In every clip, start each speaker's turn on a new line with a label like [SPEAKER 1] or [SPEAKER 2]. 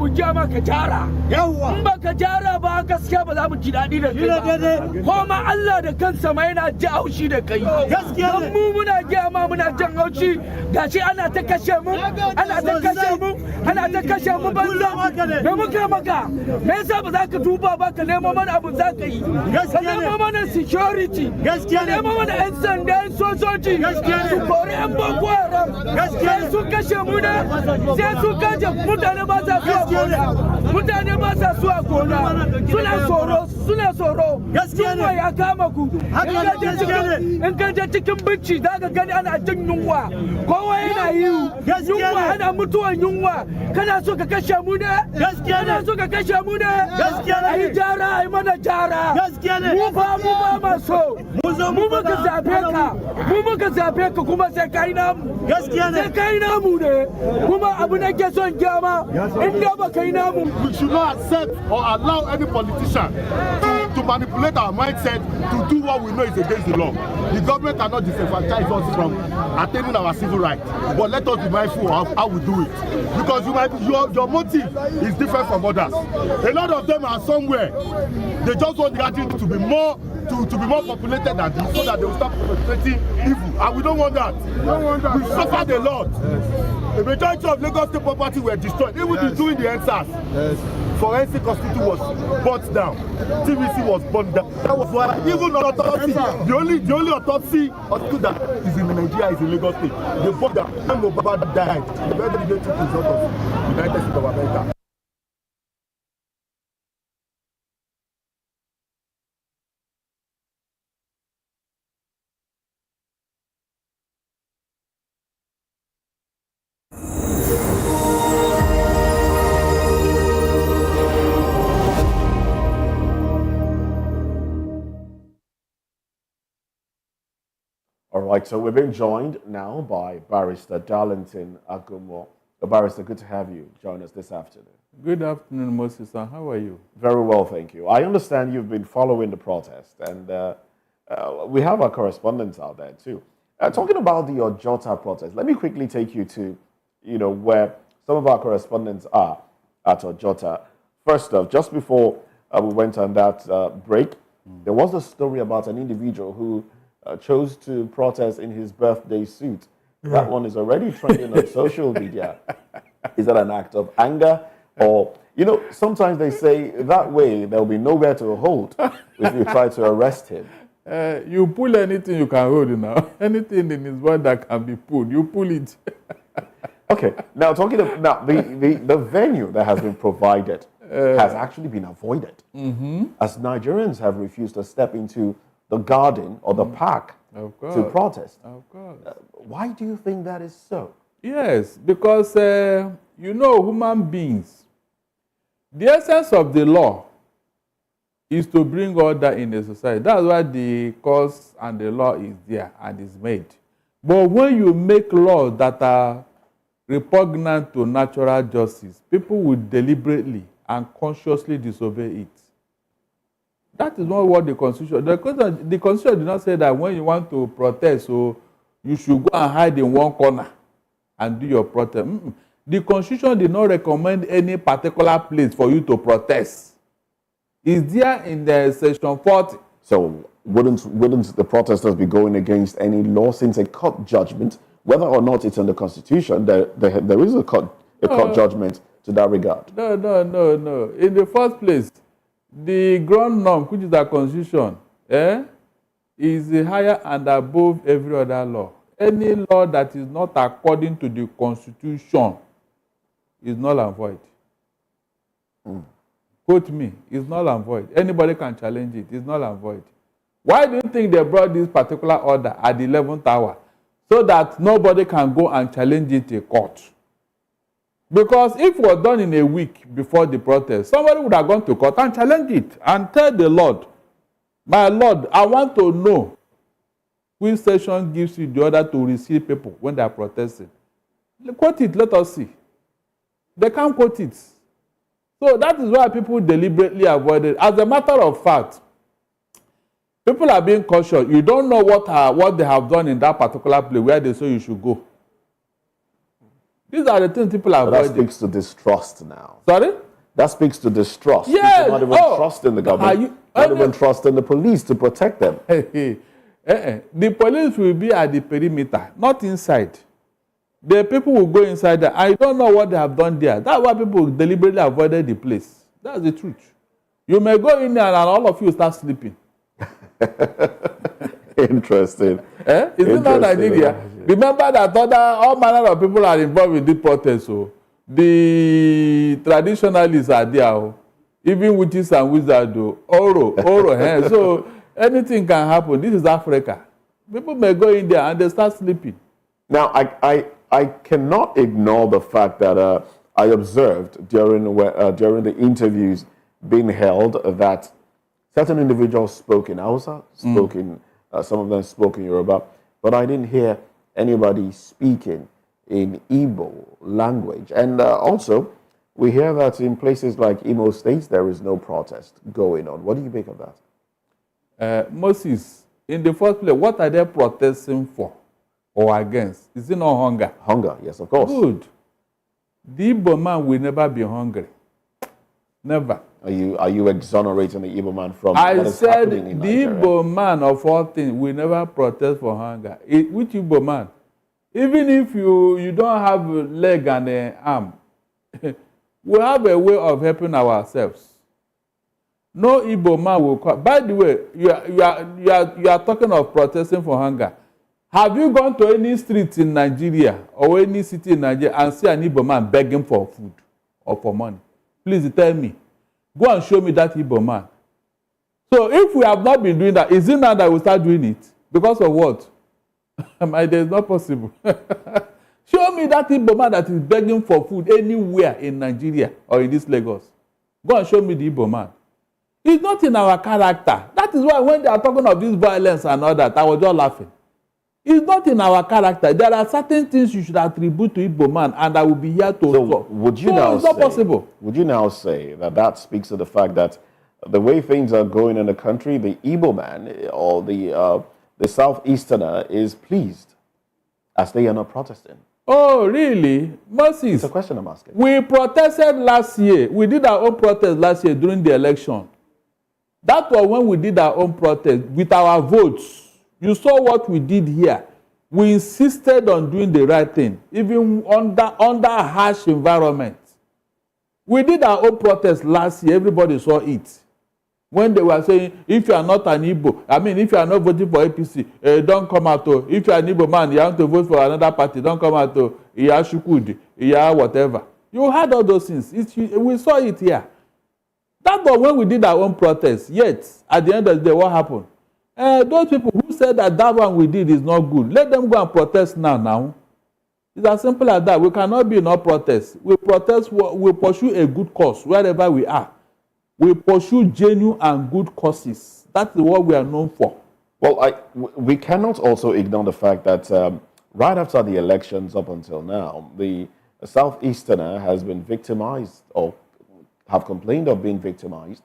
[SPEAKER 1] mu je maka jara in baka jara ba gaskiya ba za mu ji daɗi da kai ko ma Allah da kansa ma yana ji haushi da kai gaskiya mu muna ga ma muna jan haushi gashi ana ta kashe mu ana ta kashe mu banza me muka maka me yasa ba za ka duba ba ka nemo mana abu za ka yi ka nemo mana security ka nemo mana yan sanda yan sojoji su kori yan boko haram sai su kashe mu ne sai su kashe mutane ba sa su a gona mutane ba sa su a gona suna tsoro yunwa ya kama ku in ka je cikin bici za ka gani ana jin yunwa kowa yana yi yunwa ana mutuwan yunwa kana so ka kashe mu ne kana so ka kashe mu ne ai jara ai mana jara mu ba ma so mu muka zabe ka kuma sai kai namu sai kai namu ne kuma abu na ke son gyama inda ba kai namu.
[SPEAKER 2] We should not accept or allow any politician to manipulate our mindset to do what we know is against the law. The government cannot disenfranchise us from attaining our civil rights, but let us be mindful of how we do it, because your motive is different from others. A lot of them are somewhere, they just want the country to be more populated than this, so that they will start perpetrating evil, and we don't want that. We suffered a lot. The majority of Lagos State property were destroyed, even during the NSAS. Forensic hospital was burnt down. TVC was burnt down. That was why even autopsy, the only autopsy hospital that is in Nigeria is in Lagos State. They burnt down. When Obama died, the very day took result of United States of America.
[SPEAKER 3] All right, so we're being joined now by Barrister Darlington Agumo. Barrister, good to have you join us this afternoon.
[SPEAKER 4] Good afternoon, Moses. How are you?
[SPEAKER 3] Very well, thank you. I understand you've been following the protest, and we have our correspondents out there too. Talking about the Ojota protest, let me quickly take you to, where some of our correspondents are at Ojota. First off, just before we went on that break, there was a story about an individual who chose to protest in his birthday suit. That one is already trending on social media. Is that an act of anger? Or, sometimes they say that way there'll be nowhere to hold if you try to arrest him.
[SPEAKER 4] You pull anything you can hold now. Anything in his body that can be pulled, you pull it.
[SPEAKER 3] Okay, now talking about the venue that has been provided has actually been avoided, as Nigerians have refused to step into the garden or the park to protest.
[SPEAKER 4] Of course.
[SPEAKER 3] Why do you think that is so?
[SPEAKER 4] Yes, because, human beings, the essence of the law is to bring order in the society. That's why the cause and the law is there and is made. But when you make laws that are repugnant to natural justice, people will deliberately and consciously disobey it. That is not what the Constitution. The Constitution did not say that when you want to protest, so you should go and hide in one corner and do your protest. The Constitution did not recommend any particular place for you to protest. It's there in the section 40.
[SPEAKER 3] So wouldn't the protesters be going against any law, since a court judgment, whether or not it's in the Constitution, there is a court judgment to that regard?
[SPEAKER 4] No. In the first place, the ground norm, which is the Constitution, is higher and above every other law. Any law that is not according to the Constitution is null and void. Quote me, it's null and void. Anybody can challenge it. It's null and void. Why do you think they brought this particular order at the 11th hour? So that nobody can go and challenge it in court. Because if it was done in a week before the protest, somebody would have gone to court and challenged it and tell the Lord, my Lord, I want to know which section gives you the order to receive people when they are protesting. Quote it, let us see. They can't quote it. So that is why people deliberately avoid it. As a matter of fact, people are being cautious. You don't know what they have done in that particular place where they say you should go. These are the things people are
[SPEAKER 3] But that
[SPEAKER 4] avoiding.
[SPEAKER 3] speaks to distrust now.
[SPEAKER 4] Sorry?
[SPEAKER 3] That speaks to distrust.
[SPEAKER 4] Yes.
[SPEAKER 3] People not even trusting the government. Not even trusting the police to protect them.
[SPEAKER 4] The police will be at the perimeter, not inside. The people will go inside there. I don't know what they have done there. That's why people deliberately avoided the place. That's the truth. You may go in there and all of you start sleeping.
[SPEAKER 3] Interesting.
[SPEAKER 4] Is it not Nigeria? Remember that all manner of people are involved in this protest. So the traditionalists are there. Oh. Even witches and wizards. Oro. So anything can happen. This is Africa. People may go in there and they start sleeping.
[SPEAKER 3] Now, I cannot ignore the fact that I observed during the interviews being held that certain individuals spoke in Hausa, some of them spoke in Yoruba, but I didn't hear anybody speaking in Igbo language. And also, we hear that in places like Imo State, there is no protest going on. What do you make of that?
[SPEAKER 4] Moses, in the first place, what are they protesting for or against? Is it not hunger?
[SPEAKER 3] Hunger, yes, of course.
[SPEAKER 4] Good. The Igbo man will never be hungry. Never.
[SPEAKER 3] Are you exonerating the Igbo man from
[SPEAKER 4] I
[SPEAKER 3] what is
[SPEAKER 4] said
[SPEAKER 3] happening in
[SPEAKER 4] the
[SPEAKER 3] Nigeria?
[SPEAKER 4] Igbo man of all things will never protest for hunger. Which Igbo man? Even if you don't have a leg and an arm, we have a way of helping ourselves. No Igbo man will come. By the way, you are talking of protesting for hunger. Have you gone to any street in Nigeria or any city in Nigeria and see an Igbo man begging for food or for money? Please tell me. Go and show me that Igbo man. So if we have not been doing that, is it now that we start doing it? Because of what? It's not possible. Show me that Igbo man that is begging for food anywhere in Nigeria or in this Lagos. Go and show me the Igbo man. It's not in our character. That is why when they are talking of this violence and all that, I was just laughing. It's not in our character. There are certain things you should attribute to Igbo man, and I will be here to talk.
[SPEAKER 3] Would you now
[SPEAKER 4] it's not
[SPEAKER 3] say,
[SPEAKER 4] possible.
[SPEAKER 3] Would you now say that speaks to the fact that the way things are going in the country, the Igbo man or the Southeasterner is pleased as they are not protesting?
[SPEAKER 4] Oh, really? Moses,
[SPEAKER 3] It's a question I'm asking.
[SPEAKER 4] we protested last year. We did our own protest last year during the election. That was when we did our own protest with our votes. You saw what we did here. We insisted on doing the right thing, even under a harsh environment. We did our own protest last year. Everybody saw it. When they were saying, if you are not an Igbo, if you are not voting for APC, don't come out. If you are an Igbo man, you have to vote for another party, don't come out. Iya Shukud, Iya whatever. You heard all those things. We saw it here. That was when we did our own protest. Yet, at the end of the day, what happened? Those people who said that one we did is not good, let them go and protest now. It's as simple as that. We cannot be in all protest. We protest, we pursue a good cause wherever we are. We pursue genuine and good causes. That's what we are known for.
[SPEAKER 3] Well, we cannot also ignore the fact that right after the elections up until now, the Southeasterner has been victimized or have complained of being victimized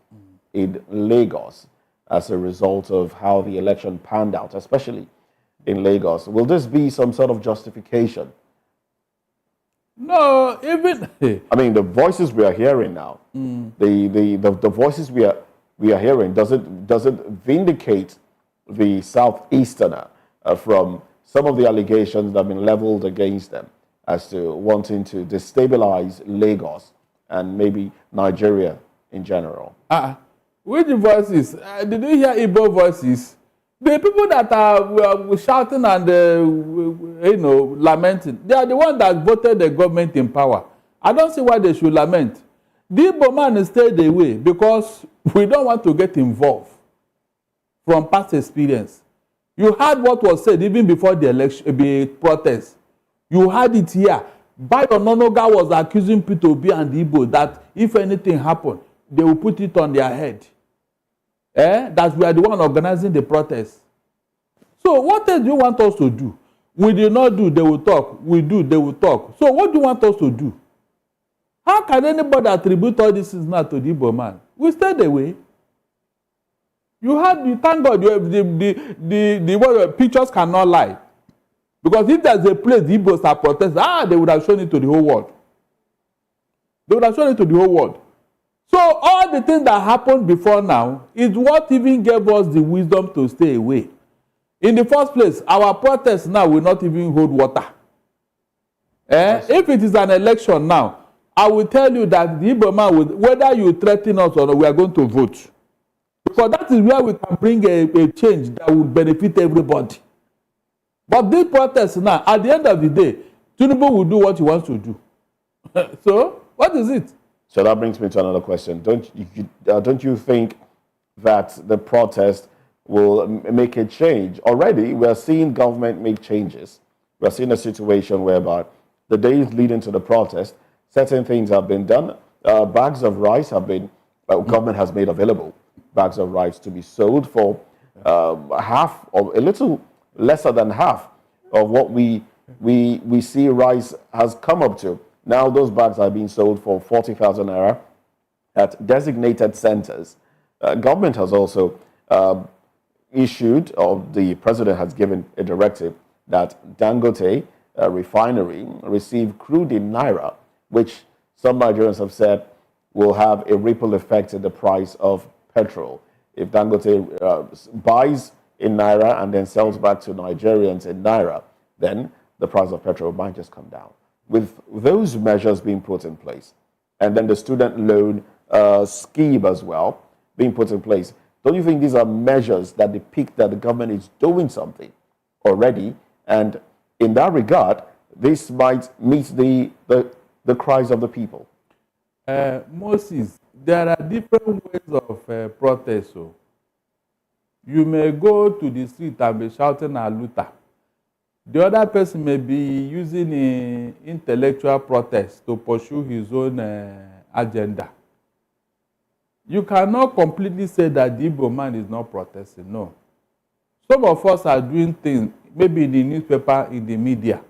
[SPEAKER 3] in Lagos as a result of how the election panned out, especially in Lagos. Will this be some sort of justification?
[SPEAKER 4] No, even...
[SPEAKER 3] the voices we are hearing now, the voices we are hearing, does it vindicate the Southeasterner from some of the allegations that have been leveled against them as to wanting to destabilize Lagos and maybe Nigeria in general?
[SPEAKER 4] Which voices? Did you hear Igbo voices? The people that are shouting and lamenting, they are the ones that voted the government in power. I don't see why they should lament. The Igbo man stayed away because we don't want to get involved from past experience. You heard what was said even before the election, the protest. You heard it here. Bayo Nonoga was accusing P2B and Igbo that if anything happened, they will put it on their head. That we are the one organizing the protest. So what else do you want us to do? We did not do, they will talk. We do, they will talk. So what do you want us to do? How can anybody attribute all this is not to the Igbo man? We stayed away. You thank God, the pictures cannot lie. Because if there's a place the Igbos are protesting, they would have shown it to the whole world. They would have shown it to the whole world. So all the things that happened before now is what even gave us the wisdom to stay away. In the first place, our protests now will not even hold water. If it is an election now, I will tell you that the Igbo man, whether you threaten us or not, we are going to vote. Because that is where we can bring a change that will benefit everybody. But this protest now, at the end of the day, Tinubu will do what he wants to do. So, what is it?
[SPEAKER 3] So that brings me to another question. Don't you think that the protest will make a change? Already, we are seeing government make changes. We are seeing a situation whereby the days leading to the protest, certain things have been done. Bags of rice have been, government has made available bags of rice to be sold for half or a little lesser than half of what we see rice has come up to. Now those bags are being sold for 40,000 naira at designated centers. Government has also issued, or the president has given a directive that Dangote refinery receive crude in naira, which some Nigerians have said will have a ripple effect in the price of petrol. If Dangote buys in naira and then sells back to Nigerians in naira, then the price of petrol might just come down. With those measures being put in place, and then the student loan scheme as well being put in place, don't you think these are measures that depict that the government is doing something already? And in that regard, this might meet the cries of the people.
[SPEAKER 4] Moses, there are different ways of protest. So you may go to the street and be shouting "Aluta." The other person may be using an intellectual protest to pursue his own agenda. You cannot completely say that the Igbo man is not protesting. No. Some of us are doing things, maybe in the newspaper, in the media,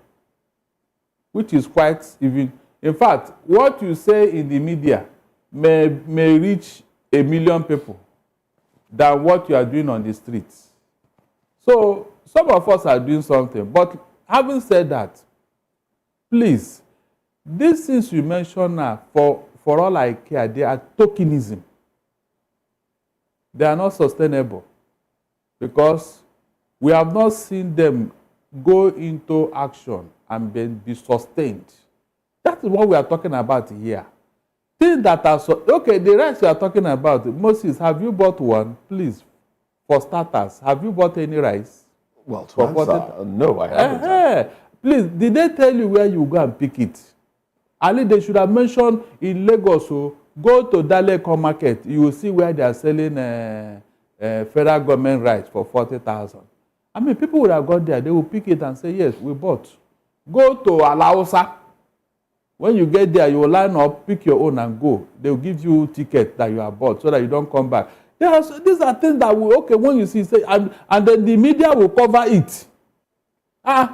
[SPEAKER 4] which is quite even. In fact, what you say in the media may reach 1 million people than what you are doing on the streets. So some of us are doing something. But having said that, please, these things you mentioned now, for all I care, they are tokenism. They are not sustainable because we have not seen them go into action and be sustained. That is what we are talking about here. Things that are okay, the rice you are talking about, Moses, have you bought one? Please, for starters, have you bought any rice?
[SPEAKER 3] Well, to answer, no, I haven't.
[SPEAKER 4] Please, did they tell you where you go and pick it? At least they should have mentioned in Lagos, so go to Daleko Market, you will see where they are selling federal government rice for 40,000. I mean, people would have gone there, they will pick it and say, yes, we bought. Go to Alausa. When you get there, you will line up, pick your own and go. They will give you ticket that you have bought so that you don't come back. These are things that will, okay, when you see, say, and then the media will cover it.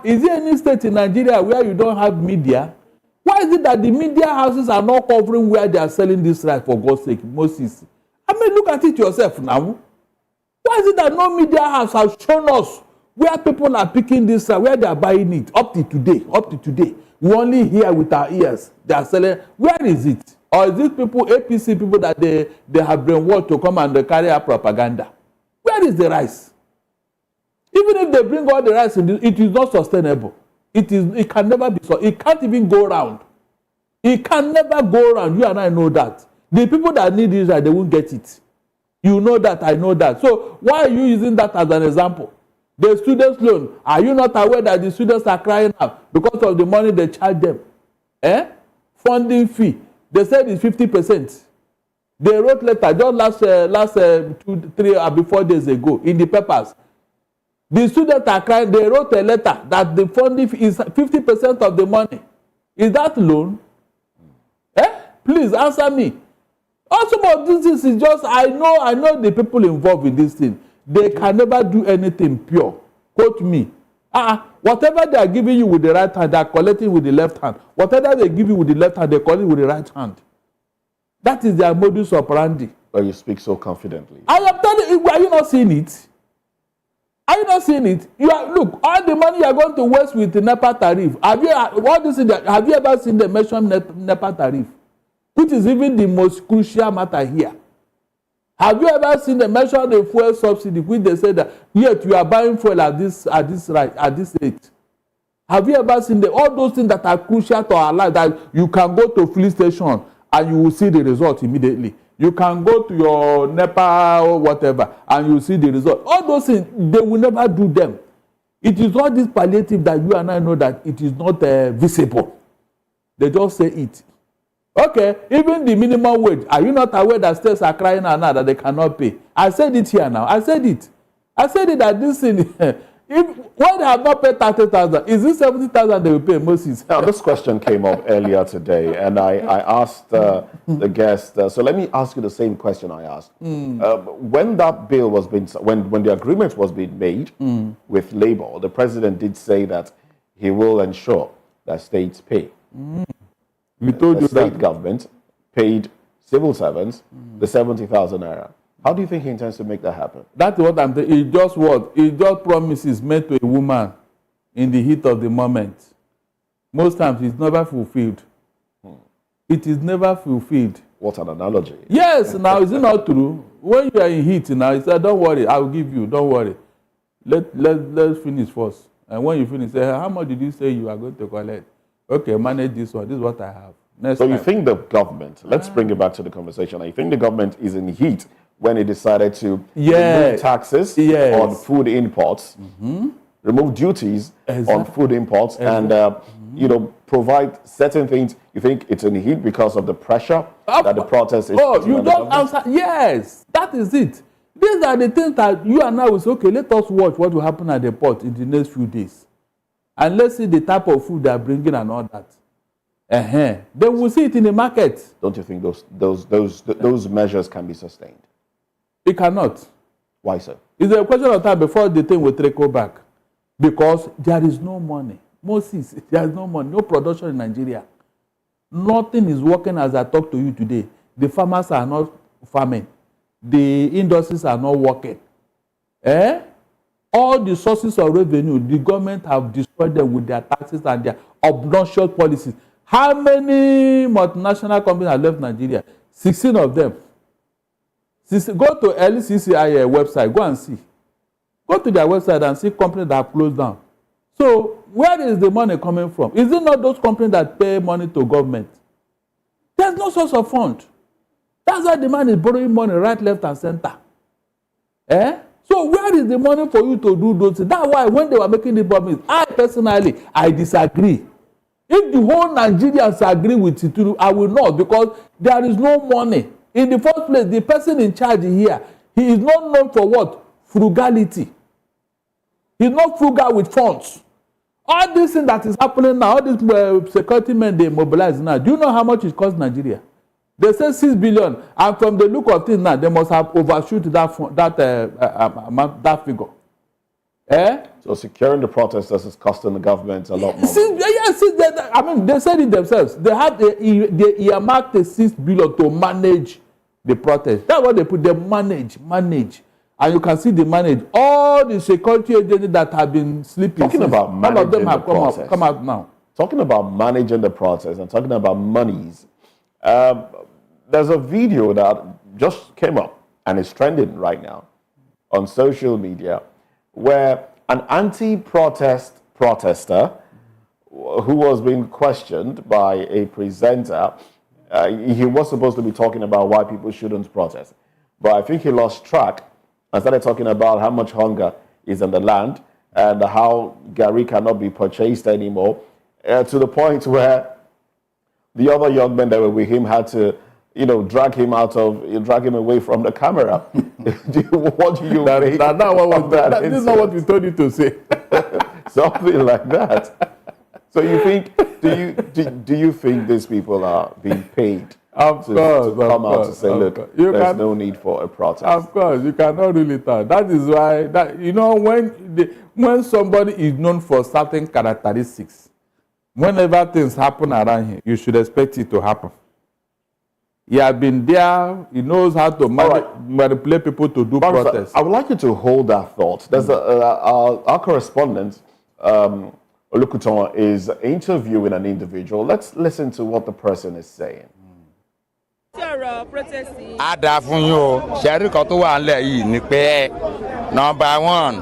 [SPEAKER 4] Is there any state in Nigeria where you don't have media? Why is it that the media houses are not covering where they are selling this rice, for God's sake, Moses? I mean, look at it yourself now. Why is it that no media house has shown us where people are picking this rice, where they are buying it up to today? We only hear with our ears. They are selling. Where is it? Or is it people, APC people that they have brainwashed to come and carry out propaganda? Where is the rice? Even if they bring all the rice in this, it is not sustainable. It can never be so. It can't even go round. It can never go round. You and I know that. The people that need this rice, they won't get it. You know that, I know that. So why are you using that as an example? The students' loan, are you not aware that the students are crying out because of the money they charge them? Funding fee, they said it's 50%. They wrote letter just last 2, 3 or 4 days ago in the papers. The students are crying, they wrote a letter that the funding fee is 50% of the money. Is that loan? Please answer me. Also, about this is just, I know the people involved in this thing. They can never do anything pure. Quote me. Whatever they are giving you with the right hand, they are collecting with the left hand. Whatever they give you with the left hand, they collect with the right hand. That is their modus operandi.
[SPEAKER 3] But you speak so confidently.
[SPEAKER 4] I am telling you, are you not seeing it? Are you not seeing it? You are, look, all the money you are going to waste with the NEPA tariff. Have you ever seen the mentioned NEPA tariff, which is even the most crucial matter here? Have you ever seen the mention the fuel subsidy, which they say that yet you are buying fuel at this rate? Have you ever seen all those things that are crucial to our life, that you can go to filling station and you will see the result immediately? You can go to your NEPA or whatever and you see the result. All those things, they will never do them. It is all this palliative that you and I know that it is not visible. They just say it. Okay, even the minimum wage. Are you not aware that states are crying out now that they cannot pay? I said it here now. I said it that this thing, when they have not paid 30,000, is this 70,000 they will pay, Moses?
[SPEAKER 3] Now, this question came up earlier today, and I asked the guest, so let me ask you the same question I asked. When that bill was being, when the agreement was being made with Labour, the president did say that he will ensure that states pay.
[SPEAKER 4] We told
[SPEAKER 3] the
[SPEAKER 4] you
[SPEAKER 3] state
[SPEAKER 4] that
[SPEAKER 3] government paid civil servants the 70,000 naira. How do you think he intends to make that happen?
[SPEAKER 4] That's what I'm saying. It just promises made to a woman in the heat of the moment. Most times it's never fulfilled. It is never fulfilled.
[SPEAKER 3] What an analogy.
[SPEAKER 4] Yes, now is it not true? When you are in heat now, you say, don't worry, I will give you, don't worry. Let's finish first. And when you finish, say, how much did you say you are going to collect? Okay, manage this one. This is what I have. Next
[SPEAKER 3] so
[SPEAKER 4] time.
[SPEAKER 3] You think the government, let's bring it back to the conversation. You think the government is in heat when it decided to remove taxes on food imports, remove duties on food imports, and provide certain things? You think it's in heat because of the pressure that the protest is putting on the
[SPEAKER 4] don't answer. Yes, that is it. These are the things that you and I will say, okay, let us watch what will happen at the port in the next few days. And let's see the type of food they are bringing and all that. Then we'll see it in the market.
[SPEAKER 3] Don't you think those measures can be sustained?
[SPEAKER 4] It cannot.
[SPEAKER 3] Why so?
[SPEAKER 4] It's a question of time before the thing will trickle back. Because there is no money. Moses, there is no money, no production in Nigeria. Nothing is working as I talk to you today. The farmers are not farming. The industries are not working. All the sources of revenue, the government have destroyed them with their taxes and their obnoxious policies. How many multinational companies have left Nigeria? 16 of them. Go to LCCI website, go and see. Go to their website and see companies that have closed down. So where is the money coming from? Is it not those companies that pay money to government? There's no source of fund. That's why the man is borrowing money right, left, and center. So where is the money for you to do those things? That's why when they were making the promise, I disagree. If the whole Nigerians agree with it, I will not, because there is no money. In the first place, the person in charge here, he is not known for what? Frugality. He's not frugal with funds. All this thing that is happening now, all these security men they mobilize now, do you know how much it costs Nigeria? They say 6 billion, and from the look of things now, they must have overshoot that figure.
[SPEAKER 3] So securing the protesters is costing the government a lot more.
[SPEAKER 4] They said it themselves. They earmarked the 6 billion to manage the protest. That's what they put. They manage, and you can see they manage all the security agencies that have been sleeping.
[SPEAKER 3] Talking about managing
[SPEAKER 4] all of them have
[SPEAKER 3] the
[SPEAKER 4] come out now.
[SPEAKER 3] Talking about managing the protest and talking about monies. There's a video that just came up and is trending right now on social media, where an protester who was being questioned by a presenter, he was supposed to be talking about why people shouldn't protest, but I think he lost track and started talking about how much hunger is in the land and how Gary cannot be purchased anymore, to the point where the other young men that were with him had to drag him away from the camera. What do you make of that?
[SPEAKER 4] This is not what we told you to say.
[SPEAKER 3] Something like that. So you think? Do you think these people are being paid to come out to say, look, there's no need for a protest?
[SPEAKER 4] Of course, you cannot really tell. That is why when somebody is known for certain characteristics, whenever things happen around here, you should expect it to happen. He has been there. He knows how to manipulate people to do protests.
[SPEAKER 3] I would like you to hold that thought. There's our correspondent, Olukuton, is interviewing an individual. Let's listen to what the person is saying.
[SPEAKER 5] A dà fún yín o, ṣẹ́rí kan tó wà nílẹ̀ yìí ni pé number one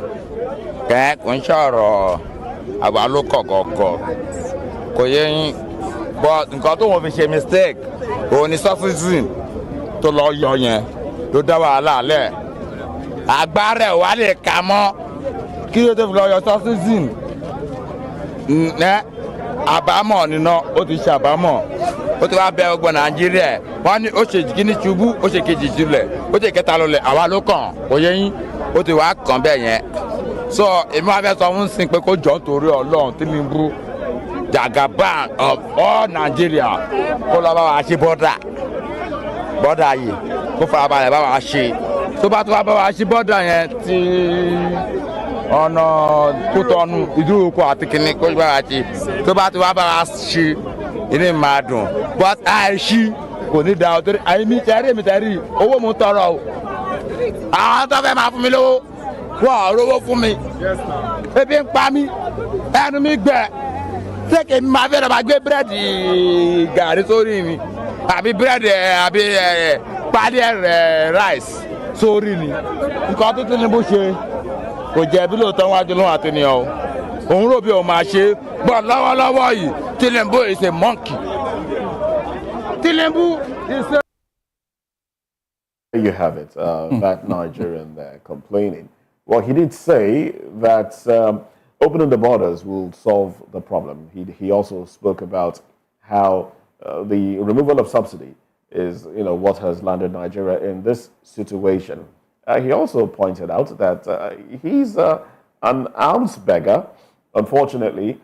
[SPEAKER 5] kò ń ṣọ̀rọ̀ àwa ló kọ̀ gọ̀gọ̀ kò yé yín but nǹkan tó wọ́n fi ṣe mistake òun ni surfacing tó lọ yọ yẹn ló dá wàhálà lẹ̀ agbára ẹ̀ wá lè kà mọ́ kí ló tó fi lọ yọ surfacing àbámọ̀ nínú ó ti ṣe àbámọ̀ ó ti wá bẹ ọgbọ́n Nàìjíríà wọ́n ní ó ṣe kíní ṣubú ó ṣe kejì sílẹ̀ ó ṣe kẹta lọlẹ̀ àwa ló kàn kò yé yín ó ti wá kàn bẹ́ẹ̀ yẹn so èmi wá fẹ́ sọ fún sin pé kó jọ torí Ọlọ́run Tinubu Jagaban of all Nigeria kó lọ bá wa ṣe bọ́dà yìí kó farabalẹ̀ bá wa ṣe tó bá wá bá wa ṣe bọ́dà yẹn ti ọ̀nà Kútọ́nù Ìdúrókò àti kìnìún kó bá wa ṣe tó bá wá bá wa ṣe inú máa dùn but àìṣí kò ní da ọtí àìmí tẹ̀rí owó mo tọrọ o àwọn tó fẹ́ máa fún mi lówó wọ́n ò rówó fún mi ebi ń pa mí ẹnu mi gbẹ ṣé kí n máa fẹ́ lọ máa gbé búrẹ́dì gàrí sórí mi àbí búrẹ́dì àbí pálí rice sórí ni nǹkan tó Tinubu ṣe kò jẹ́ bí lóòótọ́ wájú lóhùn àtẹnìyàn o òun rò bí òun máa ṣe bọ́ lọ́wọ́lọ́wọ́ yìí Tinubu is a monkey. Tinubu is a...
[SPEAKER 3] There you have it, that Nigerian there complaining. Well, he did say that opening the borders will solve the problem. He also spoke about how the removal of subsidy is, what has landed Nigeria in this situation. He also pointed out that he's an alms beggar. Unfortunately,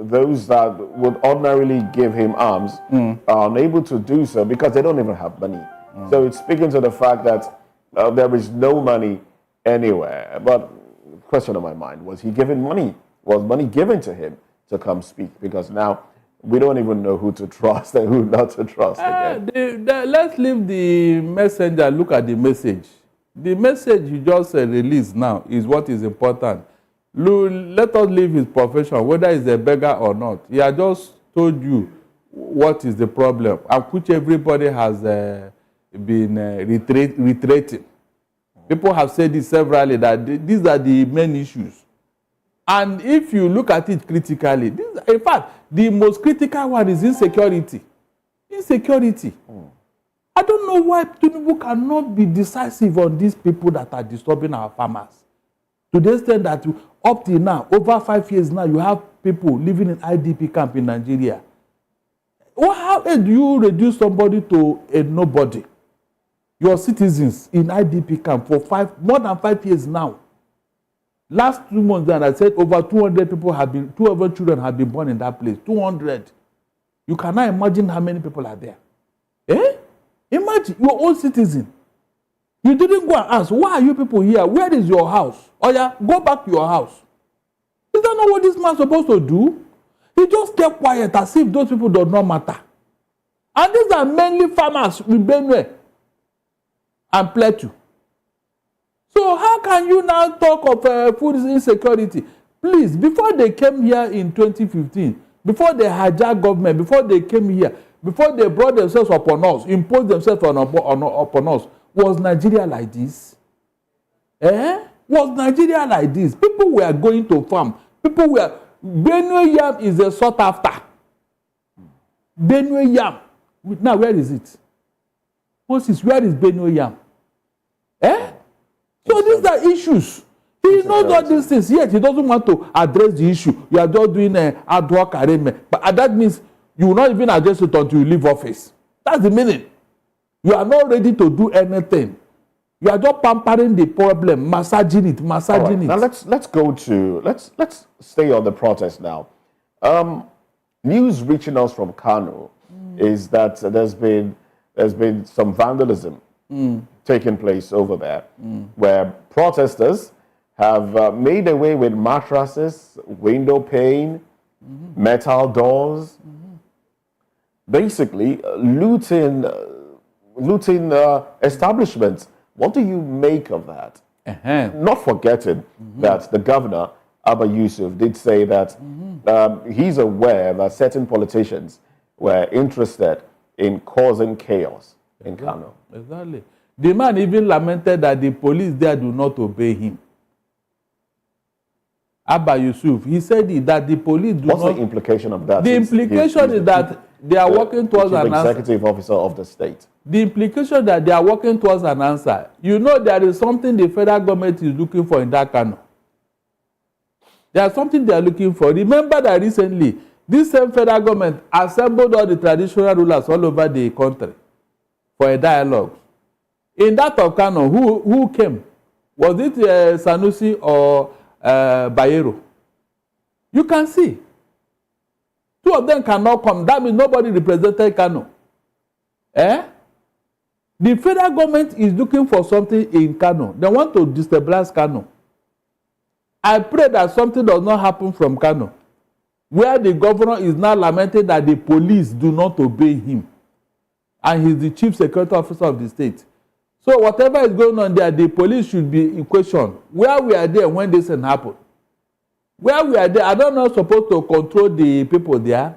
[SPEAKER 3] those that would ordinarily give him alms are unable to do so because they don't even have money. So it's speaking to the fact that there is no money anywhere. But the question on my mind, was he given money? Was money given to him to come speak? Because now we don't even know who to trust and who not to trust again.
[SPEAKER 4] Let's leave the messenger, look at the message. The message you just released now is what is important. Let us leave his profession, whether he's a beggar or not. He has just told you what is the problem, and which everybody has been reiterating. People have said this severally, that these are the main issues. And if you look at it critically, in fact, the most critical one is insecurity. Insecurity. I don't know why Tinubu cannot be decisive on these people that are disturbing our farmers. To the extent that up till now, over 5 years now, you have people living in IDP camp in Nigeria. Well, how do you reduce somebody to a nobody? Your citizens in IDP camp for more than 5 years now. Last 2 months, then I said over 200 children have been born in that place. 200. You cannot imagine how many people are there. Imagine your own citizen. You didn't go and ask, why are you people here? Where is your house? Oh yeah, go back to your house. Is that not what this man is supposed to do? He just kept quiet as if those people do not matter. And these are mainly farmers in Benue and Plateau. So how can you now talk of food insecurity? Please, before they came here in 2015, before they hijacked government, before they came here, before they brought themselves upon us, imposed themselves upon us, was Nigeria like this? Was Nigeria like this? People were going to farm. People were... Benue yam is a sought after. Benue yam. Now, where is it? Moses, where is Benue yam? So these are issues. He knows all these things, yet he doesn't want to address the issue. You are just doing ad hoc arrangement. But that means you will not even address it until you leave office. That's the meaning. You are not ready to do anything. You are just pampering the problem, massaging it. Now
[SPEAKER 3] let's go to let's stay on the protest now. News reaching us from Kano is that there's been some vandalism taking place over there, where protesters have made away with mattresses, window pane, metal doors, basically looting looting establishments. What do you make of that? Not forgetting that the governor, Abba Yusuf, did say that he's aware that certain politicians were interested in causing chaos in Kano.
[SPEAKER 4] Exactly. The man even lamented that the police there do not obey him. Abba Yusuf, he said that the police do not...
[SPEAKER 3] What's the implication of that?
[SPEAKER 4] The implication is that they are working towards an answer.
[SPEAKER 3] Executive officer of the state.
[SPEAKER 4] The implication that they are working towards an answer. You know, there is something the federal government is looking for in that Kano. There is something they are looking for. Remember that recently, this same federal government assembled all the traditional rulers all over the country for a dialogue. In that of Kano, who came? Was it Sanusi or Bayero? You can see. Two of them cannot come. That means nobody represented Kano. The federal government is looking for something in Kano. They want to destabilize Kano. I pray that something does not happen from Kano, where the governor is now lamenting that the police do not obey him. And he's the chief security officer of the state. So whatever is going on there, the police should be in question. Where we are there when this happened. Where we are there, I don't know supposed to control the people there.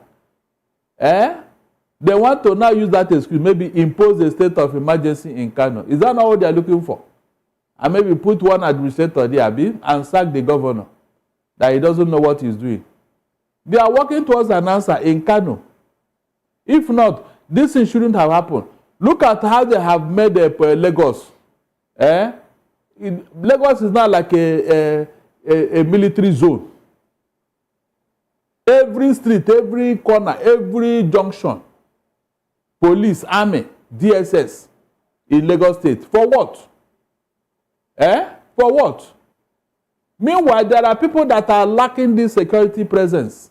[SPEAKER 4] They want to now use that excuse, maybe impose a state of emergency in Kano. Is that not what they are looking for? And maybe put one administrator there, and sack the governor, that he doesn't know what he's doing. They are working towards an answer in Kano. If not, this thing shouldn't have happened. Look at how they have made Lagos. Lagos is not like a military zone. Every street, every corner, every junction, police, army, DSS in Lagos State. For what? For what? Meanwhile, there are people that are lacking this security presence.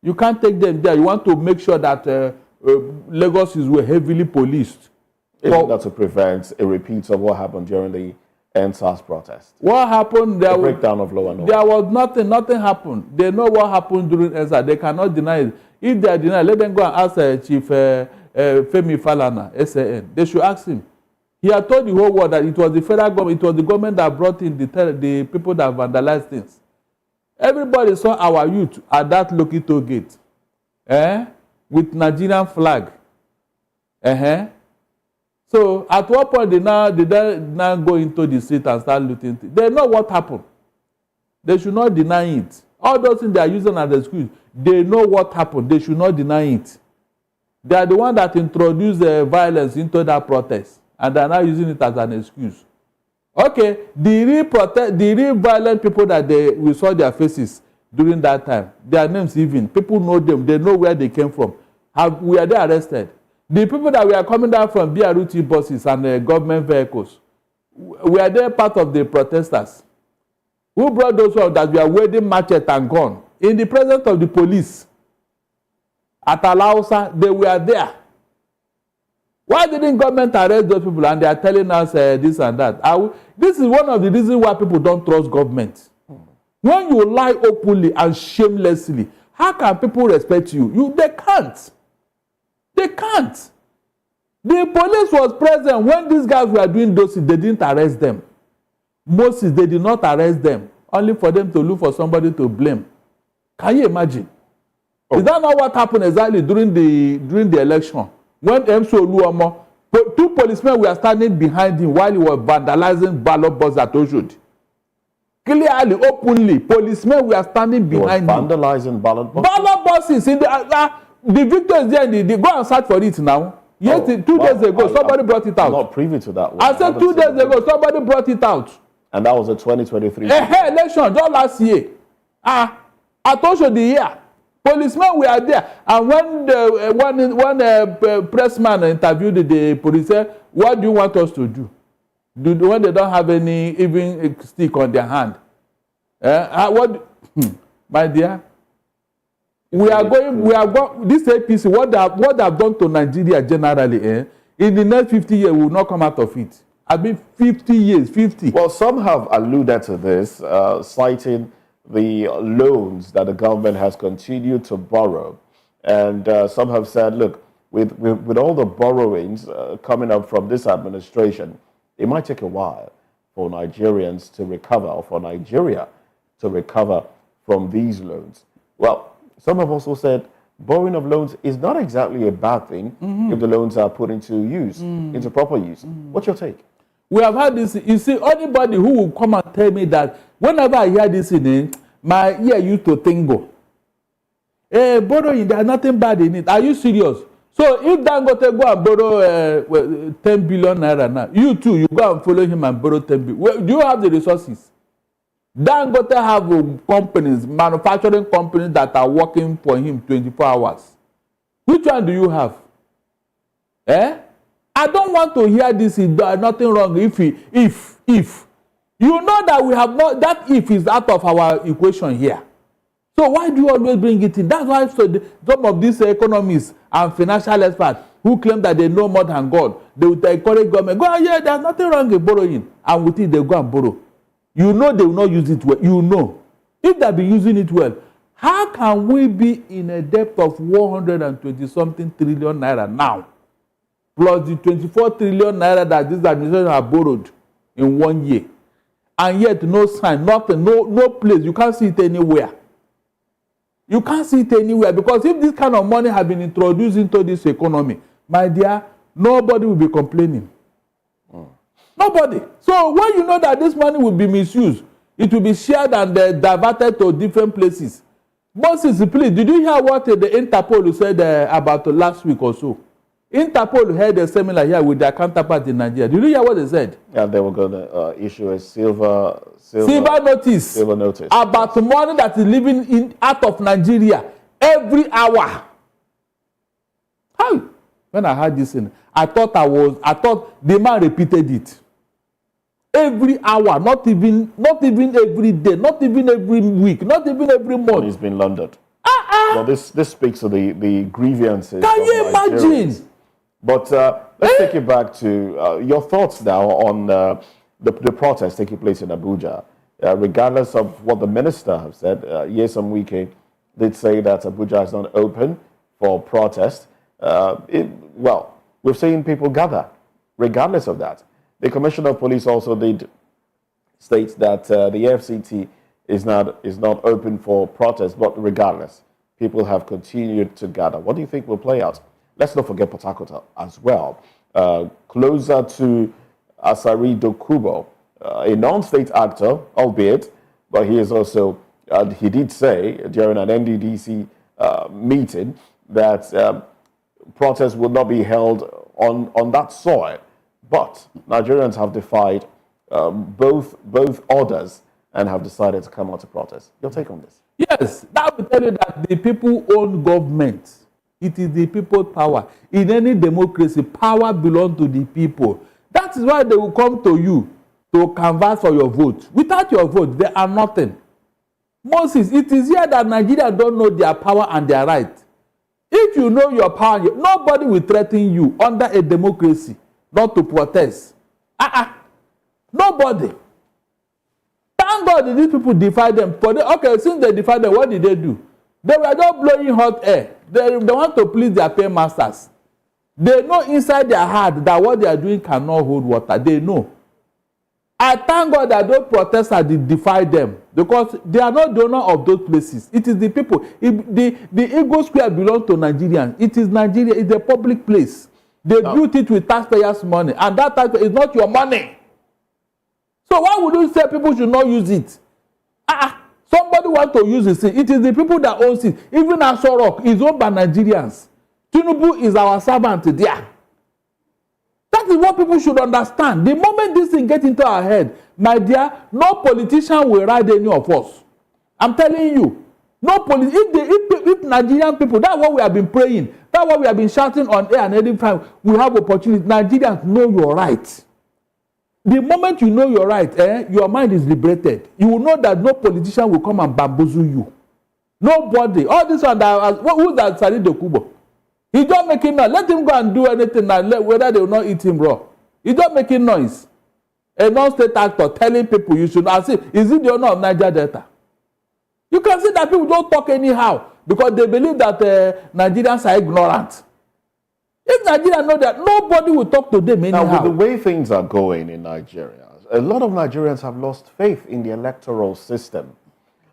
[SPEAKER 4] You can't take them there. You want to make sure that Lagos is heavily policed.
[SPEAKER 3] Isn't that to prevent a repeat of what happened during the NSAS protest? What
[SPEAKER 4] happened?
[SPEAKER 3] The breakdown of law and order.
[SPEAKER 4] There was nothing happened. They know what happened during NSAS. They cannot deny it. If they are denying, let them go and ask Chief Femi Falana, SAN. They should ask him. He had told the whole world that it was the federal government, it was the government that brought in the people that vandalized things. Everybody saw our youth at that Lokito gate, with Nigerian flag. So at what point they now go into the street and start looting things? They know what happened. They should not deny it. All those things they are using as an excuse, they know what happened. They should not deny it. They are the one that introduced violence into that protest, and they are now using it as an excuse. Okay, the real violent people that we saw their faces during that time, their names even, people know them, they know where they came from. Were they arrested? The people that were coming down from BRT buses and government vehicles, were they part of the protesters? Who brought those that were waving machete and gun in the presence of the police? At Alausa, they were there. Why didn't government arrest those people and they are telling us this and that? This is one of the reasons why people don't trust government. When you lie openly and shamelessly, how can people respect you? They can't. They can't. The police was present when these guys were doing those things. They didn't arrest them. Moses, they did not arrest them, only for them to look for somebody to blame. Can you imagine? Is that not what happened exactly during the election? When M.C. Oluomo, two policemen were standing behind him while he was vandalizing ballot boxes at Oshodi. Clearly, openly, policemen were standing behind him.
[SPEAKER 3] Vandalizing ballot boxes?
[SPEAKER 4] Ballot boxes. In the victor is there. They go and search for it now. Yes, 2 days ago, somebody brought it out.
[SPEAKER 3] I'm not privy to that one.
[SPEAKER 4] I said 2 days ago, somebody brought it out.
[SPEAKER 3] And that was a 2023
[SPEAKER 4] election, just last year. At Oshodi here. Policemen were there, and when one pressman interviewed the police, said, "What do you want us to do? When they don't have any even stick on their hand?" My dear, we are going. This APC, what they have done to Nigeria generally, in the next 50 years, we will not come out of it. I mean, 50 years, 50.
[SPEAKER 3] Well, some have alluded to this, citing the loans that the government has continued to borrow. And some have said, look, with all the borrowings coming up from this administration, it might take a while for Nigerians to recover, or for Nigeria to recover from these loans. Well, some have also said borrowing of loans is not exactly a bad thing if the loans are put into use, into proper use. What's your take?
[SPEAKER 4] We have had this. You see, anybody who will come and tell me that whenever I hear this in my ear used to tingle. Borrowing, there's nothing bad in it. Are you serious? So if Dangote go and borrow 10 billion naira now, you too, you go and follow him and borrow 10 billion. Well, do you have the resources? Dangote have companies, manufacturing companies that are working for him 24 hours. Which one do you have? I don't want to hear this. Nothing wrong if you know that we have not, that if is out of our equation here. So why do you always bring it in? That's why some of these economists and financial experts who claim that they know more than God, they will encourage government, go, yeah, there's nothing wrong with borrowing. And with it, they go and borrow. You know they will not use it well. You know. If they be using it well, how can we be in a debt of 120-something trillion naira now, plus the 24 trillion naira that this administration have borrowed in 1 year, and yet no sign, nothing, no place, you can't see it anywhere. You can't see it anywhere, because if this kind of money had been introduced into this economy, my dear, nobody will be complaining. Nobody. So when you know that this money will be misused, it will be shared and diverted to different places. Moses, please, did you hear what the Interpol said about last week or so? Interpol held a seminar here with their counterpart in Nigeria. Did you hear what they said?
[SPEAKER 3] Yeah, they were going to issue a silver
[SPEAKER 4] notice about money that is living out of Nigeria every hour. How? When I heard this thing, I thought the man repeated it. Every hour, not even every day, not even every week, not even every month.
[SPEAKER 3] He's been laundered. Well, this speaks to the grievances.
[SPEAKER 4] Can you imagine?
[SPEAKER 3] But let's take it back to your thoughts now on the protest taking place in Abuja. Regardless of what the minister has said, Nyesom Wike did say that Abuja is not open for protest. Well, we've seen people gather. Regardless of that, the Commissioner of Police also did state that the FCT is not open for protest, but regardless, people have continued to gather. What do you think will play out? Let's not forget Port Harcourt as well. Closer to Asari Dokubo, a non-state actor, albeit, but he is also, he did say during an NDDC meeting that protests would not be held on that soil. But Nigerians have defied both orders and have decided to come out to protest. Your take on this?
[SPEAKER 4] Yes, that will tell you that the people own government. It is the people's power. In any democracy, power belongs to the people. That is why they will come to you to canvass for your vote. Without your vote, they are nothing. Moses, it is here that Nigerians don't know their power and their right. If you know your power, nobody will threaten you under a democracy not to protest. Nobody. Thank God these people defy them. Okay, since they defy them, what did they do? They were just blowing hot air. They want to please their paymasters. They know inside their heart that what they are doing cannot hold water. They know. I thank God that those protesters did defy them, because they are not the owner of those places. It is the people. The Ego Square belongs to Nigerians. It is Nigeria. It's a public place. They built it with taxpayers' money, and that taxpayer is not your money. So why would you say people should not use it? Somebody want to use it. It is the people that owns it. Even Aso Rock is owned by Nigerians. Tinubu is our servant there. That is what people should understand. The moment this thing gets into our head, my dear, no politician will ride any of us. I'm telling you. No if Nigerian people, that's what we have been praying. That's what we have been shouting on air and every time we have opportunity. Nigerians, know your right. The moment you know your right, your mind is liberated. You will know that no politician will come and bamboozle you. Nobody. All this one, who's that Sari Dokubo? He's just making noise. Let him go and do anything, whether they will not eat him raw. He's just making noise. A non-state actor telling people you should not see. Is it the owner of Niger Delta? You can see that people don't talk anyhow because they believe that Nigerians are ignorant. If Nigeria know that, nobody will talk to them anyhow.
[SPEAKER 3] Now, with the way things are going in Nigeria, a lot of Nigerians have lost faith in the electoral system.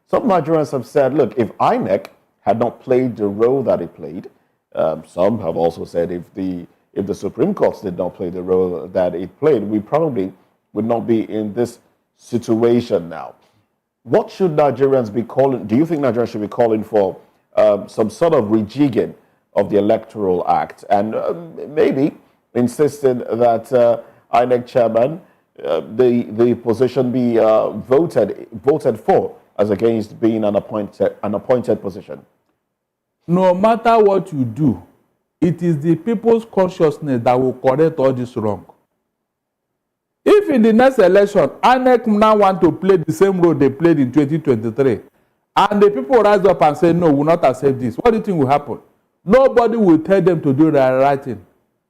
[SPEAKER 3] Some Nigerians have said, look, if INEC had not played the role that it played, some have also said if the Supreme Court did not play the role that it played, we probably would not be in this situation now. What should Nigerians be calling? Do you think Nigerians should be calling for some sort of rejigging of the Electoral Act and maybe insisting that INEC chairman, the position be voted for as against being an appointed position?
[SPEAKER 4] No matter what you do, it is the people's consciousness that will correct all this wrong. If in the next election, INEC now want to play the same role they played in 2023, and the people rise up and say, no, we will not accept this, what do you think will happen? Nobody will tell them to do the right thing.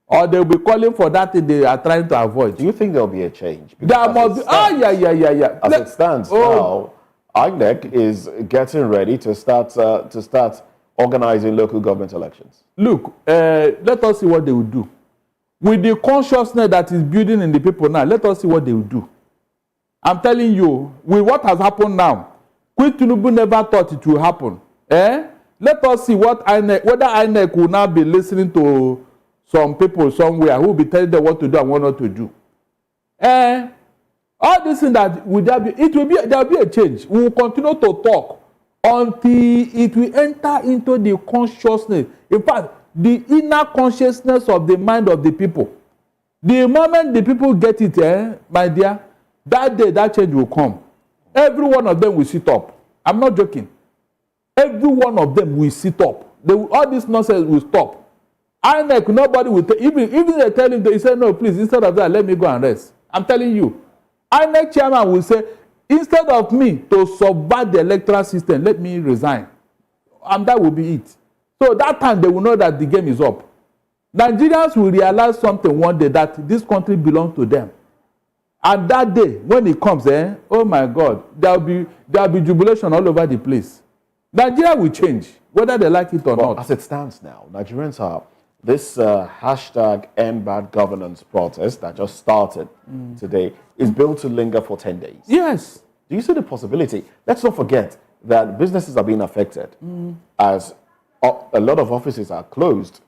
[SPEAKER 4] Or they will be calling for that thing they are trying to avoid.
[SPEAKER 3] Do you think there will be a change?
[SPEAKER 4] There must be. Yeah.
[SPEAKER 3] As it stands now, INEC is getting ready to start organizing local government elections.
[SPEAKER 4] Look, let us see what they will do. With the consciousness that is building in the people now, let us see what they will do. I'm telling you, with what has happened now, Queen Tinubu never thought it will happen. Let us see what INEC, whether INEC will now be listening to some people somewhere who will be telling them what to do and what not to do. All this thing that will there will be a change. We will continue to talk until it will enter into the consciousness. In fact, the inner consciousness of the mind of the people. The moment the people get it, my dear, that day that change will come. Every one of them will sit up. I'm not joking. Every one of them will sit up. All this nonsense will stop. INEC, nobody will even they tell him, they say, no, please, instead of that, let me go and rest. I'm telling you. INEC chairman will say, instead of me to subvert the electoral system, let me resign. And that will be it. So that time they will know that the game is up. Nigerians will realize something one day, that this country belongs to them. And that day, when it comes, oh my God, there will be jubilation all over the place. Nigeria will change, whether they like it or not.
[SPEAKER 3] As it stands now, Nigerians are this hashtag End Bad Governance protest that just started today is built to linger for 10 days.
[SPEAKER 4] Yes.
[SPEAKER 3] Do you see the possibility? Let's not forget that businesses are being affected as a lot of offices are closed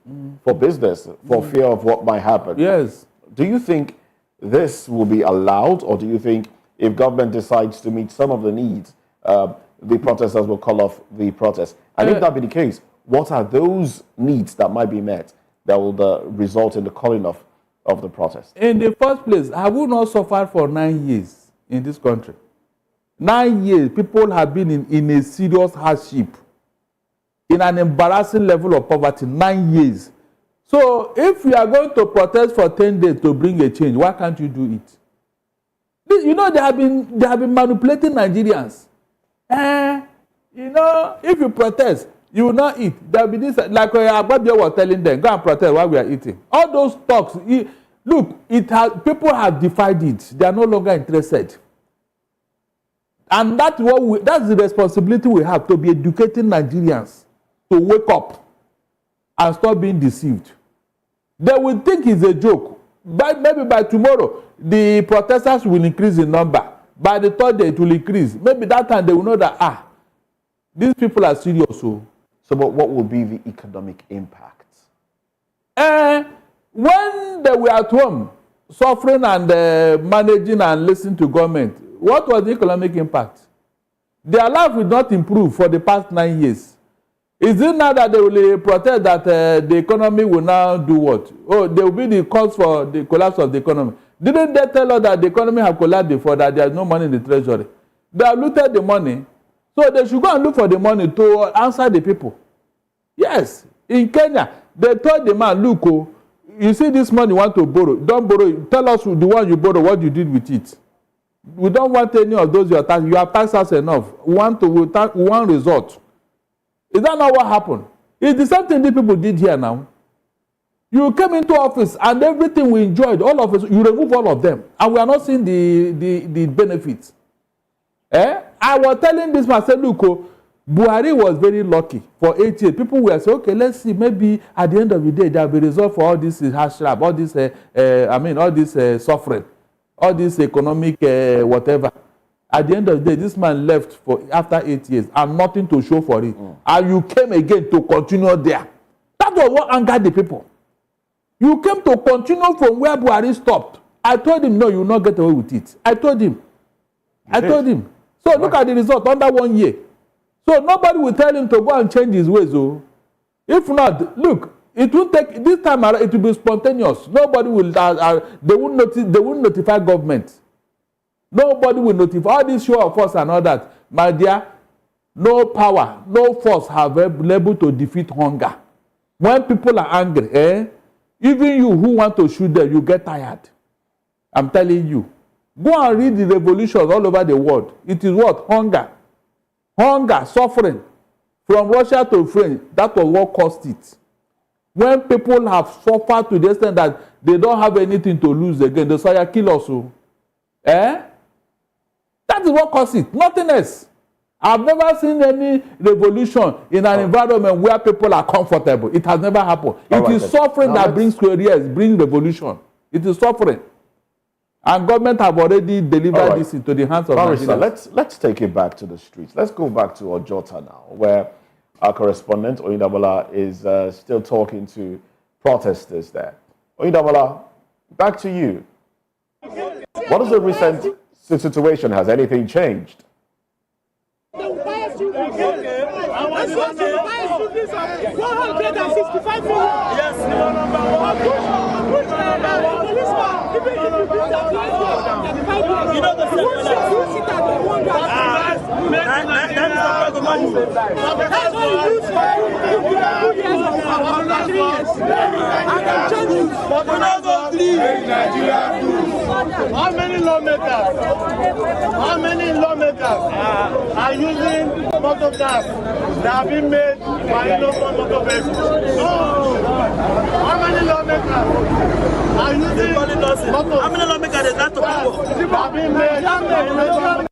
[SPEAKER 3] for business, for fear of what might happen.
[SPEAKER 4] Yes.
[SPEAKER 3] Do you think this will be allowed, or do you think if government decides to meet some of the needs, the protesters will call off the protest? And if that be the case, what are those needs that might be met that will result in the calling of the protest?
[SPEAKER 4] In the first place, have we not suffered for 9 years in this country? 9 years, people have been in a serious hardship, in an embarrassing level of poverty. 9 years. So if we are going to protest for 10 days to bring a change, why can't you do it? You know, they have been manipulating Nigerians. If you protest, you will not eat. There will be this, like Agbabia was telling them, go and protest while we are eating. All those talks, people have defied it. They are no longer interested. And that's the responsibility we have, to be educating Nigerians to wake up and stop being deceived. They will think it's a joke. Maybe by tomorrow, the protesters will increase in number. By the third day, it will increase. Maybe that time they will know that, these people are serious.
[SPEAKER 3] So what will be the economic impact?
[SPEAKER 4] When they were at home, suffering and managing and listening to government, what was the economic impact? Their life will not improve for the past 9 years. Is it now that they will protest that the economy will now do what? Oh, there will be the cause for the collapse of the economy. Didn't they tell us that the economy have collapsed before, that there is no money in the treasury? They have looted the money. So they should go and look for the money to answer the people. Yes, in Kenya, they told the man, look, you see this money you want to borrow, don't borrow it. Tell us the one you borrow, what you did with it. We don't want any of those you have taxed us enough. We want result. Is that not what happened? It's the same thing these people did here now. You came into office and everything we enjoyed, all of us, you remove all of them. And we are not seeing the benefits. I was telling this man, I said, look, Buhari was very lucky for 8 years. People were saying, okay, let's see, maybe at the end of the day, there will be resolved for all this hardship, all this, all this suffering, all this economic whatever. At the end of the day, this man left for after 8 years and nothing to show for it. And you came again to continue there. That was what angered the people. You came to continue from where Buhari stopped. I told him, no, you will not get away with it. I told him. So look at the result under 1 year. So nobody will tell him to go and change his ways. Oh. If not, look, it will take, this time around, it will be spontaneous. Nobody will, they won't notify government. Nobody will notify. All this show of force and all that. My dear, no power, no force have been able to defeat hunger. When people are angry, even you who want to shoot them, you get tired. I'm telling you. Go and read the revolutions all over the world. It is what? Hunger. Hunger, suffering. From Russia to Ukraine, that was what caused it. When people have suffered to the extent that they don't have anything to lose again, they say, kill us. That is what caused it. Nothing else. I've never seen any revolution in an environment where people are comfortable. It has never happened. It is suffering that brings careers, brings revolution. It is suffering. And government have already delivered this into the hands of Nigerians.
[SPEAKER 3] Let's take it back to the streets. Let's go back to Ojota now, where our correspondent, Oyindamola, is still talking to protesters there. Oyindamola, back to you. What is the recent situation? Has anything changed?
[SPEAKER 6] How many lawmakers are using motor cars that have been made by innocent motor vehicles? How many lawmakers are using motor? How many lawmakers are that have been made by innocent?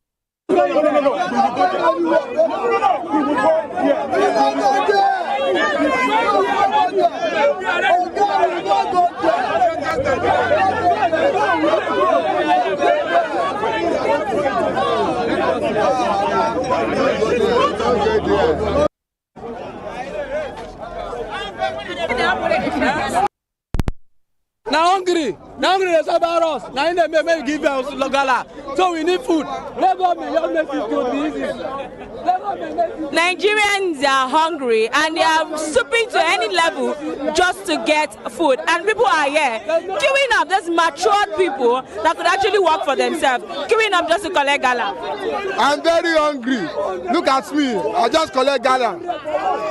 [SPEAKER 1] Now hungry is about us. Now in the may give us logala. So we need food.
[SPEAKER 7] Nigerians are hungry and they are stooping to any level just to get food. And people are here queuing up. There's matured people that could actually work for themselves, queuing up just to collect gala.
[SPEAKER 6] I'm very hungry. Look at me. I just collect gala.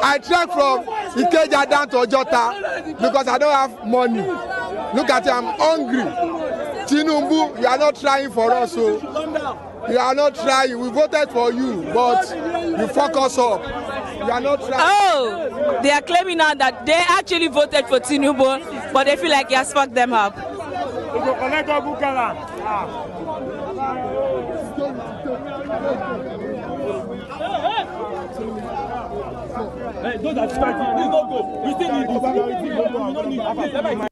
[SPEAKER 6] I trek from Ikeja down to Ojota because I don't have money. Look at you, I'm hungry. Tinubu, you are not trying for us, so you are not trying. We voted for you, but you fuck us up. You are not trying.
[SPEAKER 7] Oh, they are claiming now that they actually voted for Tinubu, but they feel like he has fucked them up.
[SPEAKER 1] Hey, those are starting. We don't go. We still need this. We don't need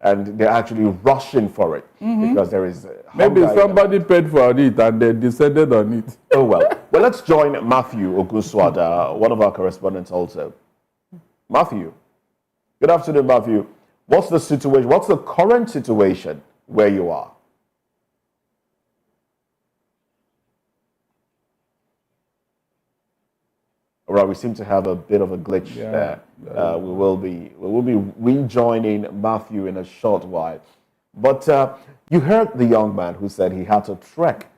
[SPEAKER 3] And they're actually rushing for it because there is
[SPEAKER 4] maybe somebody paid for it and they descended on it.
[SPEAKER 3] Oh well. Well, let's join Matthew Oguswada, one of our correspondents also. Matthew. Good afternoon, Matthew. What's the situation? What's the current situation where you are? All right, we seem to have a bit of a glitch there. We will be rejoining Matthew in a short while. But you heard the young man who said he had to trek.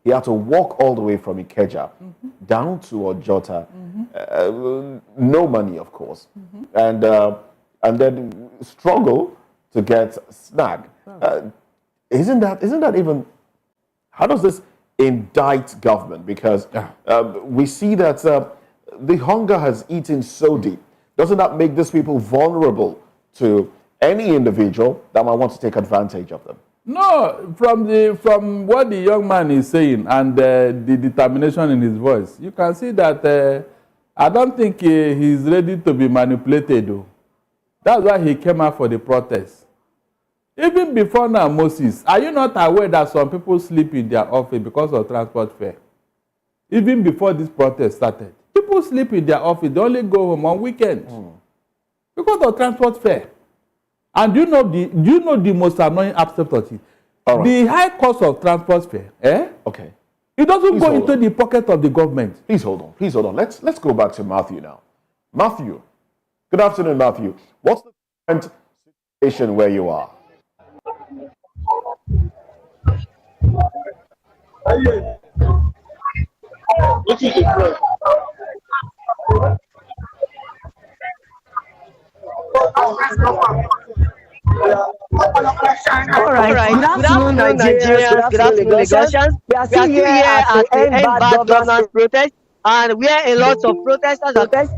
[SPEAKER 3] He had to walk all the way from Ikeja down to Ojota. No money, of course. And then struggle to get snagged. Isn't that even, how does this indict government? Because we see that the hunger has eaten so deep. Doesn't that make these people vulnerable to any individual that might want to take advantage of them?
[SPEAKER 4] No, from what the young man is saying and the determination in his voice, you can see that I don't think he's ready to be manipulated. Though. That's why he came out for the protest. Even before now, Moses, are you not aware that some people sleep in their office because of transport fare? Even before this protest started, people sleep in their office. They only go home on weekends because of transport fare. And do you know the most annoying aspect of it? Right. The high cost of transport fare.
[SPEAKER 3] Okay.
[SPEAKER 4] It doesn't go into the pocket of the government.
[SPEAKER 3] Please hold on. Please hold on. Let's go back to Matthew now. Matthew. Good afternoon, Matthew. What's the current situation where you are?
[SPEAKER 8] All right. Good afternoon, Nigerians. Good afternoon, Lagosians. We are still here at the End Bad Governance protest, and we are a lot of protesters.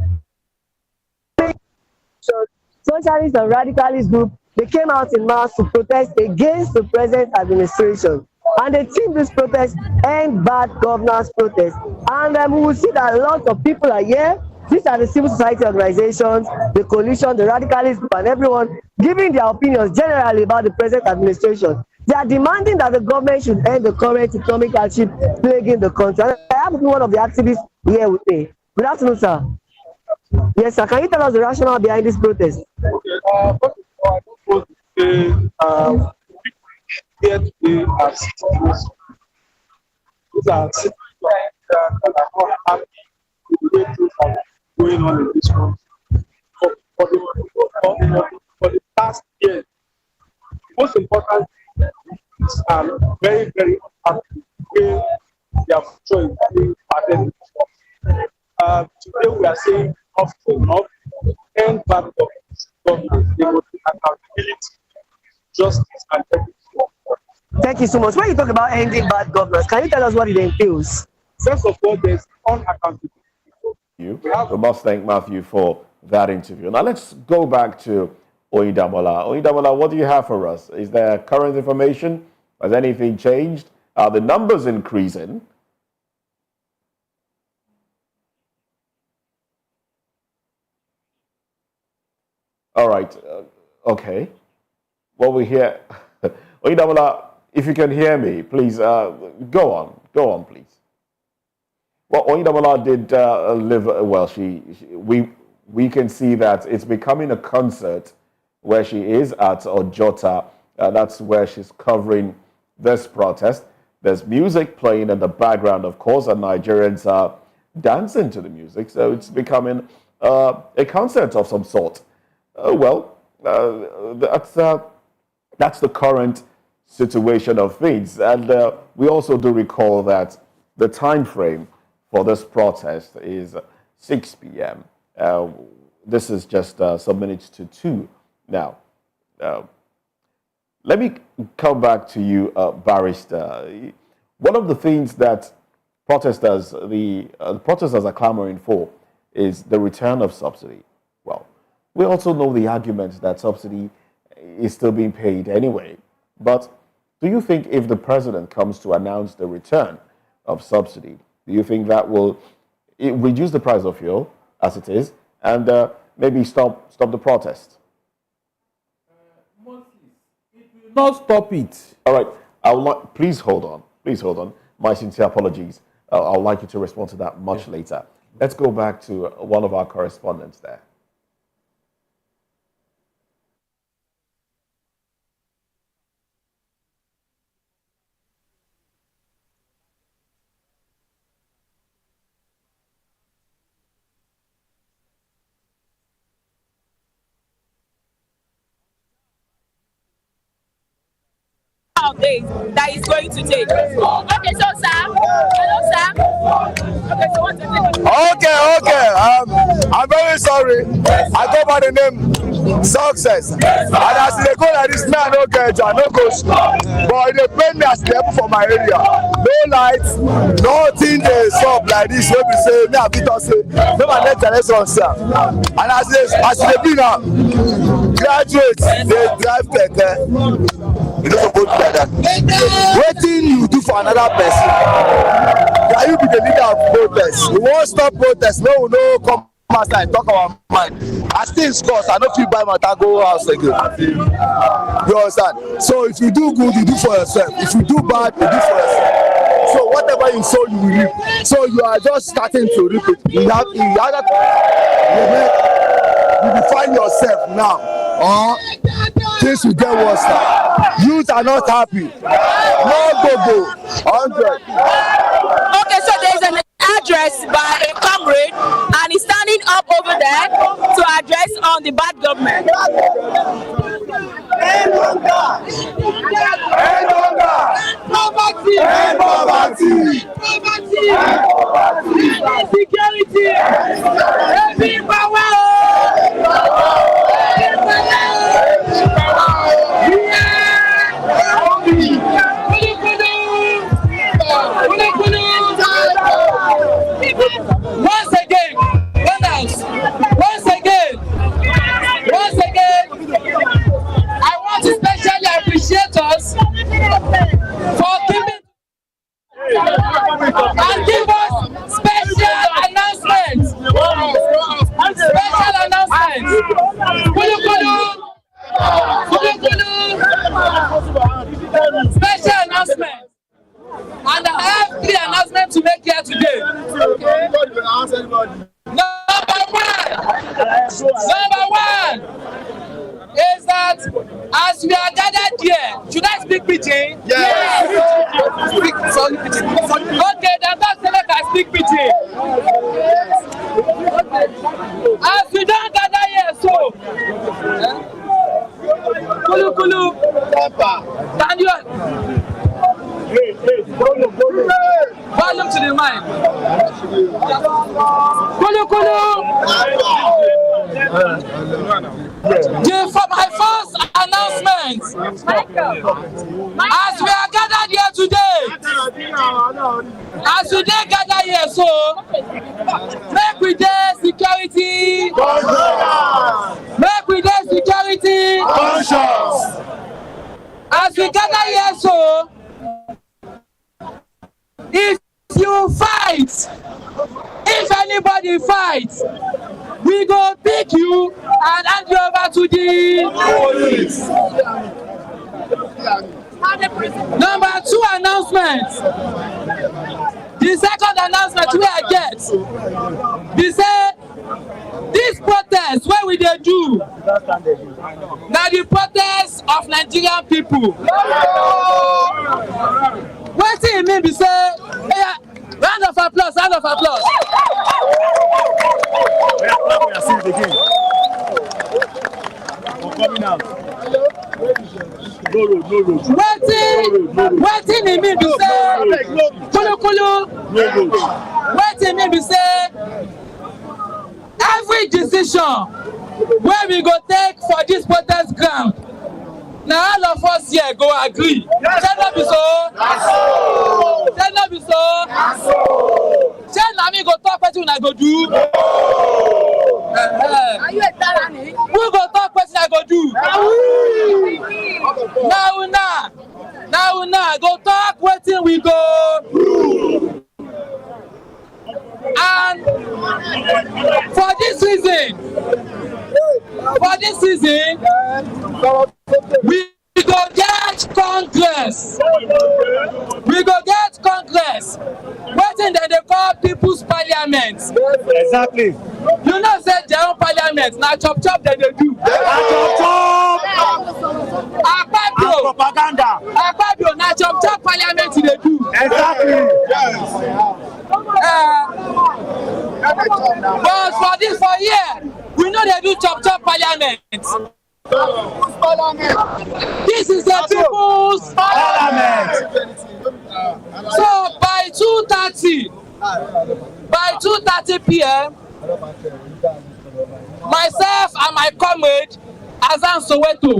[SPEAKER 8] Socialist and radicalist group, they came out in mass to protest against the present administration. And they teamed this protest, End Bad Governance protest. And we will see that a lot of people are here. These are the civil society organizations, the coalition, the radicalist group, and everyone giving their opinions generally about the present administration. They are demanding that the government should end the current economic hardship plaguing the country. And I have one of the activists here with me. Good afternoon, sir. Yes, sir. Can you tell us the rationale behind this protest?
[SPEAKER 9] Here today are citizens. These are citizens that are not happy with the way things are going on in this country. For the past year, the most important is very, very unhappy with their future is being attended to. Today we are saying enough to enough, end bad governance, they will be accountability, justice, and everything.
[SPEAKER 8] Thank you so much. When you talk about ending bad governance, can you tell us what it entails?
[SPEAKER 9] First of all, there's unaccountability.
[SPEAKER 3] We must thank Matthew for that interview. Now let's go back to Oyedamola. Oyedamola, what do you have for us? Is there current information? Has anything changed? Are the numbers increasing? All right. Okay. What we hear, Oyedamola, if you can hear me, please go on. Go on, please. Well, Oyedamola did live well. We can see that it's becoming a concert where she is at Ojota. That's where she's covering this protest. There's music playing in the background, of course, and Nigerians are dancing to the music. So it's becoming a concert of some sort. That's the current situation of things. And we also do recall that the time frame for this protest is 6 p.m. This is just some minutes to 2 now. Let me come back to you, Barrister. One of the things that protesters are clamoring for is the return of subsidy. Well, we also know the argument that subsidy is still being paid anyway. But do you think if the president comes to announce the return of subsidy, do you think that will reduce the price of fuel as it is and maybe stop the protest?
[SPEAKER 4] Moses, it will not stop it.
[SPEAKER 3] All right. Please hold on. Please hold on. My sincere apologies. I would like you to respond to that much later. Let's go back to one of our correspondents there.
[SPEAKER 7] Days that is going to take. Okay, so sir, hello sir. Okay, so what's the
[SPEAKER 5] Okay.
[SPEAKER 6] I'm very sorry. I go by the name Success. And as they go like this, man, no get no go school. But they pay me as level for my area. No lights, nothing dey sup like this. Wey be say me and Victor say, no man let generation sell. And as they be now, graduates dey drive keke. You no suppose do like that. Wetin you do for another person? Can you be the leader of protest? We wan stop protest. No, we no come outside talk our mind. As things cost, I no fit buy matter go house again. You understand? So if you do good, you do for yourself. If you do bad, you do for yourself. So whatever you sow, you will reap. So you are just starting to reap it. You define yourself now. Things will get worse now. Youth are not happy. No go 100.
[SPEAKER 7] Okay, so there is an address by a comrade, and he's standing up over there to address on the bad government. Poverty! Security! Heavy power! Once again, I want to specially appreciate us for giving and give us special announcements. Special announcements. Special announcements. And I have 3 announcements to make here today. Number one is that as we are gathered here, should I speak pidgin? Yes. Speak solid pidgin. Okay, then that's the I speak pidgin. As we don't gather here, so Kulu, can you? Volume to the mic. Kulu. For my first announcement, as we are gathered here today, so make we dey security. Conscious. As we gather here, so if you fight, if anybody fights, we go pick you and hand you over to the police. Number 2 announcement. The second announcement wey I get be say this protest wey we dey do na the protest of Nigerian people. Wetin e mean be say, round of applause. Wetin e mean be say, Kulu. Wetin e mean be say, every decision wey we go take for this protest ground, na all of us here go agree. Shey no be so? Shey na me go talk wetin una go do? Who go talk wetin I go do? Na una go talk wetin we go do. And for this reason, we go get Congress. Wetin dem dey call People's Parliament.
[SPEAKER 10] Exactly.
[SPEAKER 7] You know say their own parliament na chop dem dey do. Akpabio na chop parliament dey do.
[SPEAKER 10] Exactly.
[SPEAKER 7] But for here, we know they do chop parliament. This is the People's Parliament. So by 2:30 p.m.
[SPEAKER 10] myself and my comrade, Azan Soweto,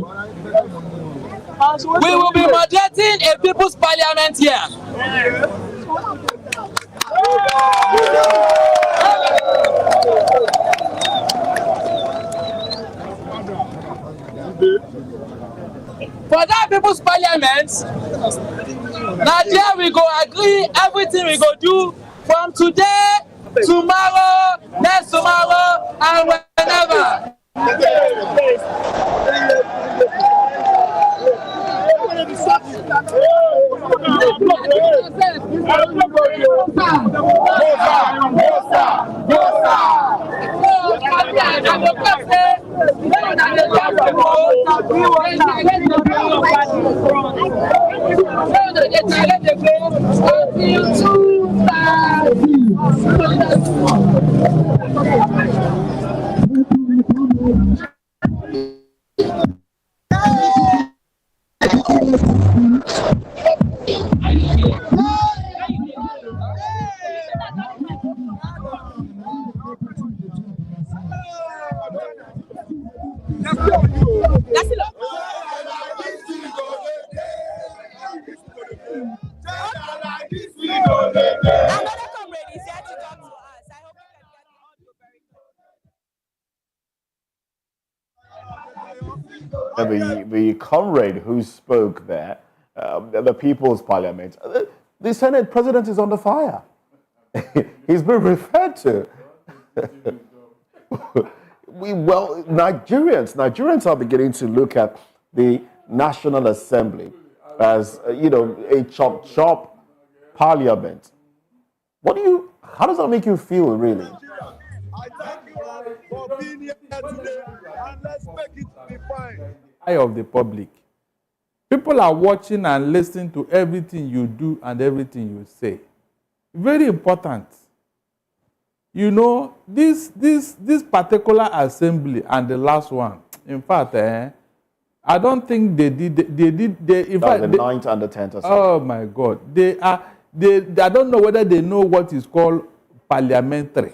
[SPEAKER 10] we will be moderating a people's parliament here. For that people's parliament, now there we go agree everything we go do from today, tomorrow, next tomorrow, and whenever.
[SPEAKER 3] The comrade who spoke there, the People's Parliament, the Senate President is under fire. He's been referred to. Nigerians are beginning to look at the National Assembly as, a chop parliament. How does that make you feel, really?
[SPEAKER 6] I thank you for being here today, and let's make it defined.
[SPEAKER 4] Eye of the public. People are watching and listening to everything you do and everything you say. Very important. This particular assembly and the last one, in fact, I don't think they did. In fact,
[SPEAKER 3] the 9th and the 10th.
[SPEAKER 4] Oh my God! I don't know whether they know what is called parliamentary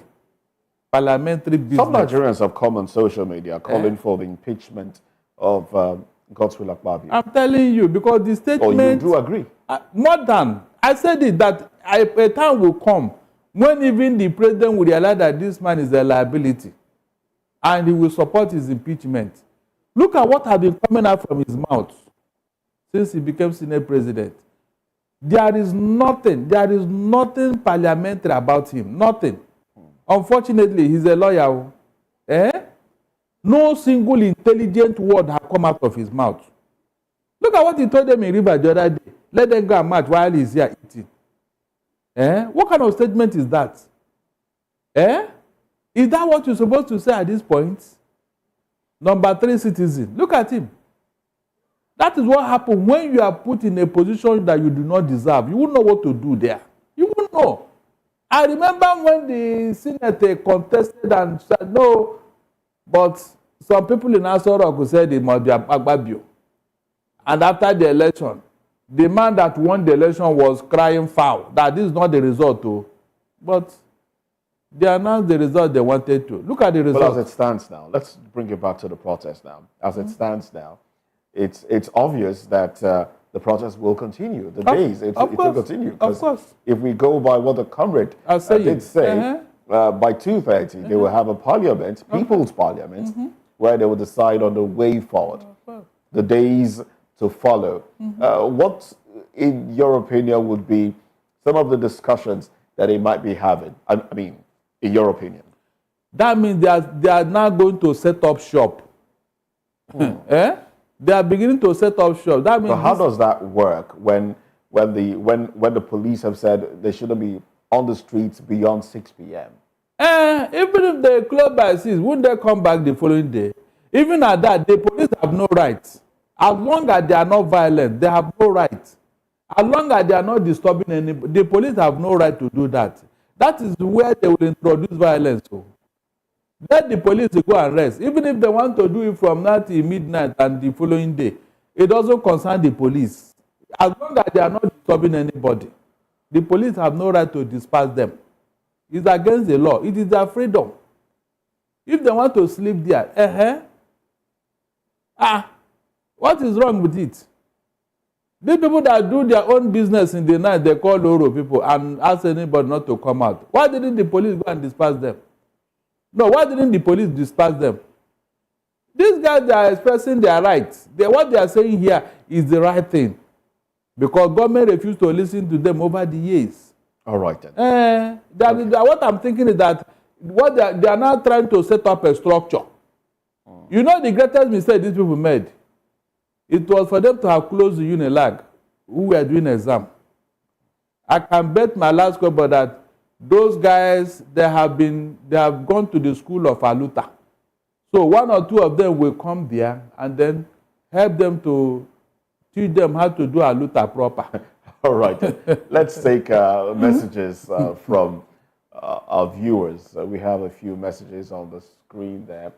[SPEAKER 4] business.
[SPEAKER 3] Some Nigerians have come on social media calling for the impeachment of Godswill Akpabio.
[SPEAKER 4] I'm telling you, because the statement.
[SPEAKER 3] Oh, you do agree?
[SPEAKER 4] More than I said it, that a time will come when even the president will realize that this man is a liability, and he will support his impeachment. Look at what has been coming out from his mouth since he became Senate president. There is nothing parliamentary about him. Nothing. Unfortunately, he's a lawyer. No single intelligent word has come out of his mouth. Look at what he told them in River the other day. Let them go and march while he's here eating. What kind of statement is that? Is that what you're supposed to say at this point? Number 3 citizen. Look at him. That is what happens when you are put in a position that you do not deserve. You won't know what to do there. You won't know. I remember when the Senate contested and said no, but some people in Asorok said it must be Akpabio. And after the election, the man that won the election was crying foul that this is not the result, too. But they announced the result they wanted to. Look at the result.
[SPEAKER 3] But as it stands now, let's bring it back to the protest now. As it stands now, it's obvious that the protest will continue. The days, it will continue.
[SPEAKER 4] Of course.
[SPEAKER 3] If we go by what the comrade did say, by 2:30, they will have a parliament, people's parliament, where they will decide on the way forward, the days to follow. What, in your opinion, would be some of the discussions that they might be having? I mean, in your opinion.
[SPEAKER 4] That means they are now going to set up shop. They are beginning to set up shop. That means.
[SPEAKER 3] So how does that work when the police have said they shouldn't be on the streets beyond 6 p.m.?
[SPEAKER 4] Even if they close by 6, wouldn't they come back the following day? Even at that, the police have no rights. As long as they are not violent, they have no right. As long as they are not disturbing anybody, the police have no right to do that. That is where they will introduce violence. So let the police go and rest. Even if they want to do it from now till midnight and the following day, it doesn't concern the police. As long as they are not disturbing anybody, the police have no right to disperse them. It's against the law. It is their freedom. If they want to sleep there, what is wrong with it? The people that do their own business in the night, they call Oro people and ask anybody not to come out. Why didn't the police go and disperse them? No, why didn't the police disperse them? These guys, they are expressing their rights. What they are saying here is the right thing. Because government refused to listen to them over the years.
[SPEAKER 3] All right then.
[SPEAKER 4] What I'm thinking is that what they are now trying to set up a structure. You know the greatest mistake these people made? It was for them to have closed the Unilag, who were doing exam. I can bet my last couple that those guys, they have gone to the school of Aluta. So one or two of them will come there and then help them to teach them how to do Aluta proper.
[SPEAKER 3] All right. Let's take messages from our viewers. We have a few messages on the screen there.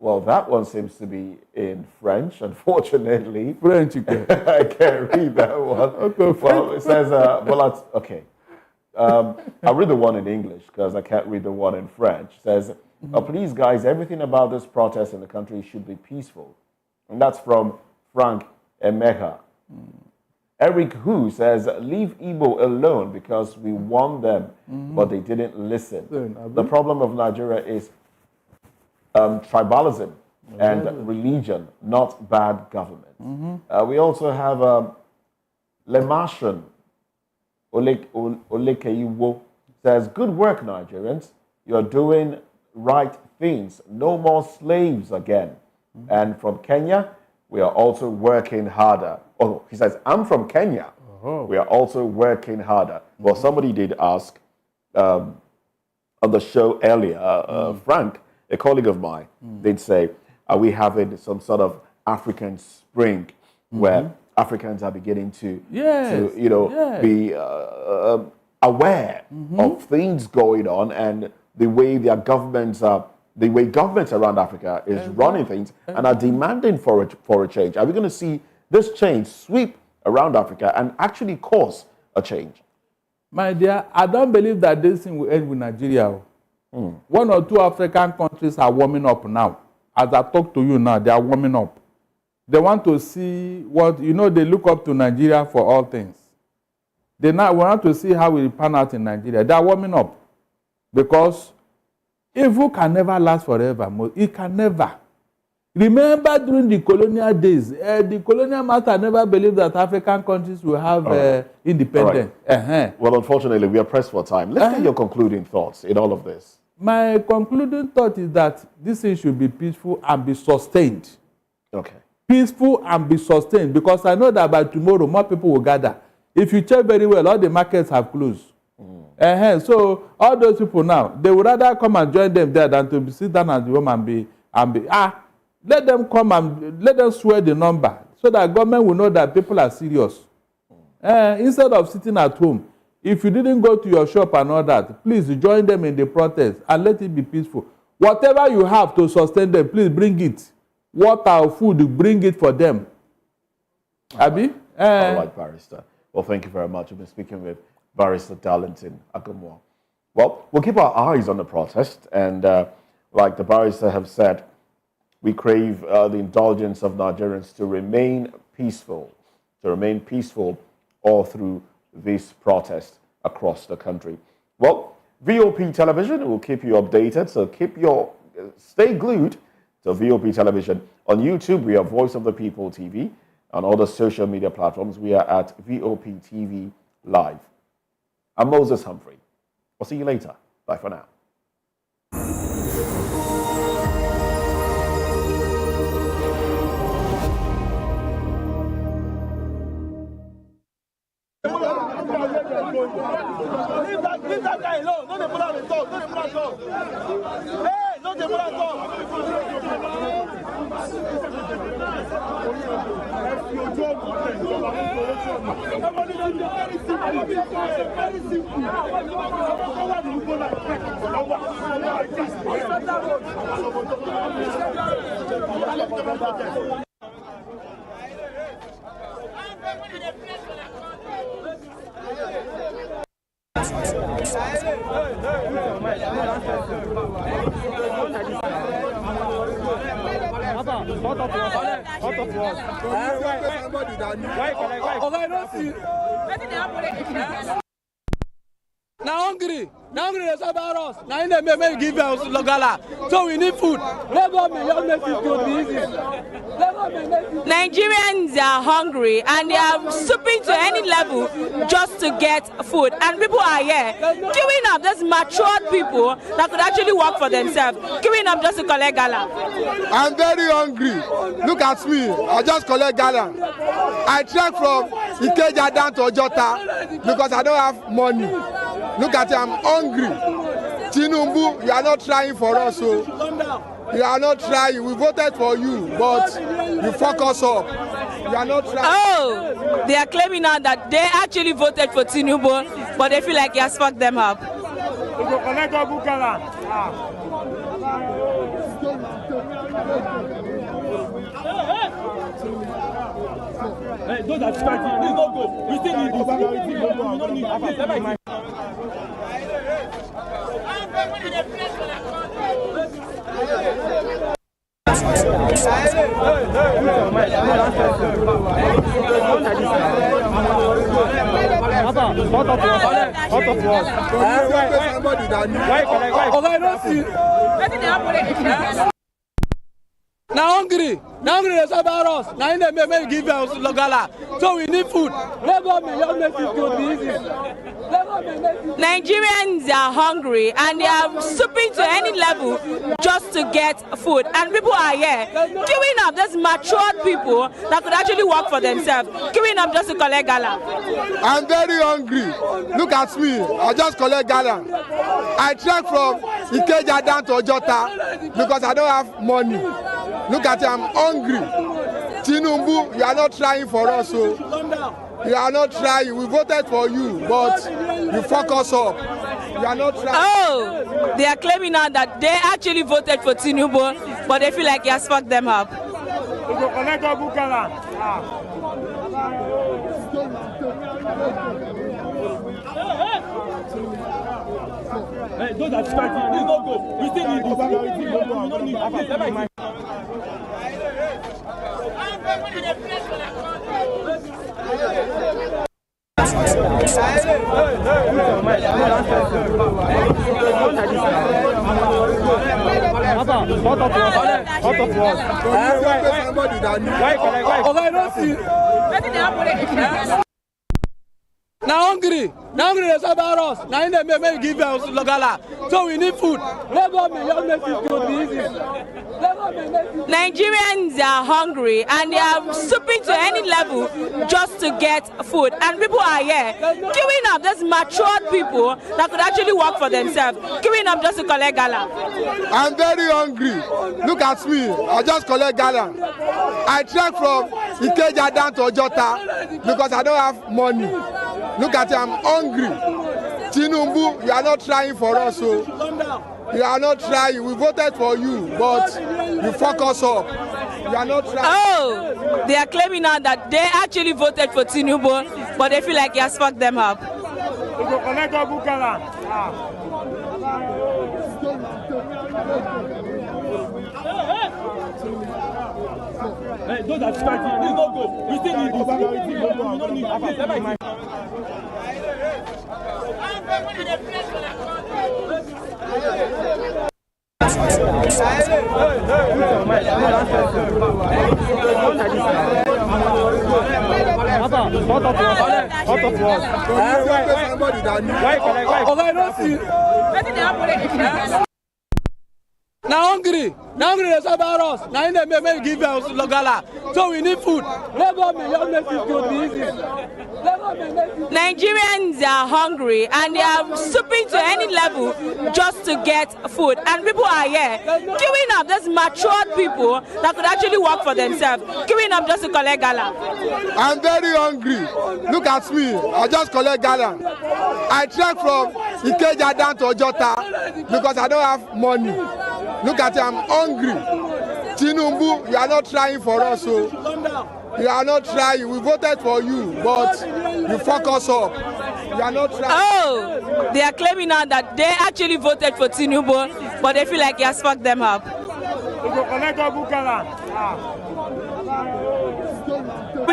[SPEAKER 3] Well, that one seems to be in French, unfortunately.
[SPEAKER 4] French,
[SPEAKER 3] I can't read that one.
[SPEAKER 4] Okay,
[SPEAKER 3] well, it says, okay. I'll read the one in English because I can't read the one in French. It says, please, guys, everything about this protest in the country should be peaceful. And that's from Frank Emeja. Eric Hu says, leave Igbo alone because we won them, but they didn't listen. The problem of Nigeria is tribalism and religion, not bad government. We also have Lemashan Olekeiwo says, good work, Nigerians. You're doing right things. No more slaves again. And from Kenya, we are also working harder. Oh, he says, I'm from Kenya. We are also working harder. Well, somebody did ask on the show earlier, Frank, a colleague of mine, did say, are we having some sort of African spring where Africans are beginning to be aware of things going on and the way their governments are, the way governments around Africa is running things and are demanding for a change. Are we going to see this change sweep around Africa and actually cause a change?
[SPEAKER 4] My dear, I don't believe that this thing will end with Nigeria. One or two African countries are warming up now. As I talk to you now, they are warming up. They want to see what, they look up to Nigeria for all things. They now want to see how it pan out in Nigeria. They are warming up. Because evil can never last forever. It can never. Remember during the colonial days, the colonial master never believed that African countries will have independence.
[SPEAKER 3] Well, unfortunately, we are pressed for time. Let's get your concluding thoughts in all of this.
[SPEAKER 4] My concluding thought is that this thing should be peaceful and be sustained.
[SPEAKER 3] Okay.
[SPEAKER 4] Peaceful and be sustained, because I know that by tomorrow, more people will gather. If you check very well, all the markets have closed. So all those people now, they would rather come and join them there than to sit down at home and be let them come and let them swear the number so that government will know that people are serious. Instead of sitting at home, if you didn't go to your shop and all that, please join them in the protest and let it be peaceful. Whatever you have to sustain them, please bring it. Water or food, bring it for them. Abi?
[SPEAKER 3] All right, Barrister. Well, thank you very much. We've been speaking with Barrister Darlington Agamwa. Well, we'll keep our eyes on the protest, and like the barrister have said, we crave the indulgence of Nigerians to remain peaceful all through this protest across the country. Well, VOP Television will keep you updated, so stay glued to VOP Television. On YouTube, we are Voice of the People TV. On all the social media platforms, we are at VOP TV Live. I'm Moses Humphrey. I'll see you later. Bye for now.
[SPEAKER 11] Leave that guy alone. Don't put out the dog. Don't put out the dog. Hey, don't put out the dog. Very simple.
[SPEAKER 10] Now hungry dey suffer us. Now in the make give us logala. So we need food.
[SPEAKER 7] Nigerians are hungry and they are stooping to any level just to get food. And people are here queuing up. There's matured people that could actually work for themselves, queuing up just to collect gala.
[SPEAKER 6] I'm very hungry. Look at me. I just collect gala. I trek from Ikeja down to Ojota because I don't have money. Look at it, I'm hungry. Tinubu, you are not trying for us, so you are not trying. We voted for you, but you fuck us up. You are not trying.
[SPEAKER 7] Oh, they are claiming now that they actually voted for Tinubu, but they feel like he has fucked them up.
[SPEAKER 11] Hey, those are starting. Please don't go. We still need this. We don't need
[SPEAKER 10] Now hungry dey suffer us. Now in the make give us logala. So we need food.
[SPEAKER 7] Nigerians are hungry and they are stooping to any level just to get food. And people are here queuing up. There's matured people that could actually work for themselves, queuing up just to collect gala.
[SPEAKER 6] I'm very hungry. Look at me. I just collect gala. I trek from Ikeja down to Ojota because I don't have money. Look at it, I'm hungry. Tinubu, you are not trying for us, so you are not trying. We voted for you, but you fuck us up. You are not trying.
[SPEAKER 7] Oh, they are claiming now that they actually voted for Tinubu, but they feel like he has fucked them up.
[SPEAKER 11] Hey, those are starting. Please don't go. We still need this. We don't need
[SPEAKER 10] Now hungry dey suffer us. Now in the make give us logala. So we need food.
[SPEAKER 7] Nigerians are hungry and they are stooping to any level just to get food. And people are here queuing up. There's matured people that could actually work for themselves, queuing up just to collect gala.
[SPEAKER 6] I'm very hungry. Look at me. I just collect gala. I trek from Ikeja down to Ojota because I don't have money. Look at it, I'm hungry. Tinubu, you are not trying for us, so you are not trying. We voted for you, but you fuck us up. You are not trying.
[SPEAKER 7] Oh, they are claiming now that they actually voted for Tinubu, but they feel like he has fucked them up.
[SPEAKER 11] Hey, those are starting. Please don't go. We still need this. We don't need
[SPEAKER 10] Now hungry dey suffer us. Now in the make give us logala. So we need food.
[SPEAKER 7] Nigerians are hungry and they are stooping to any level just to get food. And people are here queuing up. There's matured people that could actually work for themselves, queuing up just to collect gala.
[SPEAKER 6] I'm very hungry. Look at me. I just collect gala. I trek from Ikeja down to Ojota because I don't have money. Look at it, I'm hungry. Tinubu, you are not trying for us, so you are not trying. We voted for you, but you fuck us up. You You are not trying.
[SPEAKER 7] Oh, they are claiming now that they actually voted for Tinubu, but they feel like he has fucked them up.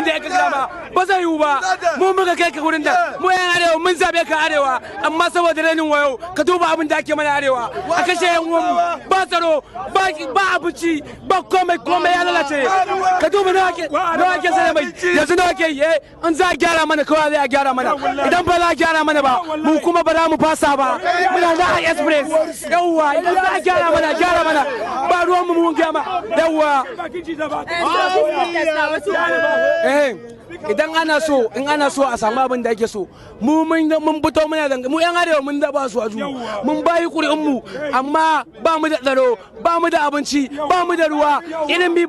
[SPEAKER 1] da ya kaga ba zai yiwu ba mu muka kai ka wurin da mu yan arewa mun zabe ka arewa amma saboda rainin wayo ka duba abin da ake mana arewa a kashe yan uwan ba tsaro ba abinci ba komai ya lalace ka duba nawa ake sai mai yanzu nawa ake yi an za a gyara mana kawai zai a gyara mana idan ba za a gyara mana ba mu kuma ba za mu fasa ba muna da express yawwa idan za a gyara mana ba ruwan mu mun gyama yawwa idan ana so a samu abin da ake so mu mun fito muna zanga mu yan arewa mun da ba su aju mun bayi ƙuri'un mu amma ba mu da tsaro ba mu da abinci ba mu da ruwa ilimi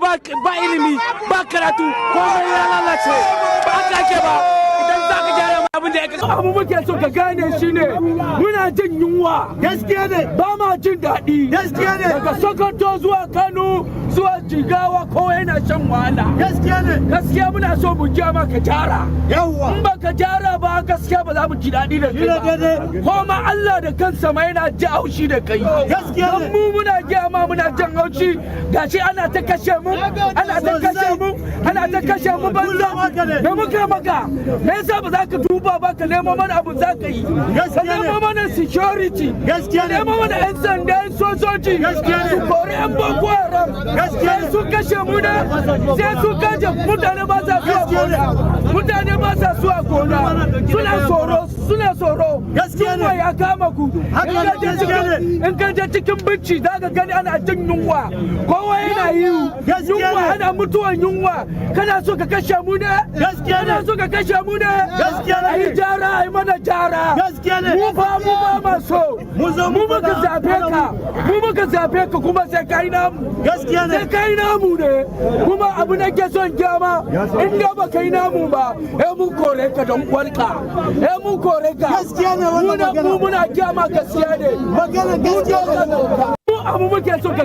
[SPEAKER 1] ba karatu komai ya lalace ba haka ake ba idan za ka gyara abin da ya kasu abu muke so ka gane shine muna jin yunwa gaskiya ne ba ma jin daɗi gaskiya ne daga Sokoto zuwa Kano zuwa Jigawa kowa yana shan wahala gaskiya ne gaskiya muna so mu gyama ka jara yawa in ba ka jara ba gaskiya ba za mu ji daɗi da kai ba kuma Allah da kansa ma yana ji haushi da kai gaskiya ne mu muna gyama muna jan haushi gashi ana ta kashe mu banza da muka maka me yasa ba za ka duba ba ka nemo mana abu za ka yi ka nemo mana security ka nemo mana yan sanda sojoji su kori yan boko haram sai su kashe mu da sai su kashe mutane ba sa su a gona suna tsoro yunwa ya kama ku in ka je cikin binci za ka gani ana jin yunwa kowa yana yi yunwa ana mutuwan yunwa kana so ka kashe mu ne ai jara ai mana jara mu ba ma so mu muka zabe ka kuma sai kai namu ne kuma abu na ke son gyama in da ba kai namu ba mun kore ka don kwarka mun kore ka mu muna gyama gaskiya ne magana gaskiya ne mu abu muke so ka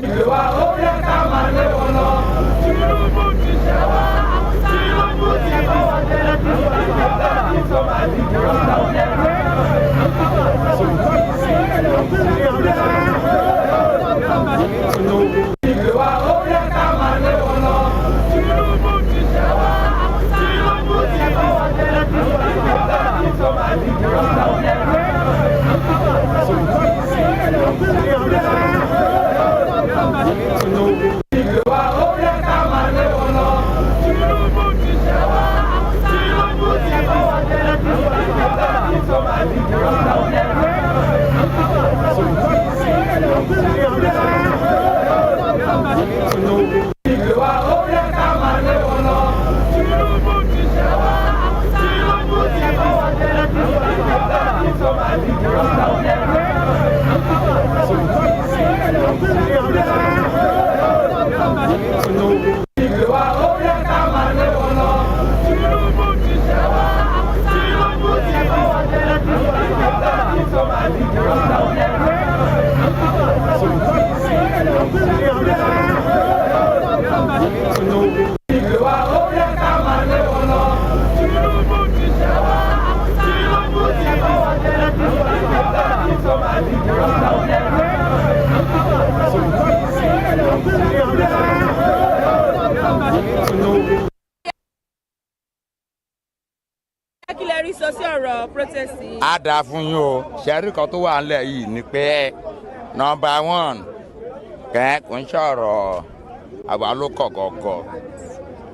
[SPEAKER 5] a dà fún yín o ṣẹ́rí kan tó wà nílẹ̀ yìí ni pé nọmba 1 kẹ́ kò ń ṣọ̀rọ̀ àwa ló kọ̀kọ̀kọ̀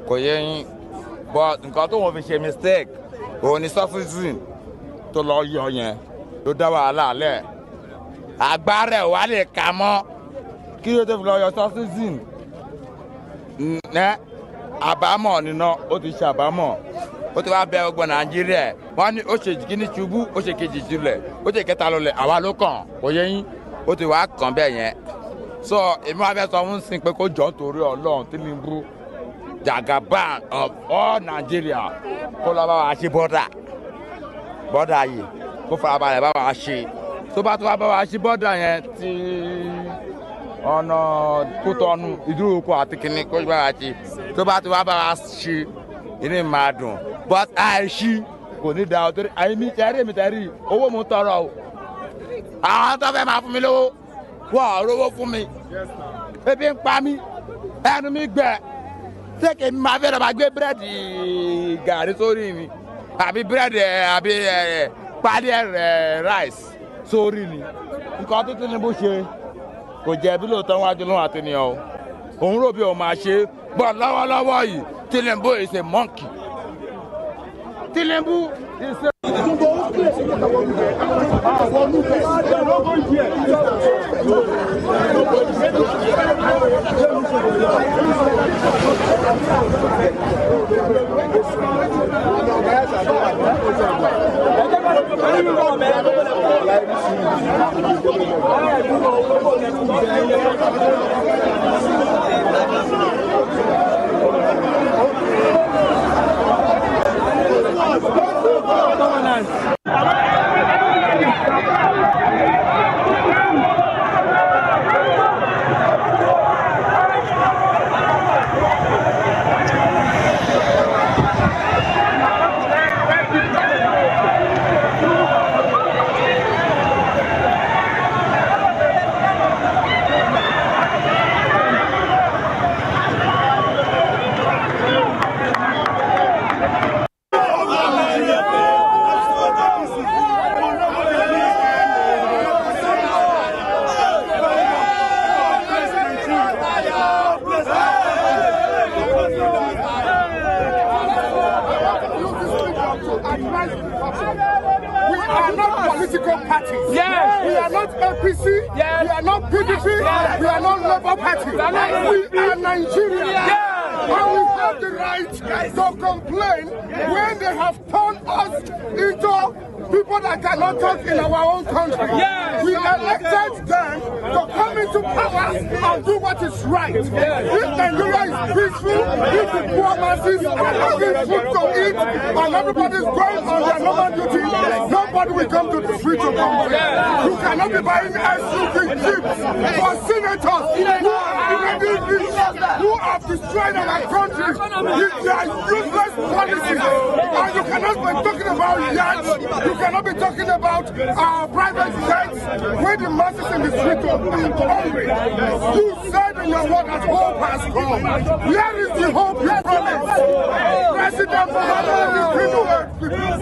[SPEAKER 5] kò yé yín but nǹkan tó wọ́n fi ṣe mistake òun ni surfacing tó lọ yọ yẹn ló dá wàhálà lẹ̀ agbára ẹ̀ wà lè kà mọ́ kí ló tó fi lọ yọ surfacing àbámọ̀ nínú ó ti ṣàbámọ̀ ó ti wá bẹ ọgbọ́n Nàìjíríà wọ́n ní ó ṣe kíní ṣubú ó ṣe kejì jùlẹ̀ ó ṣe kẹta lọlẹ̀ àwa ló kàn kò yé yín ó ti wá kàn bẹ́ẹ̀ yẹn so èmi wá fẹ́ sọ fún sin pé kó jọ torí Ọlọ́run Tinubu Jagaban of all Nigeria kó lọ bá wa ṣe bọ́dà yìí kó farabalẹ̀ bá wa ṣe tó bá tó wá bá wa ṣe bọ́dà yẹn ti ọ̀nà Kútọ́nù Ìdíròkò àti kìnìún kó bá wa ṣe tó bá tó wá bá wa ṣe inú máa dùn but àìṣí kò ní da ọtí àyèmí tẹ̀rí owó mo tọrọ o àwọn tó fẹ́ máa fún mi lówó wọ́n rówó fún mi ebi ń pa mí ẹnu mi gbẹ ṣé kí n máa fẹ́ lọ máa gbé búrẹ́dì gàrí sórí mi àbí búrẹ́dì àbí pálí rice sórí ni nǹkan tó Tinubu ṣe kò jẹ́ bí lóòótọ́ wájú lóhùn àtẹnìyàn o òun rò bí òun máa ṣe bọ́ lọ́wọ́lọ́wọ́ yìí Tinubu is a monkey. Tinubu is a.
[SPEAKER 6] Yes. We are not APC. Yes. We are not PDP. Yes. We are not Labour Party. We are Nigerians. Yes. And we have the right to complain when they have turned us into people that cannot talk in our own country. Yes. We elected them to come into power and do what is right. Yes. If Nigeria is peaceful, if the poor masses are having food to eat, and everybody is going on their normal duty, nobody will come to the street to complain. Yes. You cannot be buying SUV jeeps for senators who have destroyed our country with their useless policies. And you cannot be talking about yachts. You cannot be talking about private jets where the masses in the street are hungry. You said in your word that hope has come. Where is the hope you promised? President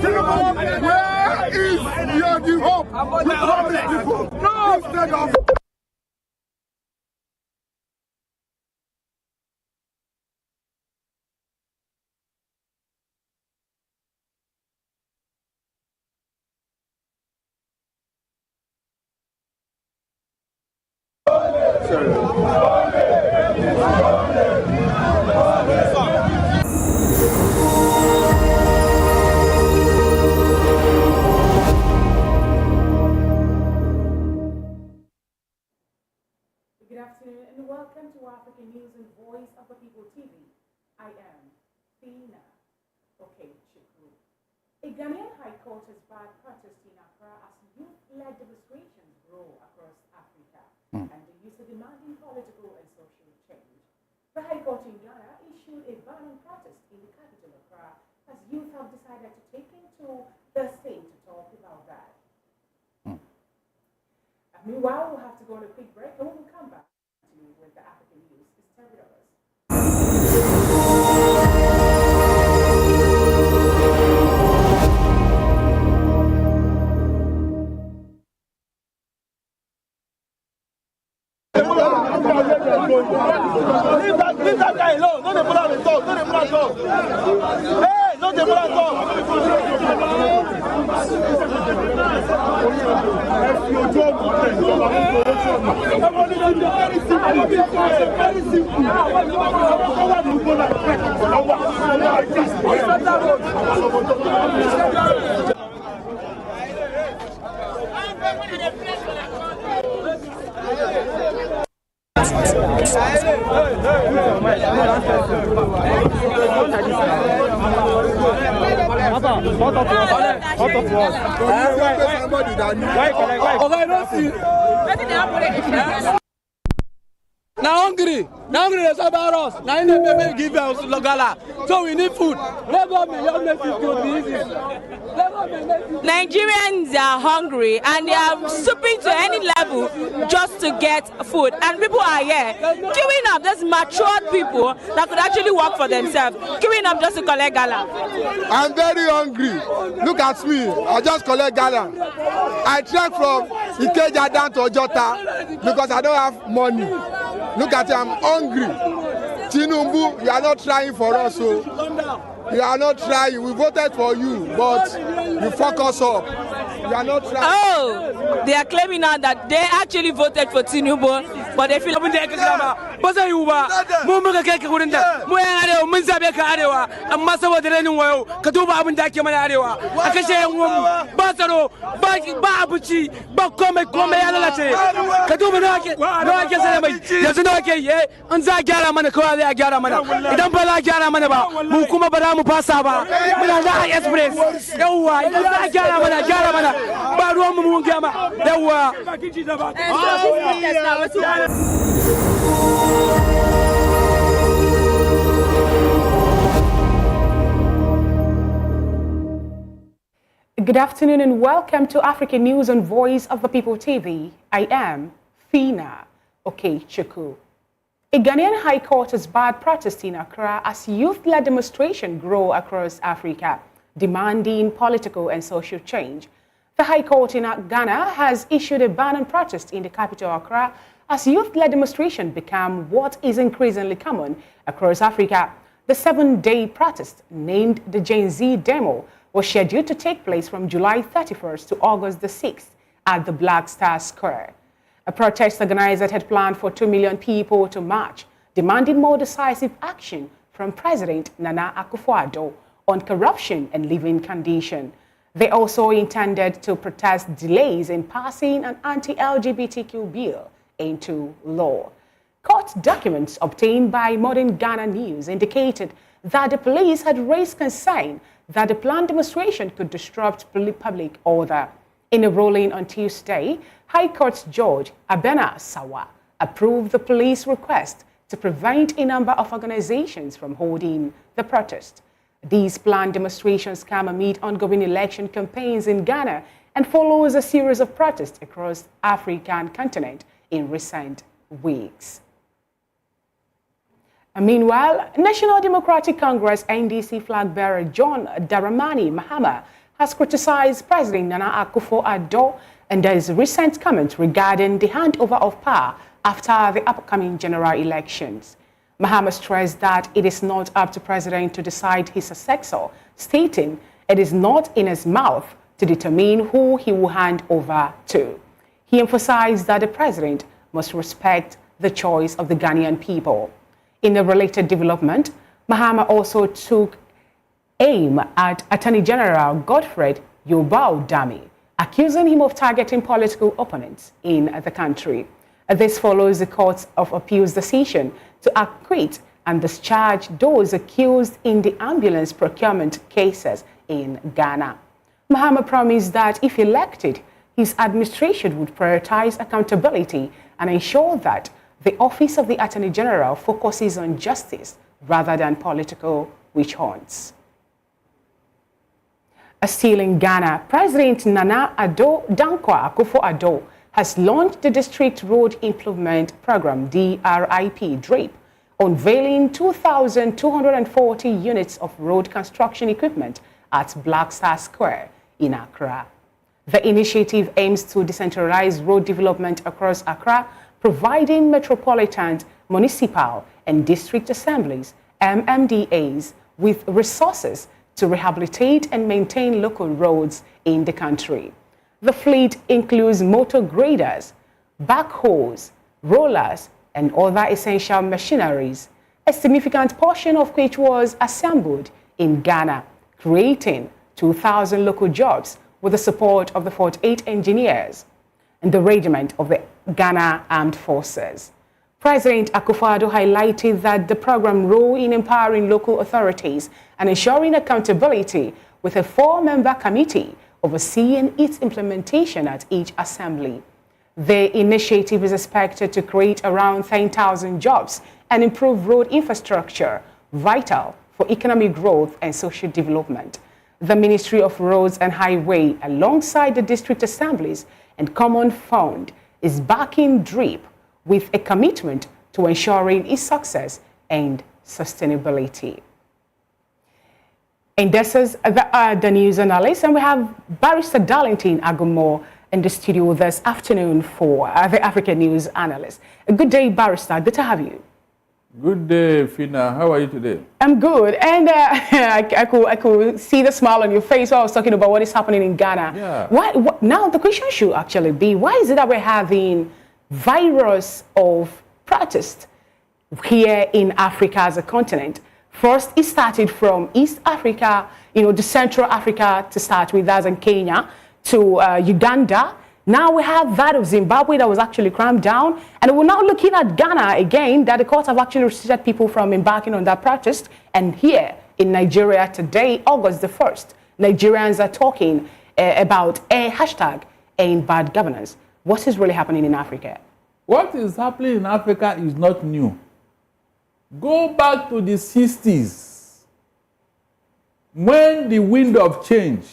[SPEAKER 6] Tinubu, where is the hope you promised people? No! Instead of
[SPEAKER 12] Good afternoon and welcome to African News and Voice of the People TV. I am Fina Okechukwu. A Ghanaian High Court has barred protests in Accra as youth-led demonstrations grow across Africa and the youth are demanding political and social change. The High Court in Ghana issued a ban on protest in the capital Accra as youth have decided to take into the state to talk about that. Meanwhile, we'll have to go on a quick break and we'll come back to you with the African news. Stay with us.
[SPEAKER 11] Leave that guy alone. Don't they put out the talk. Don't they put out talk. Hey, don't they put out talk.
[SPEAKER 1] Now hungry. hungry. Now hungry is about us. Now in the give us Logala. So we need food.
[SPEAKER 7] Nigerians are hungry and they are stooping to any level just to get food. And people are here queuing up. There's matured people that could actually work for themselves, queuing up just to collect gala.
[SPEAKER 6] I'm very hungry. Look at me. I just collect gala. I trek from Ikeja down to Ojota because I don't have money. Look at you, I'm hungry. Tinubu, you are not trying for us, so you are not trying. We voted for you, but you fuck us up. You are not trying.
[SPEAKER 7] Oh, they are claiming now that they actually voted for Tinubu, but they feel
[SPEAKER 1] Basa yuba, mu muka kai ka gurin da, mu yan arewa mun zabe ka arewa, amma saboda rainin wayo, ka duba abin da ake mana arewa, a kashe yan uwanmu, ba tsaro, ba abinci, ba komai ya lalace, ka duba nawa ake sare mai, yanzu nawa ke yi, an za a gyara mana kawai zai a gyara mana, idan ba za a gyara mana ba, mu kuma ba za mu fasa ba, muna za a express, yawwa, idan za a gyara mana, ba ruwanmu mun gyama, yawwa.
[SPEAKER 12] Good afternoon and welcome to African News on Voice of the People TV. I am Fina Okechukwu. A Ghanaian High Court has barred protest in Accra as youth-led demonstrations grow across Africa, demanding political and social change. The High Court in Ghana has issued a ban on protest in the capital Accra as youth-led demonstrations become what is increasingly common across Africa. The 7-day protest, named the Gen Z Demo, was scheduled to take place from July 31st to August the 6th at the Black Star Square. A protest organizer had planned for 2 million people to march, demanding more decisive action from President Nana Akufo-Addo on corruption and living conditions. They also intended to protest delays in passing an anti-LGBTQ bill into law. Court documents obtained by Modern Ghana News indicated that the police had raised concern that the planned demonstration could disrupt public order. In a ruling on Tuesday, High Court Judge Abena Sawa approved the police request to prevent a number of organizations from holding the protest. These planned demonstrations come amid ongoing election campaigns in Ghana and follows a series of protests across the African continent in recent weeks. Meanwhile, National Democratic Congress NDC flag bearer John Dramani Mahama has criticized President Nana Akufo-Addo and his recent comment regarding the handover of power after the upcoming general elections. Mahama stressed that it is not up to the president to decide his successor, stating it is not in his mouth to determine who he will hand over to. He emphasized that the president must respect the choice of the Ghanaian people. In a related development, Mahama also took aim at Attorney General Godfred Yobao Dami, accusing him of targeting political opponents in the country. This follows the Court of Appeal's decision to acquit and discharge those accused in the ambulance procurement cases in Ghana. Mahama promised that if elected, his administration would prioritize accountability and ensure that the Office of the Attorney General focuses on justice rather than political witch hunts. Still in Ghana, President Nana Dankwa Akufo-Addo has launched the District Road Improvement Program, DRIP, unveiling 2,240 units of road construction equipment at Black Star Square in Accra. The initiative aims to decentralize road development across Accra, providing metropolitan, municipal, and district assemblies, MMDAs, with resources to rehabilitate and maintain local roads in the country. The fleet includes motor graders, backhoes, rollers, and other essential machineries, a significant portion of which was assembled in Ghana, creating 2,000 local jobs with the support of the 48 engineers and the regiment of the Ghana Armed Forces. President Akufo-Addo highlighted that the program role in empowering local authorities and ensuring accountability with a 4-member committee overseeing its implementation at each assembly. The initiative is expected to create around 10,000 jobs and improve road infrastructure, vital for economic growth and social development. The Ministry of Roads and Highway, alongside the district assemblies and Common Fund, is backing DRIP with a commitment to ensuring its success and sustainability. And this is the news analyst, and we have Barrister Darlington Agumo in the studio this afternoon for the African News Analyst. A good day, Barrister. Good to have you. Good day, Fina. How are you today? I'm good, and I could see the smile on your face while I was talking about what is happening in Ghana. Yeah. Now the question should actually be, why is it that we're having virus of protest here in Africa as a continent? First, it started from East Africa, the Central Africa to start with, as in Kenya, to Uganda. Now we have that of Zimbabwe that was actually cramped down. And we're now looking at Ghana again, that the courts have actually restricted people from embarking on that protest. And here in Nigeria today, August the 1st, Nigerians are talking about a hashtag ain't bad governance. What is really happening in Africa? What is happening in Africa is not new. Go back to the 60s, when the wind of change,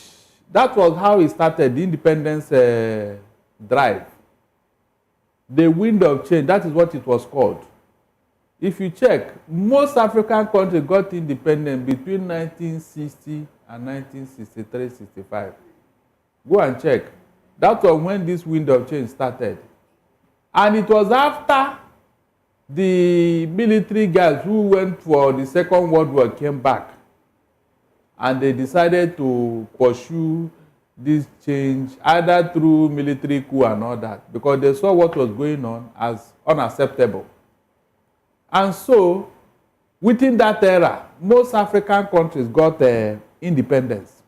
[SPEAKER 12] that was how it started, the independence drive. The wind of change, that is what it was called. If you check, most African countries got independent between 1960 and 1963-65. Go and check. That was when this wind of change started. And it was after the military guys who went for the Second World War came back, and they decided to pursue this change either through military coup and all that, because they saw what was going on as unacceptable. And so, within that era, most African countries got independence.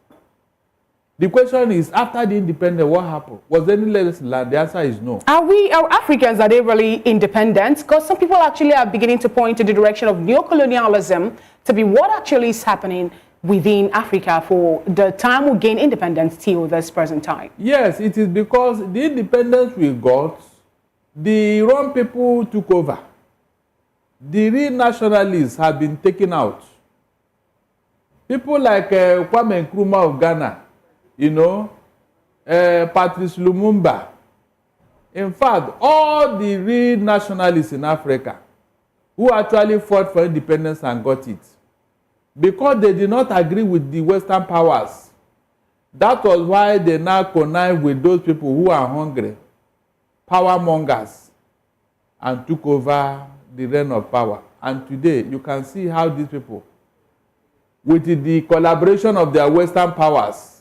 [SPEAKER 12] The question is, after the independence, what happened? Was there any lesson learned? The answer is no. Are Africans, are they really independent? Because some people actually are beginning to point to the direction of neocolonialism to be what actually is happening within Africa for the time we gain independence till this present time. Yes, it is because the independence we got, the wrong people took over. The real nationalists have been taken out. People like Kwame Nkrumah of Ghana, Patrice Lumumba. In fact, all the real nationalists in Africa who actually fought for independence and got it, because they did not agree with the Western powers. That was why they now connive with those people who are hungry, power mongers, and took over the reign of power. And today, you can see how these people, with the collaboration of their Western powers,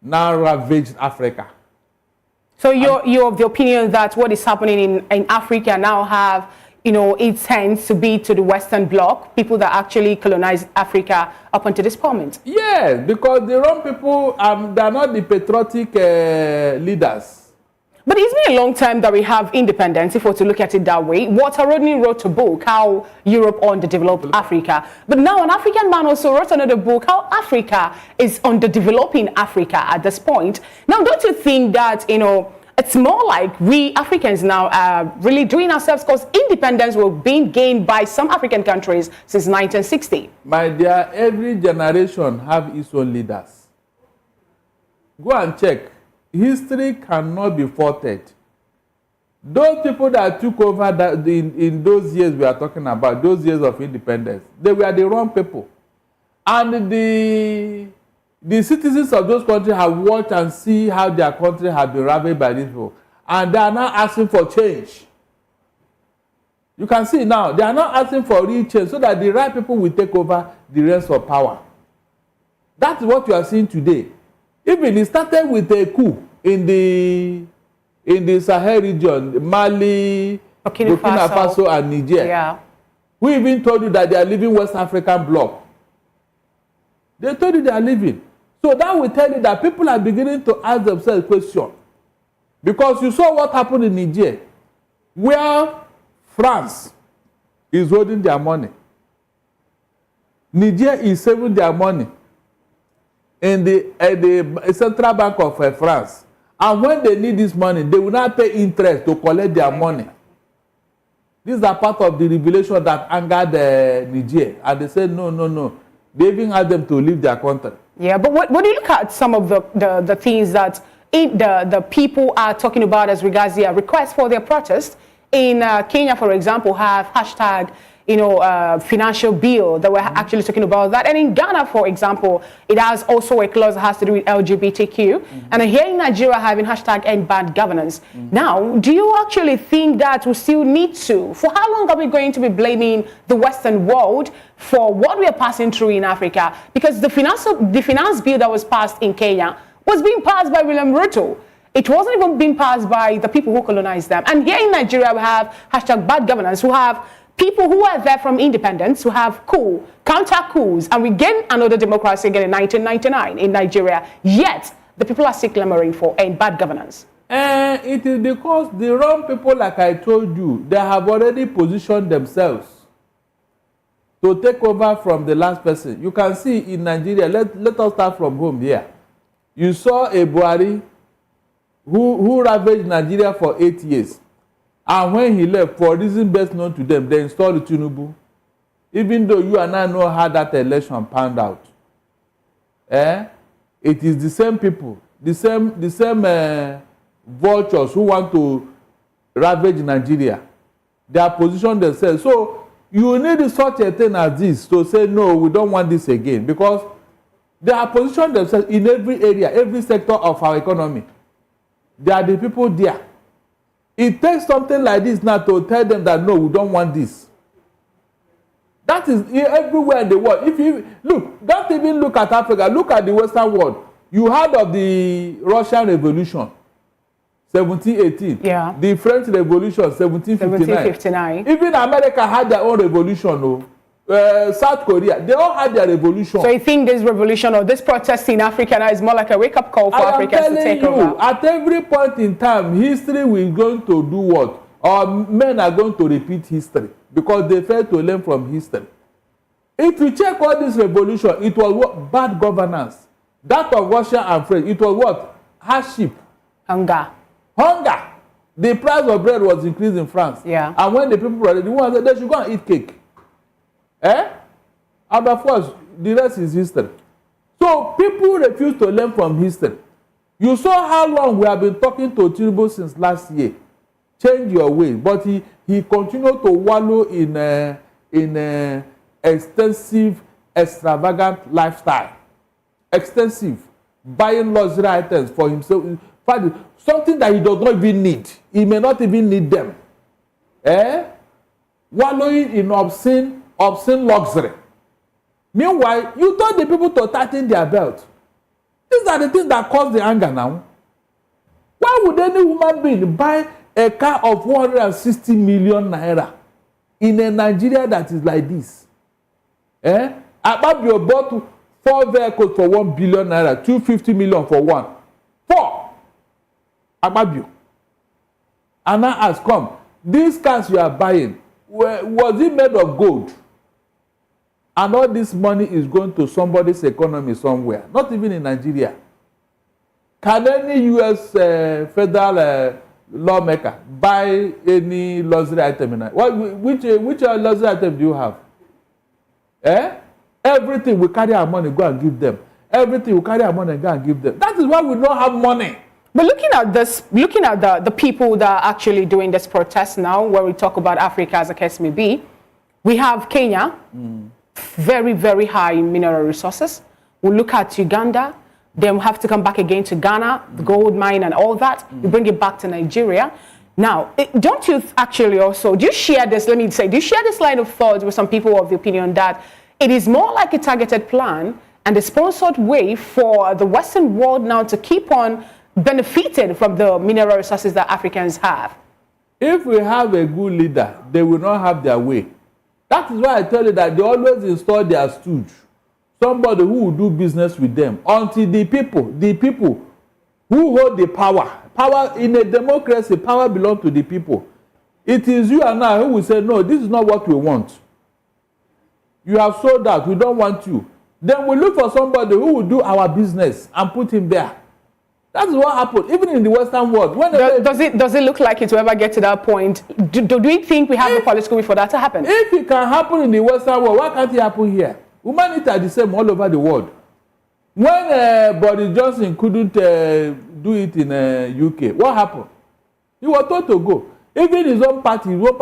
[SPEAKER 12] now ravaged Africa. So you're of the opinion that what is happening in Africa now have, it tends to be to the Western Bloc, people that actually colonized Africa up until this moment? Yes, because the wrong people, they're not the patriotic leaders. But it's been a long time that we have independence, if we're to look at it that way. Walter Rodney wrote a book, How Europe Underdeveloped Africa. But now an African man also wrote another book, How Africa is Underdeveloping Africa at this point. Now, don't you think that, it's more like we Africans now are really doing ourselves, because independence was being gained by some African countries since 1960. My dear, every generation have its own leaders. Go and check. History cannot be faulted. Those people that took over in those years we are talking about, those years of independence, they were the wrong people. And the citizens of those countries have watched and see how their country has been ravaged by these people. And they are now asking for change. You can see now, they are now asking for real change so that the right people will take over the rest of power. That's what you are seeing today. Even it started with a coup in the Sahel region, Mali, Burkina Faso, and Niger. Yeah. We even told you that they are leaving West African bloc. They told you they are leaving. So that will tell you that people are beginning to ask themselves questions. Because you saw what happened in Niger, where France is holding their money. Niger is saving their money in the Central Bank of France.
[SPEAKER 4] And when they need this money, they will not pay interest to collect their money. These are part of the revelation that angered Niger. And they said, no. They even had them to leave their country.
[SPEAKER 12] Yeah, but when you look at some of the things that the people are talking about as regards their requests for their protest, in Kenya, for example, have hashtag, financial bill that we're actually talking about that. And in Ghana, for example, it has also a clause that has to do with LGBTQ. And here in Nigeria, having hashtag end bad governance. Now, do you actually think that we still need to? For how long are we going to be blaming the Western world for what we are passing through in Africa? Because the finance bill that was passed in Kenya was being passed by William Ruto. It wasn't even being passed by the people who colonized them. And here in Nigeria, we have hashtag bad governance, who have people who are there from independence, who have counter coups, and we gained another democracy again in 1999 in Nigeria. Yet, the people are still clamoring for bad governance.
[SPEAKER 4] It is because the wrong people, like I told you, they have already positioned themselves to take over from the last person. You can see in Nigeria, let us start from home here. You saw a Buhari who ravaged Nigeria for 8 years. And when he left, for reason best known to them, they installed Tinubu. Even though you and I know how that election panned out. It is the same people, the same vultures who want to ravage Nigeria. They are positioned themselves. So you need such a thing as this to say, no, we don't want this again. Because they are positioned themselves in every area, every sector of our economy. They are the people there. It takes something like this now to tell them that, no, we don't want this. That is everywhere in the world. If you look, don't even look at Africa, look at the Western world. You heard of the Russian Revolution, 1718.
[SPEAKER 12] Yeah.
[SPEAKER 4] The French Revolution, 1759. Even America had their own revolution. South Korea, they all had their revolution.
[SPEAKER 12] So you think this revolution or this protest in Africa now is more like a wake-up call for Africans to take over?
[SPEAKER 4] At every point in time, history will going to do what? Or men are going to repeat history because they fail to learn from history. If you check all this revolution, it was what? Bad governance. That of Russia and France, it was what? Hardship.
[SPEAKER 12] Hunger.
[SPEAKER 4] The price of bread was increased in France.
[SPEAKER 12] Yeah.
[SPEAKER 4] And when the people were the ones that they should go and eat cake. And of course, the rest is history. So people refuse to learn from history. You saw how long we have been talking to Tinubu since last year. Change your way. But he continued to wallow in extensive, extravagant lifestyle. Extensive. Buying luxury items for himself. Something that he does not even need. He may not even need them. Wallowing in obscene luxury. Meanwhile, you told the people to tighten their belt. These are the things that cause the anger now. Why would any human being buy a car of 160 million naira in a Nigeria that is like this? Akpabio bought 4 vehicles for 1 billion naira, 250 million for one. 4. Akpabio. And now has come. These cars you are buying, was it made of gold? And all this money is going to somebody's economy somewhere, not even in Nigeria. Can any U.S. Federal lawmaker buy any luxury item in Nigeria? Which luxury item do you have? Everything we carry our money, go and give them. Everything we carry our money, go and give them. That is why we don't have money.
[SPEAKER 12] But looking at this, looking at the people that are actually doing this protest now, where we talk about Africa as a case may be, we have Kenya. Very, very high in mineral resources. We look at Uganda, then we have to come back again to Ghana, the gold mine and all that. We bring it back to Nigeria. Now, don't you actually also, do you share this, do you share this line of thought with some people of the opinion that it is more like a targeted plan and a sponsored way for the Western world now to keep on benefiting from the mineral resources that Africans have?
[SPEAKER 4] If we have a good leader, they will not have their way. That is why I tell you that they always install their stooge, somebody who will do business with them, until the people who hold the power in a democracy, power belongs to the people. It is you and I who will say, no, this is not what we want. You have sold out, we don't want you. Then we look for somebody who will do our business and put him there. That's what happened, even in the Western world. When
[SPEAKER 13] does it look like it will ever get to that point? Do we think we have the political will for that to happen?
[SPEAKER 4] If it can happen in the Western world, why can't it happen here? Humanity are the same all over the world. When Boris Johnson couldn't do it in UK, what happened? He was told to go. Even his own party, they were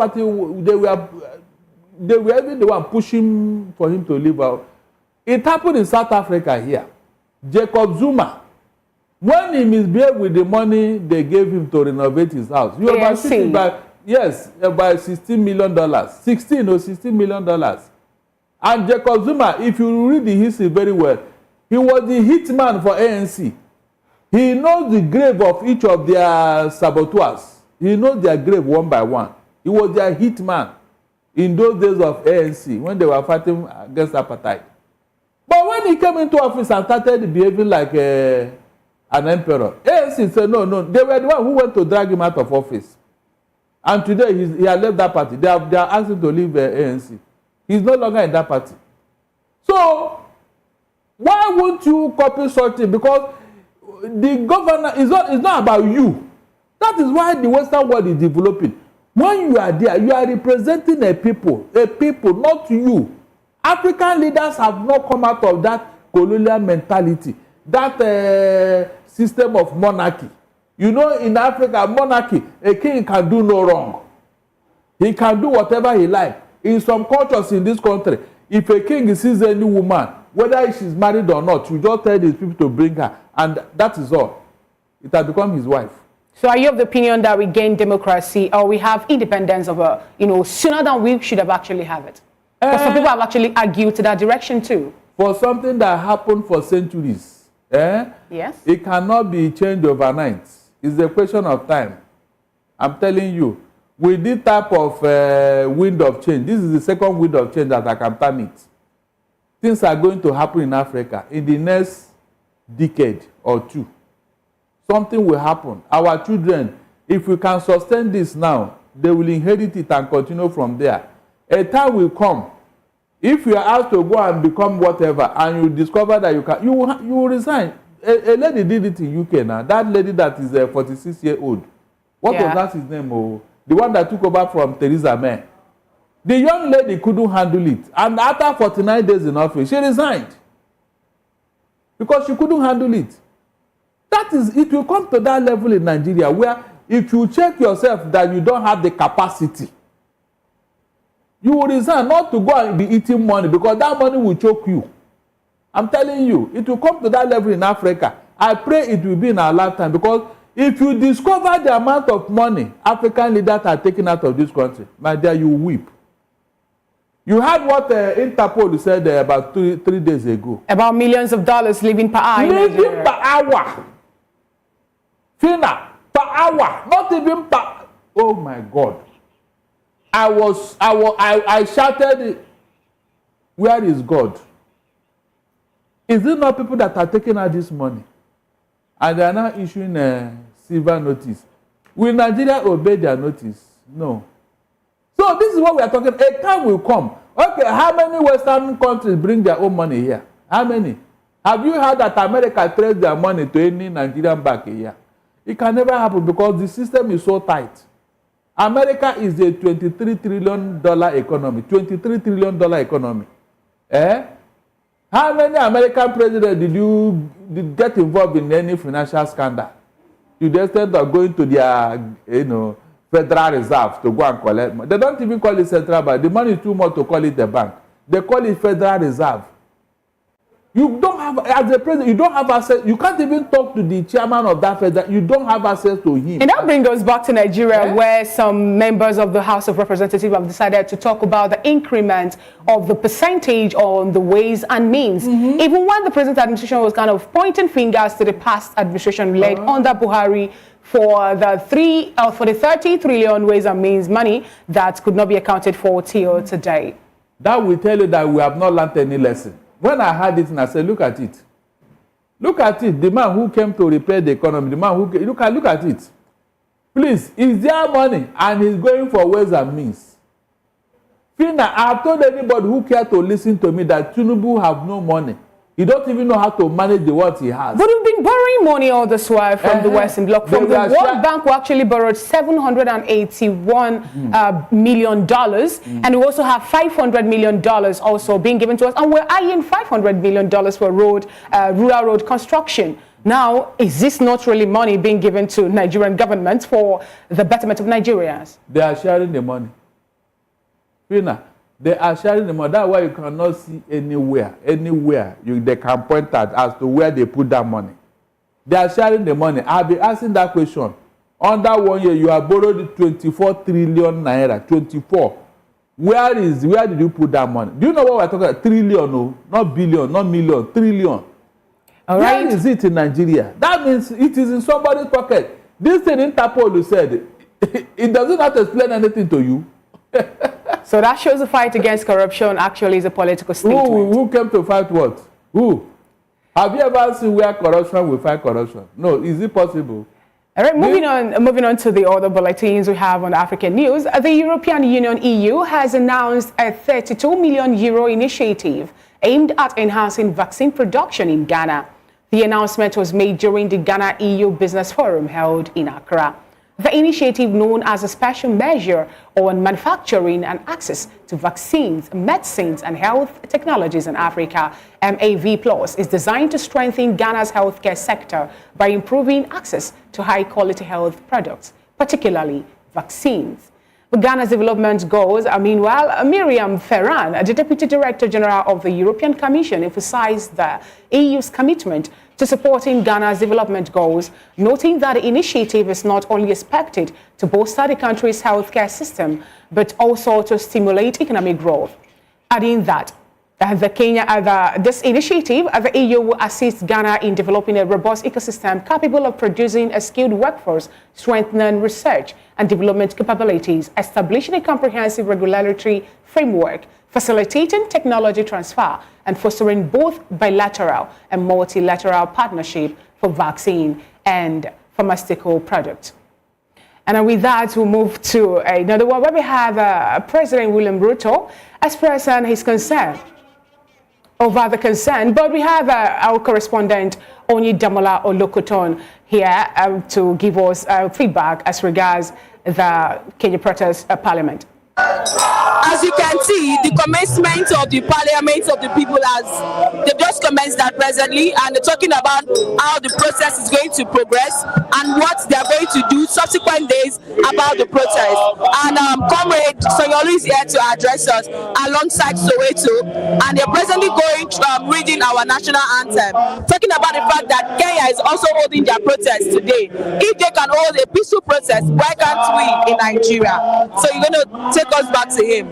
[SPEAKER 4] even the one pushing for him to leave out. It happened in South Africa here. Jacob Zuma, when he misbehaved with the money they gave him to renovate his house, you overshoot by $16 million. $16 million. And Jacob Zuma, if you read the history very well, he was the hitman for ANC. He knows the grave of each of their saboteurs. He knows their grave one by one. He was their hitman in those days of ANC when they were fighting against apartheid. But when he came into office and started behaving like an emperor, ANC said no. They were the one who went to drag him out of office. And today he has left that party. They are asking to leave ANC. He's no longer in that party. So why won't you copy something? Because the governor is not about you. That is why the Western world is developing. When you are there, you are representing a people, not you. African leaders have not come out of that colonial mentality, that system of monarchy. You know, in Africa, monarchy, a king can do no wrong. He can do whatever he likes. In some cultures in this country, if a king sees any woman, whether she's married or not, you just tell these people to bring her, and that is all. It has become his wife.
[SPEAKER 13] So are you of the opinion that we gain democracy or we have independence of sooner than we should have actually have it? Because some people have actually argued to that direction too.
[SPEAKER 4] For something that happened for centuries,
[SPEAKER 13] yes,
[SPEAKER 4] it cannot be changed overnight. It's a question of time. I'm telling you, with this type of wind of change, this is the second wind of change that I can term it. Things are going to happen in Africa in the next decade or two. Something will happen. Our children, if we can sustain this now, they will inherit it and continue from there. A time will come. If you are asked to go and become whatever, and you discover that you will resign. A lady did it in UK now. That lady that is 46-year-old. What was that his name? Oh, the one that took over from Theresa May. The young lady couldn't handle it. And after 49 days in office, she resigned. Because she couldn't handle it. That is, it will come to that level in Nigeria where if you check yourself that you don't have the capacity, you will resign, not to go and be eating money, because that money will choke you. I'm telling you, it will come to that level in Africa. I pray it will be in our lifetime, because if you discover the amount of money African leaders are taking out of this country, my dear, you weep. You heard what Interpol said about three days ago.
[SPEAKER 13] About millions of dollars living per hour.
[SPEAKER 4] Living per hour. Fina, per hour. Not even per... Oh my God. I shouted, where is God? Is it not people that are taking out this money? And they are now issuing a silver notice. Will Nigeria obey their notice? No. So this is what we are talking. A time will come. Okay, how many Western countries bring their own money here? How many? Have you heard that America trades their money to any Nigerian bank here? It can never happen because the system is so tight. America is a $23 trillion economy. $23 trillion economy. How many American presidents did get involved in any financial scandal? To the extent of going to their, Federal Reserve to go and collect money. They don't even call it central bank. The money is too much to call it a bank. They call it Federal Reserve. You don't have, as a president, you don't have access. You can't even talk to the chairman of that federal. You don't have access to him.
[SPEAKER 13] And that brings us back to Nigeria, where some members of the House of Representatives have decided to talk about the increment of the percentage on the ways and means. Even when the present administration was kind of pointing fingers to the past administration led under Buhari for the 30 trillion ways and means money that could not be accounted for till today.
[SPEAKER 4] That will tell you that we have not learned any lesson. When I heard it and I said, look at it. Look at it. The man who came to repair the economy, the man who came, look at it. Please, is there money? And he's going for ways and means. Fina, I have told anybody who cares to listen to me that Tinubu have no money. He don't even know how to manage the what he has.
[SPEAKER 13] But we've been borrowing money all this while from the Western Bloc. From the World Bank, we actually borrowed $781 million. And we also have $500 million also being given to us. And we're eyeing $500 million for rural road construction. Now, is this not really money being given to Nigerian government for the betterment of Nigerians?
[SPEAKER 4] They are sharing the money. Fina, they are sharing the money. That's why you cannot see anywhere they can point at as to where they put that money. They are sharing the money. I'll be asking that question. Under 1 year, you have borrowed 24 trillion naira. 24. Where did you put that money? Do you know what we're talking about? Trillion, no, not billion, not million, trillion. All right. Where is it in Nigeria? That means it is in somebody's pocket. This thing Interpol said, it doesn't have to explain anything to you.
[SPEAKER 13] So that shows the fight against corruption actually is a political statement.
[SPEAKER 4] Who came to fight what? Who? Have you ever seen where corruption will fight corruption? No, is it possible?
[SPEAKER 13] All right, moving on to the other bulletins we have on African news. The European Union, EU, has announced a €32 million initiative aimed at enhancing vaccine production in Ghana. The announcement was made during the Ghana EU Business Forum held in Accra. The initiative, known as a special measure on manufacturing and access to vaccines, medicines, and health technologies in Africa, MAV+, is designed to strengthen Ghana's healthcare sector by improving access to high-quality health products, particularly vaccines. Ghana's development goals, meanwhile, Miriam Ferran, the Deputy Director General of the European Commission, emphasized the EU's commitment to supporting Ghana's development goals, noting that the initiative is not only expected to bolster the country's healthcare system, but also to stimulate economic growth. Adding that this initiative, the EU will assist Ghana in developing a robust ecosystem capable of producing a skilled workforce, strengthening research and development capabilities, establishing a comprehensive regulatory framework, facilitating technology transfer, and fostering both bilateral and multilateral partnership for vaccine and pharmaceutical products. And with that, we'll move to another one where we have President William Ruto expressing his concern over the concern, but we have our correspondent Onyi Damola Olokoton here to give us feedback as regards the Kenya protest parliament.
[SPEAKER 14] As you can see, the commencement of the Parliament of the People they've just commenced that presently, and they're talking about how the process is going to progress and what they're going to do subsequent days about the protest. And Comrade Sonyolu is here to address us alongside Soweto, and they're presently reading our national anthem, talking about the fact that Kenya is also holding their protest today. If they can hold a peaceful protest, why can't we in Nigeria? So you're going to take us back to him.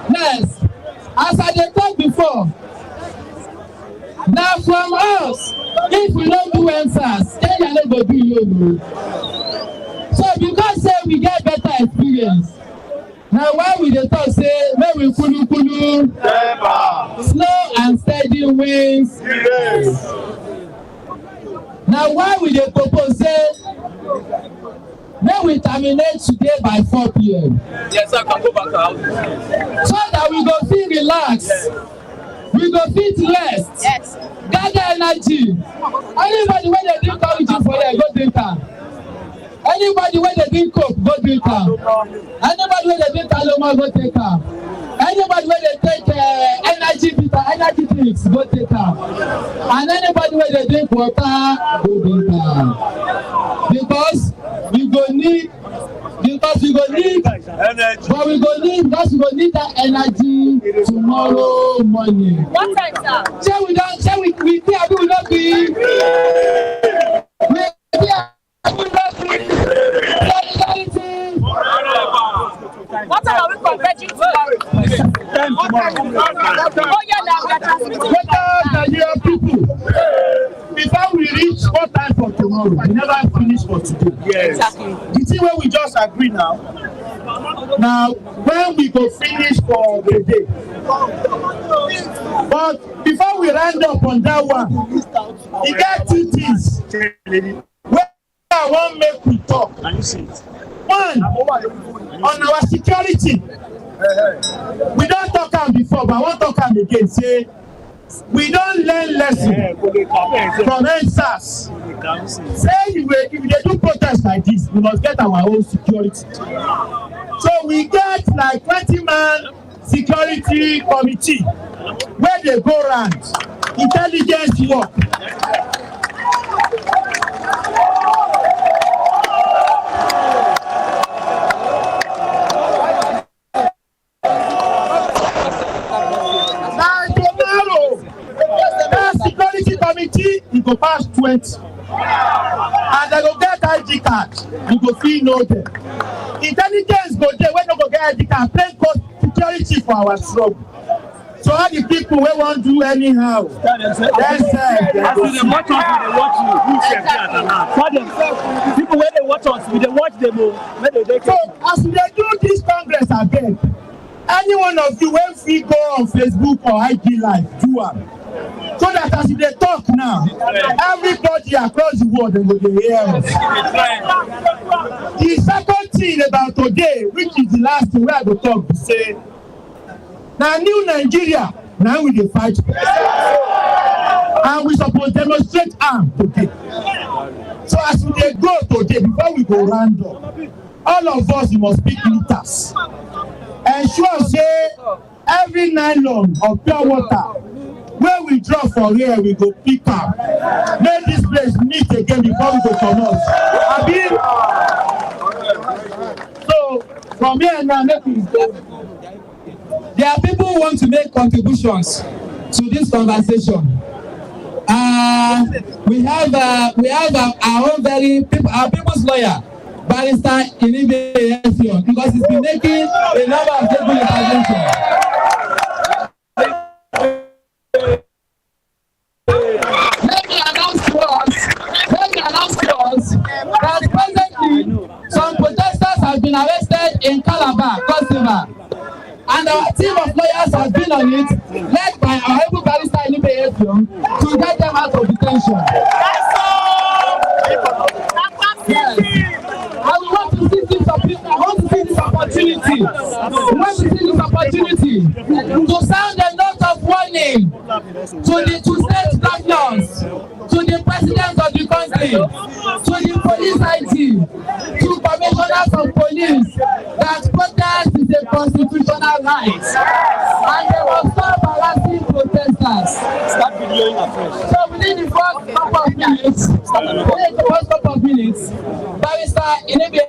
[SPEAKER 10] Yes, as I talked before, now from us, if we don't do answers, then you're not going to do you. So because say we get better experience, now why we dey talk say make we kulu slow and steady wins. Now why we dey propose say make we terminate today by 4 p.m.
[SPEAKER 14] Yes, I can go back out.
[SPEAKER 10] So that we go feel relaxed, we go fit rest, yes, gather energy. Anybody when they drink origin for here, go drink am. Anybody when they drink coke, go drink am. Anybody when they drink aloma, go take am. Anybody when they take energy drinks, go take am. And anybody when they drink water, go drink am. Because we go need energy, but we go need that energy tomorrow morning.
[SPEAKER 14] What time, sir?
[SPEAKER 10] We don't be.
[SPEAKER 14] What time are we converging tomorrow? Oh yeah, now we are transmitting.
[SPEAKER 10] Nigerian people, before we reach what time for tomorrow, we never finish for today.
[SPEAKER 14] Yes. Exactly.
[SPEAKER 10] The thing where we just agree now,
[SPEAKER 15] Now, when we go finish for the day. But before we round up on that one, we got two things where I want make we talk. One, on our security. We don't talk am before, but I want to talk am again. Say, we don't learn lesson from NSAS. Say if they do protest like this, we must get our own security. So we get like 20-man security committee where they go around intelligence work. Now tomorrow, that security committee will go past 20. And they go get ID card, you go feel know them. Intelligence go there, when they go get ID card, plain code security for our struggle. So all the people we want to do anyhow, that's
[SPEAKER 11] as they watch us, we watch you. People when they watch us, we watch them.
[SPEAKER 15] So as they do this Congress again, any one of you when we go on Facebook or IG Live, do it. So that as they talk now, everybody across the world they will hear us. The second thing about today, which is the last thing we are going to talk, is say, now new Nigeria, now we dey fight. And we suppose demonstrate arm today. So as we dey go today, before we go round up, all of us we must speak liters. Ensure say every nylon of pure water where we drop from here, we go pick up. Make this place neat again before we go come out. So from here now, make we go.
[SPEAKER 10] There are people who want to make contributions to this conversation. We have our own our people's lawyer, Barrister Inibe, because he's been making a number of people interventions. Let me announce to us that presently some protesters have been arrested in Calabar, Kosovo. And our team of lawyers has been on it, led by our able barrister Inibe to get them out of detention. Yes. And we want to see this opportunity. To sound a note of warning to state governors, to the president of the country, to the police IG, to commissioners of police, that protest is a constitutional right. And they will stop harassing protesters. Start videoing afresh. So within the first couple of minutes, Barrister Inibe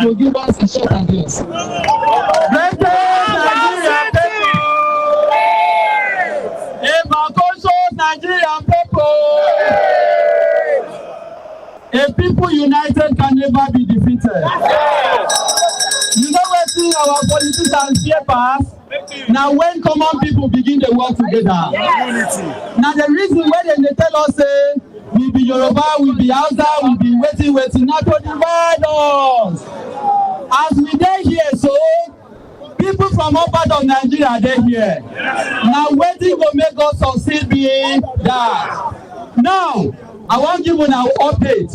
[SPEAKER 10] will give us a short address.
[SPEAKER 15] Nigerian people, a people united can never be defeated. You know what our politicians fear pass? Now when common people begin to work together. Now the reason why they tell us we be Yoruba, we be Hausa, we be waiting, not to divide us. As we dey here, so people from all part of Nigeria dey here. Now waiting will make us succeed being that. Now, I want to give you an update.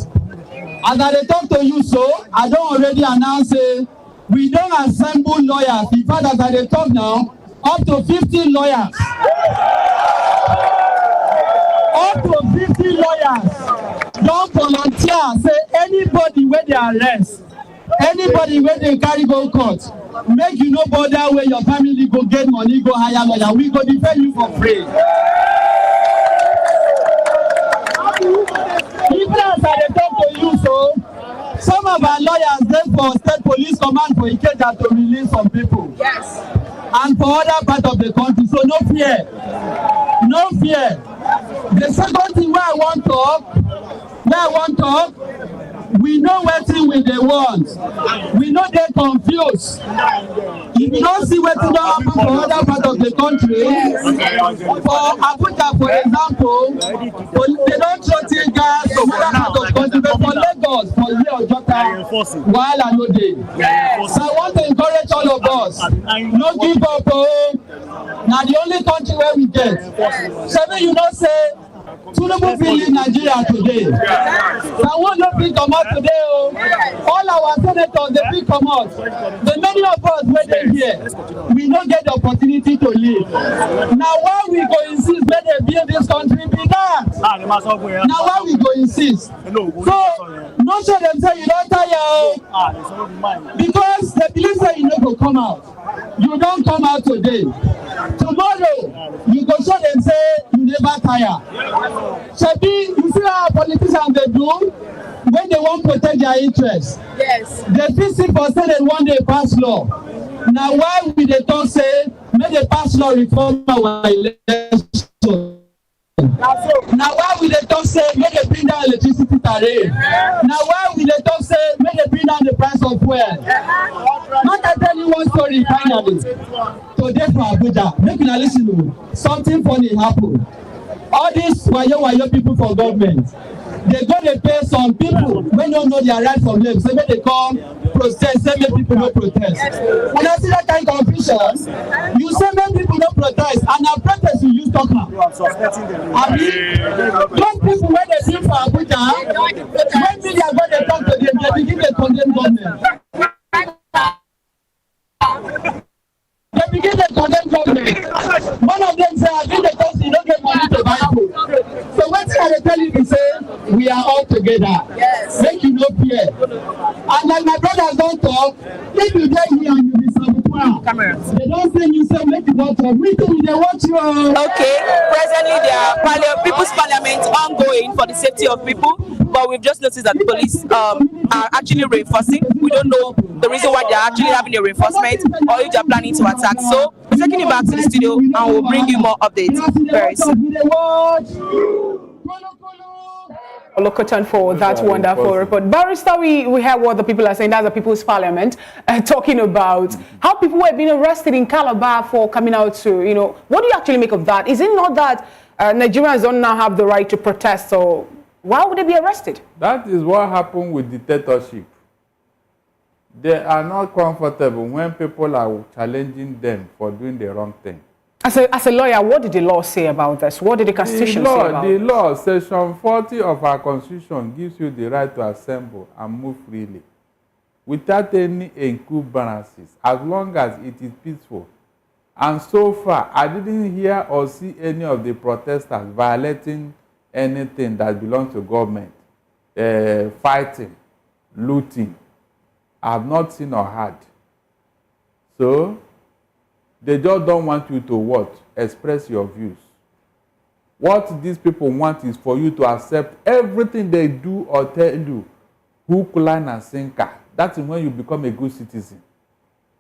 [SPEAKER 15] As I talk to you, so I don't already announce we don't assemble lawyers. In fact, as I talk now, up to 50 lawyers. Up to 50 lawyers don't volunteer. Say anybody where they arrest, anybody where they carry go court, make you no bother where your family go get money, go hire lawyer. We go defend you for free. Even as I talk to you, so some of our lawyers dey for state police command for Ikeja to release some people. Yes. And for other part of the country, so no fear. No fear. The second thing where I want to talk, we know wetin we dey want. We no dey confused. If you don see wetin don happen for other part of the country, for Abuja for example, they don throw tear gas from other part of the country, but for Lagos, for here Ojota, wahala no dey. So I want to encourage all of us, no give up o. Na the only country wey we get. Shebi you know say Tinubu fit leave Nigeria today. Sanwo no fit comot today o. All our senators dey fit comot. The many of us wey dey here, we no get the opportunity to leave. Na why we go insist make dem build dis country be that. Na why we go insist. So no show dem say you don tire o. Because they believe say you no go come out. You don come out today. Tomorrow you go show dem say you never tire. Shebi, you see how politicians dey do when they wan protect their interests. Yes. They fit sit for Senate one day pass law. Na why we dey talk say make they pass law reform our election. Na why we dey talk say make they bring down electricity tariff. Na why we dey talk say make they bring down the price of fuel. Make I tell you one story finally. Today for Abuja, make una lis ten o. Something funny happen. All these wayo people for government, they go dey pay some people wey no know their right from left, say make they come protest, say make people no protest. When I see that kind of confusion, you say make people no protest, and na protest you use talk am. Abi those people wey dey live for Abuja, when media go dey talk to them, they begin dey condemn government. They begin to condemn government. One of them say, I think the country don't get money to buy food. So what I tell you is say, we are all together. Yes. Make you no fear. And like my brothers don't talk, if you get here and you be saboteur, they don't say you say make you don't talk. We think they watch you.
[SPEAKER 14] Okay, presently there are people's parliament ongoing for the safety of people, but we've just noticed that the police are actually reinforcing. We don't know the reason why they're actually having a reinforcement or if they're planning to attack. So we're taking you back to the studio and we'll bring you more updates very soon.
[SPEAKER 13] Lokotan for that wonderful report. Barrister, we heard what the people are saying. That's the People's Parliament talking about how people were being arrested in Calabar for coming out to, you know, what do you actually make of that? Is it not that Nigerians don't now have the right to protest, so why would they be arrested?
[SPEAKER 4] That is what happened with dictatorship. They are not comfortable when people are challenging them for doing the wrong thing.
[SPEAKER 13] As a lawyer, what did the law say about this? What did the Constitution say about
[SPEAKER 4] the
[SPEAKER 13] this?
[SPEAKER 4] law, Section 40 of our Constitution gives you the right to assemble and move freely without any encumbrances, as long as it is peaceful. And so far, I didn't hear or see any of the protesters violating anything that belongs to government, fighting, looting. I have not seen or heard. So, they just don't want you to what? Express your views. What these people want is for you to accept everything they do or tell you, hook, line, and sinker. That is when you become a good citizen.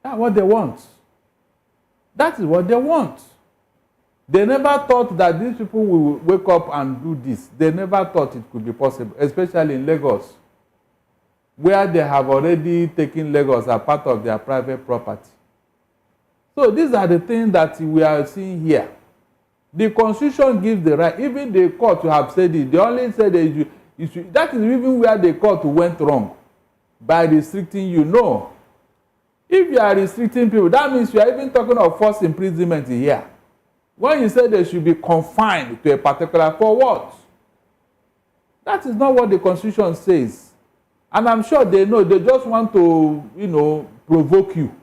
[SPEAKER 4] That's what they want. That is what they want. They never thought that these people will wake up and do this. They never thought it could be possible, especially in Lagos, where they have already taken Lagos as part of their private property. So these are the things that we are seeing here. The Constitution gives the right, even the court to have said it. They only said that that is even where the court went wrong, by restricting you. No. If you are restricting people, that means you are even talking of forced imprisonment here. When you say they should be confined to a particular, for what? That is not what the Constitution says. And I'm sure they know, they just want to, you know, provoke you.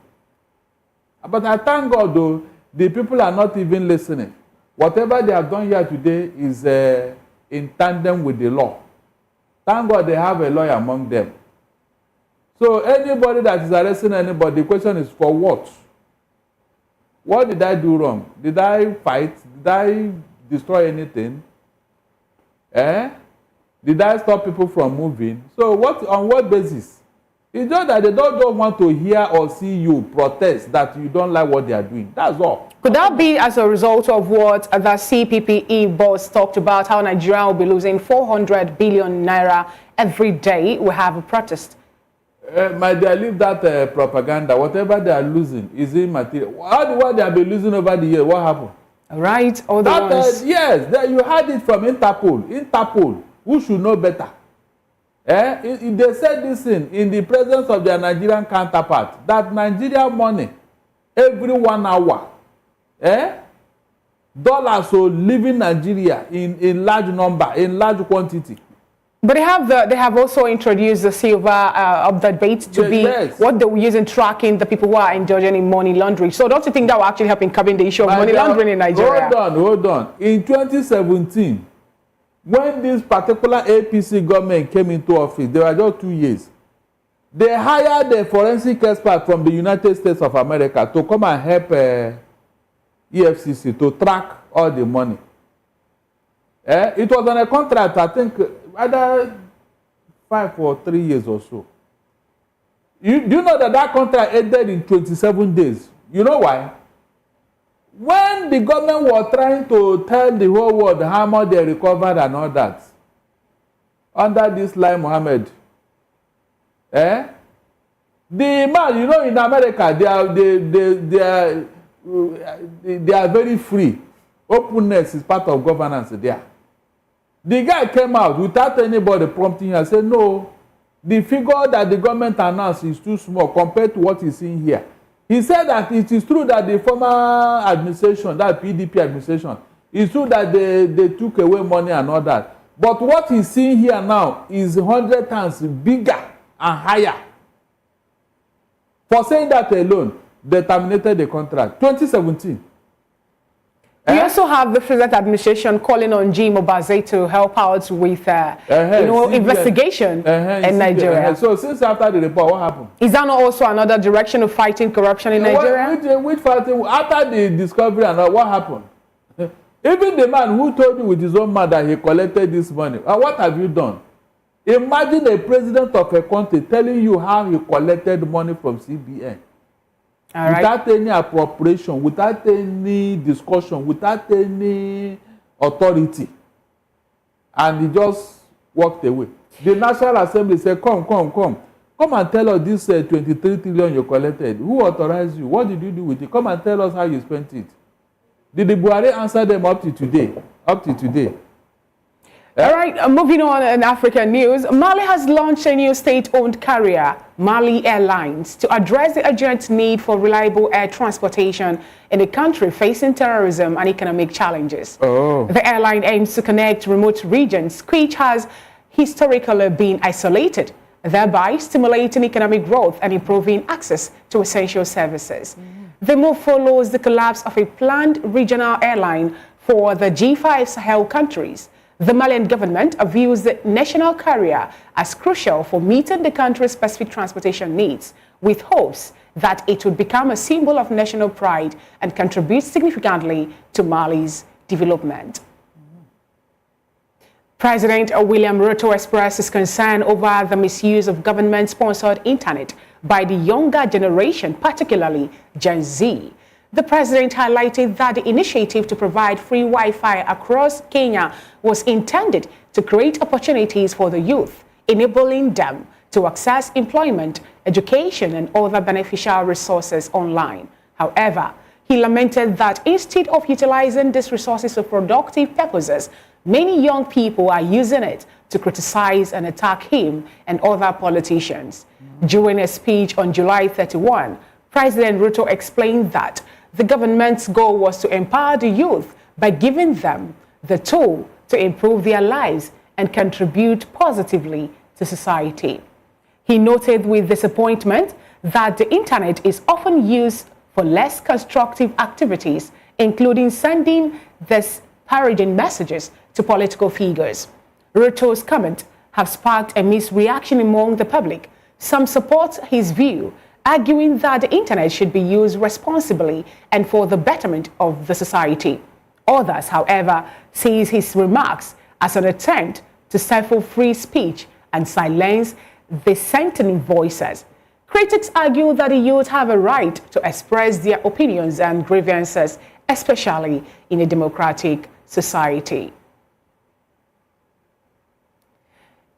[SPEAKER 4] But I thank God, though, the people are not even listening. Whatever they have done here today is in tandem with the law. Thank God they have a lawyer among them. So anybody that is arresting anybody, the question is for what? What did I do wrong? Did I fight? Did I destroy anything? Did I stop people from moving? So what? On what basis? It's just that they don't want to hear or see you protest that you don't like what they are doing. That's all.
[SPEAKER 13] Could that be as a result of what the CPPE boss talked about, how Nigeria will be losing 400 billion naira every day we have a protest?
[SPEAKER 4] My dear, leave that propaganda. Whatever they are losing is immaterial. What they have been losing over the year, what happened?
[SPEAKER 13] Right, all the ones.
[SPEAKER 4] Yes, you had it from Interpol. Interpol, who should know better? They said this in the presence of their Nigerian counterpart, that Nigerian money, every 1 hour, dollars will leave in Nigeria in large number, in large quantity.
[SPEAKER 13] But they have also introduced the silver of the debate to be what they will use in tracking the people who are indulging in money laundering. So don't you think that will actually help in curbing the issue of money laundering in Nigeria?
[SPEAKER 4] Hold on. In 2017, when this particular APC government came into office, there were just 2 years. They hired a forensic expert from the United States of America to come and help EFCC to track all the money. It was on a contract, I think, either 5 or 3 years or so. Do you know that contract ended in 27 days? You know why? When the government was trying to tell the whole world how much they recovered and all that, under this Lai Mohammed, the man, you know, in America, they are very free. Openness is part of governance there. The guy came out without anybody prompting him and said, no, the figure that the government announced is too small compared to what is in here. He said that it is true that the former administration, that PDP administration, it's true that they took away money and all that. But what he's seeing here now is 100 times bigger and higher. For saying that alone, they terminated the contract. 2017.
[SPEAKER 13] We also have the present administration calling on Jim Obaze to help out with investigation in Nigeria.
[SPEAKER 4] So since after the report, what happened?
[SPEAKER 13] Is that not also another direction of fighting corruption in Nigeria?
[SPEAKER 4] Which fighting? After the discovery and all, what happened? Even the man who told you with his own mouth that he collected this money, what have you done? Imagine a president of a country telling you how he collected money from CBN. Without any appropriation, without any discussion, without any authority. And he just walked away. The National Assembly said, come and tell us this 23 trillion you collected. Who authorized you? What did you do with it? Come and tell us how you spent it. Did the Buhari answer them up to today?
[SPEAKER 13] All right, moving on in African news, Mali has launched a new state-owned carrier, Mali Airlines, to address the urgent need for reliable air transportation in a country facing terrorism and economic challenges. The airline aims to connect remote regions, which has historically been isolated, thereby stimulating economic growth and improving access to essential services. The move follows the collapse of a planned regional airline for the G5 Sahel countries. The Malian government views the national carrier as crucial for meeting the country's specific transportation needs, with hopes that it would become a symbol of national pride and contribute significantly to Mali's development. President William Ruto expressed his concern over the misuse of government-sponsored internet by the younger generation, particularly Gen Z. The president highlighted that the initiative to provide free Wi-Fi across Kenya was intended to create opportunities for the youth, enabling them to access employment, education, and other beneficial resources online. However, he lamented that instead of utilizing these resources for productive purposes, many young people are using it to criticize and attack him and other politicians. During a speech on July 31, President Ruto explained that the government's goal was to empower the youth by giving them the tool to improve their lives and contribute positively to society. He noted with disappointment that the internet is often used for less constructive activities, including sending disparaging messages to political figures. Ruto's comments have sparked a mixed reaction among the public. Some support his view, arguing that the internet should be used responsibly and for the betterment of the society. Others, however, sees his remarks as an attempt to stifle free speech and silence dissenting voices. Critics argue that the youth have a right to express their opinions and grievances, especially in a democratic society.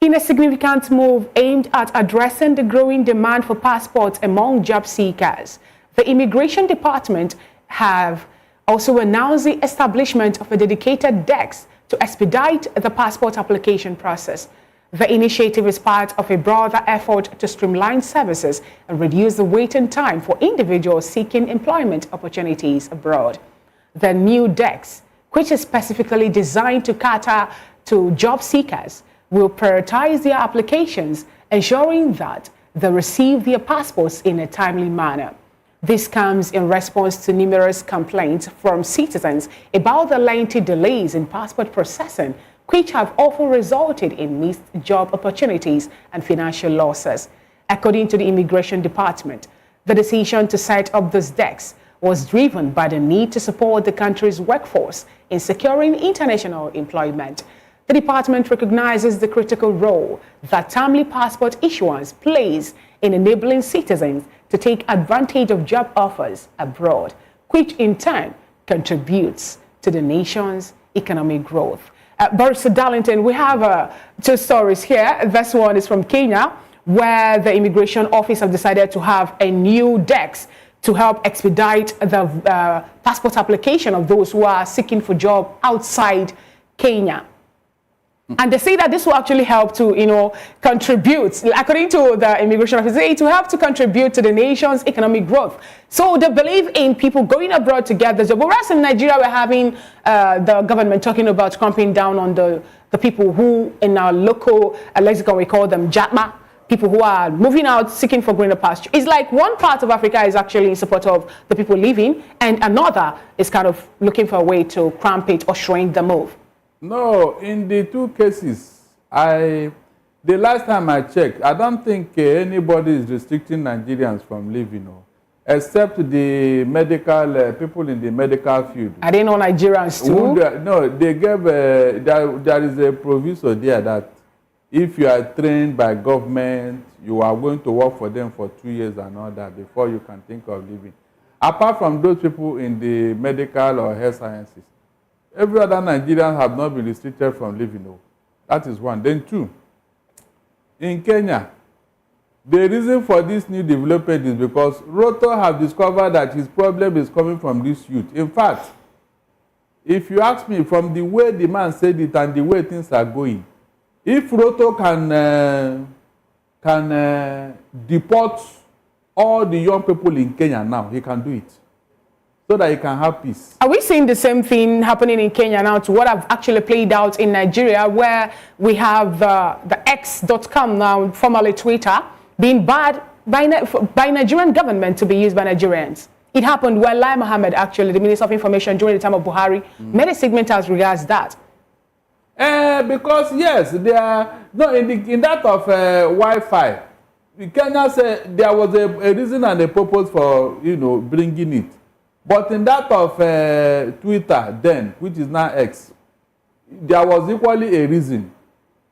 [SPEAKER 13] In a significant move aimed at addressing the growing demand for passports among job seekers, the Immigration Department have also announced the establishment of a dedicated desk to expedite the passport application process. The initiative is part of a broader effort to streamline services and reduce the waiting time for individuals seeking employment opportunities abroad. The new desk, which is specifically designed to cater to job seekers, will prioritize their applications, ensuring that they receive their passports in a timely manner. This comes in response to numerous complaints from citizens about the lengthy delays in passport processing, which have often resulted in missed job opportunities and financial losses. According to the Immigration Department, the decision to set up this desk was driven by the need to support the country's workforce in securing international employment. The department recognizes the critical role that timely passport issuance plays in enabling citizens to take advantage of job offers abroad, which in turn contributes to the nation's economic growth. Barrister Darlington, we have two stories here. This one is from Kenya, where the Immigration Office have decided to have a new desk to help expedite the passport application of those who are seeking for job outside Kenya. And they say that this will actually help to, contribute, according to the Immigration Office, it will help to contribute to the nation's economic growth. So they believe in people going abroad to get the job. Whereas in Nigeria, we're having the government talking about clamping down on the people who, in our local lexicon, we call them Jatma, people who are moving out seeking for greener pasture. It's like one part of Africa is actually in support of the people leaving, and another is kind of looking for a way to cramp it or shrink the move.
[SPEAKER 4] No, in the two cases, the last time I checked, I don't think anybody is restricting Nigerians from leaving, except the medical people in the medical field.
[SPEAKER 13] Are they not Nigerians too?
[SPEAKER 4] No, they gave there is a proviso there that if you are trained by government, you are going to work for them for 2 years and all that before you can think of leaving. Apart from those people in the medical or health sciences, every other Nigerian have not been restricted from leaving. That is one. Then two, in Kenya, the reason for this new development is because Ruto have discovered that his problem is coming from this youth. In fact, if you ask me, from the way the man said it and the way things are going, if Ruto can deport all the young people in Kenya now, he can do it, so that he can have peace. Are
[SPEAKER 13] we seeing the same thing happening in Kenya now to what have actually played out in Nigeria, where we have the X.com now, formerly Twitter, being banned by Nigerian government to be used by Nigerians? It happened when Lai Mohammed, actually, the Minister of Information during the time of Buhari, made a segment as regards that.
[SPEAKER 4] Because yes, there are no in that of Wi-Fi. Kenya said there was a reason and a purpose for bringing it. But in that of Twitter then, which is now X, there was equally a reason.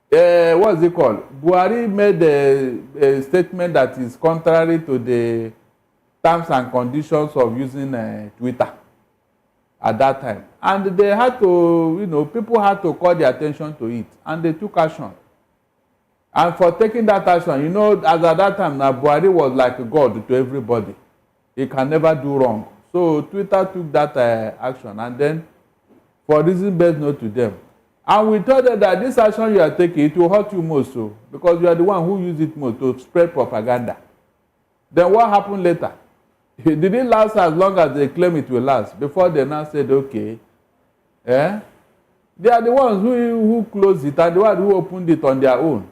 [SPEAKER 4] What is it called? Buhari made a statement that is contrary to the terms and conditions of using Twitter at that time. And they had to, people had to call their attention to it. And they took action. And for taking that action, as at that time, now Buhari was like a god to everybody. He can never do wrong. So Twitter took that action, and then, for reason best known to them, and we told them that this action you are taking, it will hurt you most, because you are the one who use it most to spread propaganda. Then what happened later? It didn't last as long as they claim it will last. Before they now said, okay, they are the ones who closed it and the ones who opened it on their own,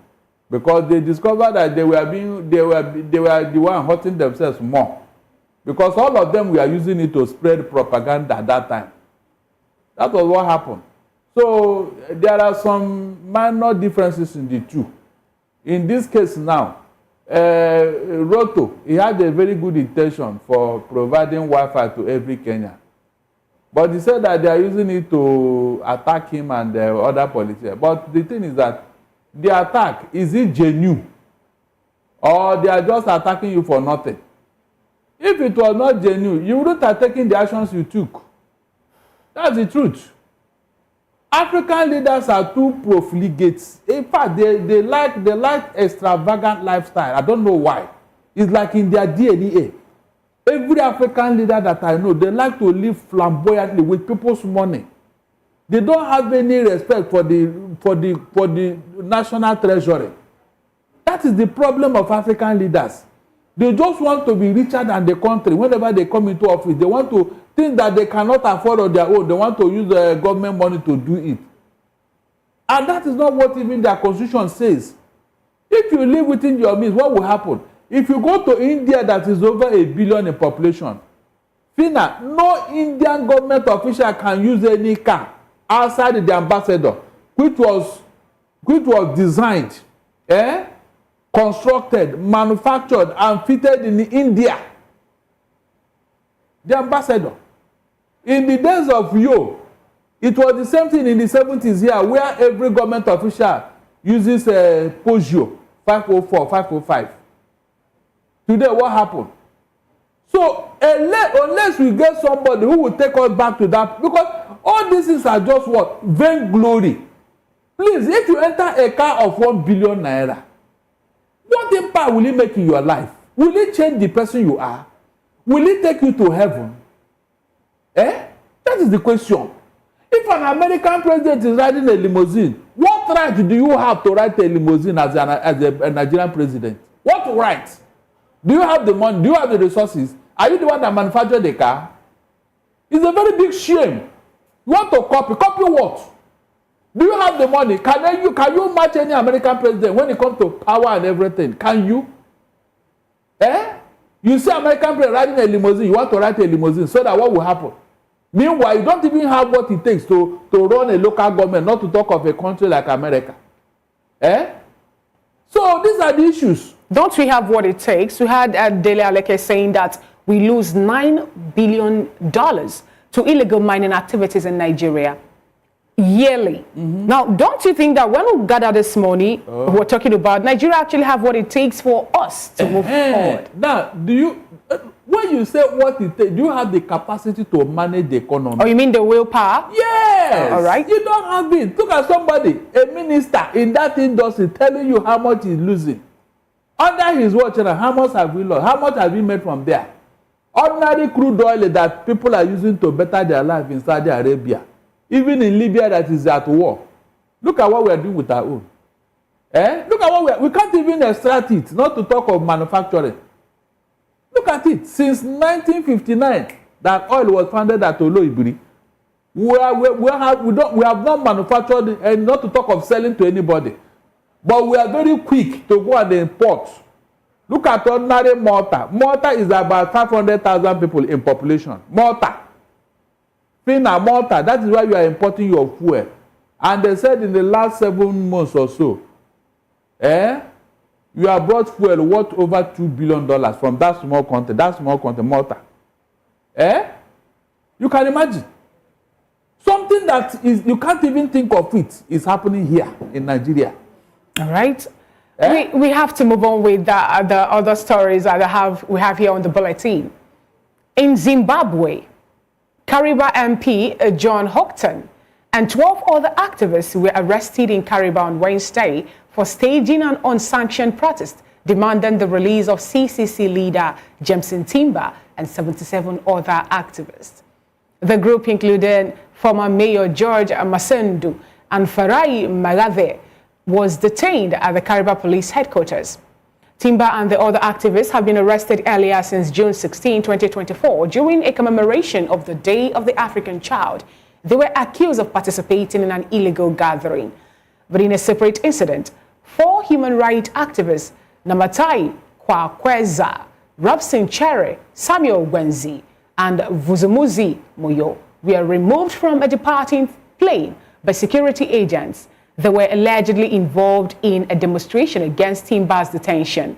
[SPEAKER 4] because they discovered that they were the one hurting themselves more. Because all of them were using it to spread propaganda at that time. That was what happened. So there are some minor differences in the two. In this case now, Ruto, he had a very good intention for providing Wi-Fi to every Kenyan. But he said that they are using it to attack him and other politicians. But the thing is that the attack, is it genuine? or they are just attacking you for nothing. If it was not genuine, you wouldn't have taken the actions you took. That's the truth. African leaders are too profligate. In fact, they like extravagant lifestyle. I don't know why. It's like in their DNA. Every African leader that I know, they like to live flamboyantly with people's money. They don't have any respect for the national treasury. That is the problem of African leaders. They just want to be richer than the country. Whenever they come into office, they want to think that they cannot afford on their own. They want to use the government money to do it. And that is not what even their constitution says. If you live within your means, what will happen? If you go to India that is over 1 billion in population, Fina, no Indian government official can use any car outside the ambassador, which was designed, constructed, manufactured, and fitted in India. The ambassador. In the days of Yo, it was the same thing in the 70s here, where every government official uses Peugeot 504, 505. Today, what happened? So, unless we get somebody who will take us back to that, because all these things are just what? Vainglory. Please, if you enter a car of 1 billion naira, what impact will it make in your life? Will it change the person you are? Will it take you to heaven? That is the question. If an American president is riding a limousine, what right do you have to ride a limousine as a Nigerian president? What right? Do you have the money? Do you have the resources? Are you the one that manufactured the car? It's a very big shame. You want to copy? Copy what? Do you have the money? Can you match any American president when it comes to power and everything? Can you? You see American president riding a limousine, you want to ride a limousine, so that what will happen? Meanwhile, you don't even have what it takes to run a local government, not to talk of a country like America. So these are the issues.
[SPEAKER 13] Don't we have what it takes? We had Dele Aleke saying that we lose $9 billion to illegal mining activities in Nigeria yearly. Now, don't you think that when we gather this money, we're talking about Nigeria actually have what it takes for us to move forward?
[SPEAKER 4] Now, when you say what it takes, do you have the capacity to manage the economy?
[SPEAKER 13] Oh, you mean the willpower?
[SPEAKER 4] Yes.
[SPEAKER 13] All right.
[SPEAKER 4] You don't have it. Look at somebody, a minister in that industry, telling you how much he's losing. Under his watch, how much have we lost? How much have we made from there? Ordinary crude oil that people are using to better their life in Saudi Arabia. Even in Libya that is at war. Look at what we are doing with our own. Look at what we can't even extract it, not to talk of manufacturing. Look at it. Since 1959, that oil was founded at Oloibiri. We have not manufactured and not to talk of selling to anybody. But we are very quick to go and import. Look at ordinary Malta. Malta is about 500,000 people in population. Malta. Fina, Malta, that is why you are importing your fuel. And they said in the last 7 months or so, you have brought fuel worth over $2 billion from that small country, Malta. You can imagine. Something that is, you can't even think of it, is happening here in Nigeria.
[SPEAKER 13] All right. We have to move on with the other stories that we have here on the bulletin. In Zimbabwe, Kariba MP John Houghton and 12 other activists were arrested in Kariba on Wednesday for staging an unsanctioned protest demanding the release of CCC leader Jameson Timber and 77 other activists. The group included former Mayor George Masendu and Farai Magave was detained at the Kariba police headquarters. Timber and the other activists have been arrested earlier since June 16, 2024, during a commemoration of the Day of the African Child. They were accused of participating in an illegal gathering. But in a separate incident, 4 human rights activists, Namatai Kwakweza, Robson Chere, Samuel Wenzi, and Vuzumuzi Moyo, were removed from a departing plane by security agents. They were allegedly involved in a demonstration against Timber's detention.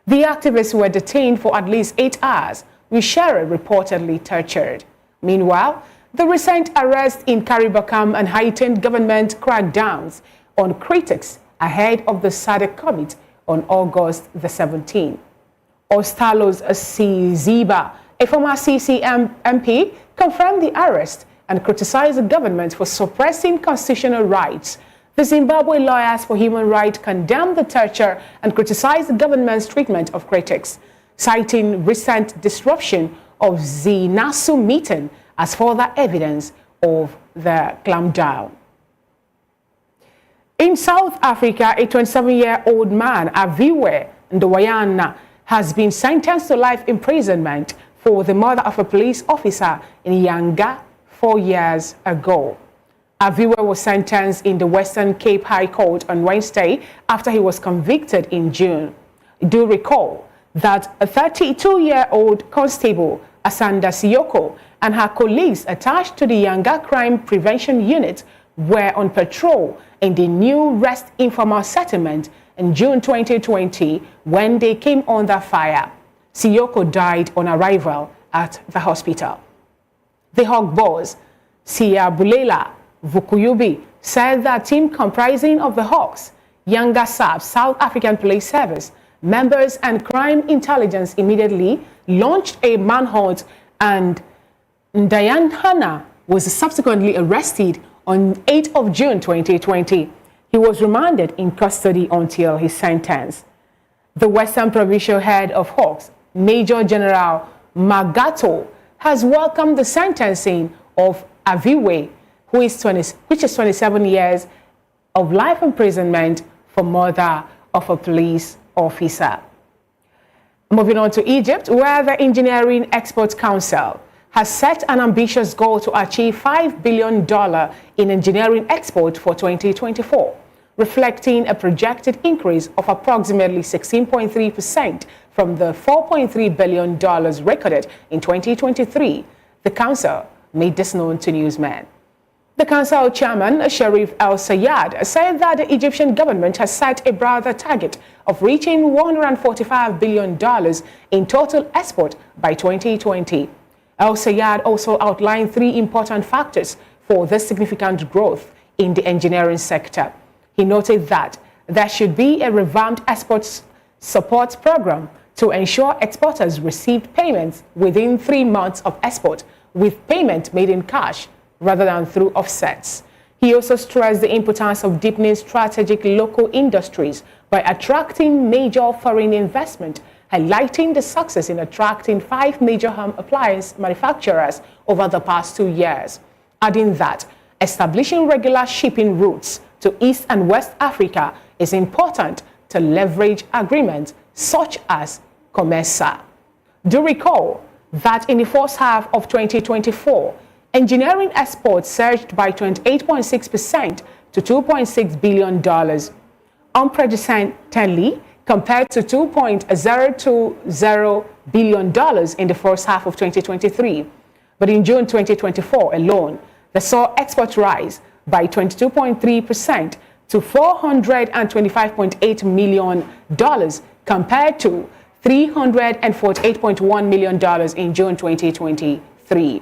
[SPEAKER 13] The activists were detained for at least 8 hours, with Shere reportedly tortured. Meanwhile, the recent arrest in Karibakam and heightened government crackdowns on critics ahead of the SADC summit on August the 17th. Ostalos Siziba, a former CCM MP, confirmed the arrest and criticized the government for suppressing constitutional rights. The Zimbabwe Lawyers for Human Rights condemned the torture and criticized the government's treatment of critics, citing recent disruption of the NASU meeting as further evidence of the clampdown. In South Africa, a 27-year-old man, Aviwe Ndwayana, has been sentenced to life imprisonment for the murder of a police officer in Yanga 4 years ago. Aviwe was sentenced in the Western Cape High Court on Wednesday after he was convicted in June. Do recall that a 32-year-old constable, Asanda Siyoko, and her colleagues attached to the Yanga Crime Prevention Unit were on patrol in the new Rest Informal Settlement in June 2020 when they came under fire. Siyoko died on arrival at the hospital. The Hawk boss, Sia Bulela Vukuyubi, said that team comprising of the Hawks, Yanga SAP, South African Police Service, members and crime intelligence immediately launched a manhunt, and Ndayana was subsequently arrested on 8th of June 2020. He was remanded in custody until his sentence. The Western Provincial Head of Hawks, Major General Magato, has welcomed the sentencing of Aviwe, which is 27 years of life imprisonment for murder of a police officer. Moving on to Egypt, where the Engineering Exports Council has set an ambitious goal to achieve $5 billion in engineering export for 2024, reflecting a projected increase of approximately 16.3% from the $4.3 billion recorded in 2023. The council made this known to newsmen. The council chairman, Sharif El-Sayad, said that the Egyptian government has set a broader target of reaching $145 billion in total export by 2020. El-Sayad also outlined 3 important factors for this significant growth in the engineering sector. He noted that there should be a revamped export support program to ensure exporters received payments within 3 months of export, with payment made in cash rather than through offsets. He also stressed the importance of deepening strategic local industries by attracting major foreign investment, highlighting the success in attracting 5 major home appliance manufacturers over the past 2 years, adding that establishing regular shipping routes to East and West Africa is important to leverage agreements such as COMESA. Do recall that in the first half of 2024, engineering exports surged by 28.6% to $2.6 billion, unprecedentedly compared to $2.020 billion in the first half of 2023. But in June 2024 alone, they saw exports rise by 22.3% to $425.8 million compared to $348.1 million in June 2023.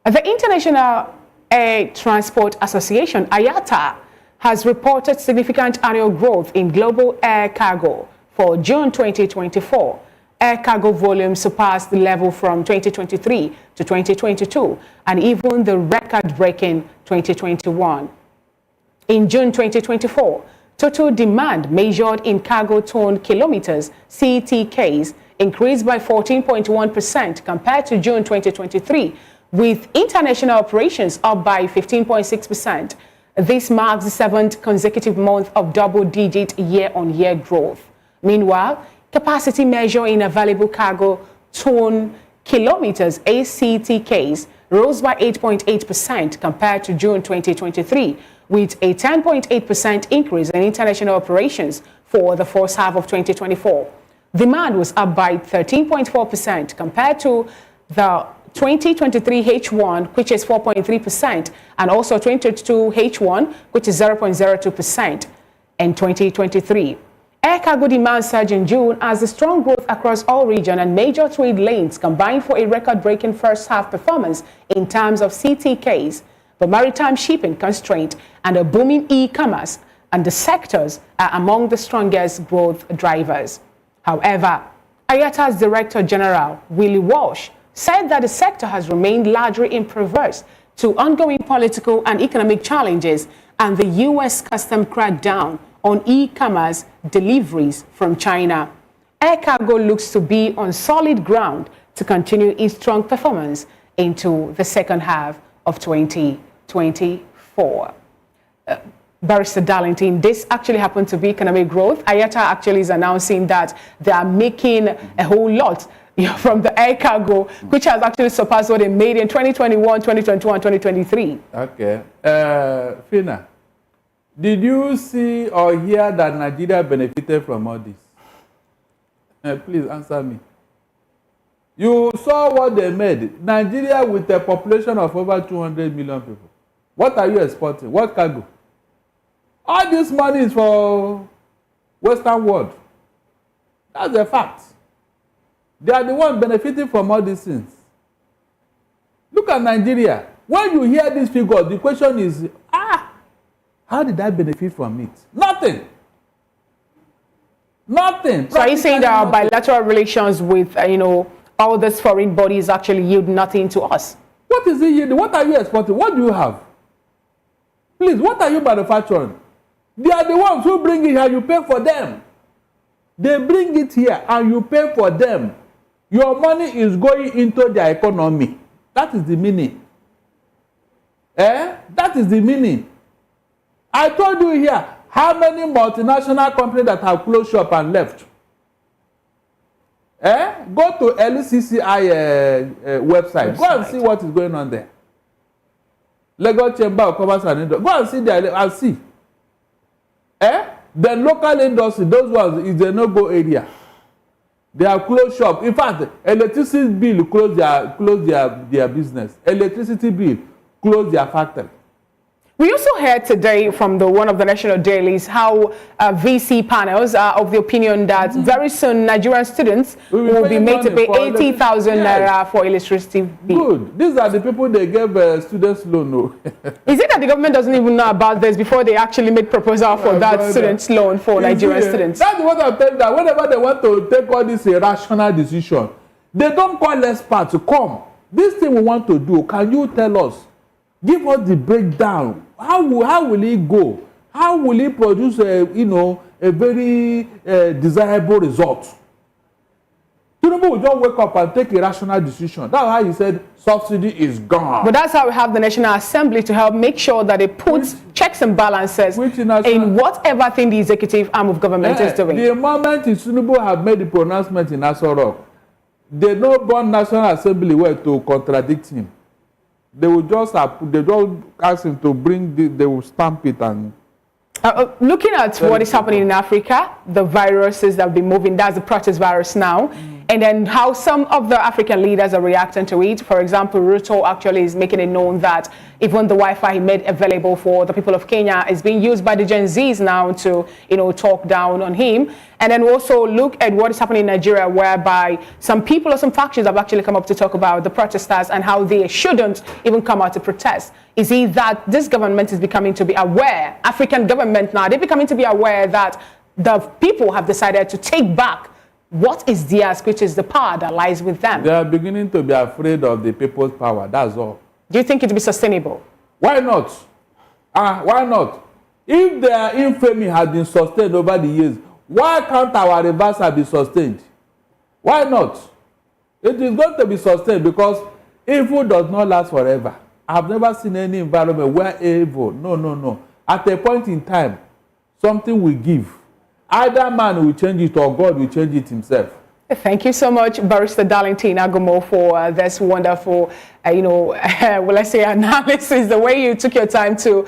[SPEAKER 13] The International Air Transport Association, IATA, has reported significant annual growth in global air cargo for June 2024. Air cargo volume surpassed the level from 2023 to 2022 and even the record-breaking 2021. In June 2024, total demand measured in cargo ton kilometers, CTKs, increased by 14.1% compared to June 2023, with international operations up by 15.6%. This marks the 7th consecutive month of double-digit year-on-year growth. Meanwhile, capacity measure in available cargo ton kilometers, ACTKs, rose by 8.8% compared to June 2023, with a 10.8% increase in international operations for the first half of 2024. Demand was up by 13.4% compared to the 2023 H1, which is 4.3%, and also 2022 H1, which is 0.02% in 2023. Air cargo demand surged in June as the strong growth across all regions and major trade lanes combined for a record-breaking first half performance in terms of CTKs. But maritime shipping constraint and a booming e-commerce and the sectors are among the strongest growth drivers. However, IATA's Director General, Willie Walsh, said that the sector has remained largely impervious to ongoing political and economic challenges and the U.S. custom crackdown on e-commerce deliveries from China. Air cargo looks to be on solid ground to continue its strong performance into the second half of 2024. Barrister Darlington, this actually happened to be economic growth. IATA actually is announcing that they are making a whole lot from the air cargo, which has actually surpassed what they made in 2021, 2021, 2023.
[SPEAKER 4] Okay. Fina, did you see or hear that Nigeria benefited from all this? Please answer me. You saw what they made. Nigeria with a population of over 200 million people. What are you exporting? What cargo? All this money is for Western world. That's a fact. They are the ones benefiting from all these things. Look at Nigeria. When you hear these figures, the question is, how did I benefit from it? Nothing. Nothing.
[SPEAKER 13] So are you saying that our bilateral relations with, all these foreign bodies actually yield nothing to us?
[SPEAKER 4] What is it yielding? What are you exporting? What do you have? Please, what are you manufacturing? They are the ones who bring it here, you pay for them. They bring it here and you pay for them. Your money is going into their economy. That is the meaning. That is the meaning. I told you here, how many multinational companies that have closed shop and left? Go to LCCI website. Go and see what is going on there. Lagos Chamber of Commerce and Industry. Go and see there and see. The local industry, those ones is a no-go area. They have closed shop. In fact, electricity bill close their business. Electricity bill close their factory.
[SPEAKER 13] We also heard today from one of the national dailies how VC panels are of the opinion that very soon Nigerian students will be made to pay 80,000 naira for electricity bill.
[SPEAKER 4] Good. These are the people they gave students loan. No.
[SPEAKER 13] Is it that the government doesn't even know about this before they actually made proposal for that students loan for Nigerian students?
[SPEAKER 4] That's what I'm telling you, that whenever they want to take all this irrational decision, they don't call experts to come. This thing we want to do, can you tell us? Give us the breakdown. How will it go? How will it produce a very desirable result? Tinubu will just wake up and take a rational decision. That's how he said subsidy is gone.
[SPEAKER 13] But that's how we have the National Assembly to help make sure that it puts checks and balances in whatever thing the executive arm of government is doing.
[SPEAKER 4] The moment Tinubu have made the pronouncement in Aso Rock, they don't want National Assembly where to contradict him. They will just ask him to bring they will stamp it and
[SPEAKER 13] looking at what is happening in Africa, the viruses that have been moving, that's the protest virus now, and then how some of the African leaders are reacting to it. For example, Ruto actually is making it known that even the Wi-Fi he made available for the people of Kenya is being used by the Gen Zs now to, talk down on him. And then also look at what is happening in Nigeria, whereby some people or some factions have actually come up to talk about the protesters and how they shouldn't even come out to protest. Is it that this government is becoming to be aware, African government now, they're becoming to be aware that the people have decided to take back what is theirs, which is the power that lies with them?
[SPEAKER 4] They are beginning to be afraid of the people's power, that's all.
[SPEAKER 13] Do you think it will be sustainable?
[SPEAKER 4] Why not? Why not? If their infamy has been sustained over the years, why can't our reversal be sustained? Why not? It is going to be sustained because evil does not last forever. I've never seen any environment where evil, no. At a point in time, something will give. Either man will change it or God will change it himself.
[SPEAKER 13] Thank you so much, Barrister Darlington Agomo, for this wonderful, let's say analysis, the way you took your time to,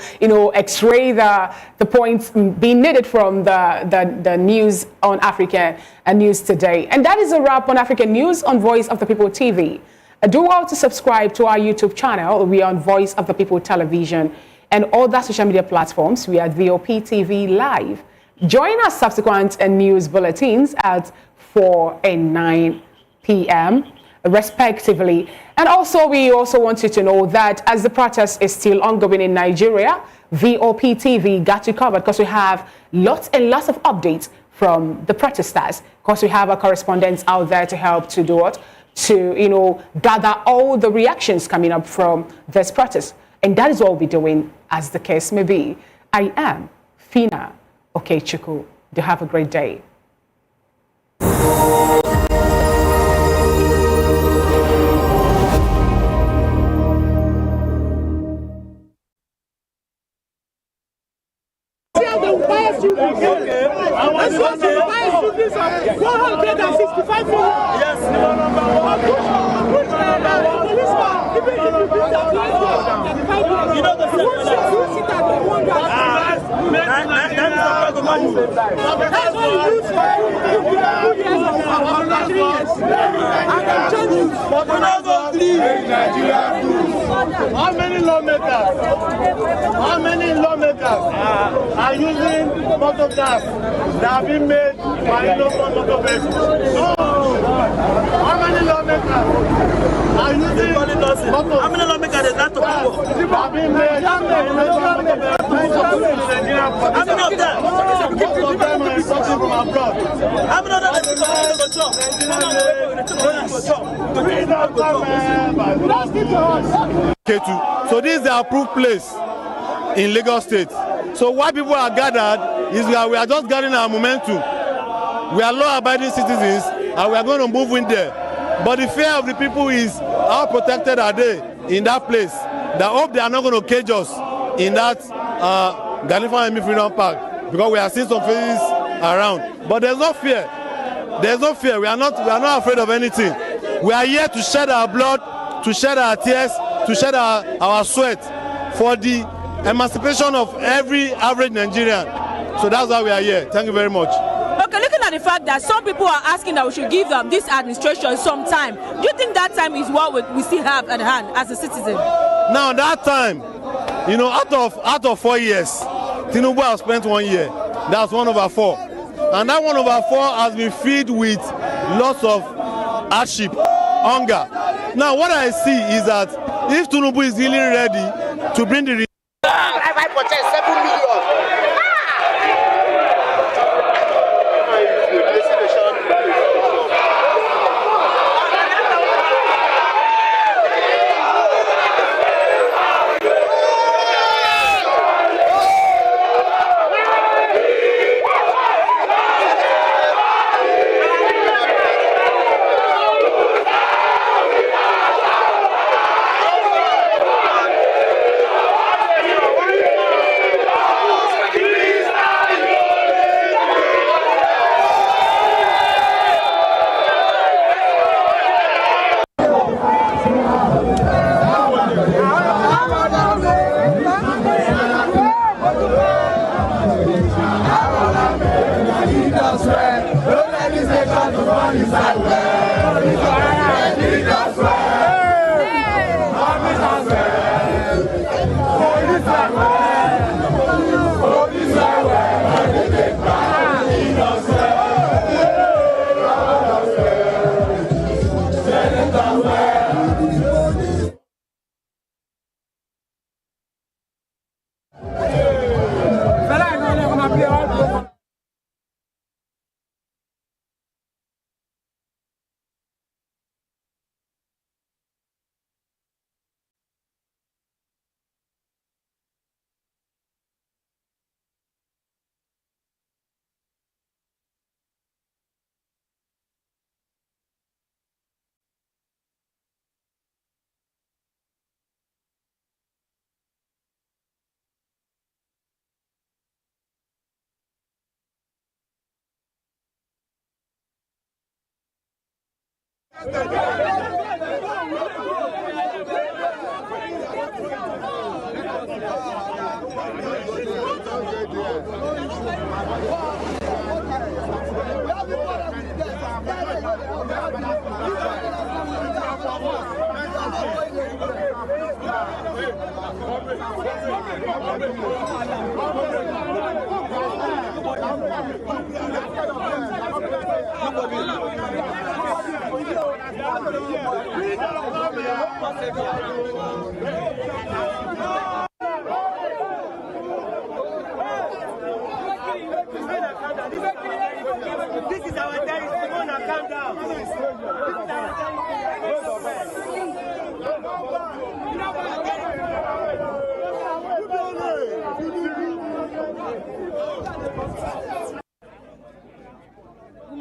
[SPEAKER 13] x-ray the points being needed from the news on African News Today. And that is a wrap on African News on Voice of the People TV. Do well to subscribe to our YouTube channel. We are on Voice of the People Television and all the social media platforms. We are VOP TV Live. Join our subsequent news bulletins at 4 and 9 p.m. respectively. And also, we also want you to know that as the protest is still ongoing in Nigeria, VOP TV got you covered because we have lots and lots of updates from the protesters. Because we have our correspondents out there to help to do what? To, gather all the reactions coming up from this protest. And that is what we'll be doing as the case may be. I am Fina Okechukwu. Do have a great day.
[SPEAKER 15] How many lawmakers are using motor gas that have been made by innocent motor vehicles? How many lawmakers are using motor? How many lawmakers is that to have been made by innocent motor vehicles? How many of them? Most of them are imported from abroad. How many of them are
[SPEAKER 16] K2. So this is the approved place in Lagos State. So why people are gathered is we are just gathering our momentum. We are law-abiding citizens and we are going to move in there. But the fear of the people is how protected are they in that place? That hope they are not going to cage us in that Ghanaian Army Freedom Park, because we are seeing some faces around. But there's no fear. There's no fear. We are not afraid of anything. We are here to shed our blood, to shed our tears, to shed our sweat for the emancipation of every average Nigerian. So that's why we are here. Thank you very much.
[SPEAKER 7] Okay, looking at the fact that some people are asking that we should give this administration some time, do you think that time is what we still have at hand as a citizen?
[SPEAKER 16] Now that time, out of 4 years, Tinubu has spent 1 year. That's 1/4. And that 1/4 has been filled with lots of hardship, hunger. Now what I see is that if Tinubu is really ready to bring the
[SPEAKER 17] I protest 7 million.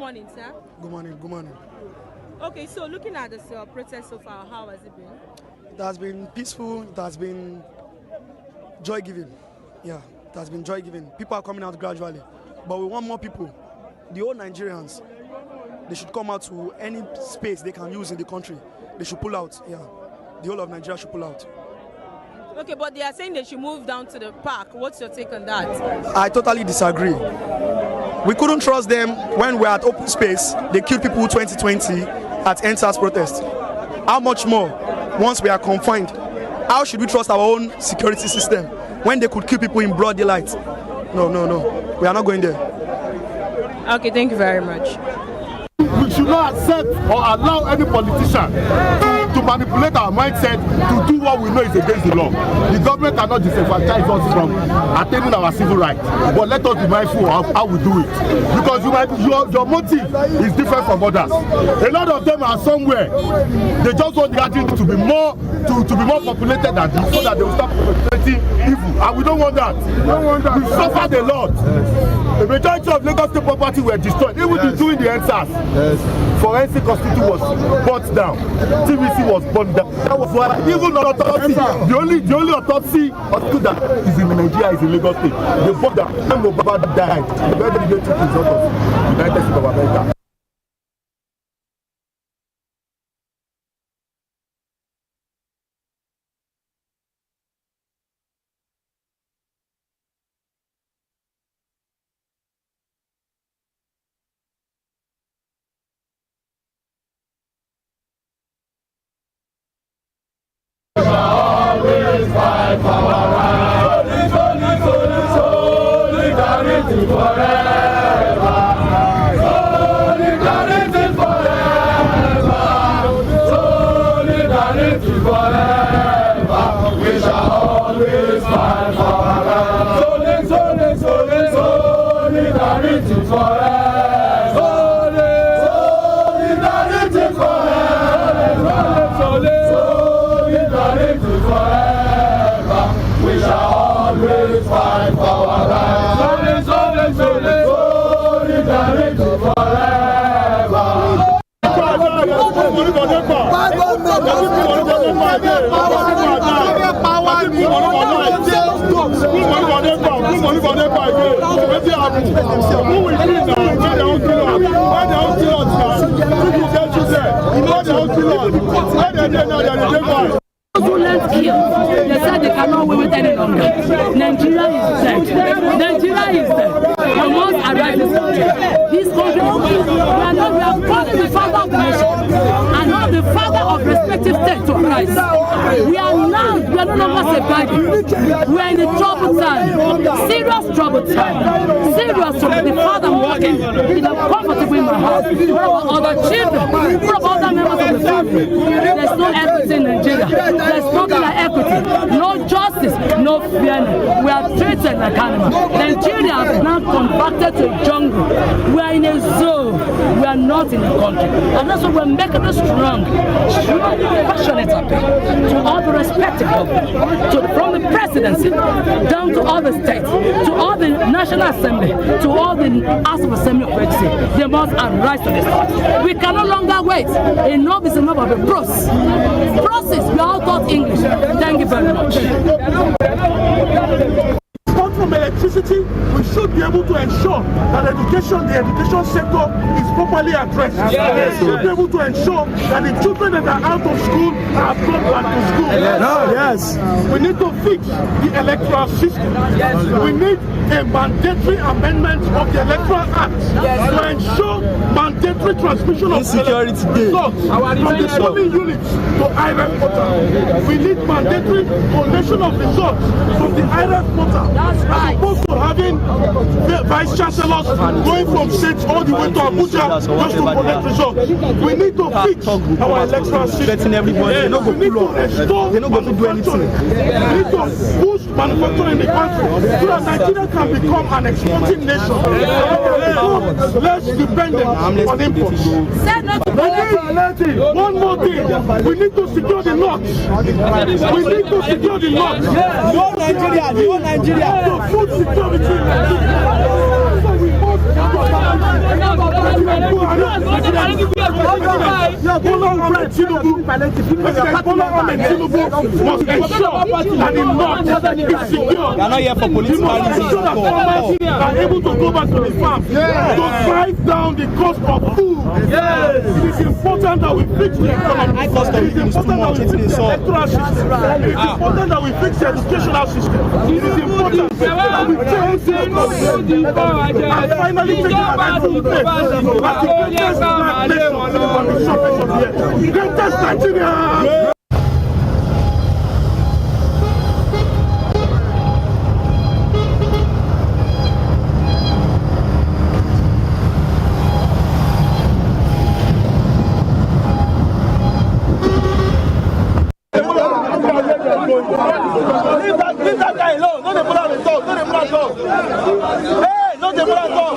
[SPEAKER 7] morning, sir.
[SPEAKER 18] Good morning, good morning.
[SPEAKER 7] Okay, so looking at this protest so far, how has it been?
[SPEAKER 18] It has been peaceful, it has been joy-giving. Yeah, it has been joy-giving. People are coming out gradually, but we want more people. The old Nigerians, they should come out to any space they can use in the country. They should pull out, yeah. The whole of Nigeria should pull out.
[SPEAKER 7] Okay, but they are saying they should move down to the park. What's your take on that?
[SPEAKER 18] I totally disagree. We couldn't trust them when we're at open space. They killed people 2020 at NSAS protest. How much more once we are confined? How should we trust our own security system when they could kill people in broad daylight? No, no, no. We are not going there.
[SPEAKER 7] Okay, thank you very much.
[SPEAKER 2] We should not accept or allow any politician to manipulate our mindset to do what we know is against the law. The government cannot disenfranchise us from attaining our civil rights, but let us be mindful of how we do it, because your motive is different from others. A lot of them are somewhere, they just want the country to be more populated than this, so that they will start perpetrating evil, and we don't want that. We suffered a lot. The majority of Lagos State property were destroyed, even during the NSAS. Forensic hospital was burnt down. TVC was burned down. That was why even autopsy, the only autopsy hospital that is in Nigeria is in Lagos State. They burned down. When Mohbad died, the very day took his autopsy. United States of America.
[SPEAKER 19] Always fight for our rights. Solidarity forever. Solidarity forever. Solidarity forever. We shall always fight for our rights. Solidarity forever. Solidarity forever. Solidarity forever. We shall always fight for our rights. Solidarity forever.
[SPEAKER 20] They said they cannot wait with any longer. Nigeria is dead. Nigeria is dead. We must arise this country. This country, we are calling the father of the nation and not the father of respective states to arise. We are no longer safeguarded. We are in a troubled time. Serious troubled time. Serious trouble. The father walking in a comfortable in my house. What about other children? What about other members of the family? There's no equity in Nigeria. There's nothing like equity. No justice. No fairness. We are treated like animals. Nigeria has now converted to a jungle. We are in a zoo. We are not in a country. And that's why we're making this strong, passionate appeal to all the respective government, from the presidency down to all the states, to all the National Assembly, to all the House of Assembly of HC. They must arise to this task. We can no longer wait. Enough is enough of the process. We are all taught English. Thank you very much.
[SPEAKER 21] From electricity, we should be able to ensure that the education sector is properly addressed. We should be able to ensure that the children that are out of school are brought back to school. Yes. We need to fix the electoral system. We need a mandatory amendment of the Electoral Act to ensure mandatory transmission of results from the polling units to IRF portal. We need mandatory collation of results from the IRF portal. As opposed to having vice chancellors going from states all the way to Abuja just to collect results. We need to fix our electoral system. We need to restore manufacturing. We need to boost manufacturing in the country so that Nigeria can become an exporting nation. Less dependent on imports. One more thing. We need to secure the north. We need to secure the north. No Nigeria, no Nigeria. Food security. So we must not here for political reasons. Are able to go back to the farm to drive down the cost of food. It is important that we fix the economy. It is important that we fix the electoral system. It is important that we fix the educational system. It is important that we change the economy. And finally take the rightful place as the greatest black nation on the surface of the earth. Greatest Nigeria!
[SPEAKER 11] Leave that guy alone. Don't pull out the dog. Don't pull out the dog. Hey, don't pull out the dog.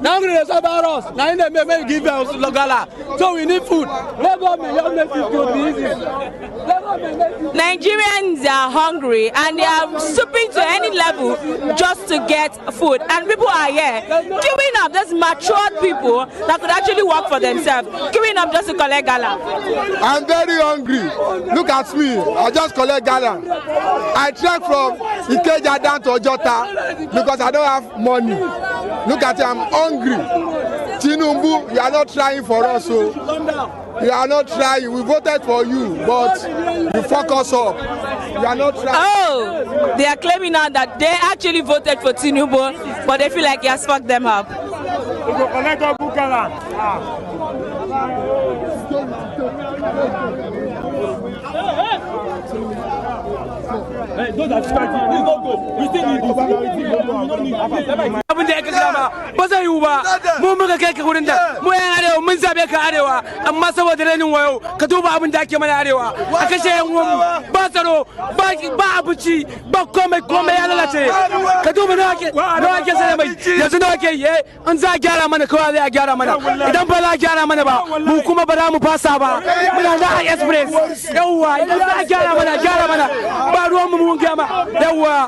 [SPEAKER 1] Now hungry, there's about us. Now in the may give us Logala. So we need food.
[SPEAKER 7] Nigerians are hungry and they are stooping to any level just to get food. And people are here queuing up, just matured people that could actually work for themselves, queuing up just to collect gala.
[SPEAKER 6] I'm very hungry. Look at me. I just collect gala. I trek from Ikeja down to Ojota because I don't have money. Look at it, I'm hungry. Tinubu, you are not trying for us, so you are not trying. We voted for you, but you fuck us up. You are not trying.
[SPEAKER 7] Oh, they are claiming now that they actually voted for Tinubu, but they feel like he has fucked them up.
[SPEAKER 11] Hey, those are distracting. Please don't go. We still need this.
[SPEAKER 1] Abin da ya kaga ba ba zai yiwu ba mu muka kai ka wurin da mu yan arewa mun zabe ka arewa amma saboda rainin wayo ka duba abin da ake mana arewa a kashe yan uwan ba tsaro ba abinci ba komai ya lalace ka duba nawa ke sai mai yanzu nawa ke yi in za a gyara mana kawai zai a gyara mana idan ba za a gyara mana ba mu kuma ba za mu fasa ba muna da express yawwa idan za a gyara mana ba ruwan mu mun gama yawwa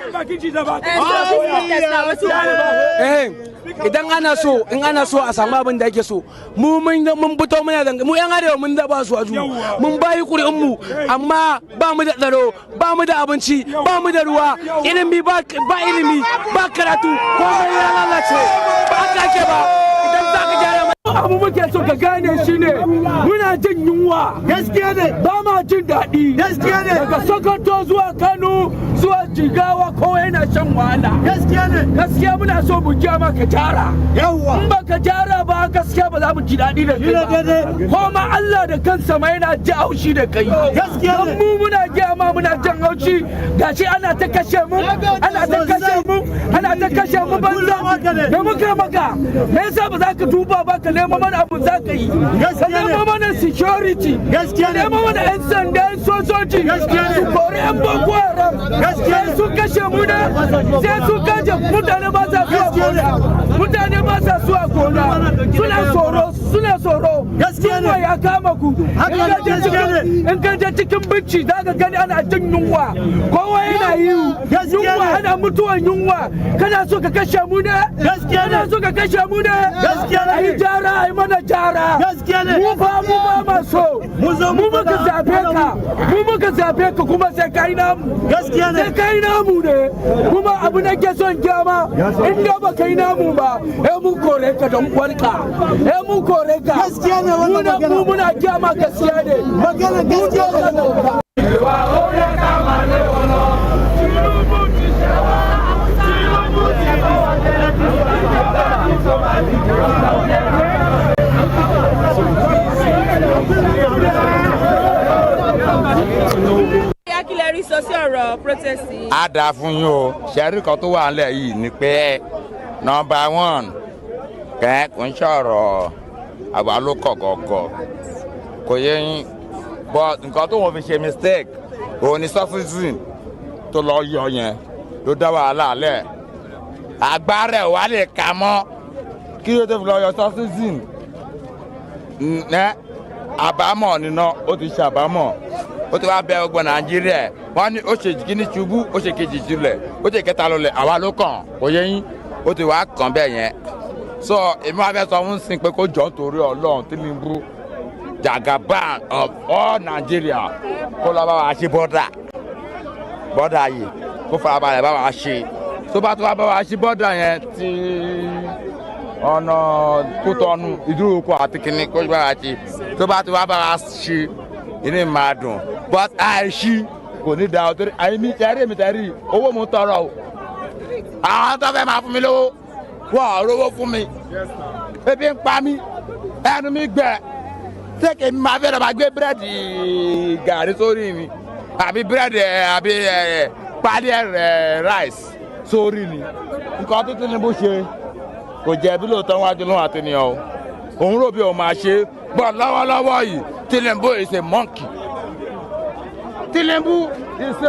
[SPEAKER 1] idan ana so in ana so a samu abin da ake so mu mun fito muna zanga mu yan arewa mun da ba su aju mun bayi kuri'un mu amma ba mu da tsaro ba mu da abinci ba mu da ruwa ilimi ba ilimi ba karatu komai ya lalace ba haka ake ba idan za ka gyara abu muke so ka gane shi ne muna jin yunwa gaskiya ne ba ma jin daɗi gaskiya ne daga Sokoto zuwa Kano zuwa Jigawa kowa yana shan wahala gaskiya ne gaskiya muna so mu gyama ka jara yawa in ba ka jara ba gaskiya ba za mu ji daɗi da kai ba ko ma Allah da kansa ma yana ji haushi da kai gaskiya ne mu muna gyama muna jan haushi gashi ana ta kashe mu ana ta kashe mu banza da muka maka me yasa ba za ka duba ba ka nemo mana abu za ka yi ka nemo mana security ka nemo mana 'yan sanda 'yan sojoji su kori 'yan boko haram sai su kashe mu ne sai su kashe mutane ba sa zuwa gona suna tsoro yunwa ya kama ku in ka je cikin binci za ka gani ana jin yunwa kowa yana yi yunwa ana mutuwan yunwa kana so ka kashe mu ne a yi jara a yi mana jara mu ba ma so mu muka zabe ka kuma sai kai namu ne kuma abu na ke son gyama in da ba kai namu ba mun kore ka don kwarka mun kore ka mu muna gyama gaskiya ne magana gaskiya ne
[SPEAKER 7] sọ sí ọ̀rọ̀ protest yìí.
[SPEAKER 5] Á dáa fún yín o ṣẹ́rí kan tó wà nílẹ̀ yìí ni pé number one kẹ́ kò ń ṣọ̀rọ̀ àwa ló kọ̀ gọ̀gọ̀ kò yé yín but nǹkan tó wọ́n fi ṣe mistake òun ni subsidy tó lọ yọ yẹn ló dá wàhálà lẹ̀ agbára ẹ̀ wá lè kà mọ́ kí ló tó fi lọ yọ subsidy àbámọ̀ nínú ó ti ṣàbámọ̀ ó ti wá bẹ ọgbọ̀n Nàìjíríà wọ́n ní ó ṣe kíní ṣubú ó ṣe kejì jùlẹ̀ ó ṣe kẹta lọlẹ̀ àwa ló kàn kò yé yín ó ti wá kàn bẹ́ẹ̀ yẹn so èmi wá fẹ́ sọ fún sin pé kó jọ torí Ọlọ́run Tinubu Jagaban of all Nigeria kó lọ bá wa ṣe bọ́dà yìí kó farabalẹ̀ bá wa ṣe tó bá tó wá bá wa ṣe bọ́dà yẹn ti ọ̀nà Kútọ́nù Ìdúrókò àti kìnní kó bá wa ṣe tó bá tó wá bá wa ṣe inú máa dùn but àìṣí kò ní da ọtí àìmí tẹ̀rí owó mo tọrọ o àwọn tó fẹ́ máa fún mi lówó wọ́n ò rówó fún mi ebi ń pa mí ẹnu mi gbẹ tẹ́kẹ̀ mi máa fẹ́ lọ́ọ́ máa gbé búrẹ́dì gàrí sórí mi àbí búrẹ́dì àbí pálí rice sórí mi nǹkan tó Tinubu ṣe kò jẹ́ bí lóòótọ́ wájú lóhùn àtẹnìyàn o òun rò bí òun máa ṣe bọ́ lọ́wọ́lọ́wọ́ yìí Tinubu is a monkey Tinubu is a.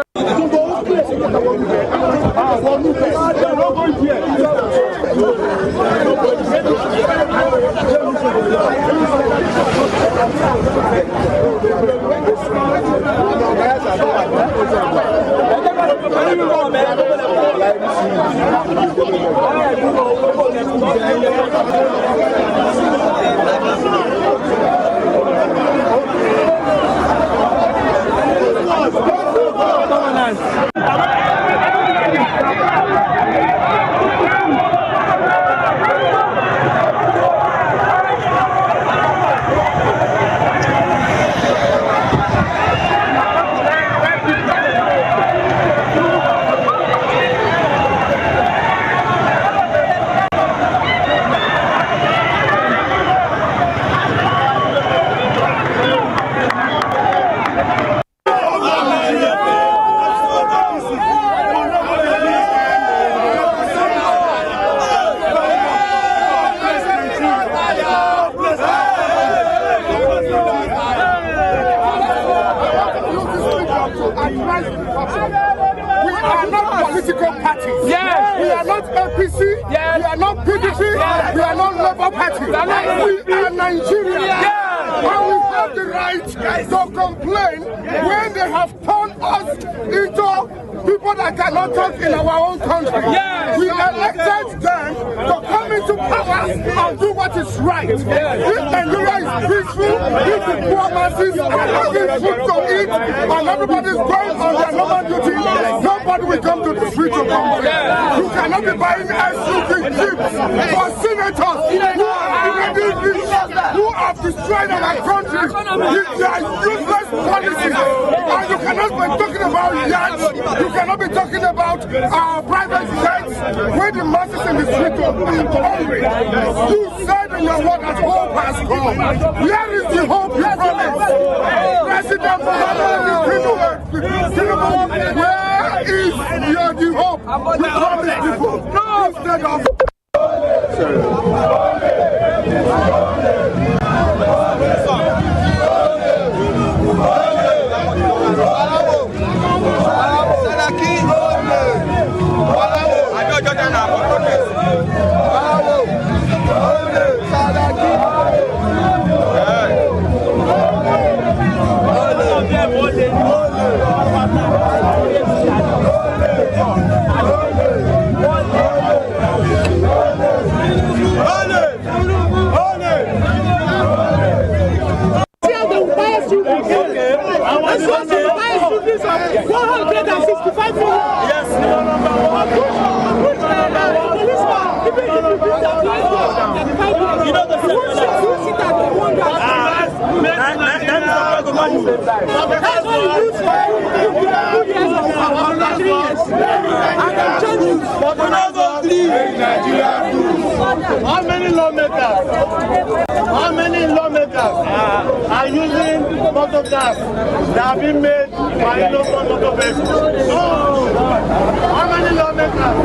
[SPEAKER 16] How many lawmakers lawmakers are using motor cars that have been made by innocent motor vehicles. How many lawmakers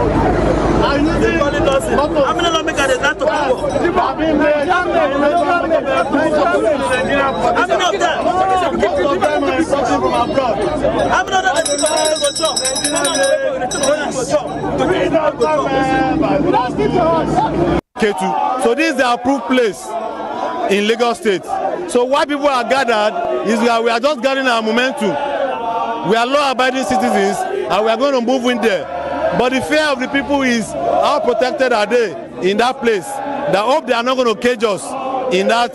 [SPEAKER 16] are using motor? How many lawmakers is that to have been made by innocent motor vehicles in Nigeria? How many of them? Most of them are imported from abroad. How many of them are going to shop? K2. So this is the approved place in Lagos State. So why people are gathered is we are just gathering our momentum. We are law-abiding citizens and we are going to move in there. But the fear of the people is how protected are they in that place? That hope they are not going to cage us in that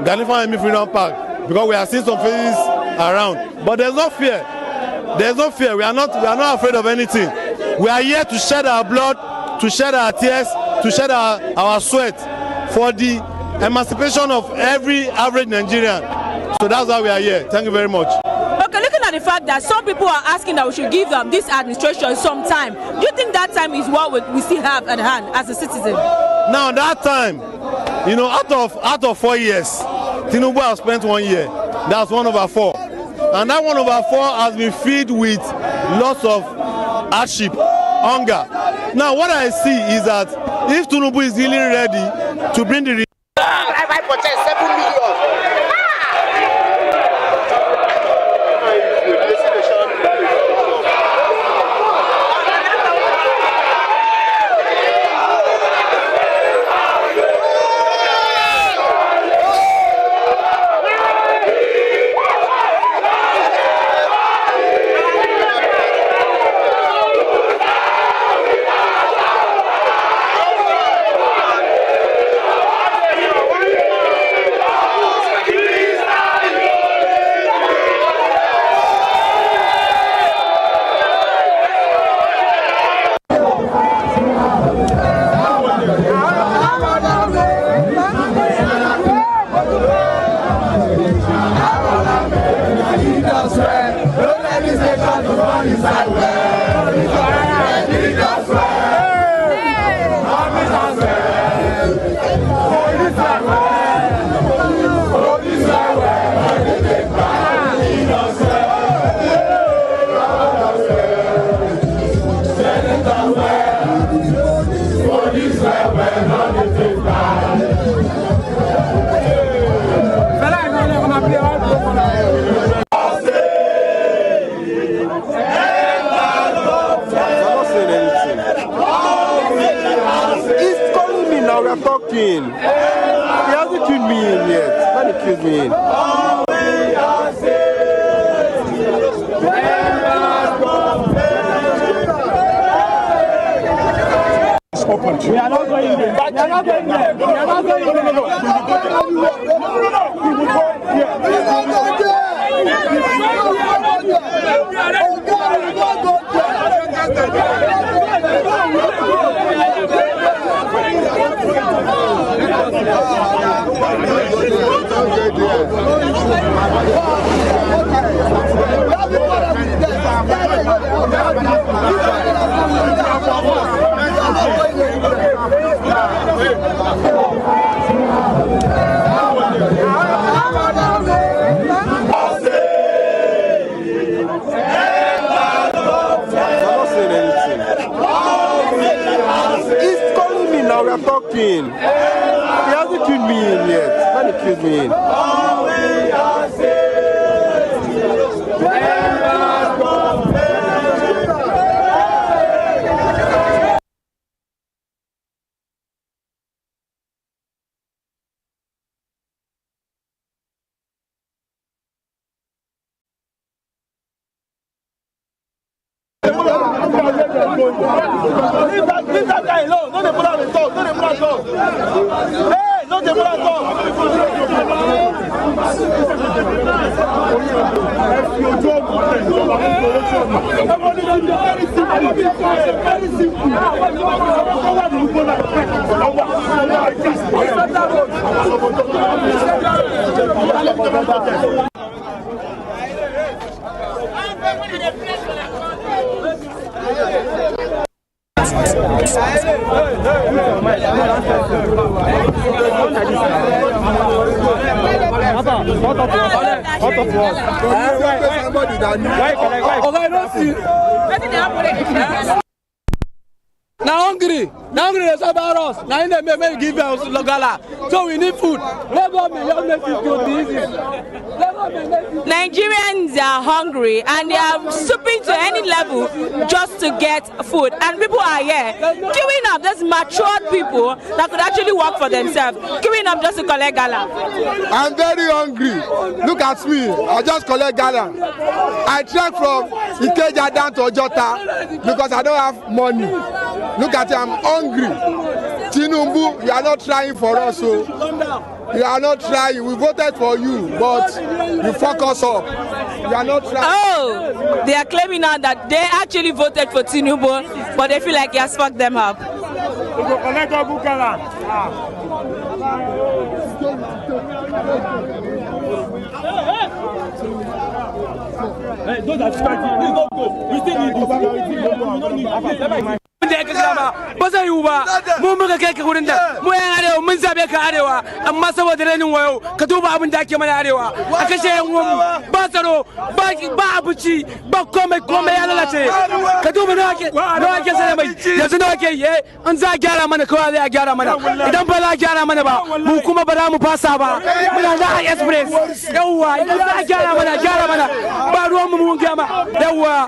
[SPEAKER 16] Ghanaian Freedom Park, because we are seeing some faces around. But there's no fear. There's no fear. We are not afraid of anything. We are here to shed our blood, to shed our tears, to shed our sweat for the emancipation of every average Nigerian. So that's why we are here. Thank you very much.
[SPEAKER 7] Okay, looking at the fact that some people are asking that we should give this administration some time, do you think that time is what we still have at hand as a citizen?
[SPEAKER 16] Now that time, you know, out of 4 years, Tinubu has spent 1 year. That's 1/4. And that 1/4 has been filled with lots of hardship, hunger. Now what I see is that if Tinubu is really ready to bring the
[SPEAKER 17] 7 million.
[SPEAKER 8] He hasn't killed me in yet. When he killed me in.
[SPEAKER 11] We are not going there. We are not going there. We are not going there.
[SPEAKER 8] We are talking. He hasn't killed me in yet. When he killed me in.
[SPEAKER 11] Leave that guy alone. Don't put out the talk. Don't put out the talk. Hey, don't put out the talk.
[SPEAKER 6] Somebody that
[SPEAKER 10] Now hungry is about us. Now in the may give us logala. So we need food. Let go me,
[SPEAKER 7] Nigerians are hungry and they are stooping to any level just to get food. And people are here queuing up. There's matured people that could actually work for themselves, queuing up just to collect gala.
[SPEAKER 6] I'm very hungry. Look at me. I just collect gala. I trek from Ikeja down to Ojota because I don't have money. Look at it, I'm hungry. Tinubu, you are not trying for us, so you are not trying. We voted for you, but you fuck us up. You are not trying.
[SPEAKER 7] Oh, they are claiming now that they actually voted for Tinubu, but they feel like he has fucked them up.
[SPEAKER 11] Hey, those are starting. Please don't go. We still need this.
[SPEAKER 10] ba zai yiwu ba mu muka kai ka wurin da mu yan arewa mun zabe ka arewa amma saboda rainin wayo ka duba abin da ake mana arewa a kashe yan uwanmu ba tsaro ba abinci ba komai ya lalace ka duba nawa ke sai mai yanzu nawa ke yi in za a gyara mana kawai zai a gyara mana idan ba za a gyara mana ba mu kuma ba za mu fasa ba muna za a express yawwa idan za a gyara mana ba ruwan mu mun gama yawwa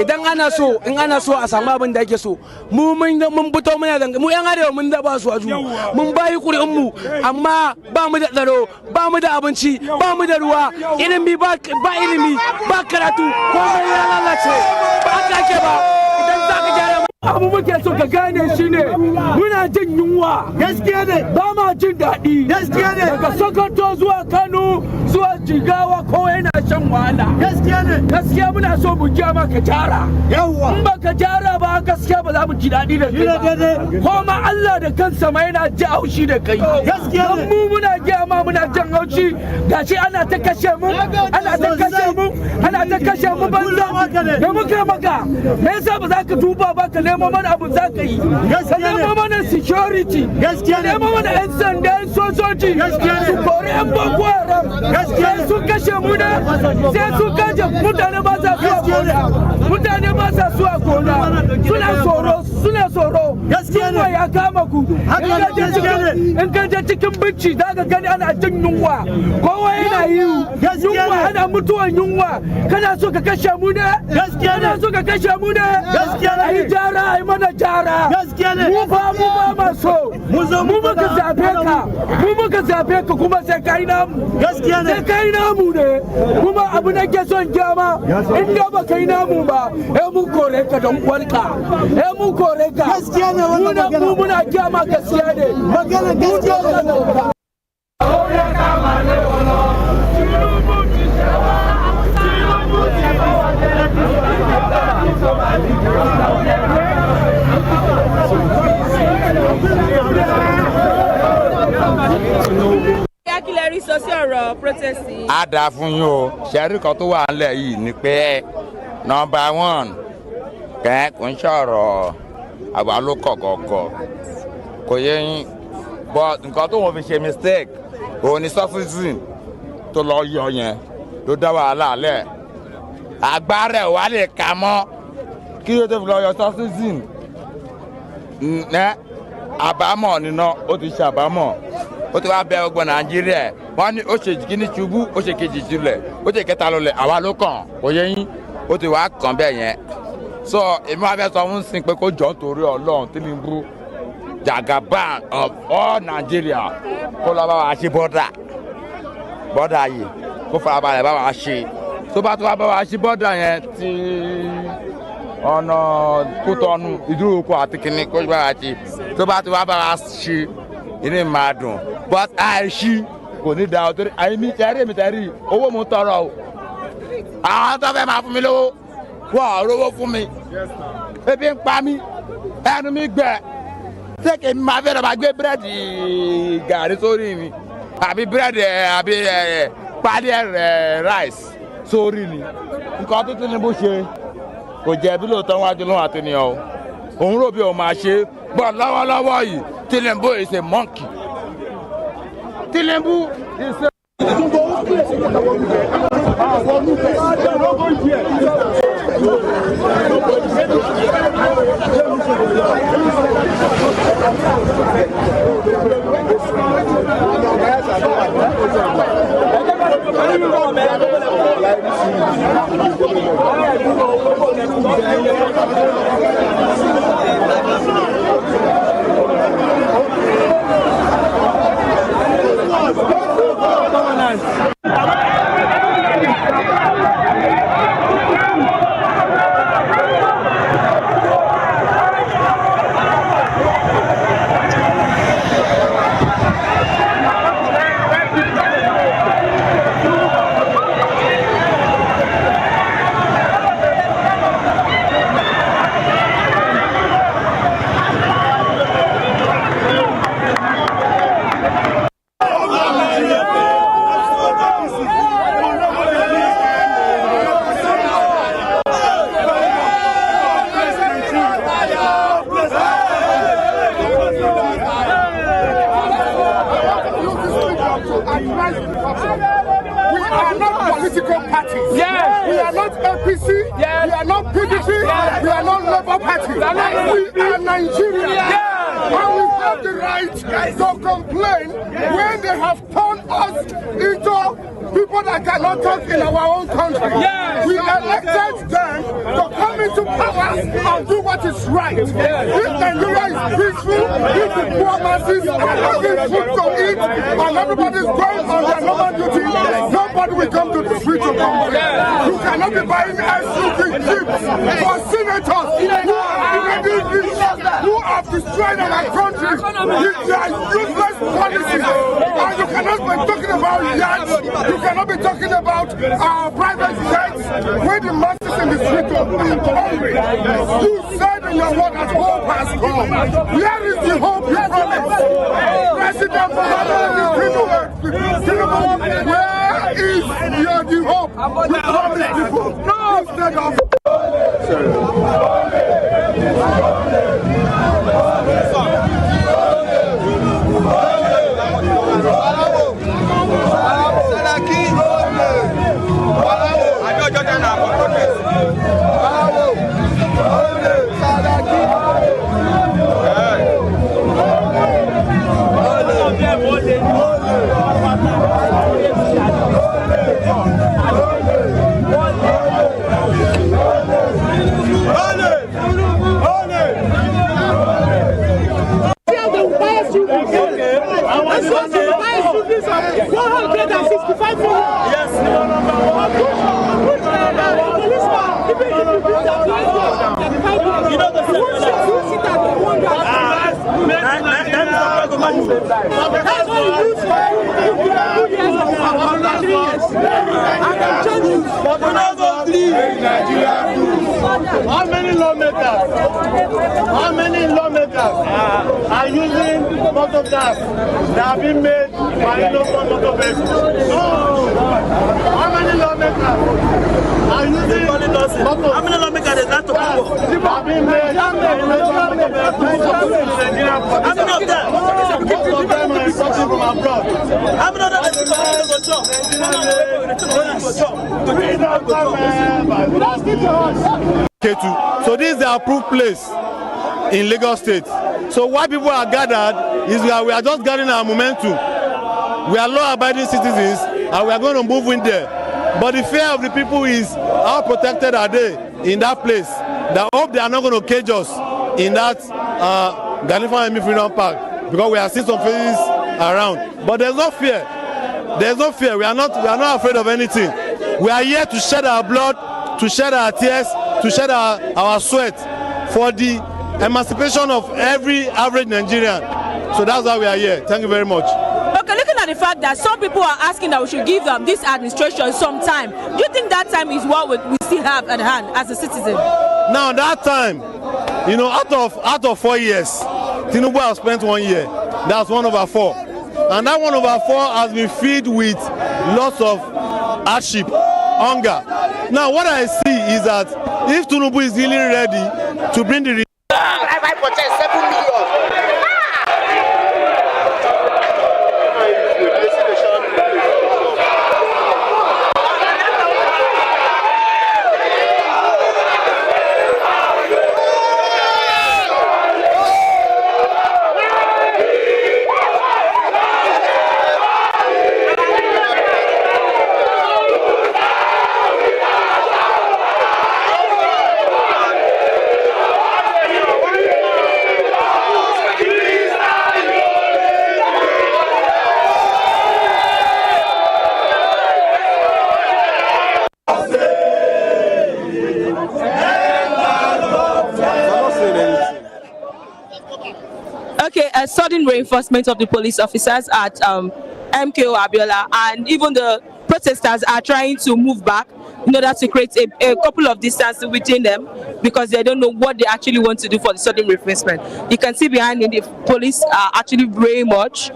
[SPEAKER 10] idan ana so in ana so a samu abin da ake so mu mun fito muna zanga mu yan arewa mun da ba su aju mun bayi kuri'un mu amma ba mu da tsaro ba mu da abinci ba mu da ruwa ilimi ba ilimi ba karatu komai ya lalace ba ka ke ba idan za ka gyara abu muke so ka gane shi ne muna jin yunwa gaskiya ne ba ma jin daɗi gaskiya ne daga Sokoto zuwa Kano zuwa Jigawa ko yana shan wahala gaskiya ne gaskiya muna so mu gyama ka jara yawa in ba ka jara ba gaskiya ba za mu ji daɗi da kai ba ko ma Allah da kansa ma yana ji haushi da kai gaskiya ne mu muna gyama muna jan haushi gashi ana ta kashe mu ana ta kashe mu banza da muka maka me yasa ba za ka duba ba ka nemo mana abu za ka yi ka nemo mana security ka nemo mana yan sanda yan sojoji su kori yan boko haram sai su kashe mu ne sai su kashe mutane ba sa zuwa gona suna tsoro yunwa ya kama ku in ka je cikin bici za ka gani ana jin yunwa kowa yana yi yunwa ana mutuwan yunwa kana so ka kashe mu ne ayi jara ayi mana jara mu ba ma so mu muka zabe ka kuma sai kai namu ne kuma abu na ke son gyama in da ba kai namu ba mun kore ka don kwarka mun kore ka gaskiya ne wannan magana mu muna gyama gaskiya ne magana gaskiya ne
[SPEAKER 7] Akílẹ̀rí sọ sí ọ̀rọ̀ protest yìí.
[SPEAKER 5] A dáa fún yín o ṣẹ́rí kan tó wà nílẹ̀ yìí ni pé number one kẹ́ kò ń ṣọ̀rọ̀ àwa ló kọ̀ gọ̀gọ̀ kò yé yín but nǹkan tó wọ́n fi ṣe mistake òun ni subsidy tó lọ yọ yẹn ló dá wàhálà lẹ̀ agbára ẹ̀ wà lè kà mọ́ kí ló tó fi lọ yọ subsidy ní àbámọ̀ nínú ó ti ṣàbámọ̀ ó ti wá bẹ ọgbọ́n Nàìjíríà wọ́n ní ó ṣe kíní ṣubú ó ṣe kejì sílẹ̀ ó ṣe kẹta lọlẹ̀ àwa ló kàn kò yé yín ó ti wá kàn bẹ́ẹ̀ yẹn so èmi wá fẹ́ sọ fún sin pé kó jọ torí Ọlọ́run Tinubu Jagaban of all Nigeria kó lọ bá wa ṣe bọ́dà yìí kó farabalẹ̀ bá wa ṣe tó bá tó wá bá wa ṣe bọ́dà yẹn ti ọ̀nà Kútọ́nù Ìdíròkò àti kìnní kó bá wa ṣe tó bá tó wá bá wa ṣe inú máa dùn but àìṣí kò ní da ọtí àìmí tẹ̀rí owó mo tọrọ o àwọn tó fẹ́ máa fún mi lówó wọ́n ò rówó fún mi ebi ń pa mí ẹnu mi gbẹ ṣé mi máa fẹ́ lọ́ọ́ máa gbé búrẹ́dì gàrí sórí mi àbí búrẹ́dì àbí pálí rice sórí ni nǹkan tó Tinubu ṣe kò jẹ́ bí lóòótọ́ wájú lóhùn àtẹnìyàn o òun rò bí òun máa ṣe bọ́ lọ́wọ́lọ́wọ́ yìí Tinubu is a monkey
[SPEAKER 17] Tilembu.
[SPEAKER 21] Political parties. Yes. We are not APC. Yes. We are not PDP. Yes. We are not Labour Party. We are Nigeria. Yes. And we have the right to complain when they have turned us into people that cannot talk in our own country. Yes. We elected them to come into power and do what is right. Yes. If Nigeria is peaceful, if the poor masses are having food to eat, and everybody is going on their normal duty, nobody will come to the street to complain. Yes. You cannot be buying SUV jeeps for senators who have destroyed our country with their useless policies. And you cannot be talking about yachts, you cannot be talking about private jets where the masses in the street are hungry. You said in your word that hope has come. Where is the hope you promised? President Tinubu, where is the hope you promised people? No! Instead of... How many lawmakers are using motor gas that have been made by innocent motor vehicles? How many lawmakers are using motor? How many lawmakers are that have been made by innocent motor vehicles? How many of them? Most of them are imported from abroad. How many of them are
[SPEAKER 16] So this is the approved place in Lagos State. So why people are gathered is we are just gathering our momentum. We are law-abiding citizens and we are going to move in there. But the fear of the people is how protected are they in that place? That hope they are not going to cage us in that Ghanaian Army Freedom Park, because we are seeing some faces around. But there's no fear. There's no fear. We are not afraid of anything. We are here to shed our blood, to shed our tears, to shed our sweat for the emancipation of every average Nigerian. So that's why we are here. Thank you very much.
[SPEAKER 7] Okay, looking at the fact that some people are asking that we should give them this administration some time, do you think that time is what we still have at hand as a citizen?
[SPEAKER 16] Now that time, you know, out of 4 years, Tinubu has spent 1 year. That's 1/4. And that 1/4 has been filled with lots of hardship, hunger. Now what I see is that if Tinubu is really ready to bring the
[SPEAKER 17] I purchased 7 million.
[SPEAKER 14] sudden reinforcement of the police officers at MKO Abiola, and even the protesters are trying to move back in order to create a couple of distance between them, because they don't know what they actually want to do for the sudden reinforcement. You can see behind them, the police are actually very much.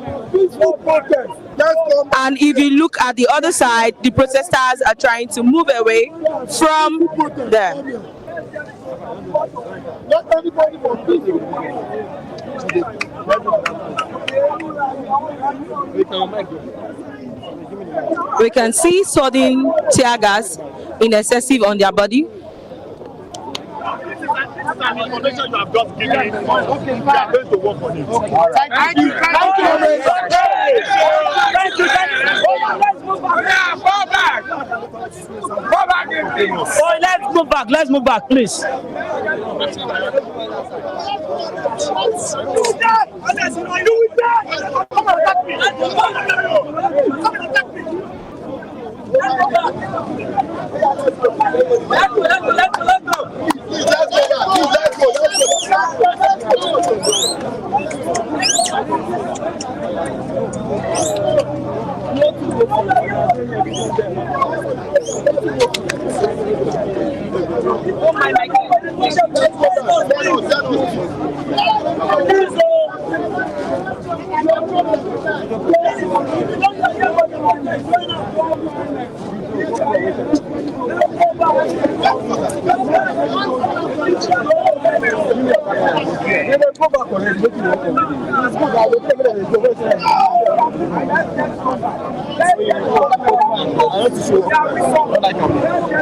[SPEAKER 14] And if you look at the other side, the protesters are trying to move away from them. We can see sudden tear gas in excessive on their body.
[SPEAKER 2] Information you have just given. Okay, we are going to work on it. Okay.
[SPEAKER 10] Thank you. Thank you. Let's move back. Let's move back, please.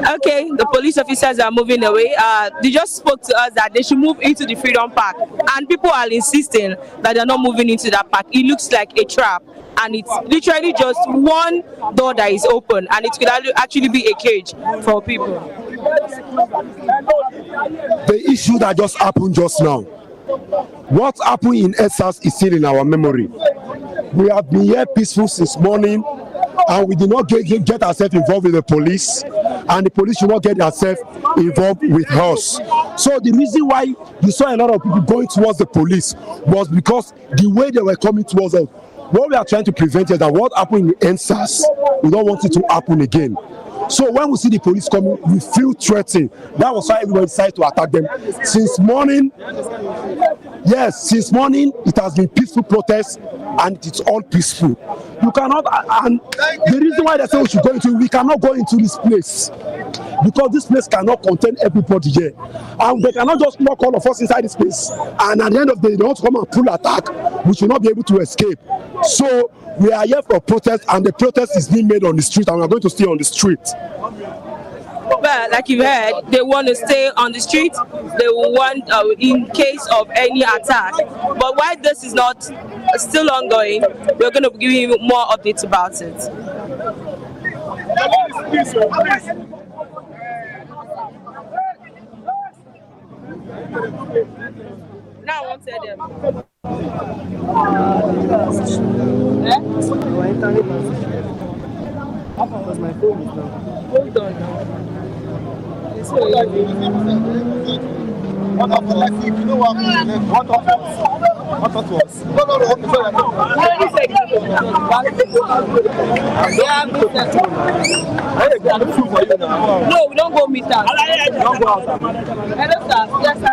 [SPEAKER 14] Okay, the police officers are moving away. They just spoke to us that they should move into the Freedom Park, and people are insisting that they're not moving into that park. It looks like a trap, and it's literally just one door that is open, and it could actually be a cage for people.
[SPEAKER 9] The issue that just happened just now, what happened in ESAS is still in our memory. We have been here peaceful since morning, and we did not get ourselves involved with the police, and the police should not get themselves involved with us. So the reason why you saw a lot of people going towards the police was because the way they were coming towards us. What we are trying to prevent is that what happened in ESAS, we don't want it to happen again. So when we see the police coming, we feel threatened. That was why everybody decided to attack them. Since morning, yes, since morning, it has been peaceful protests, and it's all peaceful. You cannot, and the reason why they say we should go into, we cannot go into this place, because this place cannot contain everybody here. And they cannot just lock all of us inside this place, and at the end of the day, they want to come and pull attack. We should not be able to escape. So we are here for protest, and the protest is being made on the street, and we are going to stay on the street.
[SPEAKER 14] But like you heard, they want to stay on the street. They want, in case of any attack. But while this is not still ongoing, we're going to give you more updates about it. Now I want to tell them.
[SPEAKER 22] Because my phone is down.
[SPEAKER 14] Hold on now.
[SPEAKER 22] What happened last week? You know what happened? What happened? What happened to us? No.
[SPEAKER 14] No, we don't go meet us.
[SPEAKER 22] Don't go out.
[SPEAKER 14] Hello, sir. Yes, sir.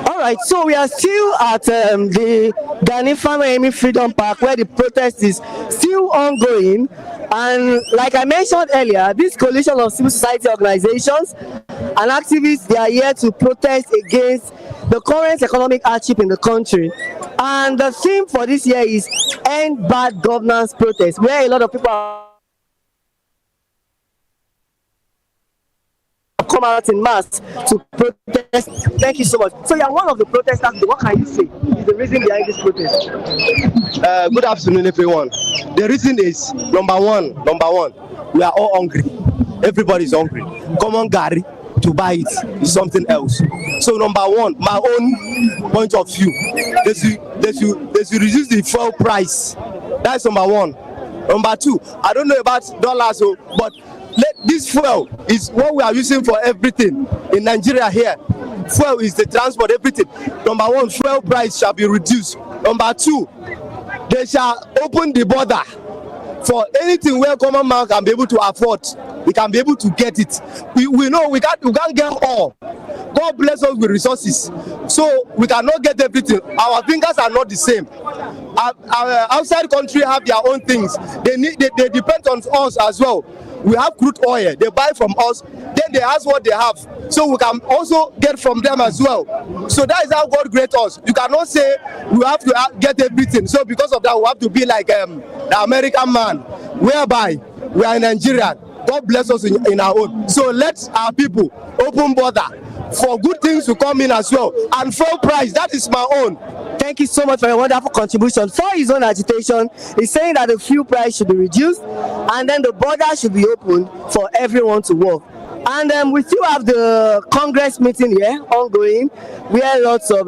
[SPEAKER 22] All right, so we are still at the Gani Freedom Park, where the protest is still ongoing. And like I mentioned earlier, this coalition of civil society organizations and activists, they are here to protest against the current economic hardship in the country. And the theme for this year is End Bad Governance Protest, where a lot of people are come out in mass to protest. Thank you so much. So you are one of the protesters. What can you say is the reason behind this protest?
[SPEAKER 3] Good afternoon, everyone. The reason is number one, we are all hungry. Everybody is hungry. Common Gary to buy it is something else. So number one, my own point of view, they should reduce the fuel price. That's number one. Number two, I don't know about dollars, but this fuel is what we are using for everything in Nigeria here. Fuel is the transport, everything. Number one, fuel price shall be reduced. Number two, they shall open the border for anything where common man can be able to afford. We can be able to get it. We know we can't get all. God bless us with resources, so we cannot get everything. Our fingers are not the same. Our outside country have their own things. They depend on us as well. We have crude oil. They buy from us. Then they ask what they have, so we can also get from them as well. So that is how God created us. You cannot say we have to get everything. So because of that, we have to be like the American man, whereby we are Nigerian. God bless us in our own. So let our people open border for good things to come in as well. And fuel price, that is my own.
[SPEAKER 22] Thank you so much for your wonderful contribution. For his own agitation, he's saying that the fuel price should be reduced and then the border should be opened for everyone to work. And we still have the Congress meeting here ongoing, where lots of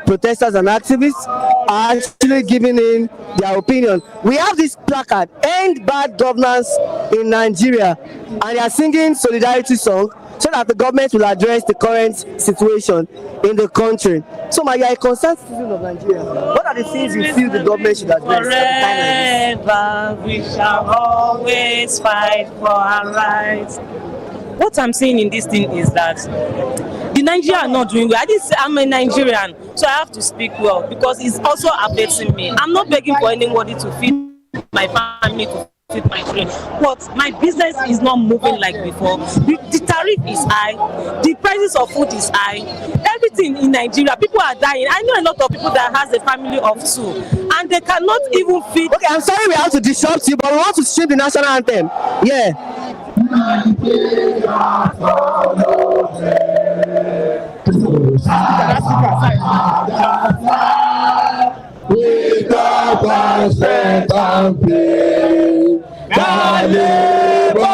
[SPEAKER 22] protesters and activists are actually giving in their opinion. We have this placard, End Bad Governance in Nigeria, and they are singing solidarity song so that the government will address the current situation in the country. So, you are a concerned citizen of Nigeria. What are the things you feel the government should address?
[SPEAKER 12] Forever we shall always fight for our rights. What I'm saying in this thing is that the Nigerians are not doing well. I didn't say I'm a Nigerian, so I have to speak well because it's also affecting me. I'm not begging for anybody to feed my family, to feed my children, but my business is not moving like before. The tariff is high, the prices of food is high, everything in Nigeria, people are dying. I know a lot of people that has a family of two, and they cannot even feed.
[SPEAKER 22] Okay, I'm sorry we have to disrupt you, but we want to stream the national anthem. Yeah.
[SPEAKER 19] Without respect and pain, the labor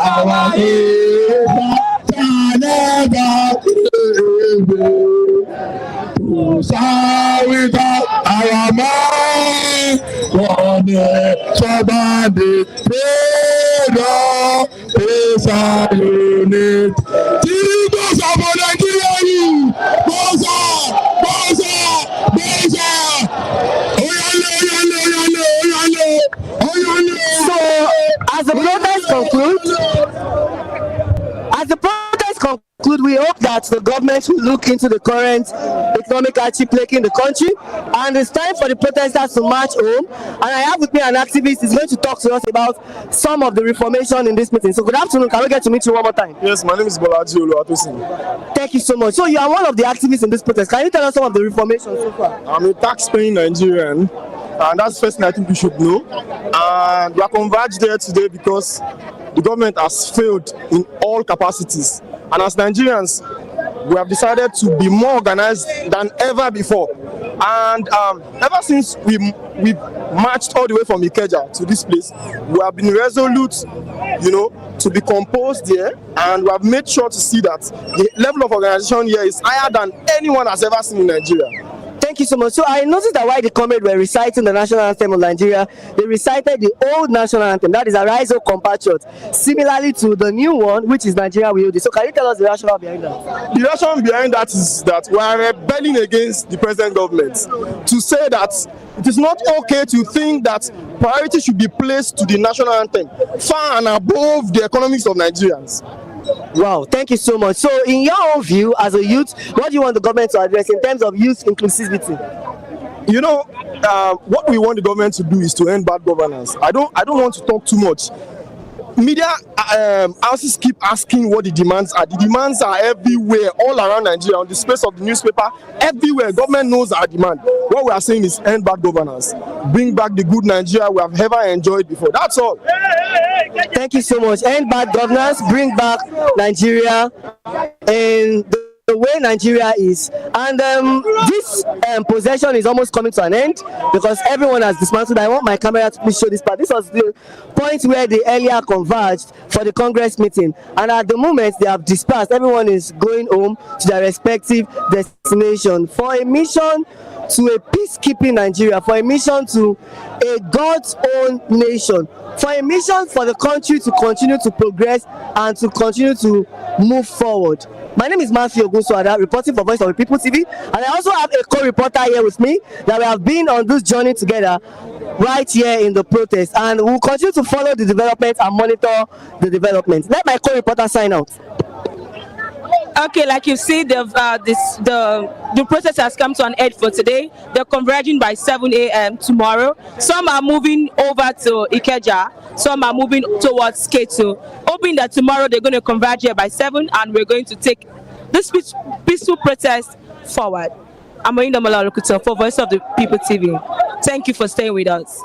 [SPEAKER 19] our labor can never be. To shine without our mind, somebody pray, is our unit. Jesus of Nigeria, Bosa, Bosa, Bosa.
[SPEAKER 22] So, as the protests conclude, we hope that the government will look into the current economic hardship plaguing the country, and it's time for the protesters to march home. And I have with me an activist who's going to talk to us about some of the reformation in this meeting. So good afternoon, can we get to meet you one more time?
[SPEAKER 23] Yes, my name is Bolaji Oluwatosin.
[SPEAKER 22] Thank you so much. So you are one of the activists in this protest. Can you tell us some of the reformation so far?
[SPEAKER 23] I'm a tax-paying Nigerian, and that's the first thing I think we should know. And we are converged there today because the government has failed in all capacities. And as Nigerians, we have decided to be more organized than ever before. And ever since we marched all the way from Ikeja to this place, we have been resolute, to be composed here, and we have made sure to see that the level of organization here is higher than anyone has ever seen in Nigeria.
[SPEAKER 22] Thank you so much. So I noticed that while the comrades were reciting the national anthem of Nigeria, they recited the old national anthem, that is Arise O Compatriot, similarly to the new one, which is Nigeria We Hold It. So can you tell us the rationale behind that?
[SPEAKER 23] The rationale behind that is that we are rebelling against the present government to say that it is not okay to think that priority should be placed to the national anthem far and above the economics of Nigerians.
[SPEAKER 22] Wow, thank you so much. So in your own view as a youth, what do you want the government to address in terms of youth inclusivity?
[SPEAKER 23] What we want the government to do is to end bad governance. I don't want to talk too much. Media houses keep asking what the demands are. The demands are everywhere, all around Nigeria, on the space of the newspaper, everywhere. Government knows our demand. What we are saying is end bad governance. Bring back the good Nigeria we have ever enjoyed before. That's all.
[SPEAKER 22] Thank Thank you so much. End bad governance, bring back Nigeria in the way Nigeria is. And this possession is almost coming to an end because everyone has dismantled. I want my camera to please show this part. This was the point where they earlier converged for the Congress meeting. And at the moment, they have dispersed. Everyone is going home to their respective destination for a mission to a peacekeeping Nigeria, for a mission to a God's own nation, for a mission for the country to continue to progress and to continue to move forward. My name is Matthew Ogunsuada, reporting for Voice of the People TV, and I also have a co-reporter here with me that we have been on this journey together right here in the protest, and we'll continue to follow the developments and monitor the developments. Let my co-reporter sign out.
[SPEAKER 7] Okay, like you see, the process has come to an end for today. They're converging by 7 a.m. tomorrow. Some are moving over to Ikeja, some are moving towards Ketu, hoping that tomorrow they're going to converge here by 7 and we're going to take this peaceful protest forward. I'm Oinda Malalukuto for Voice of the People TV. Thank you for staying with us.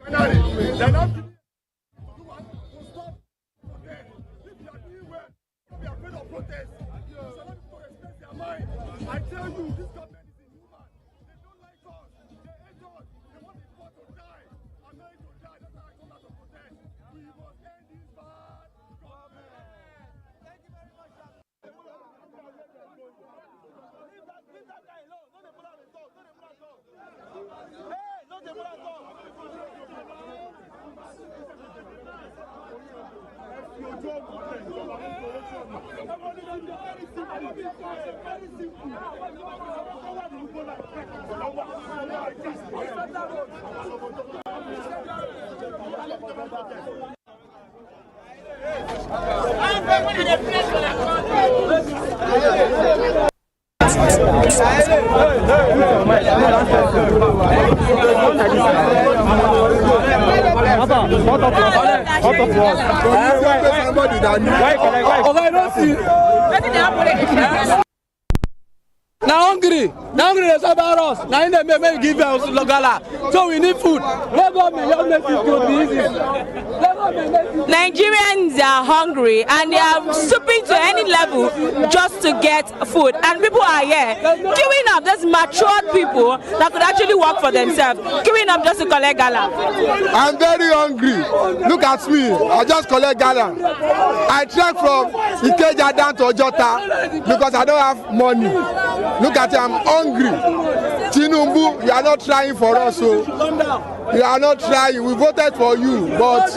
[SPEAKER 2] They're not giving stop. If you are afraid of protest, you shall not respect their mind. I tell you, this government is inhuman. They don't like us. They hate us. They want the poor to die. I'm not to die. That's why I come out to protest. We must end this bad government. Thank you very much. Leave that guy alone. Don't they pull out the dog. Don't they pull out the dog. Hey, don't they pull out the dog.
[SPEAKER 1] Now hungry is about us. Now in the may give us logala. So we need food.
[SPEAKER 7] Nigerians are hungry and they are stooping to any level just to get food. And people are here queuing up. There's matured people that could actually work for themselves, queuing up just to collect gala.
[SPEAKER 6] I'm very hungry. Look at me. I just collect gala. I trek from Ikeja down to Ojota because I don't have money. Look at it, I'm hungry. Tinubu, you are not trying for us, so you are not trying. We voted for you, but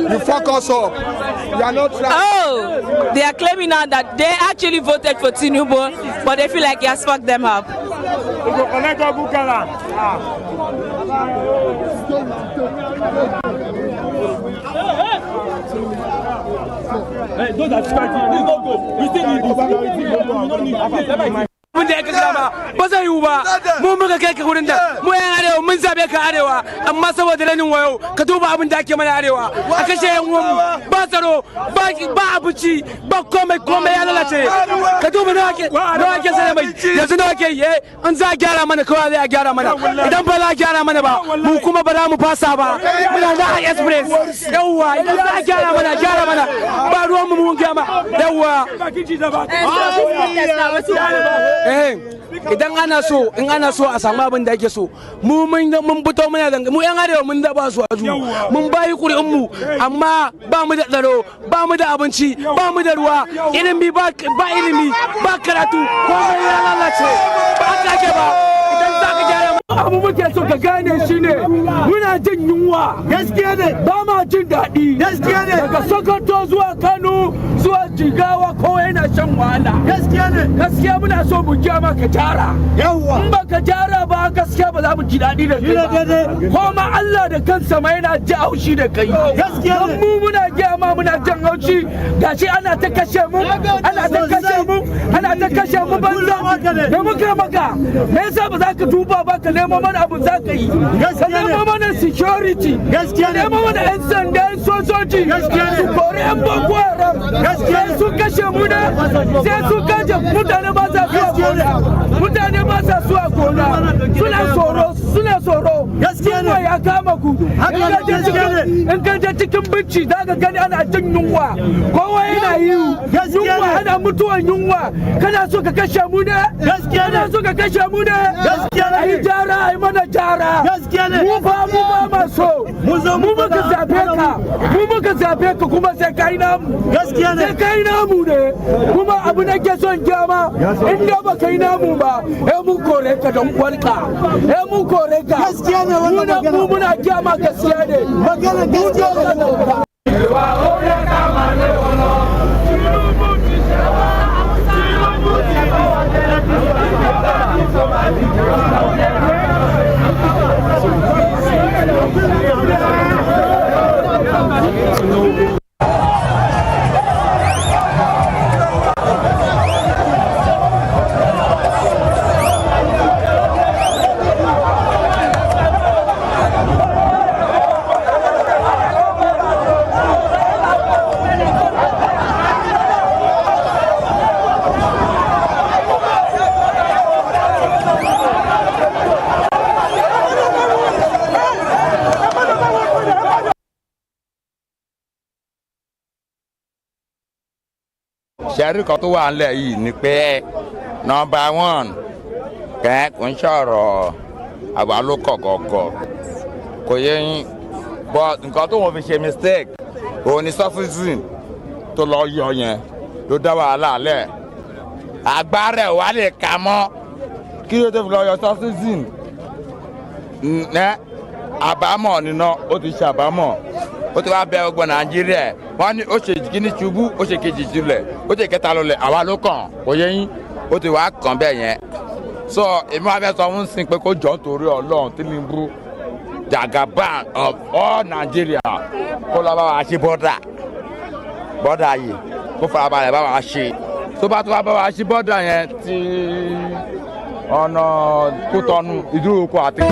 [SPEAKER 6] you fuck us up. You are not trying.
[SPEAKER 7] Oh, they are claiming now that they actually voted for Tinubu, but they feel like he has fucked them up.
[SPEAKER 11] Hey, those are fighting. Please don't go. We still need this. We don't need
[SPEAKER 1] mun da kasa ba zai yiwu ba mu muka kai ka wurin da mu yan arewa mun zabe ka arewa amma saboda ranin wayo ka duba abin da ake mana arewa a kashe yan uwan ba tsaro ba abinci ba komai ya lalace ka duba nawa ke sai mai yanzu nawa ke in za a gyara mana kawai zai a gyara mana idan ba za a gyara mana ba mu kuma ba za mu fasa ba muna da express yawwa idan za a gyara mana ba ruwan mu mun gama yawwa idan ana so in ana so a samu abin da ake so mu mun fito muna zanga mu yan arewa mun da ba su aju mun bayi kuri'un mu amma ba mu da tsaro ba mu da abinci ba mu da ruwa ilimi ba ilimi ba karatu komai ya lalace ba haka ke ba idan za ka gyara abu muke so ka gane shine muna jin yunwa gaskiya ne ba ma jin daɗi gaskiya ne daga Sokoto zuwa Kano zuwa Jigawa kowa yana shan shan wahala gaskiya muna so mu kiya maka jara in baka jara ba gaskiya ba za mu ji daɗi da kai ko ma Allah da kansa ma yana ji haushi da kai don mu muna giya ma muna jan haushi gashi ana ta kashe mu ana ta kashe mu banza da muka maka me yasa ba za ka duba ba ka nemo mana abu za ka yi ka nemo mana security ka nemo mana 'yan sanda 'yan sojoji su kori 'yan boko haram sai su kashe mu ne sai su kashe mutane ba sa zuwa gona mutane ba sa zuwa gona suna tsoro yunwa ya kama ku in ka je cikin bici za ka gani ana jin yunwa kowa yana yi yunwa ana mutuwan yunwa kana so ka kashe mu ne kana so ka kashe mu ne ai jara ai mana jara mu ba ma so mu muka zabe ka kuma sai kai namu sai kai namu ne kuma abu na ke son gyama in da ba kai namu ba mun kore ka don kwarka mun kore ka gaskiya ne wannan magana mu muna gyama gaskiya ne magana gaskiya ne
[SPEAKER 5] ṣẹ́rí kan tó wà nílẹ̀ yìí ni pé number one kẹ́ kò ń sọ̀rọ̀ àwa ló kọ̀ gọ̀gọ̀ kò yé yín but nǹkan tó wọ́n fi ṣe mistake òun ni surfacing tó lọ yọ yẹn ló dá wàhálà lẹ̀ agbára ẹ̀ wà lè kà mọ́ kí ló tó fi lọ yọ surfacing ní àbámọ̀ nínú ó ti ṣàbámọ̀ ó ti wá bẹ gbogbo nàìjíríà wọn ní ó ṣe kíní ṣubú ó ṣe kejì sílẹ̀ ó ṣe kẹta lọlẹ̀ àwa ló kàn kò yé yín ó ti wá kàn bẹ́ẹ̀ yẹn so èmi wá fẹ́ sọ fún sin pé kó jọ torí ọlọ́run Tinubu jagaban of all Nigeria kó lọ bá wa ṣe bọ́dà yìí kó farabalẹ̀ bá wa ṣe tó bá bá wa ṣe bọ́dà yẹn ti ọ̀nà Kútọ́nù Ìdíròkò àti.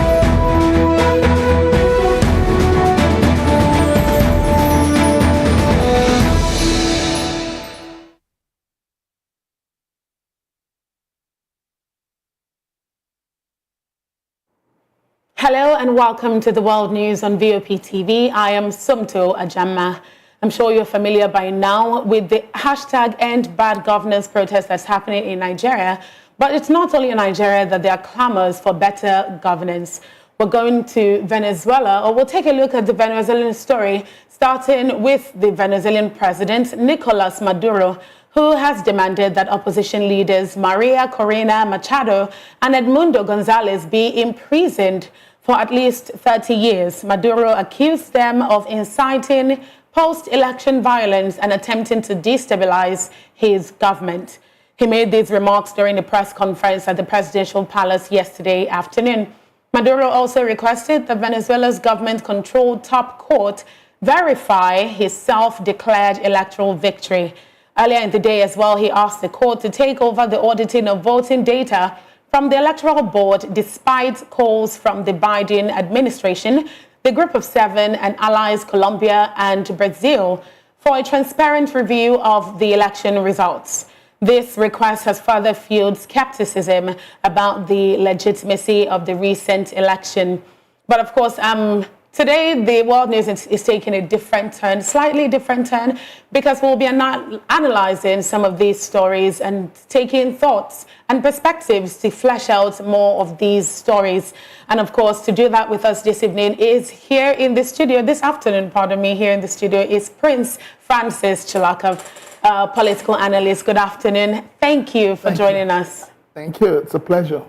[SPEAKER 4] Hello and welcome to the World News on VOP TV. I am Sumto Ajama. I'm sure you're familiar by now with the hashtag End Bad Governance protest that's happening in Nigeria. But it's not only in Nigeria that there are clamors for better governance. We're going to Venezuela, or we'll take a look at the Venezuelan story, starting with the Venezuelan president, Nicolas Maduro, who has demanded that opposition leaders Maria Corina Machado and Edmundo Gonzalez be imprisoned for at least 30 years. Maduro accused them of inciting post-election violence and attempting to destabilize his government. He made these remarks during a press conference at the presidential palace yesterday afternoon. Maduro also requested that Venezuela's government-controlled top court verify his self-declared electoral victory. Earlier in the day as well, he asked the court to take over the auditing of voting data from the Electoral Board despite calls from the Biden administration, the Group of Seven, and allies Colombia and Brazil for a transparent review of the election results. This request has further fueled skepticism about the legitimacy of the recent election. But of course, today, the world news is taking a different turn, slightly different turn, because we'll be analyzing some of these stories and taking thoughts and perspectives to flesh out more of these stories. And of course, to do that with us this evening is here in the studio, this afternoon, pardon me, here in the studio is Prince Francis Chilaka, political analyst. Good afternoon. Thank you for joining us.
[SPEAKER 21] Thank you. It's a pleasure.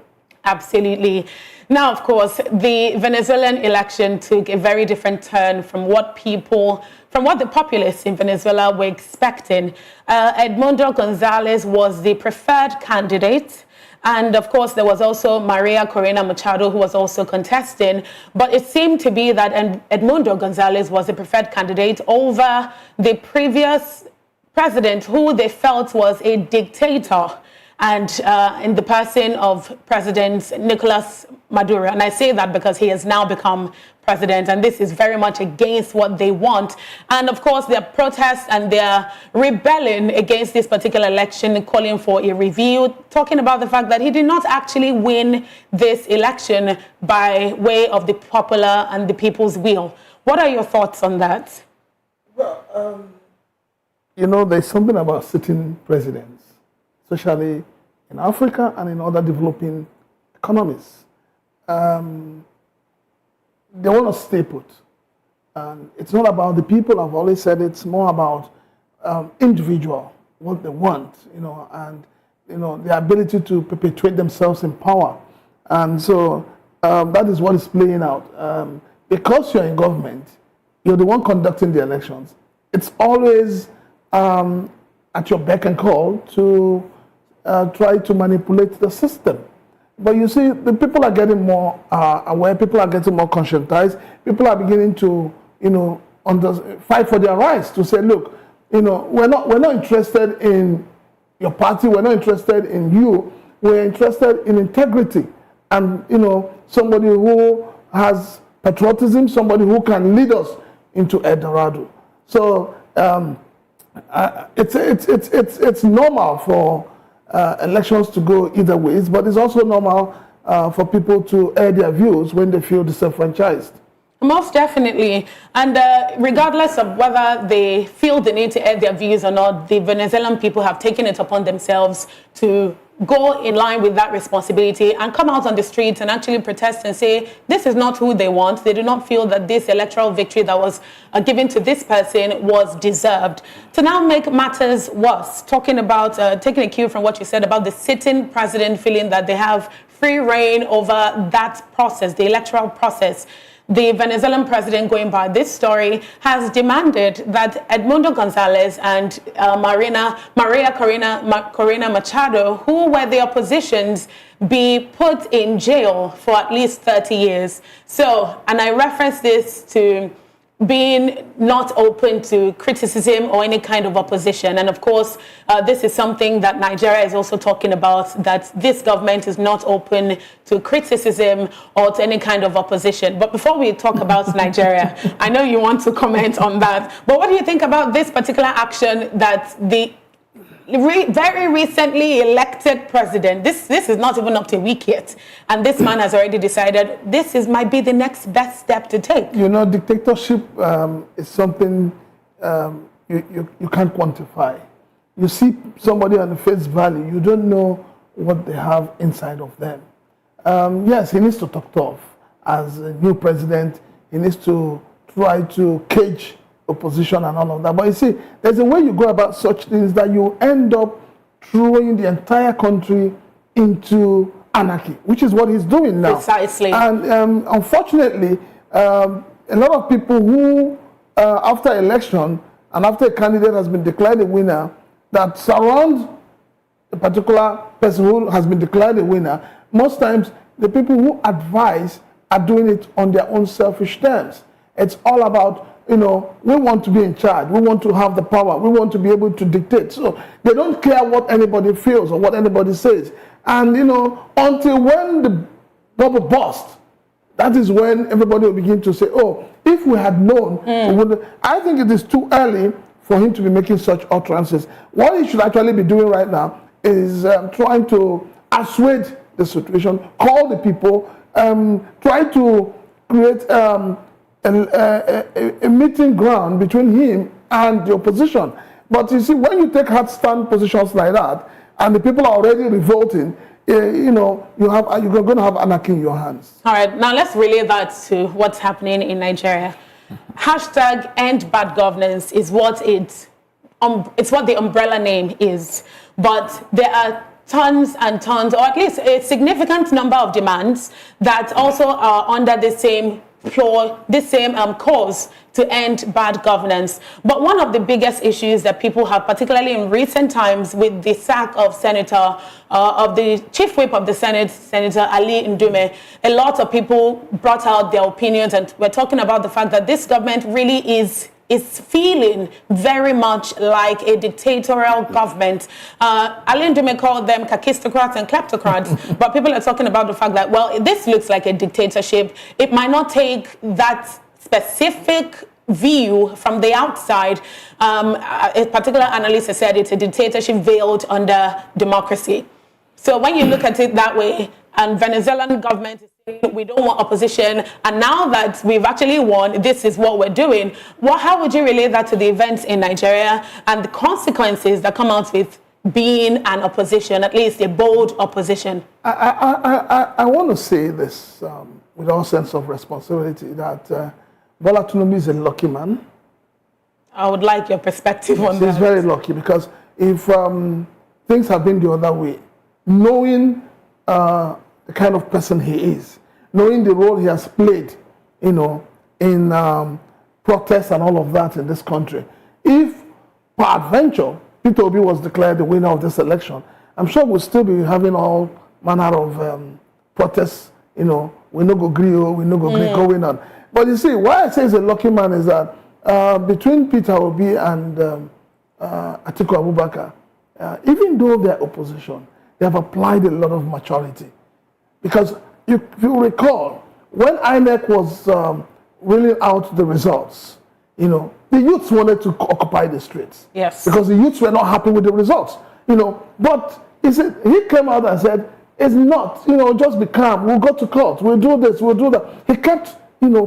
[SPEAKER 4] Absolutely. Now, of course, the Venezuelan election took a very different turn from what the populace in Venezuela were expecting. Edmundo Gonzalez was the preferred candidate. And of course, there was also Maria Corina Machado, who was also contesting. But it seemed to be that Edmundo Gonzalez was the preferred candidate over the previous president, who they felt was a dictator, and in the person of President Nicolas Maduro. And I say that because he has now become president, and this is very much against what they want. And of course, their protests and their rebelling against this particular election, calling for a review, talking about the fact that he did not actually win this election by way of the popular and the people's will. What are your thoughts on that?
[SPEAKER 21] Well, you know, there's something about sitting presidents, especially in Africa and in other developing economies. They want to stay put. And it's not about the people, I've always said it's more about individual, what they want, you know, and, you know, the ability to perpetuate themselves in power. And so that is what is playing out. Because you're in government, you're the one conducting the elections. It's always at your beck and call to try to manipulate the system. But you see, the people are getting more aware, people are getting more conscientized, people are beginning to, you know, fight for their rights, to say, look, you know, we're not interested in your party, we're not interested in you, we're interested in integrity and, you know, somebody who has patriotism, somebody who can lead us into El Dorado. So it's normal for elections to go either ways, but it's also normal for people to air their views when they feel disenfranchised.
[SPEAKER 4] Most definitely. And regardless of whether they feel the need to air their views or not, the Venezuelan people have taken it upon themselves to go in line with that responsibility and come out on the streets and actually protest and say this is not who they want. They do not feel that this electoral victory that was given to this person was deserved. To now make matters worse, talking about, taking a cue from what you said about the sitting president feeling that they have free reign over that process, the electoral process. The Venezuelan president, going by this story, has demanded that Edmundo Gonzalez and Maria Corina Machado, who were the oppositions, be put in jail for at least 30 years. So, and I reference this to being not open to criticism or any kind of opposition. And of course, this is something that Nigeria is also talking about, that this government is not open to criticism or to any kind of opposition. But before we talk about Nigeria, I know you want to comment on that, but what do you think about this particular action that the very recently elected president, this is not even up to a week yet, and this man has already decided this might be the next best step to take?
[SPEAKER 21] You know, dictatorship is something you can't quantify. You see somebody on the face value, you don't know what they have inside of them. Yes, he needs to talk tough. As a new president, he needs to try to cage opposition and all of that. But you see, there's a way you go about such things that you end up throwing the entire country into anarchy, which is what he's doing now.
[SPEAKER 4] Precisely.
[SPEAKER 21] And unfortunately, a lot of people who, after election and after a candidate has been declared a winner, that surround a particular person who has been declared a winner, most times the people who advise are doing it on their own selfish terms. It's all about, you know, we want to be in charge, we want to have the power, we want to be able to dictate. So they don't care what anybody feels or what anybody says. And, you know, until when the bubble bursts, that is when everybody will begin to say, oh, if we had known, we would. I think it is too early for him to be making such utterances. What he should actually be doing right now is trying to assuage the situation, call the people, try to create a meeting ground between him and the opposition. But you see, when you take hard stand positions like that, and the people are already revolting, you know, you're going to have anarchy in your hands.
[SPEAKER 4] All right, now let's relay that to what's happening in Nigeria. Hashtag End Bad Governance is what it's what the umbrella name is. But there are tons and tons, or at least a significant number of demands that also are under the same floor, this same cause to end bad governance. But one of the biggest issues that people have, particularly in recent times with the sack of of the chief whip of the Senate, Senator Ali Ndume, a lot of people brought out their opinions, and we're talking about the fact that this government really is feeling very much like a dictatorial government. Ali Ndume called them kakistocrats and kleptocrats, but people are talking about the fact that, well, this looks like a dictatorship. It might not take that specific view from the outside. A particular analyst has said it's a dictatorship veiled under democracy. So when you look at it that way, and Venezuelan government is saying we don't want opposition, and now that we've actually won, this is what we're doing. How would you relate that to the events in Nigeria and the consequences that come out with being an opposition, at least a bold opposition?
[SPEAKER 21] I want to say this with all sense of responsibility, that Bola Tinubu is a lucky man.
[SPEAKER 4] I would like your perspective on that.
[SPEAKER 21] He's very lucky, because if things have been the other way, knowing the kind of person he is, knowing the role he has played, in protests and all of that in this country, if peradventure Peter Obi was declared the winner of this election, I'm sure we'll still be having all manner of protests, we no go agree, we no go agree going on. But you see, why I say he's a lucky man is that between Peter Obi and Atiku Abubakar, even though they're opposition, they have applied a lot of maturity. Because if you recall, when INEC was reeling out the results, the youths wanted to occupy the streets.
[SPEAKER 4] Yes.
[SPEAKER 21] Because the youths were not happy with the results. But he came out and said, it's not, just be calm, we'll go to court, we'll do this, we'll do that. He kept,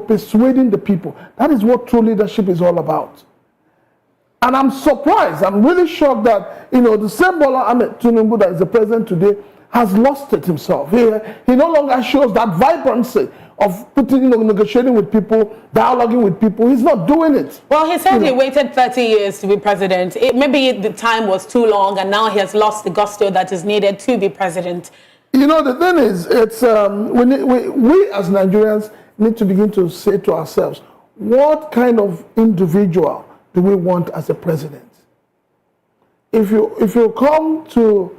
[SPEAKER 21] persuading the people. That is what true leadership is all about. And I'm surprised, I'm really shocked that, the same Bola Ahmed Tinubu that is the president today has lost it himself. He no longer shows that vibrancy of negotiating with people, dialoguing with people. He's not doing it.
[SPEAKER 4] Well, he said he waited 30 years to be president. Maybe the time was too long, and now he has lost the gusto that is needed to be president.
[SPEAKER 21] The thing is, it's we as Nigerians need to begin to say to ourselves, what kind of individual do we want as a president? If you come to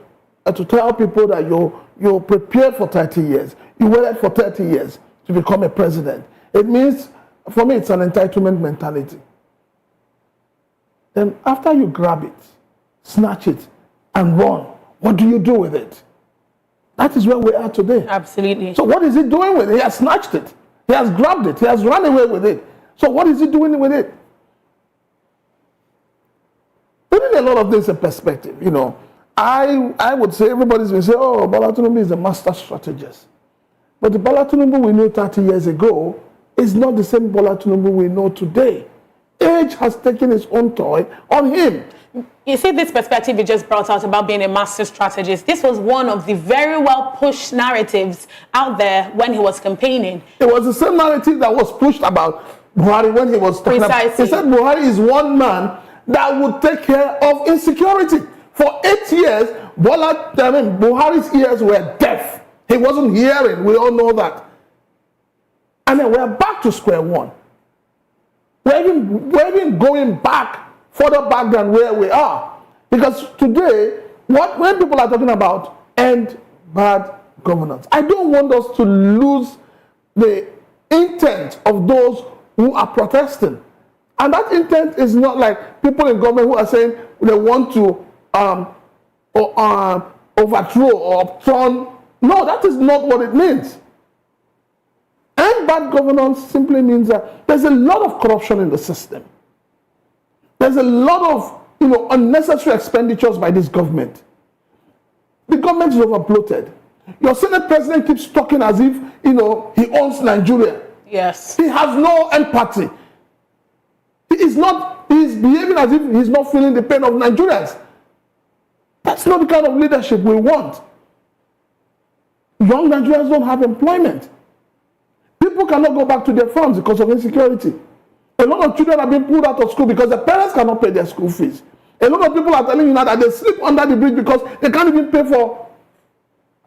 [SPEAKER 21] tell people that you're prepared for 30 years, you waited for 30 years to become a president, it means, for me, it's an entitlement mentality. Then after you grab it, snatch it, and run, what do you do with it? That is where we are today.
[SPEAKER 4] Absolutely.
[SPEAKER 21] So what is he doing with it? He has snatched it. He has grabbed it. He has run away with it. So what is he doing with it? Putting a lot of this in perspective, I would say everybody's going to say, oh, Bola Tinubu is a master strategist. But the Bola Tinubu we knew 30 years ago is not the same Bola Tinubu we know today. Age has taken its own toll on him.
[SPEAKER 4] You see, this perspective you just brought out about being a master strategist, this was one of the very well pushed narratives out there when he was campaigning.
[SPEAKER 21] It was the same narrative that was pushed about Buhari when he was talking about. He said Buhari is one man that would take care of insecurity. For 8 years, Buhari's ears were deaf. He wasn't hearing. We all know that. And then we're back to square one. We're even going back, further back than where we are. Because today, when people are talking about end bad governance, I don't want us to lose the intent of those who are protesting. And that intent is not like people in government who are saying they want to overthrow or upturn. No, that is not what it means. And bad governance simply means that there's a lot of corruption in the system. There's a lot of unnecessary expenditures by this government. The government is overbloated. Your Senate president keeps talking as if he owns Nigeria.
[SPEAKER 4] Yes.
[SPEAKER 21] He has no empathy. He's behaving as if he's not feeling the pain of Nigerians. That's not the kind of leadership we want. Young Nigerians don't have employment. People cannot go back to their farms because of insecurity. A lot of children are being pulled out of school because their parents cannot pay their school fees. A lot of people are telling you now that they sleep under the bridge because they can't even pay for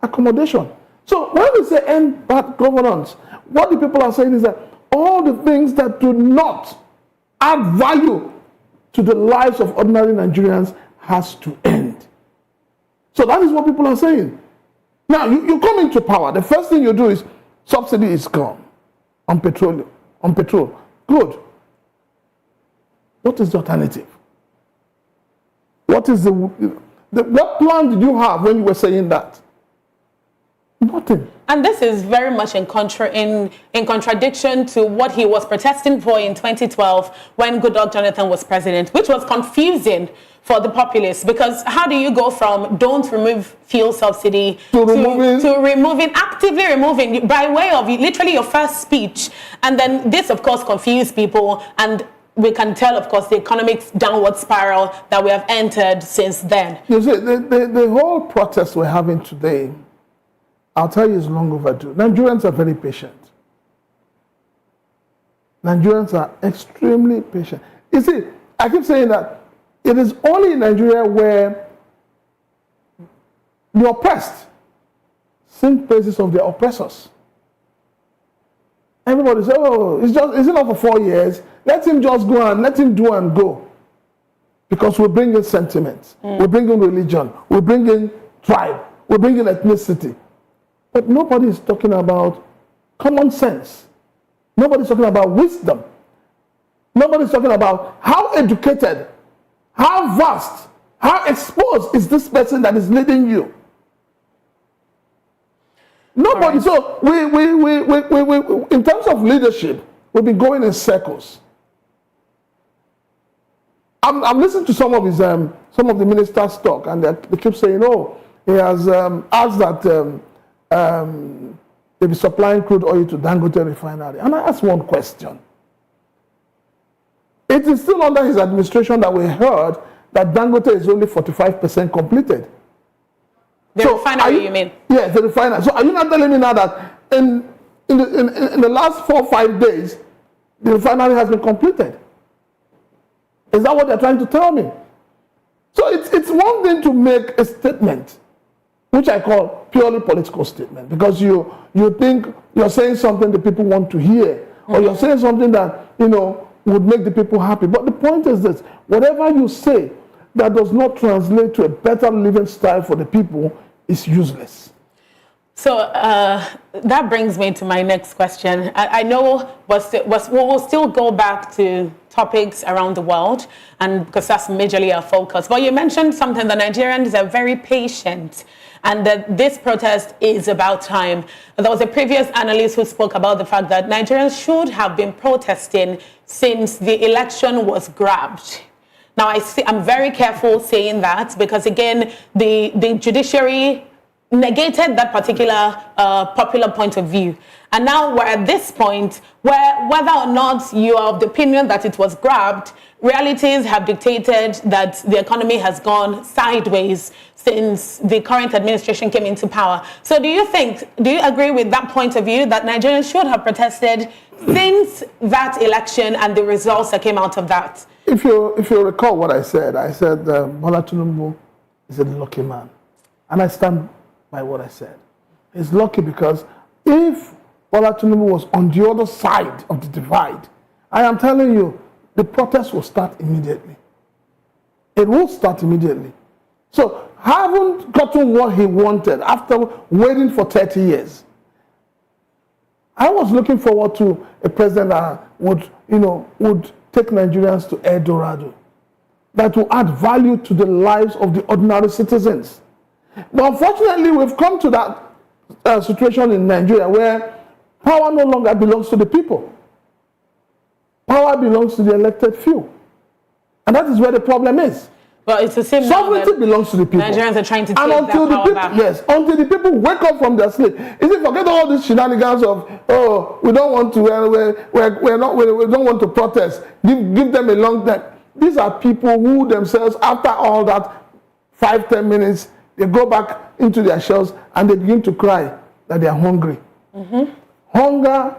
[SPEAKER 21] accommodation. So when we say end bad governance, what the people are saying is that all the things that do not add value to the lives of ordinary Nigerians has to end. So that is what people are saying. Now, you come into power, the first thing you do is subsidy is gone on petroleum, on petrol. Good. What is the alternative? What is what plan did you have when you were saying that? Nothing.
[SPEAKER 4] And this is very much in contradiction to what he was protesting for in 2012 when Goodluck Jonathan was president, which was confusing for the populace, because how do you go from don't remove fuel subsidy to actively removing by way of literally your first speech? And then this, of course, confused people, and we can tell, of course, the economic downward spiral that we have entered since then.
[SPEAKER 21] You see, the whole protest we're having today, I'll tell you, is long overdue. Nigerians are very patient. Nigerians are extremely patient. You see, I keep saying that it is only in Nigeria where the oppressed sing praises of their oppressors. Everybody says, oh, it's enough for 4 years. Let him just go and let him do and go. Because we bring in sentiments, we bring in religion, we bring in tribe, we bring in ethnicity. But nobody is talking about common sense. Nobody's talking about wisdom. Nobody's talking about how educated, how vast, how exposed is this person that is leading you. Nobody. Right. So we in terms of leadership, we've been going in circles. I'm listening to some of the ministers talk, and they keep saying, "Oh, he has asked that they be supplying crude oil to Dangote refinery." And I ask one question: it is still under his administration that we heard that Dangote is only 45% completed.
[SPEAKER 4] The refinery, you mean?
[SPEAKER 21] Yes, the refinery. So are you not telling me now that in the last 4 or 5 days, the refinery has been completed? Is that what they're trying to tell me? So it's one thing to make a statement, which I call purely political statement, because you think you're saying something the people want to hear, or you're saying something that, would make the people happy. But the point is this: whatever you say that does not translate to a better living style for the people is useless.
[SPEAKER 4] So that brings me to my next question. I know we'll still go back to topics around the world, and because that's majorly our focus. But you mentioned something that Nigerians are very patient, and that this protest is about time. There was a previous analyst who spoke about the fact that Nigerians should have been protesting since the election was grabbed. Now, I'm very careful saying that, because again, the judiciary negated that particular popular point of view. And now we're at this point where, whether or not you are of the opinion that it was grabbed, realities have dictated that the economy has gone sideways since the current administration came into power. So do you agree with that point of view, that Nigerians should have protested since that election and the results that came out of that?
[SPEAKER 21] If you recall what I said Bola Tinubu is a lucky man. And I stand by what I said. He's lucky because if Bola Tinubu was on the other side of the divide, I am telling you, the protest will start immediately. It will start immediately. So, haven't gotten what he wanted after waiting for 30 years. I was looking forward to a president that would take Nigerians to El Dorado, that will add value to the lives of the ordinary citizens. But unfortunately, we've come to that situation in Nigeria where power no longer belongs to the people. Power belongs to the elected few. And that is where the problem is.
[SPEAKER 4] But it's the same.
[SPEAKER 21] Sovereignty belongs to the people.
[SPEAKER 4] Nigerians are trying to take
[SPEAKER 21] that power back. Yes, until the people wake up from their sleep. Forget all these shenanigans of, we don't want to, we don't want to protest. Give them a long time. These are people who themselves, after all that 5-10 minutes, they go back into their shells and they begin to cry that they are hungry. Hunger,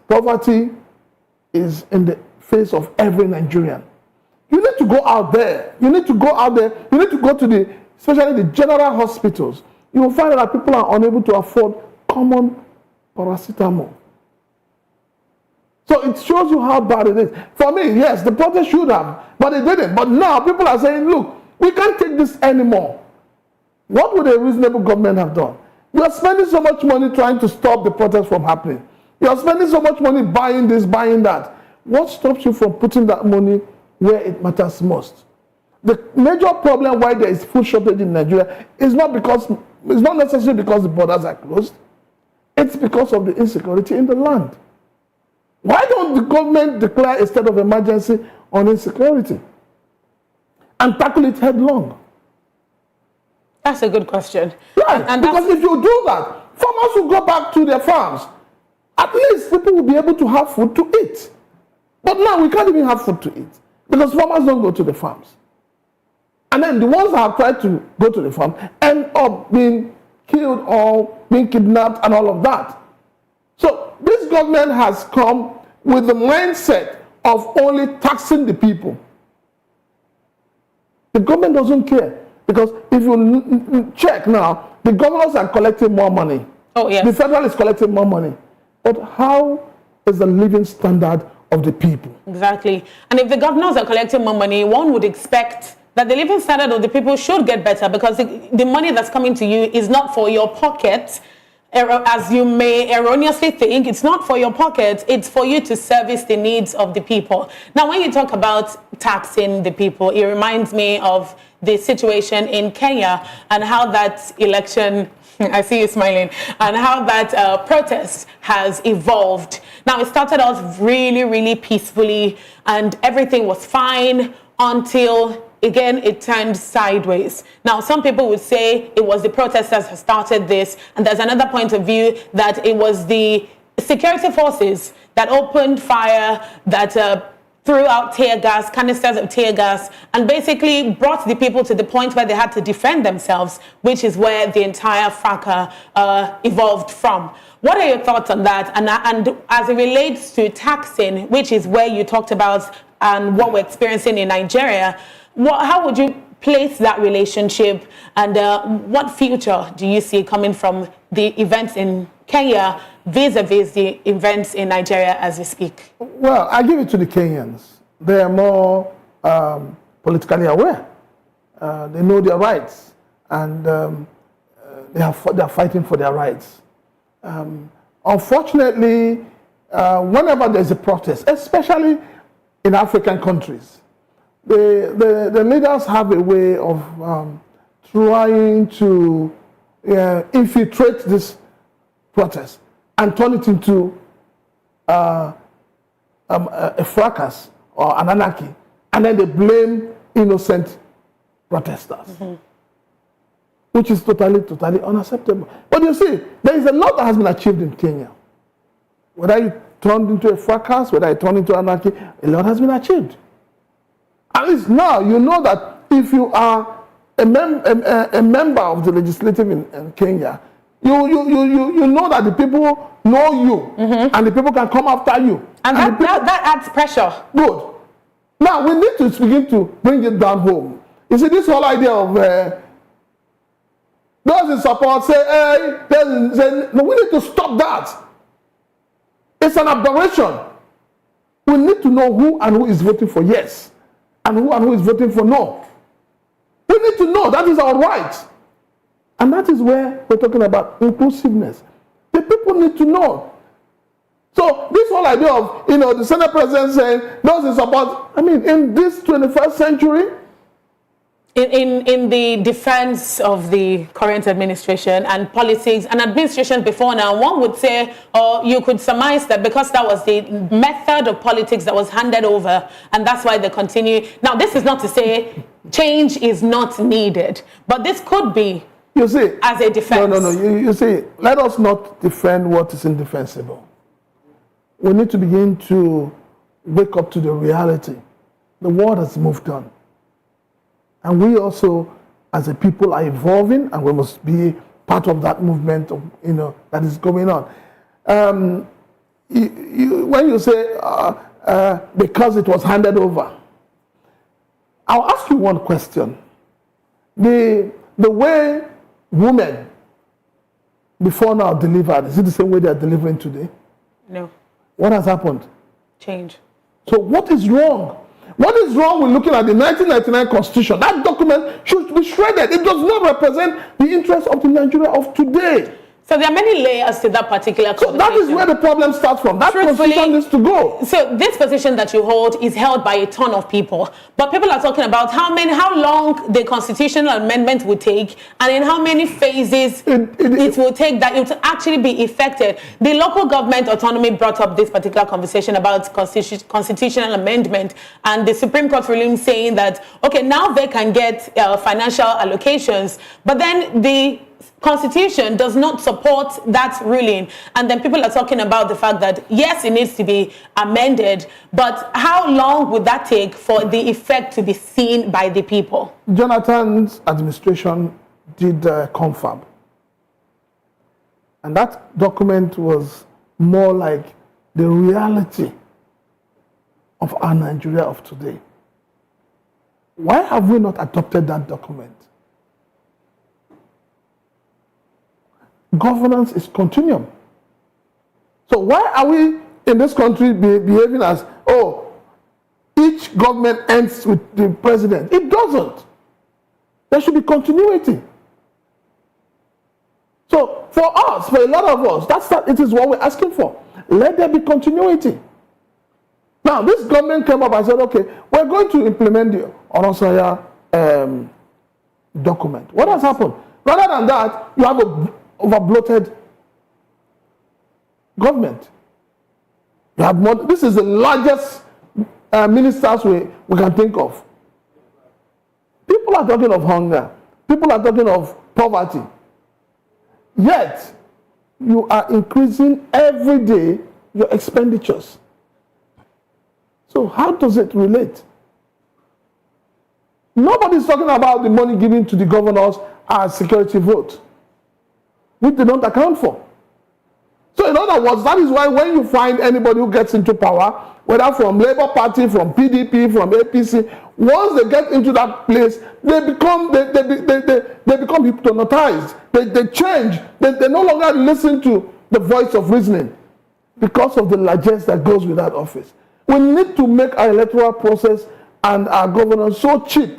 [SPEAKER 21] poverty is in the face of every Nigerian. You need to go out there. You need to go out there. You need to go to especially the general hospitals, you will find that people are unable to afford common paracetamol. So it shows you how bad it is. For me, yes, the protest should have, but it didn't. But now people are saying, look, we can't take this anymore. What would a reasonable government have done? You are spending so much money trying to stop the protest from happening. You are spending so much money buying this, buying that. What stops you from putting that money where it matters most? The major problem why there is food shortage in Nigeria is not necessarily because the borders are closed. It's because of the insecurity in the land. Why don't the government declare a state of emergency on insecurity and tackle it headlong?
[SPEAKER 4] That's a good question.
[SPEAKER 21] Right, and because if you do that, farmers will go back to their farms. At least people will be able to have food to eat. But now we can't even have food to eat because farmers don't go to the farms. And then the ones that have tried to go to the farm end up being killed or being kidnapped and all of that. So this government has come with the mindset of only taxing the people. The government doesn't care because if you check now, the governors are collecting more money.
[SPEAKER 4] Oh, yes.
[SPEAKER 21] The federal is collecting more money. But how is the living standard of the people?
[SPEAKER 4] Exactly. And if the governors are collecting more money, one would expect that the living standard of the people should get better because the money that's coming to you is not for your pocket. As you may erroneously think, it's not for your pocket, it's for you to service the needs of the people. Now, when you talk about taxing the people, it reminds me of the situation in Kenya and how that election, I see you smiling, and how that protest has evolved. Now, it started out really, really peacefully and everything was fine until again, it turned sideways. Now, some people would say it was the protesters who started this, and there's another point of view that it was the security forces that opened fire, that threw out tear gas, canisters of tear gas, and basically brought the people to the point where they had to defend themselves, which is where the entire fracas evolved from. What are your thoughts on that? And as it relates to taxing, which is where you talked about and what we're experiencing in Nigeria, how would you place that relationship, and what future do you see coming from the events in Kenya vis-a-vis the events in Nigeria as we speak?
[SPEAKER 21] Well, I give it to the Kenyans. They are more politically aware. They know their rights, and they are fighting for their rights. Unfortunately, whenever there's a protest, especially in African countries, the leaders have a way of trying to infiltrate this protest and turn it into a fracas or an anarchy, and then they blame innocent protesters, which is totally unacceptable. But you see, there is a lot that has been achieved in Kenya. Whether you turned into a fracas, whether it turned into anarchy, a lot has been achieved. At least now you know that if you are a member of the legislative in Kenya, you know that the people know you, and the people can come after you.
[SPEAKER 4] And that adds pressure.
[SPEAKER 21] Good. Now we need to begin to bring it down home. You see, this whole idea of those in support say, hey, no, we need to stop that. It's an aberration. We need to know who and who is voting for yes, and who is voting for no. We need to know. That is our right. And that is where we're talking about inclusiveness. The people need to know. So this whole idea of, the Senate president saying, those in support, I mean, in this 21st century,
[SPEAKER 4] in the defense of the current administration and politics and administration before now, one would say, or you could surmise that because that was the method of politics that was handed over, and that's why they continue. Now, this is not to say change is not needed, but this could be,
[SPEAKER 21] you see,
[SPEAKER 4] as a defense.
[SPEAKER 21] No. You see, let us not defend what is indefensible. We need to begin to wake up to the reality. The world has moved on. And we also, as a people, are evolving, and we must be part of that movement, that is going on. When you say because it was handed over, I'll ask you one question. The way women before now delivered? Is it the same way they are delivering today?
[SPEAKER 4] No.
[SPEAKER 21] What has happened?
[SPEAKER 4] Change.
[SPEAKER 21] So what is wrong? What is wrong with looking at the 1999 Constitution? That document should be shredded. It does not represent the interests of the Nigeria of today.
[SPEAKER 4] So there are many layers to that particular conversation.
[SPEAKER 21] So that is where the problem starts from. That constitution needs to go.
[SPEAKER 4] So this position that you hold is held by a ton of people. But people are talking about how long the constitutional amendment would take and in how many phases it will take that it will actually be effected. The local government autonomy brought up this particular conversation about constitutional amendment and the Supreme Court ruling saying that, okay, now they can get financial allocations, but then the Constitution does not support that ruling, and then people are talking about the fact that yes, it needs to be amended, but how long would that take for the effect to be seen by the people?
[SPEAKER 21] Jonathan's administration did confab, and that document was more like the reality of our Nigeria of today. Why have we not adopted that document? Governance is continuum. So why are we in this country behaving as, oh, each government ends with the president? It doesn't. There should be continuity. So for us, for a lot of us, it is what we're asking for. Let there be continuity. Now, this government came up and said, okay, we're going to implement the Oronsanya document. What has happened? Rather than that, you have a over-bloated government. You have more, this is the largest ministers we can think of. People are talking of hunger. People are talking of poverty. Yet, you are increasing every day your expenditures. So how does it relate? Nobody's talking about the money given to the governors as security vote, which they don't account for. So in other words, that is why when you find anybody who gets into power, whether from Labour Party, from PDP, from APC, once they get into that place, they become hypnotized. They change. They no longer listen to the voice of reasoning because of the largesse that goes with that office. We need to make our electoral process and our governance so cheap.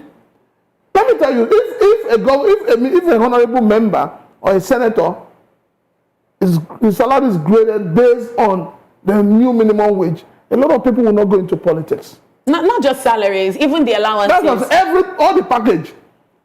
[SPEAKER 21] Let me tell you, if a honorable member or a senator, his salary is graded based on the new minimum wage, a lot of people will not go into politics.
[SPEAKER 4] Not just salaries, even the allowances.
[SPEAKER 21] That's all the package.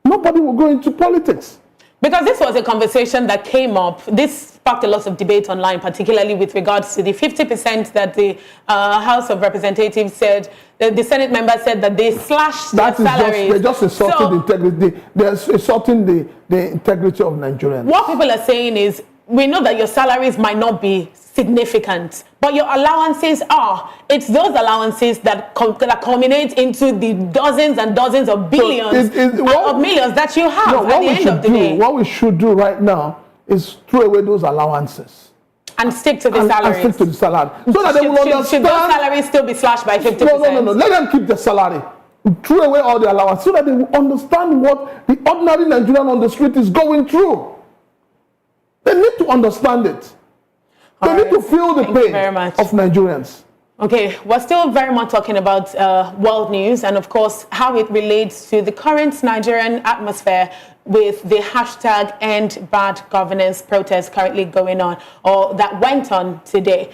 [SPEAKER 21] Nobody will go into politics.
[SPEAKER 4] Because this was a conversation that came up. This sparked a lot of debate online, particularly with regards to the 50% that the House of Representatives said, the Senate members said that they slashed their salaries.
[SPEAKER 21] They're just insulting the integrity. They're insulting the integrity of Nigerians.
[SPEAKER 4] What people are saying is, we know that your salaries might not be significant, but your allowances are. It's those allowances that culminate into the dozens and dozens of billions of millions that you have at the end of the day.
[SPEAKER 21] What we should do right now is throw away those allowances.
[SPEAKER 4] And stick to the salaries.
[SPEAKER 21] And stick to the salary. So that they will understand.
[SPEAKER 4] Should those salaries still be slashed by 50%?
[SPEAKER 21] No. Let them keep the salary. Throw away all the allowances so that they will understand what the ordinary Nigerian on the street is going through. They need to understand it. They need to feel the pain of Nigerians.
[SPEAKER 4] Okay, we're still very much talking about world news and, of course, how it relates to the current Nigerian atmosphere with the hashtag End Bad Governance protest currently going on, or that went on today.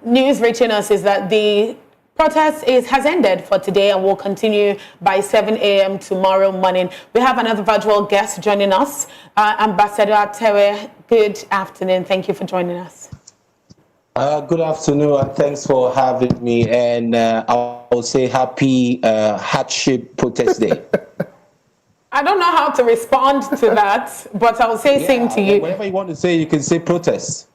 [SPEAKER 4] News reaching us is that the protest has ended for today and will continue by 7 a.m. tomorrow morning. We have another virtual guest joining us, Ambassador Tewe. Good afternoon. Thank you for joining us.
[SPEAKER 13] Good afternoon, and thanks for having me. And I'll say happy hardship protest day.
[SPEAKER 4] I don't know how to respond to that, but I'll say same to you.
[SPEAKER 13] Whatever you want to say, you can say protest.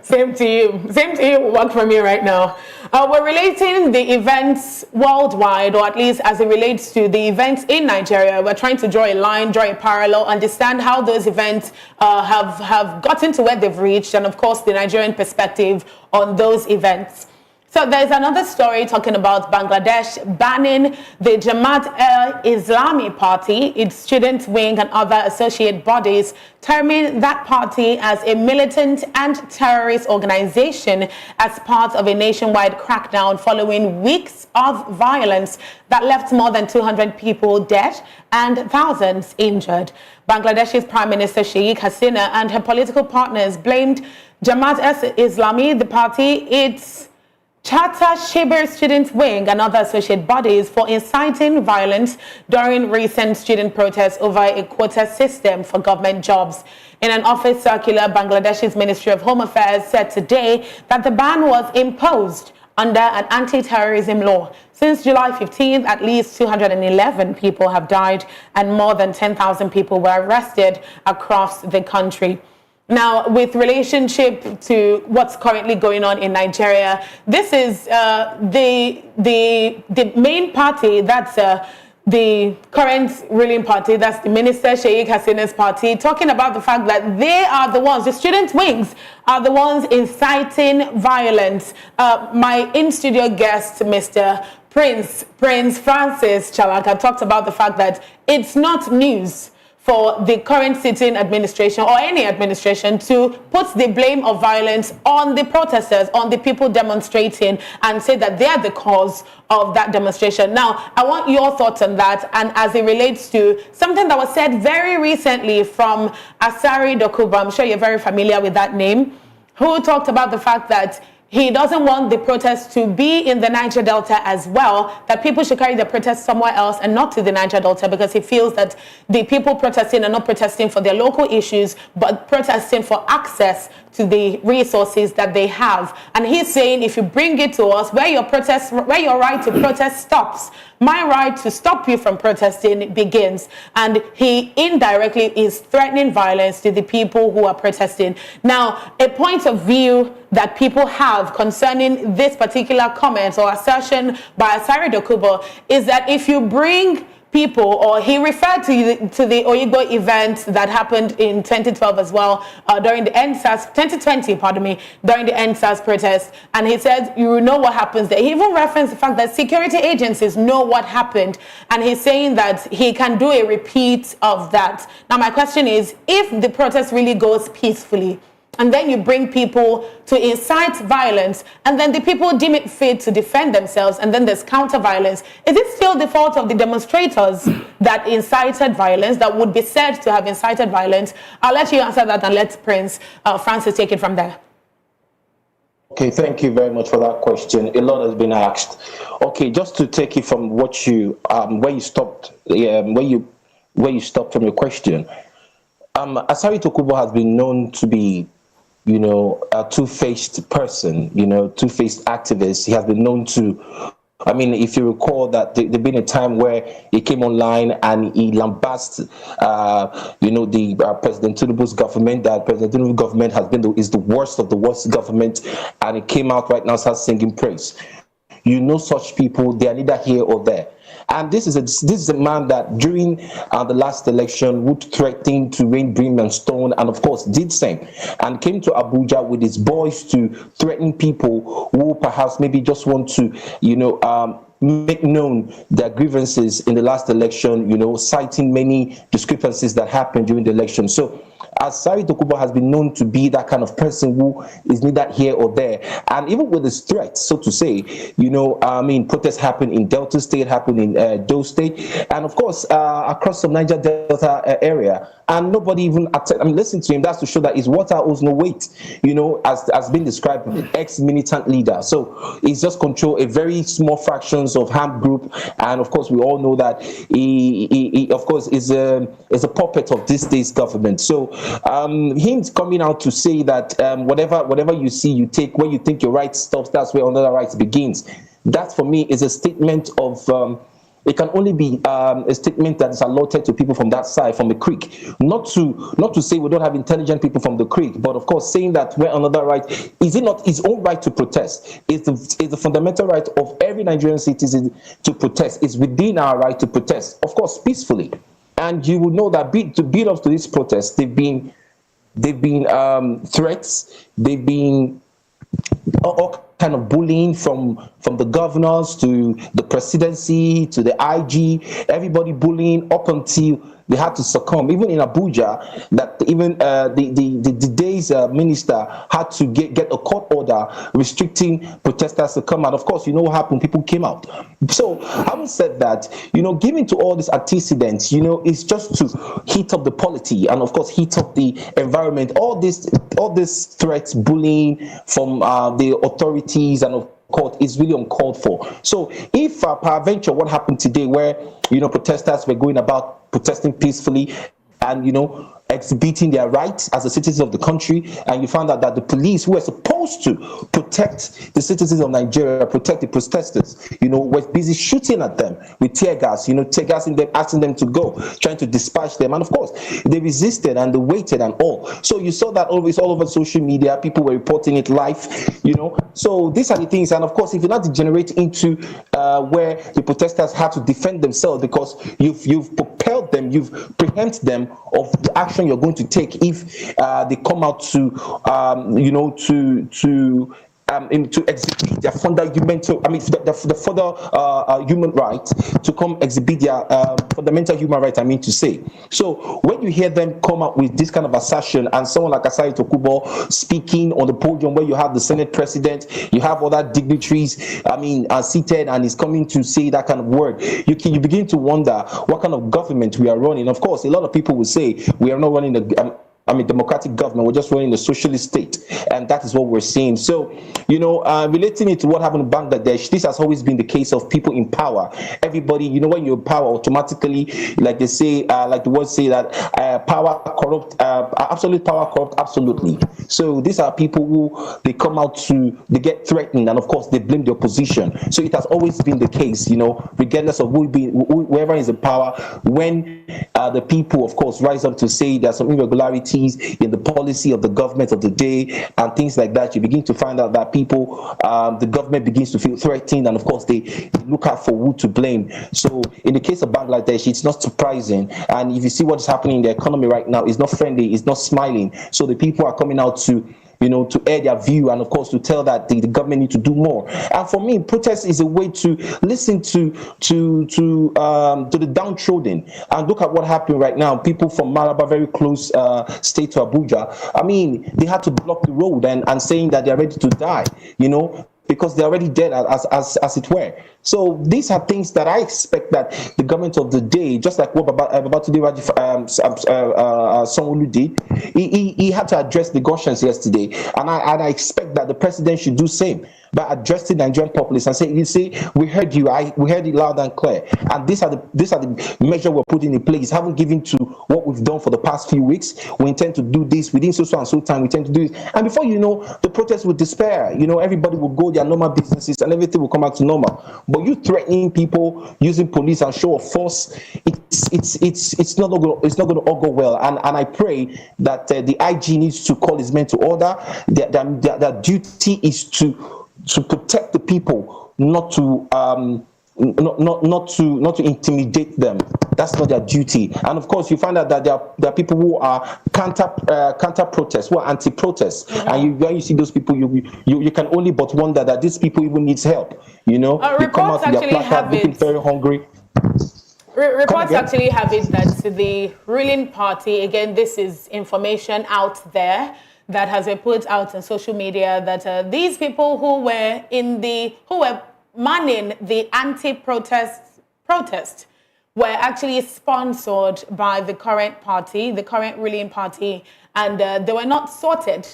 [SPEAKER 4] Same to you. Same to you will work for me right now. We're relating the events worldwide, or at least as it relates to the events in Nigeria. We're trying to draw a line, draw a parallel, understand how those events have gotten to where they've reached, and of course the Nigerian perspective on those events. So there's another story talking about Bangladesh banning the Jamaat-e-Islami party, its student wing and other associate bodies, terming that party as a militant and terrorist organization as part of a nationwide crackdown following weeks of violence that left more than 200 people dead and thousands injured. Bangladesh's Prime Minister Sheikh Hasina and her political partners blamed Jamaat-e-Islami, the party, its Chata Shibir student wing and other associate bodies for inciting violence during recent student protests over a quota system for government jobs. In an office circular, Bangladesh's Ministry of Home Affairs said today that the ban was imposed under an anti-terrorism law. Since July 15th, at least 211 people have died and more than 10,000 people were arrested across the country. Now, with relationship to what's currently going on in Nigeria, this is the main party, that's the current ruling party, that's the Minister Sheikh Hasina's party, talking about the fact that they are the ones, the student wings are the ones inciting violence. My in-studio guest, Mr. Prince Francis Chalaka, talked about the fact that it's not news for the current sitting administration or any administration to put the blame of violence on the protesters, on the people demonstrating, and say that they are the cause of that demonstration. Now, I want your thoughts on that, and as it relates to something that was said very recently from Asari Dokubo, I'm sure you're very familiar with that name, who talked about the fact that he doesn't want the protests to be in the Niger Delta as well, that people should carry the protests somewhere else and not to the Niger Delta, because he feels that the people protesting are not protesting for their local issues, but protesting for access to the resources that they have. And he's saying, if you bring it to us, where your right to protest stops, my right to stop you from protesting begins. And he indirectly is threatening violence to the people who are protesting. Now, a point of view that people have concerning this particular comment or assertion by Asari Dokubo is that if you bring people, or he referred to the Oyigbo event that happened in 2012 as well, during the NSAS, 2020, pardon me, during the NSAS protest, and he said, you know what happens there. He even referenced the fact that security agencies know what happened, and he's saying that he can do a repeat of that. Now, my question is, if the protest really goes peacefully, and then you bring people to incite violence, and then the people deem it fit to defend themselves, and then there's counter-violence, is it still the fault of the demonstrators that incited violence, that would be said to have incited violence? I'll let you answer that, and let Prince Francis take it from there.
[SPEAKER 13] Okay, thank you very much for that question. A lot has been asked. Okay, just to take it from what you where you stopped from your question. Asari Dokubo has been known to be, you know, a two-faced person, you know, two-faced activist. He has been known to, I mean, if you recall that there's been a time where he came online and he lambasted, you know, the President Tinubu's government, that President Tinubu's government is the worst of the worst government, and he came out right now and started singing praise. You know, such people, they are neither here or there. And this is a man that during the last election would threaten to rain brim and stone, and of course did same, and came to Abuja with his boys to threaten people who perhaps maybe just want to, you know, make known their grievances in the last election, you know, citing many discrepancies that happened during the election. So Asari Dokubo has been known to be that kind of person who is neither here or there. And even with his threats, so to say, you know, I mean, protests happened in Delta State, happened in Do State, and of course, across the Niger Delta area. And nobody even, listen to him. That's to show that his water owes no weight, you know, as been described, ex-militant leader. So he's just control a very small fractions of armed group. And of course, we all know that he of course, is a puppet of this day's government. So him coming out to say that whatever you see, you take, where you think your right stops, that's where another right begins. That for me is a statement of it can only be a statement that is allotted to people from that side, from the creek. Not to say we don't have intelligent people from the creek, but of course saying that where another right, is it not his own right to protest? It's the fundamental right of every Nigerian citizen to protest. It's within our right to protest, of course, peacefully. And you will know that to build up to this protest, they've been threats, they've been all kind of bullying from the governors to the presidency to the IG, everybody bullying up until they had to succumb. Even in Abuja, that even the day's minister had to get a court order restricting protesters to come out. Of course, you know what happened? People came out. So, having said that, you know, given to all these antecedents, you know, it's just to heat up the polity and, of course, heat up the environment. All these threats, bullying from the authorities and of court is really uncalled for. So if peradventure what happened today, where you know protesters were going about protesting peacefully and you know exhibiting their rights as a citizen of the country, and you found out that the police who were supposed to protect the citizens of Nigeria, protect the protesters, you know, were busy shooting at them with tear gas, you know, tear gassing them, asking them to go, trying to dispatch them, and of course they resisted and they waited and all. So you saw that it's all over social media, people were reporting it live, you know. So these are the things, and of course if you not degenerate into where the protesters had to defend themselves because you've propelled them, you've preempted them of the action you're going to take if they come out to you know to exhibit their fundamental, the further human right to come exhibit their fundamental human right, I mean to say. So when you hear them come up with this kind of assertion, and someone like Asari Tokubo speaking on the podium where you have the Senate president, you have other dignitaries, seated, and is coming to say that kind of word, you begin to wonder what kind of government we are running. Of course, a lot of people will say we are not running democratic government, we're just running a socialist state, and that is what we're seeing. So, you know, relating it to what happened in Bangladesh, this has always been the case of people in power. Everybody, you know, when you're in power, automatically, like they say, like the words say that power corrupt, absolute power corrupt absolutely. So these are people who they come out they get threatened, and of course they blame the opposition. So it has always been the case, you know, regardless of whoever is in power, when the people, of course, rise up to say there's some irregularities in the policy of the government of the day and things like that, you begin to find out that people, the government begins to feel threatened, and of course they look out for who to blame. So in the case of Bangladesh, it's not surprising, and if you see what's happening in the economy right now, it's not friendly, it's not smiling. So the people are coming out to, you know, to air their view, and of course to tell that the government need to do more. And for me, protest is a way to listen to the downtrodden. And look at what happened right now. People from Maraba, very close state to Abuja, I mean, they had to block the road and saying that they're ready to die, you know, because they're already dead as it were. So these are things that I expect that the government of the day, just like what Babatunde Sanwo-Olu did, he had to address the conscience yesterday, and I expect that the president should do same by addressing the Nigerian populace and say, you see, we heard you, we heard it loud and clear, and these are the measures we're putting in place. Haven't given to what we've done for the past few weeks. We intend to do this within so and so time. We intend to do this, and before you know, the protest will despair. You know, everybody will go their normal businesses, and everything will come back to normal. But you threatening people, using police and show of force, it's not going to all go well. And I pray that the IG needs to call his men to order. Their duty is to protect the people, not to intimidate them. That's not their duty. And of course, you find out that there are people who are counter protests, who are anti-protests, and when you see those people, you can only but wonder that these people even needs help. You know, they come out with their placard looking very hungry.
[SPEAKER 4] Reports actually have it that the ruling party, again, this is information out there that has been put out on social media, that these people who were manning the anti-protest were actually sponsored by the current party, the current ruling party, and they were not sorted,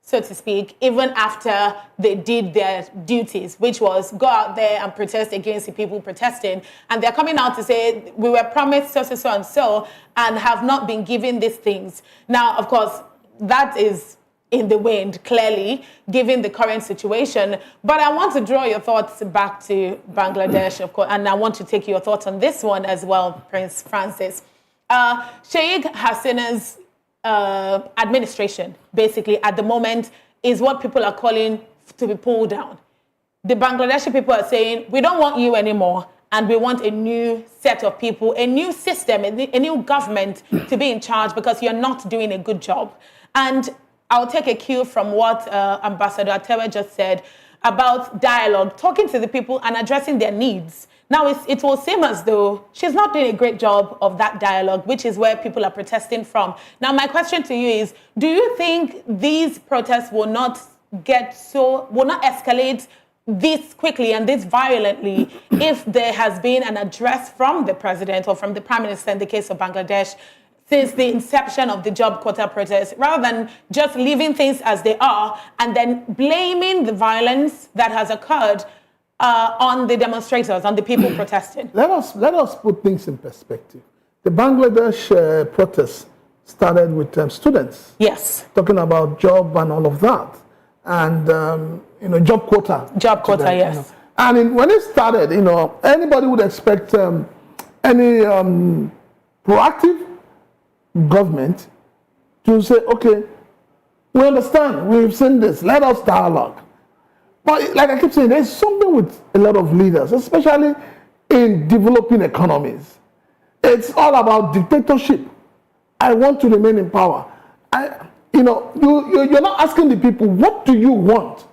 [SPEAKER 4] so to speak, even after they did their duties, which was go out there and protest against the people protesting. And they're coming out to say, we were promised so, and have not been given these things. Now, of course, that is in the wind, clearly, given the current situation. But I want to draw your thoughts back to Bangladesh, of course, and I want to take your thoughts on this one as well, Prince Francis. Sheikh Hasina's administration, basically, at the moment, is what people are calling to be pulled down. The Bangladeshi people are saying, we don't want you anymore, and we want a new set of people, a new system, a new government to be in charge, because you're not doing a good job. And I'll take a cue from what Ambassador Atewe just said. about dialogue, talking to the people and addressing their needs. Now, it will seem as though she's not doing a great job of that dialogue, which is where people are protesting from. Now, my question to you is, do you think these protests will not escalate this quickly and this violently if there has been an address from the president or from the prime minister in the case of Bangladesh since the inception of the job quota protest, rather than just leaving things as they are and then blaming the violence that has occurred on the demonstrators, on the people protesting?
[SPEAKER 21] Let us put things in perspective. The Bangladesh protest started with students.
[SPEAKER 4] Yes.
[SPEAKER 21] Talking about job and all of that. And, job quota.
[SPEAKER 4] Job quota, them, yes.
[SPEAKER 21] And when it started, anybody would expect any proactive government to say, okay, we understand, we've seen this, let us dialogue. But like I keep saying, there's something with a lot of leaders, especially in developing economies. It's all about dictatorship. I want to remain in power. You're not asking the people, what do you want?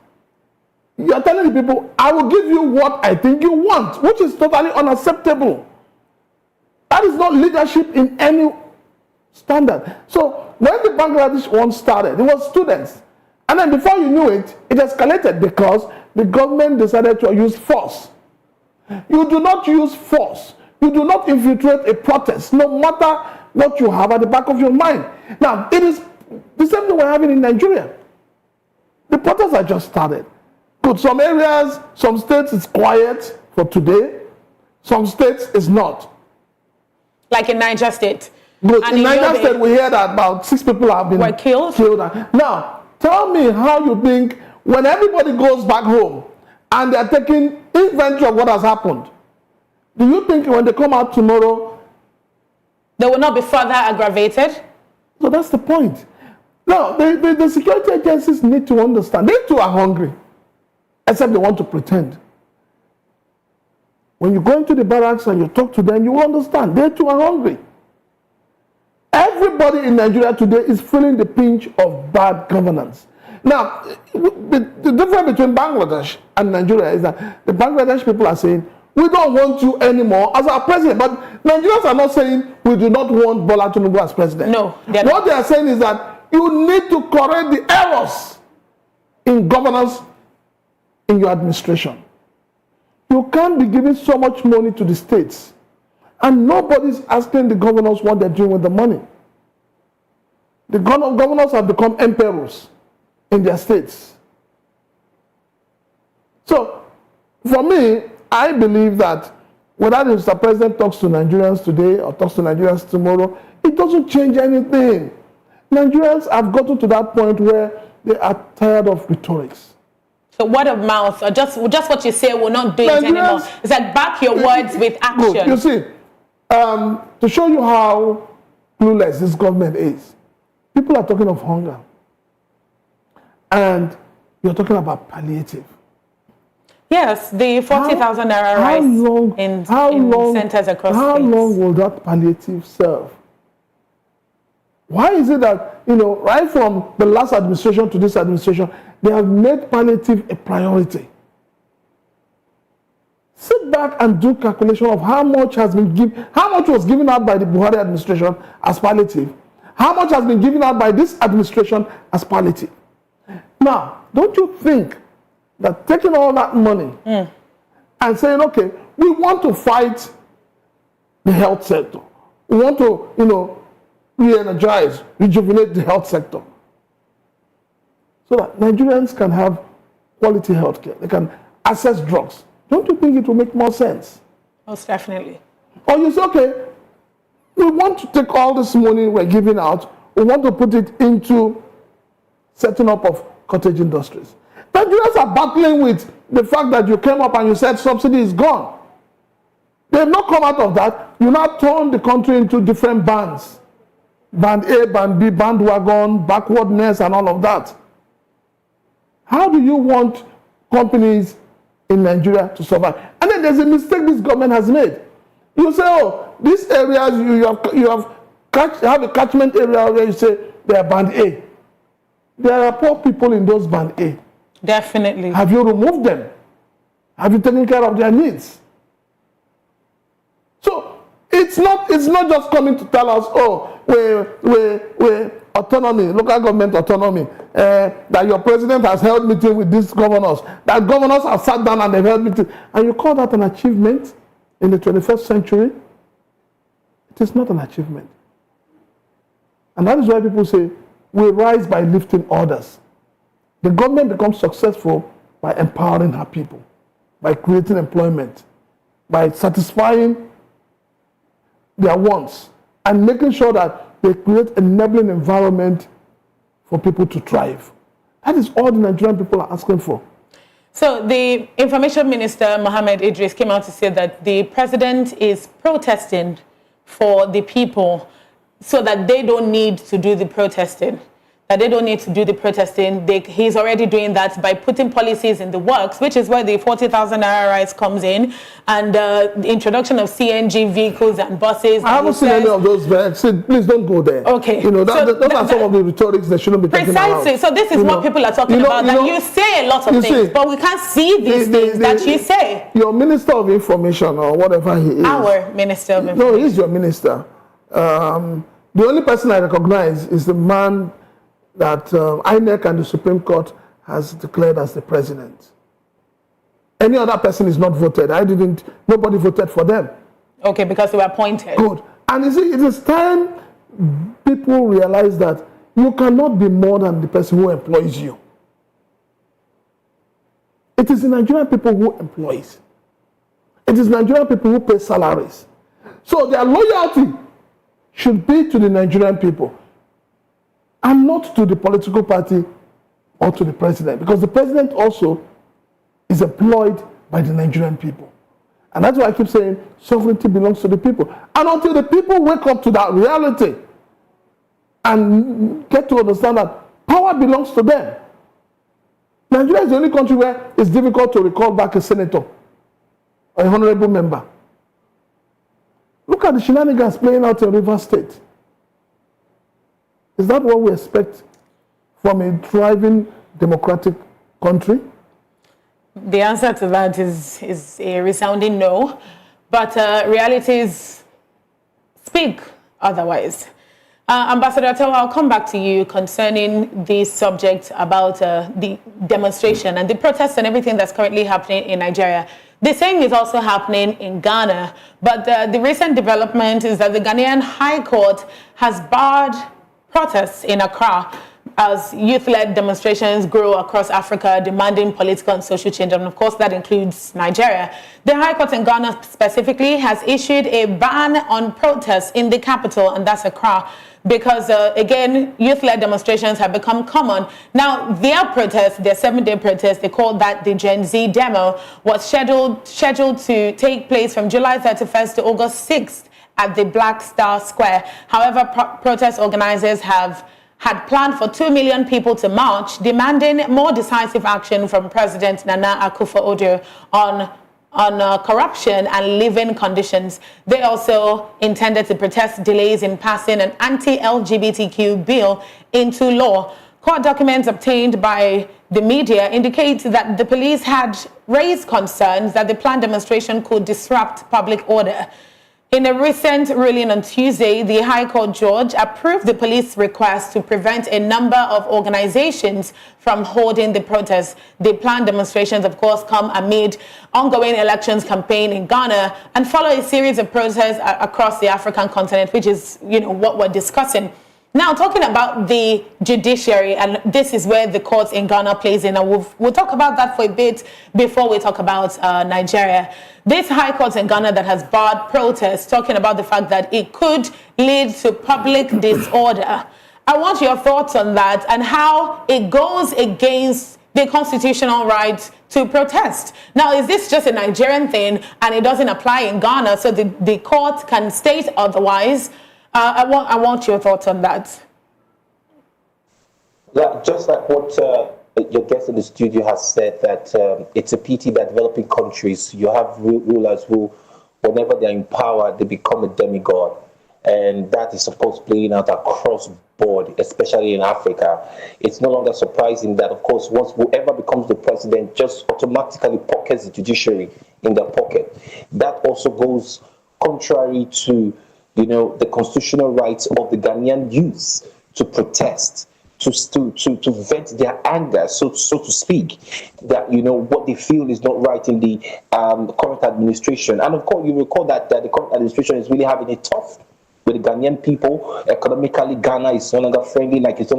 [SPEAKER 21] You're telling the people, I will give you what I think you want, which is totally unacceptable. That is not leadership in any standard. So when the Bangladesh one started, it was students. And then before you knew it, it escalated because the government decided to use force. You do not use force. You do not infiltrate a protest, no matter what you have at the back of your mind. Now, it is the same thing we're having in Nigeria. The protests are just started. Good, some areas, some states it's quiet for today. Some states it's not.
[SPEAKER 4] Like in Niger State.
[SPEAKER 21] Good. In Niger State, we hear that about 6 people have been
[SPEAKER 4] killed.
[SPEAKER 21] Now, tell me how you think when everybody goes back home and they're taking inventory of what has happened, do you think when they come out tomorrow,
[SPEAKER 4] they will not be further aggravated?
[SPEAKER 21] So that's the point. Now, the security agencies need to understand. They too are hungry, except they want to pretend. When you go into the barracks and you talk to them, you will understand. They too are hungry. Everybody in Nigeria today is feeling the pinch of bad governance. Now, the difference between Bangladesh and Nigeria is that the Bangladesh people are saying, we don't want you anymore as our president. But Nigerians are not saying we do not want Bola Tinubu as president.
[SPEAKER 4] No.
[SPEAKER 21] What they are saying is that you need to correct the errors in governance in your administration. You can't be giving so much money to the states and nobody's asking the governors what they're doing with the money. The governors have become emperors in their states. So, for me, I believe that whether the Mr. President talks to Nigerians today or talks to Nigerians tomorrow, it doesn't change anything. Nigerians have gotten to that point where they are tired of rhetorics.
[SPEAKER 4] So word of mouth, or just what you say will not do it anymore. It's like back your words with action.
[SPEAKER 21] Good. You see, to show you how clueless this government is, people are talking of hunger. And you're talking about palliative.
[SPEAKER 4] Yes, the 40,000 naira rise in centers across states.
[SPEAKER 21] How long will that palliative serve? Why is it that, right from the last administration to this administration, they have made palliative a priority? Sit back and do calculation of how much was given out by the Buhari administration as palliative, how much has been given out by this administration as palliative. Now, don't you think that taking all that money and saying, okay, we want to fight the health sector, we want to, re-energize, rejuvenate the health sector, so that Nigerians can have quality health care, they can access drugs. Don't you think it will make more sense?
[SPEAKER 4] Most definitely.
[SPEAKER 21] Or you say, okay, we want to take all this money we're giving out, we want to put it into setting up of cottage industries. Nigerians are battling with the fact that you came up and you said subsidy is gone. They have not come out of that. You now turn the country into different bands. Band A, Band B, bandwagon, backwardness, and all of that. How do you want companies in Nigeria to survive? And then there's a mistake this government has made. You say, oh, these areas, you have a catchment area where you say they are Band A. There are poor people in those Band A.
[SPEAKER 4] Definitely.
[SPEAKER 21] Have you removed them? Have you taken care of their needs? So it's not just coming to tell us, oh, we autonomy, local government autonomy, that your president has held meeting with these governors, that governors have sat down and they've held meeting, and you call that an achievement in the 21st century? It is not an achievement. And that is why people say, we rise by lifting orders. The government becomes successful by empowering her people, by creating employment, by satisfying their wants, and making sure that they create an enabling environment for people to thrive. That is all the Nigerian people are asking for.
[SPEAKER 4] So the Information Minister, Mohammed Idris, came out to say that the president is protesting for the people so that they don't need to do the protesting. He's already doing that by putting policies in the works, which is where the 40,000 naira rise comes in, and the introduction of CNG vehicles and buses.
[SPEAKER 21] I haven't seen any of those. Please don't go there.
[SPEAKER 4] Okay.
[SPEAKER 21] You know, those are some of the rhetorics that shouldn't be taken around.
[SPEAKER 4] Precisely. So this is what people are talking about. That you say a lot of things, but we can't see these things that you say.
[SPEAKER 21] Your Minister of Information, or whatever he is.
[SPEAKER 4] Our Minister of Information.
[SPEAKER 21] No, he's your minister. The only person I recognize is the man that INEC and the Supreme Court has declared as the president. Any other person is not voted. Nobody voted for them.
[SPEAKER 4] Okay, because they were appointed.
[SPEAKER 21] Good. And you see, it is time people realize that you cannot be more than the person who employs you. It is the Nigerian people who employs. It is Nigerian people who pay salaries. So their loyalty should be to the Nigerian people, and not to the political party or to the president, because the president also is employed by the Nigerian people. And that's why I keep saying sovereignty belongs to the people. And until the people wake up to that reality and get to understand that power belongs to them. Nigeria is the only country where it's difficult to recall back a senator or a honorable member. Look at the shenanigans playing out in Rivers State. Is that what we expect from a thriving democratic country?
[SPEAKER 4] The answer to that is a resounding no, but realities speak otherwise. Ambassador Atewa, I'll come back to you concerning this subject about the demonstration and the protests and everything that's currently happening in Nigeria. The same is also happening in Ghana, but the recent development is that the Ghanaian High Court has barred protests in Accra as youth-led demonstrations grow across Africa, demanding political and social change, and of course that includes Nigeria. The High Court in Ghana specifically has issued a ban on protests in the capital, and that's Accra, because again, youth-led demonstrations have become common. Now, their protest, their 7-day protest, they called that the Gen Z demo, was scheduled to take place from July 31st to August 6th at the Black Star Square. However, protest organizers had planned for 2 million people to march, demanding more decisive action from President Nana Akufo-Addo on corruption and living conditions. They also intended to protest delays in passing an anti-LGBTQ bill into law. Court documents obtained by the media indicate that the police had raised concerns that the planned demonstration could disrupt public order. In a recent ruling on Tuesday, the High Court judge approved the police request to prevent a number of organizations from holding the protests. The planned demonstrations, of course, come amid ongoing elections campaign in Ghana and follow a series of protests across the African continent, which is, what we're discussing. Now, talking about the judiciary, and this is where the courts in Ghana plays in, and we'll talk about that for a bit before we talk about Nigeria. This High Court in Ghana that has barred protests, talking about the fact that it could lead to public disorder. I want your thoughts on that and how it goes against the constitutional right to protest. Now, is this just a Nigerian thing and it doesn't apply in Ghana, so the court can state otherwise? I want your thoughts on that.
[SPEAKER 13] Yeah, just like what your guest in the studio has said, that it's a pity that developing countries, you have rulers who, whenever they're in power, they become a demigod. and that is of course playing out across board, especially in Africa. It's no longer surprising that, of course, once whoever becomes the president just automatically pockets the judiciary in their pocket. That also goes contrary to, the constitutional rights of the Ghanaian youth to protest, to vent their anger, so to speak, that what they feel is not right in the current administration. And of course, you recall that the current administration is really having a tough with the Ghanaian people. Economically, Ghana is no longer friendly, it's no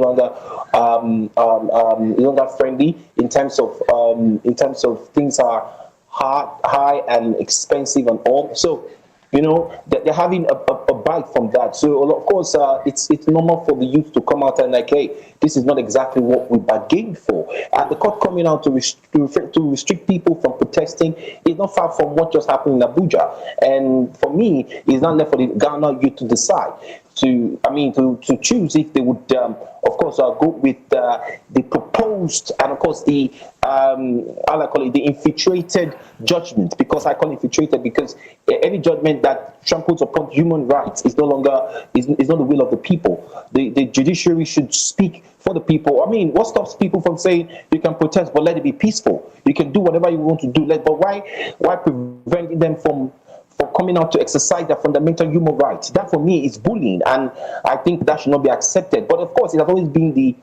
[SPEAKER 13] longer friendly in terms of things are high and expensive and all. So, they're having a bite from that. So, of course, it's normal for the youth to come out and hey, this is not exactly what we bargained for. And the court coming out to restrict people from protesting is not far from what just happened in Abuja. And for me, it's not left for the Ghana youth to decide. To choose if they would, of course, go with the proposed and of course the the infiltrated judgment. Because I call it infiltrated because any judgment that tramples upon human rights is no longer is not the will of the people. The judiciary should speak for the people. I mean, what stops people from saying you can protest, but let it be peaceful? You can do whatever you want to do. But why preventing them from coming out to exercise their fundamental human rights? That for me is bullying, and I think that should not be accepted. But of course, it has always been the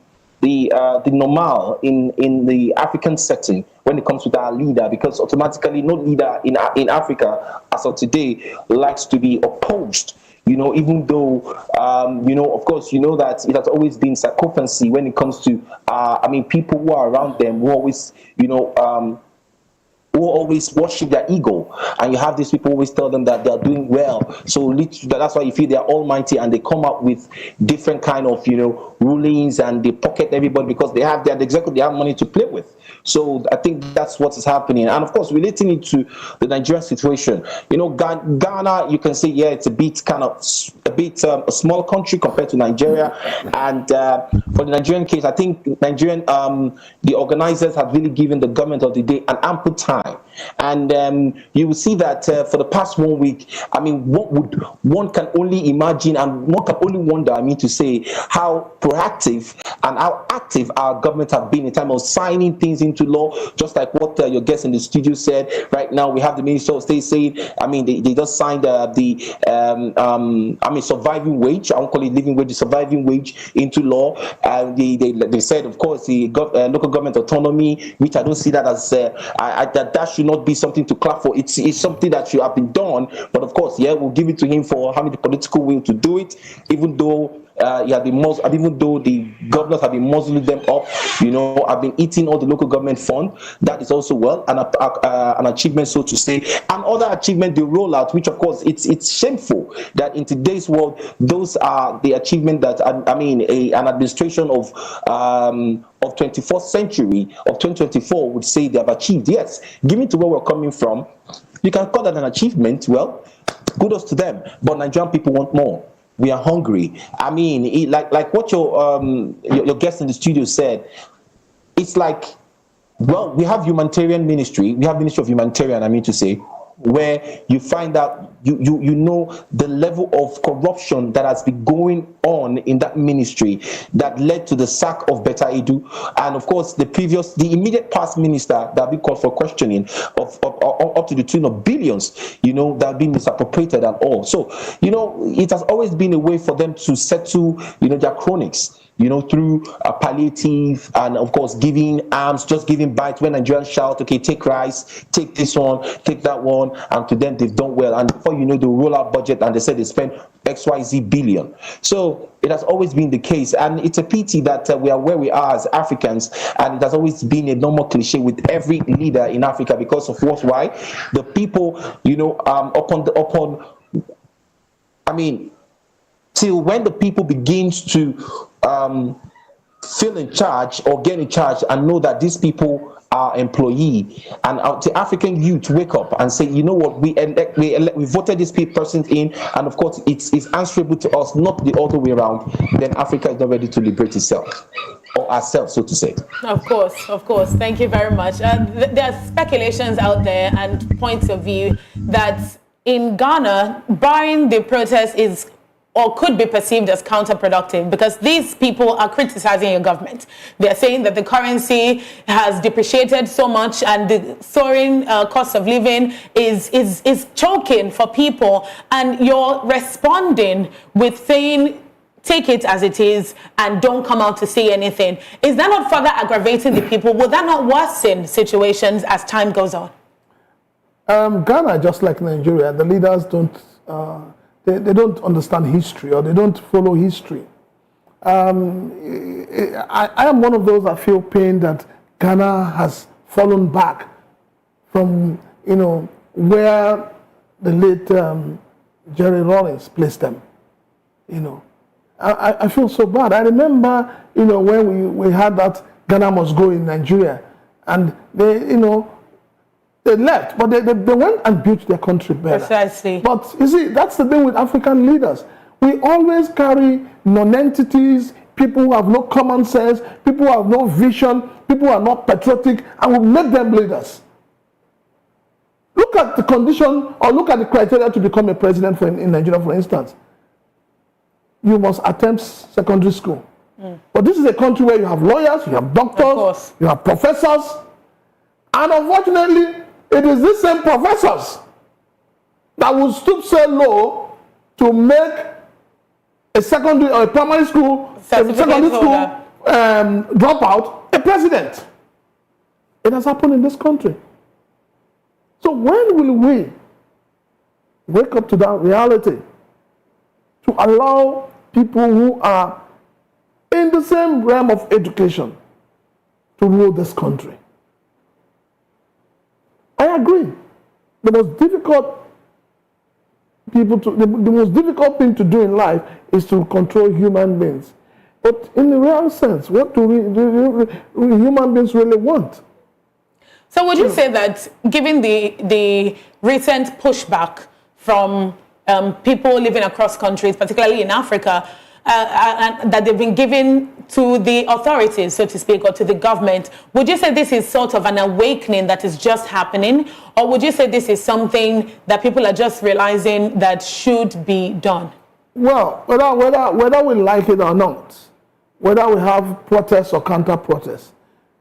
[SPEAKER 13] normal in the African setting when it comes to our leader, because automatically no leader in Africa as of today likes to be opposed. Even though, of course, that it has always been sycophancy when it comes to, people who are around them who always, who always worship their ego, and you have these people always tell them that they are doing well. So that's why you feel they are almighty, and they come up with different kind of rulings, and they pocket everybody because they have money to play with. So I think that's what is happening. And of course, relating it to the Nigerian situation, Ghana, you can say, yeah, it's a bit a small country compared to Nigeria. And for the Nigerian case, I think the organizers have really given the government of the day an ample time. And you will see that for the past 1 week, one can only imagine and one can only wonder, how proactive and how active our government have been in terms of signing things into law, just like what your guest in the studio said. Right now, we have the Minister of State saying, they just signed the surviving wage, I won't call it living wage, the surviving wage into law. And they said, of course, the local government autonomy, which I don't see that as that should not be something to clap for. It's something that should have been done. But of course, yeah, we'll give it to him for having the political will to do it, even though even though the governors have been muzzling them up, have been eating all the local government fund. That is also an achievement, so to say. And other achievement, the rollout, which of course it's shameful that in today's world, those are the achievement that an administration of 21st century of 2024 would say they have achieved. Yes, given to where we're coming from, you can call that an achievement. Well, kudos to them. But Nigerian people want more. We are hungry. Like what your guest in the studio said, it's like, well, we have humanitarian ministry. We have Ministry of Humanitarian, where you find out, you know the level of corruption that has been going on in that ministry that led to the sack of Beta Edu, and of course the immediate past minister that we called for questioning of up to the tune of billions, that have been misappropriated and all. So, it has always been a way for them to settle, their chronics. Through palliative and, of course, giving arms, just giving bites when Nigerians shout, okay, take rice, take this one, take that one, and to them, they've done well. And before you know, they roll out budget and they said they spent XYZ billion. So it has always been the case. And it's a pity that we are where we are as Africans. And it has always been a normal cliche with every leader in Africa because of why? The people, till when the people begins to feel in charge or get in charge and know that these people are employee, and the African youth wake up and say, you know what, we voted this person in, and of course it's answerable to us, not the other way around, then Africa is not ready to liberate itself. Or ourselves, so to say. Of course. Thank you very much. There are speculations out there and points of view that in Ghana, barring the protest is
[SPEAKER 4] or could be perceived as counterproductive, because these people are criticizing your government. They're saying that the currency has depreciated so much and the soaring cost of living is choking for people, and you're responding with saying, take it as it is and don't come out to say anything. Is that not further aggravating the people? Will that not worsen situations as time goes on?
[SPEAKER 21] Ghana, just like Nigeria, the leaders don't, they don't understand history, or they don't follow history. I am one of those that feel pain that Ghana has fallen back from, where the late Jerry Rawlings placed them, I feel so bad. I remember, when we had that Ghana must go in Nigeria, and they left, but they went and built their country better. Precisely. But you see, that's the thing with African leaders. We always carry non-entities, people who have no common sense, people who have no vision, people who are not patriotic, and we make them leaders. Look at the condition, or look at the criteria to become a president in Nigeria, for instance. You must attempt secondary school. But this is a country where you have lawyers, you have doctors, you have professors, and unfortunately, it is these same professors that will stoop so low to make a secondary or a primary school, dropout a president. It has happened in this country. So when will we wake up to that reality to allow people who are in the same realm of education to rule this country? I agree. The most difficult thing to do in life is to control human beings. But in the real sense, what do human beings really want?
[SPEAKER 4] So would you say that, given the recent pushback from people living across countries, particularly in Africa, and that they've been given to the authorities, so to speak, or to the government, would you say this is sort of an awakening that is just happening? Or would you say this is something that people are just realizing that should be done?
[SPEAKER 21] Well, whether we like it or not, whether we have protests or counter-protests,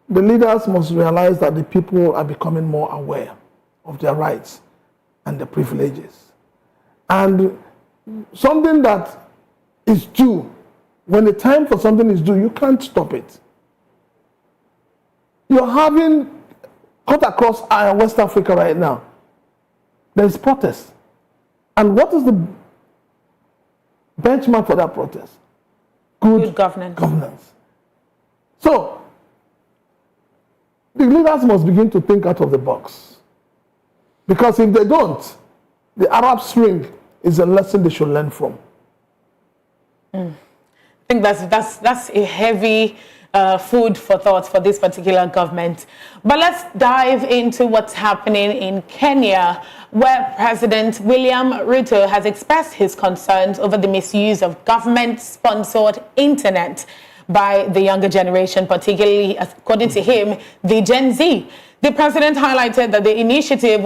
[SPEAKER 21] the leaders must realize that the people are becoming more aware of their rights and their privileges. And something that is due, when the time for something is due, you can't stop it. You're having, cut across West Africa right now, there's protest. And what is the benchmark for that protest? Good governance. So, the leaders must begin to think out of the box. Because if they don't, the Arab Spring is a lesson they should learn from.
[SPEAKER 4] I think that's a heavy food for thought for this particular government. But let's dive into what's happening in Kenya, where President William Ruto has expressed his concerns over the misuse of government-sponsored internet by the younger generation, particularly, according to him, the Gen Z. The president highlighted that the initiative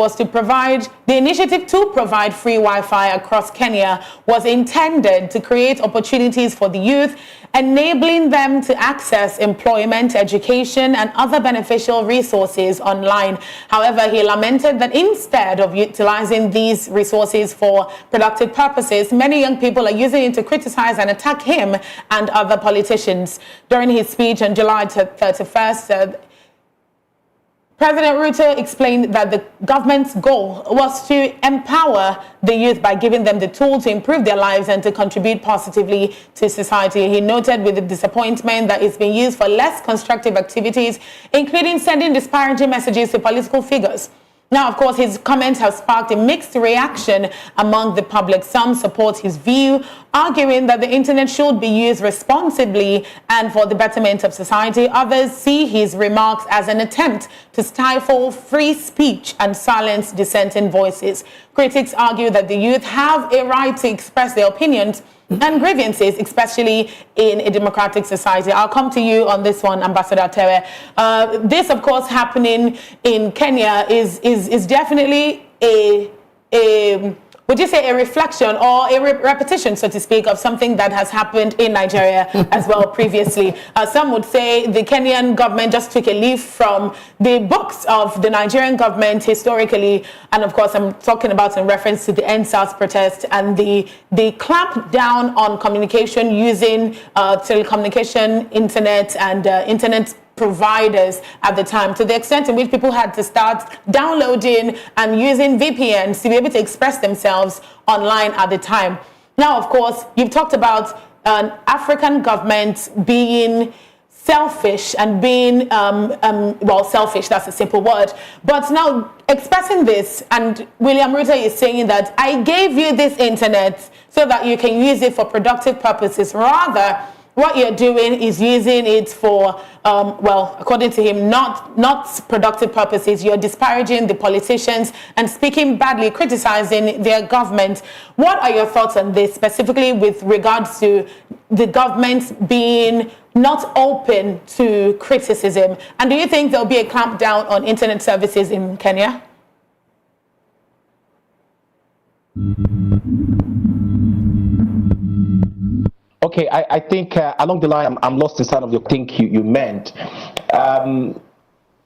[SPEAKER 4] to provide free Wi-Fi across Kenya was intended to create opportunities for the youth, enabling them to access employment, education, and other beneficial resources online. However, he lamented that instead of utilizing these resources for productive purposes, many young people are using it to criticize and attack him and other politicians. During his speech on July 31st, President Ruto explained that the government's goal was to empower the youth by giving them the tool to improve their lives and to contribute positively to society. He noted with the disappointment that it's been used for less constructive activities, including sending disparaging messages to political figures. Now, of course, his comments have sparked a mixed reaction among the public. Some support his view, arguing that the internet should be used responsibly and for the betterment of society. Others see his remarks as an attempt to stifle free speech and silence dissenting voices. Critics argue that the youth have a right to express their opinions and grievances, especially in a democratic society. I'll come to you on this one, Ambassador Tewe. This, of course, happening in Kenya is definitely a would you say a reflection or a repetition, so to speak, of something that has happened in Nigeria as well previously? Some would say the Kenyan government just took a leaf from the books of the Nigerian government historically, and of course I'm talking about in reference to the NSAS protest and the clamp down on communication using telecommunication, internet, and internet providers at the time, to the extent in which people had to start downloading and using VPNs to be able to express themselves online at the time. Now, of course, you've talked about an African government being selfish and being, well, selfish, that's a simple word. But now expressing this, and William Ruto is saying that I gave you this internet so that you can use it for productive purposes. Rather, what you're doing is using it for, well, according to him, not productive purposes. You're disparaging the politicians and speaking badly, criticizing their government. What are your thoughts on this, specifically with regards to the government being not open to criticism? And do you think there'll be a clampdown on internet services in Kenya?
[SPEAKER 13] Okay, I think along the line, I'm lost inside of your think you meant.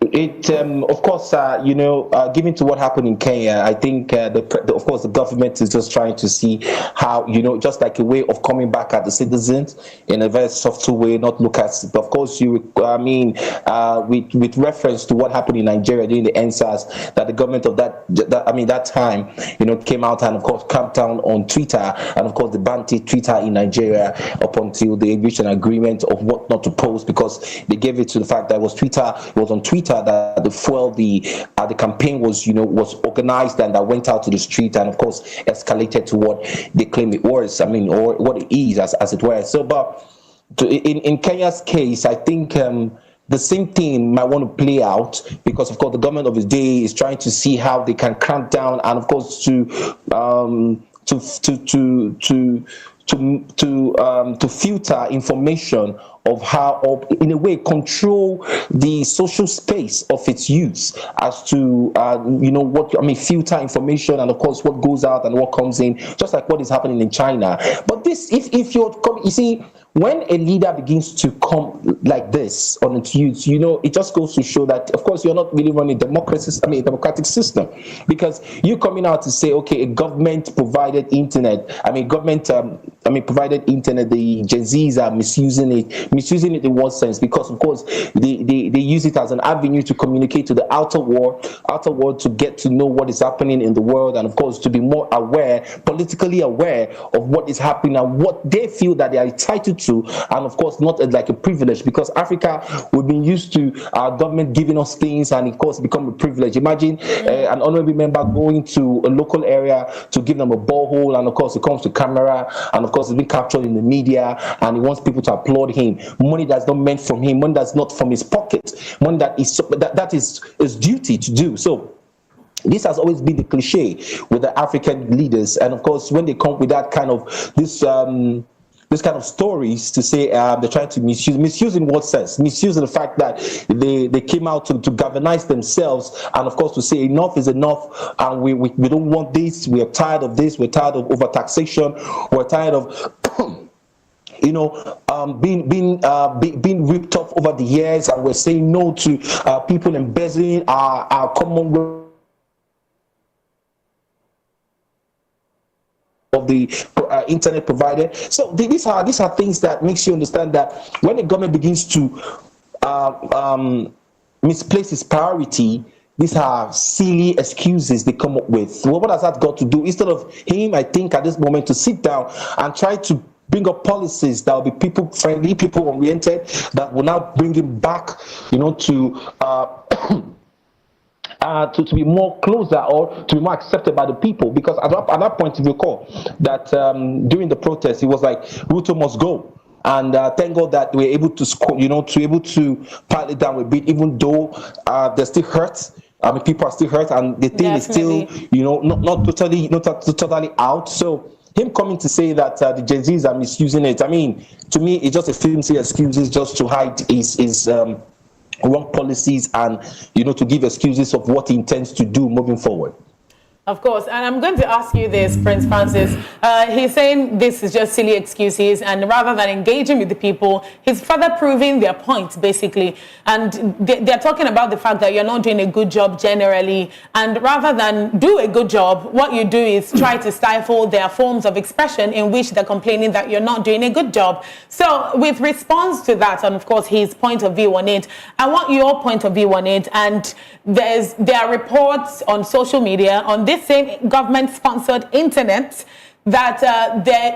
[SPEAKER 13] Of course, you know, given to what happened in Kenya, I think, of course, the government is just trying to see how, you know, just like a way of coming back at the citizens in a very soft way, not look at, of course, with reference to what happened in Nigeria during the NSAS, that the government of that time, you know, came out and, of course, clamped down on Twitter, and, of course, they banned Twitter in Nigeria up until they reached an agreement of what not to post, because they gave it to the fact that it was on Twitter that the campaign was, you know, was organized and that went out to the street and of course escalated to what they claim it was, I mean, or what it is as it were. So, but in Kenya's case, I think the same thing might want to play out, because of course the government of the day is trying to see how they can clamp down and of course to filter information of how, in a way, control the social space of its use as to, you know, what, I mean, filter information and, of course, what goes out and what comes in, just like what is happening in China. But this, if you're, you see, when a leader begins to come like this on its use, you know, it just goes to show that, of course, you're not really running democratic system, because you coming out to say, okay, a government provided internet, provided internet, the Gen Zs are misusing it in what sense? Because of course they use it as an avenue to communicate to the outer world to get to know what is happening in the world, and of course to be more aware, politically aware of what is happening and what they feel that they are entitled to, and of course not like a privilege, because Africa, we've been used to our government giving us things and of course become a privilege. Imagine an honorable member going to a local area to give them a borehole, and of course it comes to camera, and of course it's been captured in the media, and he wants people to applaud him. Money that's not meant from him, money that's not from his pocket, money that is his duty to do. So this has always been the cliche with the African leaders, and of course when they come with that kind of this kind of stories to say they're trying to misuse in what sense? Misuse in the fact that they came out to galvanize themselves, and of course to say enough is enough, and we don't want this, we are tired of this, we're tired of overtaxation, we're tired of you know, being ripped off over the years, and we're saying no to people embezzling our common of the internet provider. So these are things that makes you understand that when the government begins to misplace its priority, these are silly excuses they come up with. Well, what has that got to do? Instead of him, I think at this moment to sit down and try to bring up policies that will be people friendly, people oriented, that will now bring him back, you know, to be more closer or to be more accepted by the people. Because at that point, if you recall that during the protest, it was like Ruto must go. And thank God that we're able to score, you know, to able to pat it down a bit, even though they're still hurt. I mean, people are still hurt, and the thing is still, you know, not totally out. So him coming to say that the Gen Zs are misusing it, I mean, to me, it's just a flimsy excuses just to hide his wrong policies and, you know, to give excuses of what he intends to do moving forward.
[SPEAKER 4] Of course, and I'm going to ask you this, Prince Francis. He's saying this is just silly excuses, and rather than engaging with the people, he's further proving their point, basically. And they're talking about the fact that you're not doing a good job generally, and rather than do a good job, what you do is try to stifle their forms of expression in which they're complaining that you're not doing a good job. So, with response to that, and of course his point of view on it, I want your point of view on it. And there are reports on social media, on this same government-sponsored internet, that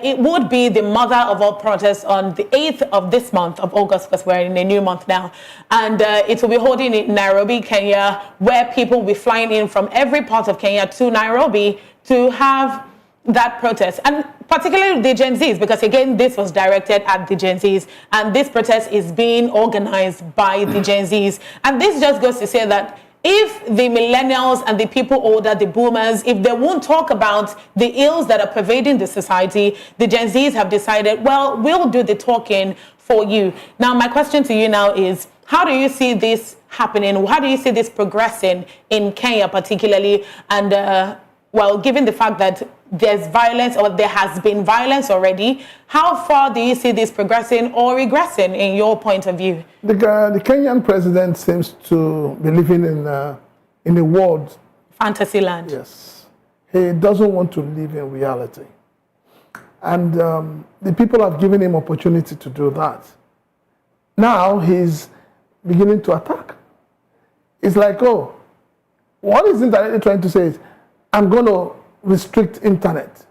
[SPEAKER 4] it would be the mother of all protests on the 8th of this month of August, because we're in a new month now. And it will be holding in Nairobi, Kenya, where people will be flying in from every part of Kenya to Nairobi to have that protest. And particularly the Gen Zs, because again, this was directed at the Gen Zs, and this protest is being organized by the Gen Zs. And this just goes to say that if the millennials and the people older, the boomers, if they won't talk about the ills that are pervading the society, the Gen Zs have decided, well, we'll do the talking for you. Now, my question to you now is, how do you see this happening? How do you see this progressing in Kenya particularly? And, well, given the fact that there's violence, or there has been violence already, how far do you see this progressing or regressing in your point of view?
[SPEAKER 21] The Kenyan president seems to be living in a world.
[SPEAKER 4] Fantasy land.
[SPEAKER 21] Yes. He doesn't want to live in reality. And the people have given him opportunity to do that. Now he's beginning to attack. It's like, oh, what is indirectly trying to say is, I'm going to restrict internet.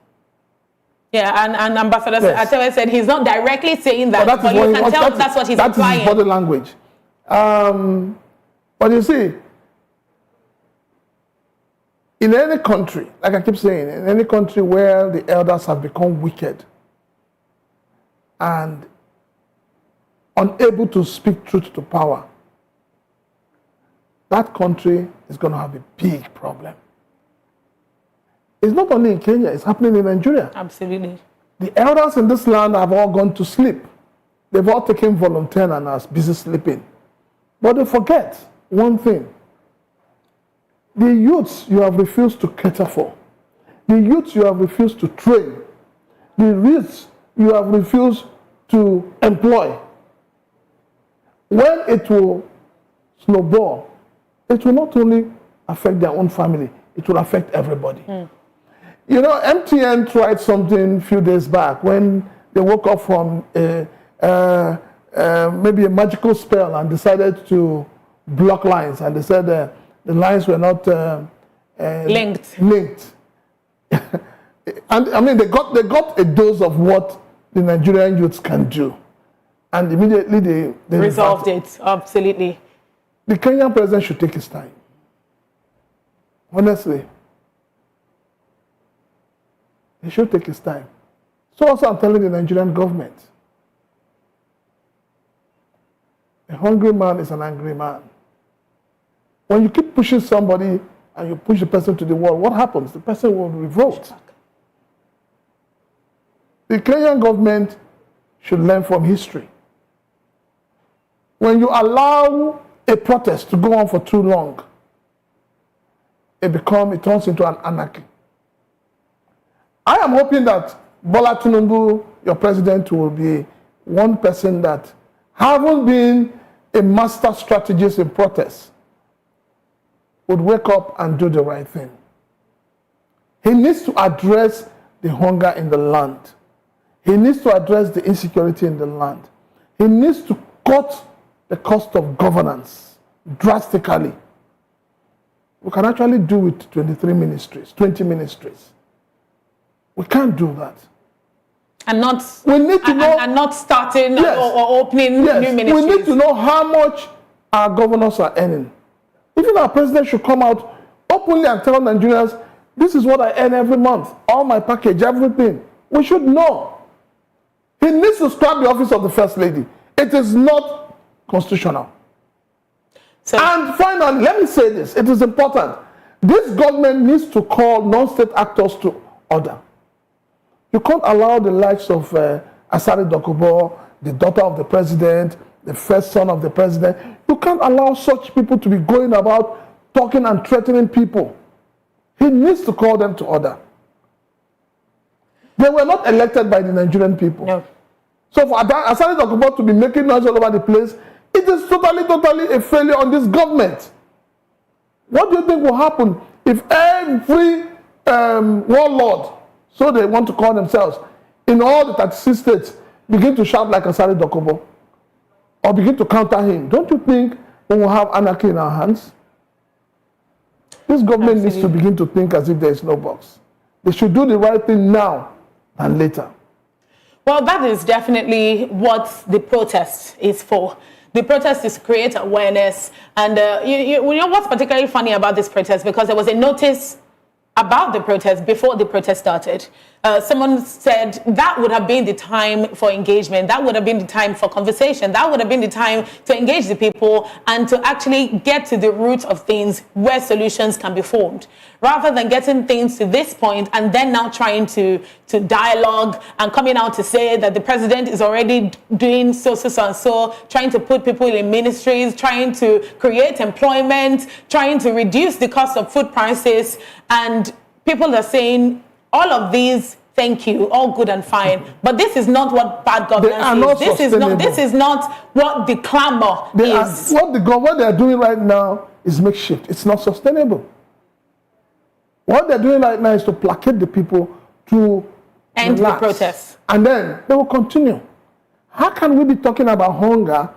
[SPEAKER 4] Yeah, and Ambassador Atewe said he's not directly saying that, but you can tell that's what he's implying.
[SPEAKER 21] That is his body language. But you see, in any country, like I keep saying, in any country where the elders have become wicked and unable to speak truth to power, that country is going to have a big problem. It's not only in Kenya, it's happening in Nigeria.
[SPEAKER 4] Absolutely.
[SPEAKER 21] The elders in this land have all gone to sleep. They've all taken volunteer and are busy sleeping. But they forget one thing. The youths you have refused to cater for, the youths you have refused to train, the youths you have refused to employ, when it will snowball, it will not only affect their own family, it will affect everybody. You know, MTN tried something a few days back when they woke up from maybe a magical spell and decided to block lines, and they said the lines were not linked. And I mean, they got a dose of what the Nigerian youths can do, and immediately they
[SPEAKER 4] resolved it. Absolutely.
[SPEAKER 21] The Kenyan president should take his time. Honestly. He should take his time. So also I'm telling the Nigerian government, a hungry man is an angry man. When you keep pushing somebody and you push the person to the wall, what happens? The person will revolt. The Kenyan government should learn from history. When you allow a protest to go on for too long, it turns into an anarchy. I am hoping that Bola Tinubu, your president, will be one person that, having been a master strategist in protests, would wake up and do the right thing. He needs to address the hunger in the land. He needs to address the insecurity in the land. He needs to cut the cost of governance drastically. We can actually do with 23 ministries, 20 ministries. We can't do that.
[SPEAKER 4] And not,
[SPEAKER 21] we need to know,
[SPEAKER 4] and not starting or opening new ministries.
[SPEAKER 21] We need to know how much our governors are earning. Even our president should come out openly and tell Nigerians, this is what I earn every month, all my package, everything. We should know. He needs to scrap the office of the First Lady. It is not constitutional. And finally, let me say this. It is important. This government needs to call non-state actors to order. You can't allow the likes of Asari Dokubo, the daughter of the president, the first son of the president. You can't allow such people to be going about talking and threatening people. He needs to call them to order. They were not elected by the Nigerian people.
[SPEAKER 4] No.
[SPEAKER 21] So for Asari Dokubo to be making noise all over the place, it is totally a failure on this government. What do you think will happen if every warlord, so they want to call themselves, in all the 36 states, begin to shout like Asari Dokubo or begin to counter him? Don't you think we will have anarchy in our hands? This government needs to begin to think as if there is no box. They should do the right thing now and later.
[SPEAKER 4] Well, that is definitely what the protest is for. The protest is to create awareness. And you know what's particularly funny about this protest? Because there was a notice about the protest before the protest started. Someone said that would have been the time for engagement. That would have been the time for conversation. That would have been the time to engage the people and to actually get to the root of things where solutions can be formed. Rather than getting things to this point and then now trying to dialogue and coming out to say that the president is already doing so, trying to put people in ministries, trying to create employment, trying to reduce the cost of food prices. And people are saying all of these, thank you, all good and fine, but this is not what bad governance is. This is not what the clamor is.
[SPEAKER 21] What they are doing right now is makeshift. It's not sustainable. What they're doing right now is to placate the people to
[SPEAKER 4] end the protests,
[SPEAKER 21] and then they will continue. How can we be talking about hunger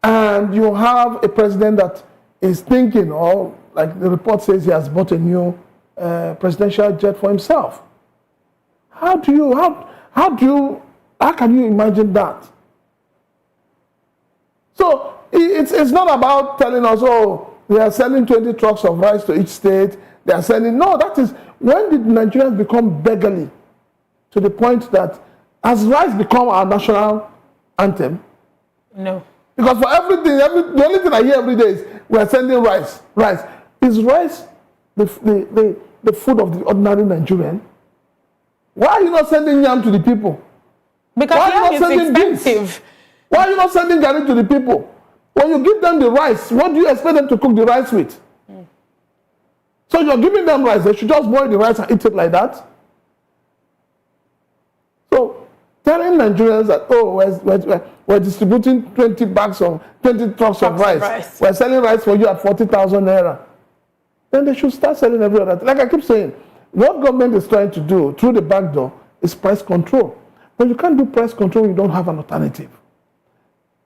[SPEAKER 21] and you have a president that is thinking, or like the report says, he has bought a new presidential jet for himself? How can you imagine that? So it's not about telling us, oh, we are selling 20 trucks of rice to each state. They are selling. No, that is, when did Nigerians become beggarly to the point that has rice become our national anthem?
[SPEAKER 4] No.
[SPEAKER 21] Because for everything, the only thing I hear every day is we are sending rice. Rice. Is rice the food of the ordinary Nigerian? Why are you not sending yam to the people?
[SPEAKER 4] Because yam is expensive.
[SPEAKER 21] Why are you not sending garri to the people? When you give them the rice, what do you expect them to cook the rice with? So you're giving them rice, they should just boil the rice and eat it like that? So telling Nigerians that, oh, we're distributing 20 trucks of rice. We're selling rice for you at 40,000 naira. Then they should start selling every other thing. Like I keep saying, what government is trying to do through the back door is price control. But you can't do price control when you don't have an alternative.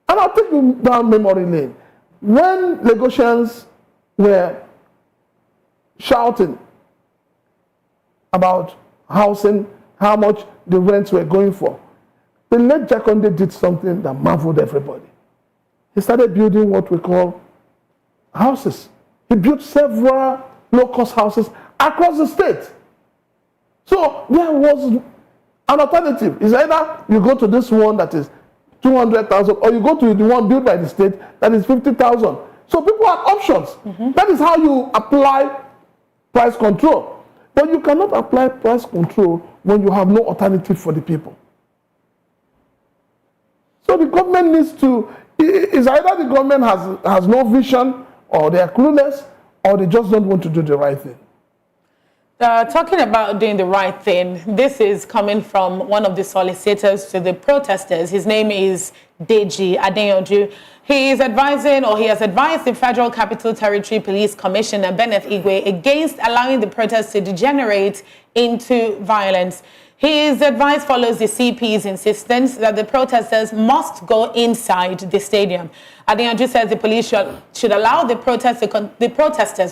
[SPEAKER 21] And I'll take you down memory lane. When Lagosians were shouting about housing, how much the rents were going for, the late Jakonde did something that marveled everybody. He started building what we call houses. He built several low-cost houses across the state. So there was an alternative. It's either you go to this one that is 200,000 or you go to the one built by the state that is 50,000. So people have options. That is how you apply price control. But you cannot apply price control when you have no alternative for the people. So the government needs to, it's either the government has no vision, or they are clueless, or they just don't want to do the right thing.
[SPEAKER 4] Talking about doing the right thing, this is coming from one of the solicitors to the protesters. His name is Deji Adeyanju. He is advising, or he has advised the Federal Capital Territory Police Commissioner, Bennett Igwe, against allowing the protests to degenerate into violence. His advice follows the CP's insistence that the protesters must go inside the stadium. Adeyanju says the police should allow the protesters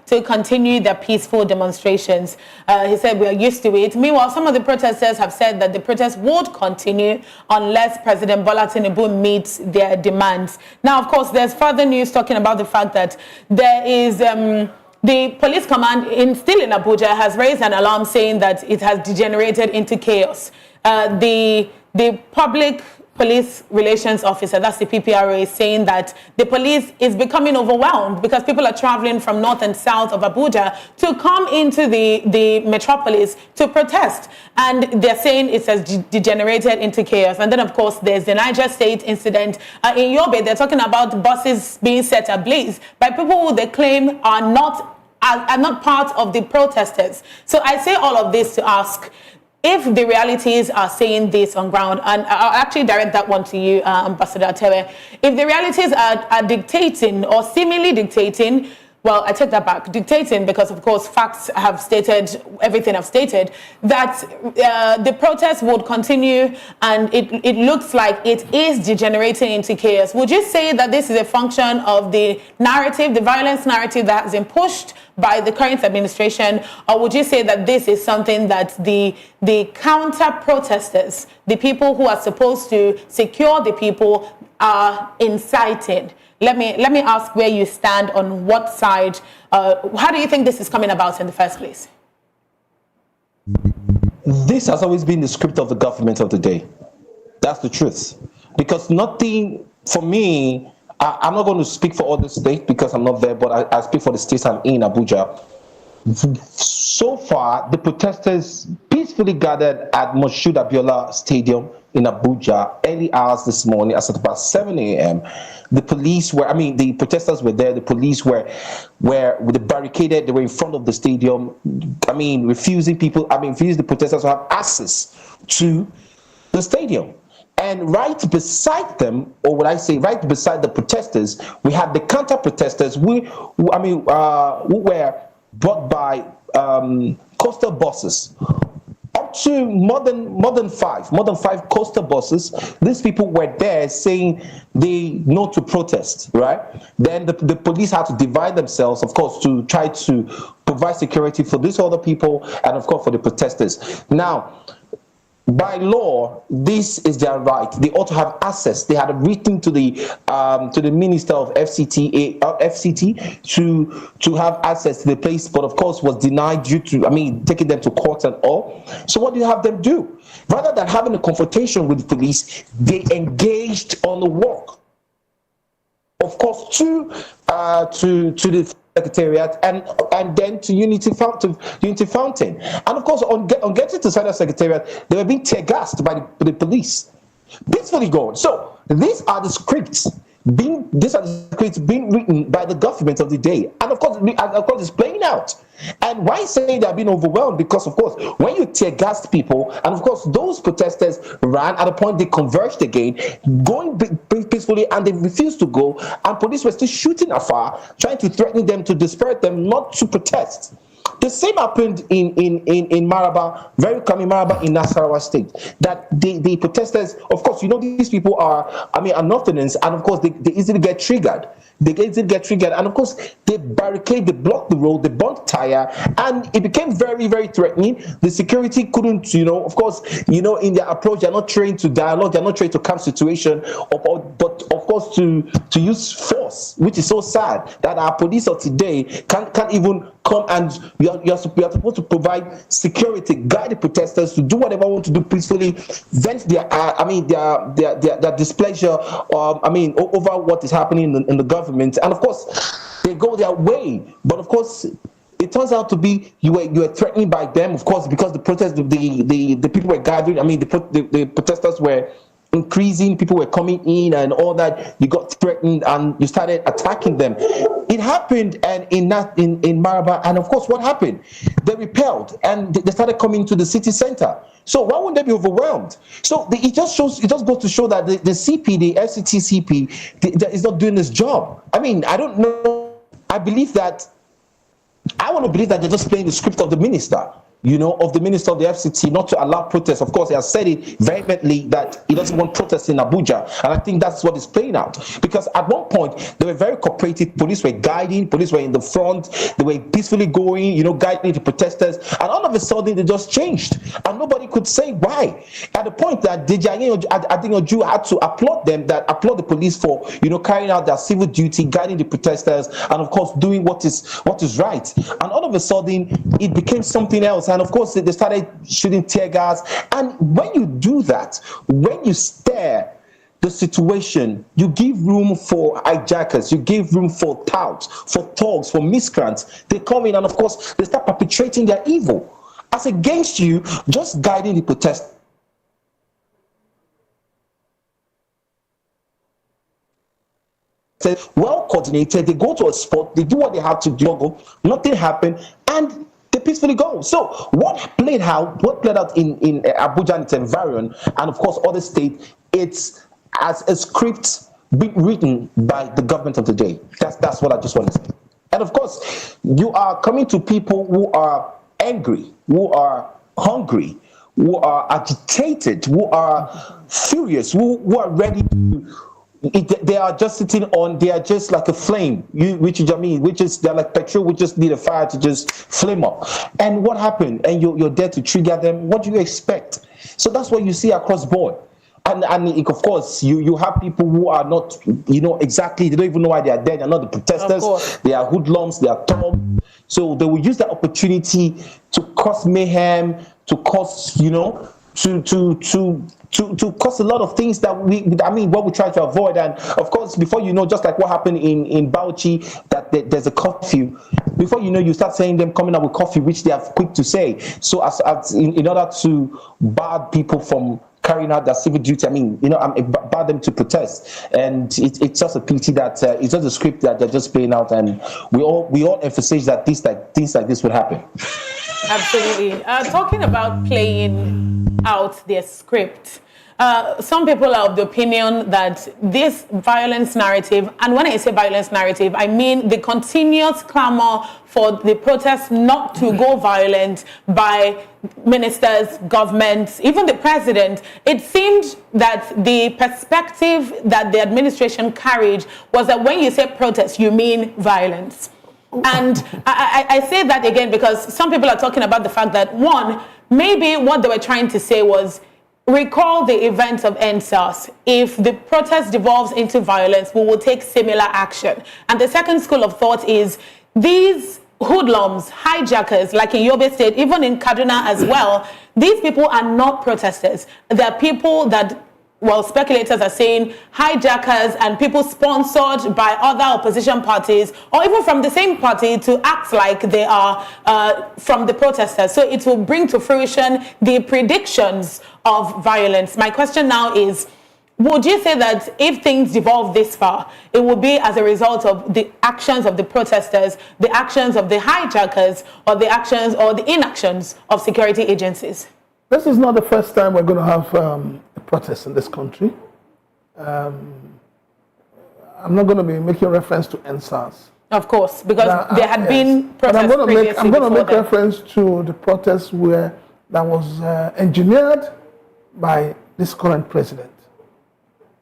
[SPEAKER 4] to continue their peaceful demonstrations. He said we are used to it. Meanwhile, some of the protesters have said that the protests would continue unless President Bola Tinubu meets their demands. Now, of course, there's further news talking about the fact that there is the police command still in Abuja has raised an alarm saying that it has degenerated into chaos. The public police relations officer, that's the PPRO, is saying that the police is becoming overwhelmed because people are traveling from north and south of Abuja to come into the metropolis to protest. And they're saying it has degenerated into chaos. And then, of course, there's the Niger State incident. In Yobe, they're talking about buses being set ablaze by people who they claim are not are not part of the protesters. So I say all of this to ask, if the realities are saying this on ground, and I'll actually direct that one to you, Ambassador Atewe, if the realities are dictating or seemingly dictating, well, I take that back, dictating, because of course facts have stated everything I've stated, that the protest would continue and it looks like it is degenerating into chaos. Would you say that this is a function of the narrative, the violence narrative that has been pushed by the current administration, or would you say that this is something that the counter-protesters, the people who are supposed to secure the people, are inciting? Let me ask where you stand, on what side. How do you think this is coming about in the first place?
[SPEAKER 13] This has always been the script of the government of the day. That's the truth. Because nothing, for me, I'm not going to speak for other states because I'm not there, but I speak for the states I'm in, Abuja. So far, the protesters peacefully gathered at Moshood Abiola Stadium in Abuja early hours this morning, as at about 7 a.m. The police were, the protesters were there. The police were with the barricaded. They were in front of the stadium. Refusing the protesters to have access to the stadium. And right beside them, or would I say right beside the protesters, we had the counter-protesters who were brought by coastal buses. Up to more than five coastal buses. These people were there saying they know to protest, right? Then the police had to divide themselves, of course, to try to provide security for these other people and, of course, for the protesters. Now, by law, this is their right. They ought to have access. They had written to the minister of FCT to have access to the place, but of course was denied due to taking them to court and all. So what do you have them do? Rather than having a confrontation with the police, they engaged on the walk. Of course, to the Secretariat and then to Unity Fountain. And of course, on getting to Central Secretariat, they were being tear gassed by the police. Peacefully gone. So these are the scripts being written by the government of the day, and of course it's playing out. And why say they are being overwhelmed? Because of course, when you tear gas people, and of course those protesters ran at a point, they converged again, going peacefully, and they refused to go, and police were still shooting afar, trying to threaten them, to disperse them not to protest. The same happened in Maraba, Maraba in Nasarawa State. That the protesters, of course, these people are Northerners, and of course they easily get triggered. And of course they barricade, they block the road, they burnt tire, and it became very, very threatening. The security couldn't, of course, in their approach, they're not trained to dialogue, they're not trained to calm situation, but of course to use force, which is so sad that our police of today can't even come, and we are supposed to provide security, guide the protesters to do whatever they want to do peacefully, vent their displeasure, over what is happening in the government, and of course they go their way. But of course, it turns out to be you were threatened by them, of course, because the protest, the people were gathering. The protesters were increasing, people were coming in and all that. You got threatened and you started attacking them. It happened and in Maraba, and of course what happened? They repelled and they started coming to the city center. So why wouldn't they be overwhelmed? So it just goes to show that the CP, the FCT CP, is not doing this job. I don't know. I want to believe that they're just playing the script of the minister. Of the minister of the FCT, not to allow protests. Of course, he has said it vehemently that he doesn't want protests in Abuja, and I think that's what is playing out. Because at one point, they were very cooperative. Police were guiding, police were in the front, they were peacefully going, guiding the protesters, and all of a sudden, they just changed, and nobody could say why. At the point that Adinyoju had to applaud the police for, carrying out their civil duty, guiding the protesters, and of course, doing what is right. And all of a sudden, it became something else. And of course, they started shooting tear gas. And when you do that, when you stare the situation, you give room for hijackers, you give room for touts, for thugs, for miscreants. They come in and of course, they start perpetrating their evil. As against you, just guiding the protest. well coordinated. They go to a spot, they do what they have to do, nothing happened, and they peacefully go. So what played out in Abuja and its environment, and of course other states, it's as a script being written by the government of the day. That's what I just want to say. And of course, you are coming to people who are angry, who are hungry, who are agitated, who are furious, who are ready to. They are just sitting on. They are just like a flame. They're like petrol. We just need a fire to just flame up. And what happened? And you're there to trigger them. What do you expect? So that's what you see across board. And of course, you have people who are not, exactly. They don't even know why they are there. They're not the protesters. They are hoodlums. They are thugs. So they will use that opportunity to cause mayhem, to cause, to cause a lot of things that what we try to avoid. And of course, before you know, just like what happened in Bauchi, that there's a curfew. Before you know, you start saying them coming up with curfew, which they are quick to say. So in order to bar people from carrying out their civil duty, bar them to protest. And it's just a pity that it's just a script that they're just playing out, and we all emphasize that things like this would happen.
[SPEAKER 4] Absolutely. Talking about playing out their script, some people are of the opinion that this violence narrative, and when I say violence narrative, I mean the continuous clamor for the protests not to go violent by ministers, governments, even the president. It seemed that the perspective that the administration carried was that when you say protest, you mean violence. And I say that again because some people are talking about the fact that, one, maybe what they were trying to say was, recall the events of NSAS. If the protest devolves into violence, we will take similar action. And the second school of thought is these hoodlums, hijackers, like in Yobe State, even in Kaduna as well, these people are not protesters. They're people that, well, speculators are saying hijackers and people sponsored by other opposition parties or even from the same party to act like they are from the protesters. So it will bring to fruition the predictions of violence. My question now is, would you say that if things devolve this far, it will be as a result of the actions of the protesters, the actions of the hijackers, or the actions or the inactions of security agencies?
[SPEAKER 21] This is not the first time we're going to have a protest in this country. I'm not going to be making reference to NSAS.
[SPEAKER 4] Of course, because there had been protests previously.
[SPEAKER 21] I'm going to make reference to the protest that was engineered by this current president.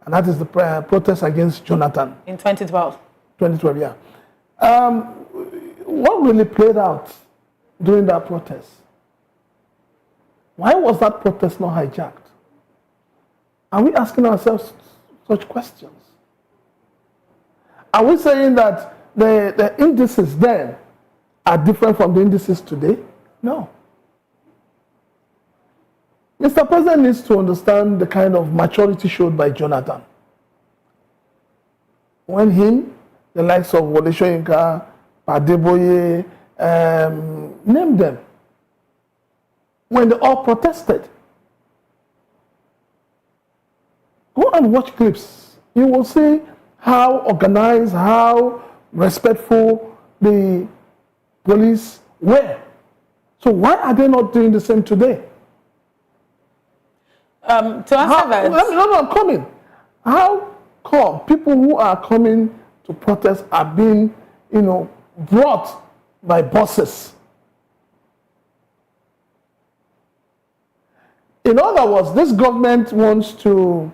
[SPEAKER 21] And that is the protest against Jonathan.
[SPEAKER 4] In 2012.
[SPEAKER 21] 2012, yeah. What really played out during that protest? Why was that protest not hijacked? Are we asking ourselves such questions? Are we saying that the indices then are different from the indices today? No. Mr. President needs to understand the kind of maturity showed by Jonathan. When him, the likes of Wole Soyinka, Adeboye, name them, when they all protested. Go and watch clips. You will see how organized, how respectful the police were. So why are they not doing the same today?
[SPEAKER 4] To answer that.
[SPEAKER 21] No, I'm coming. How come people who are coming to protest are being, brought by buses? In other words, this government wants to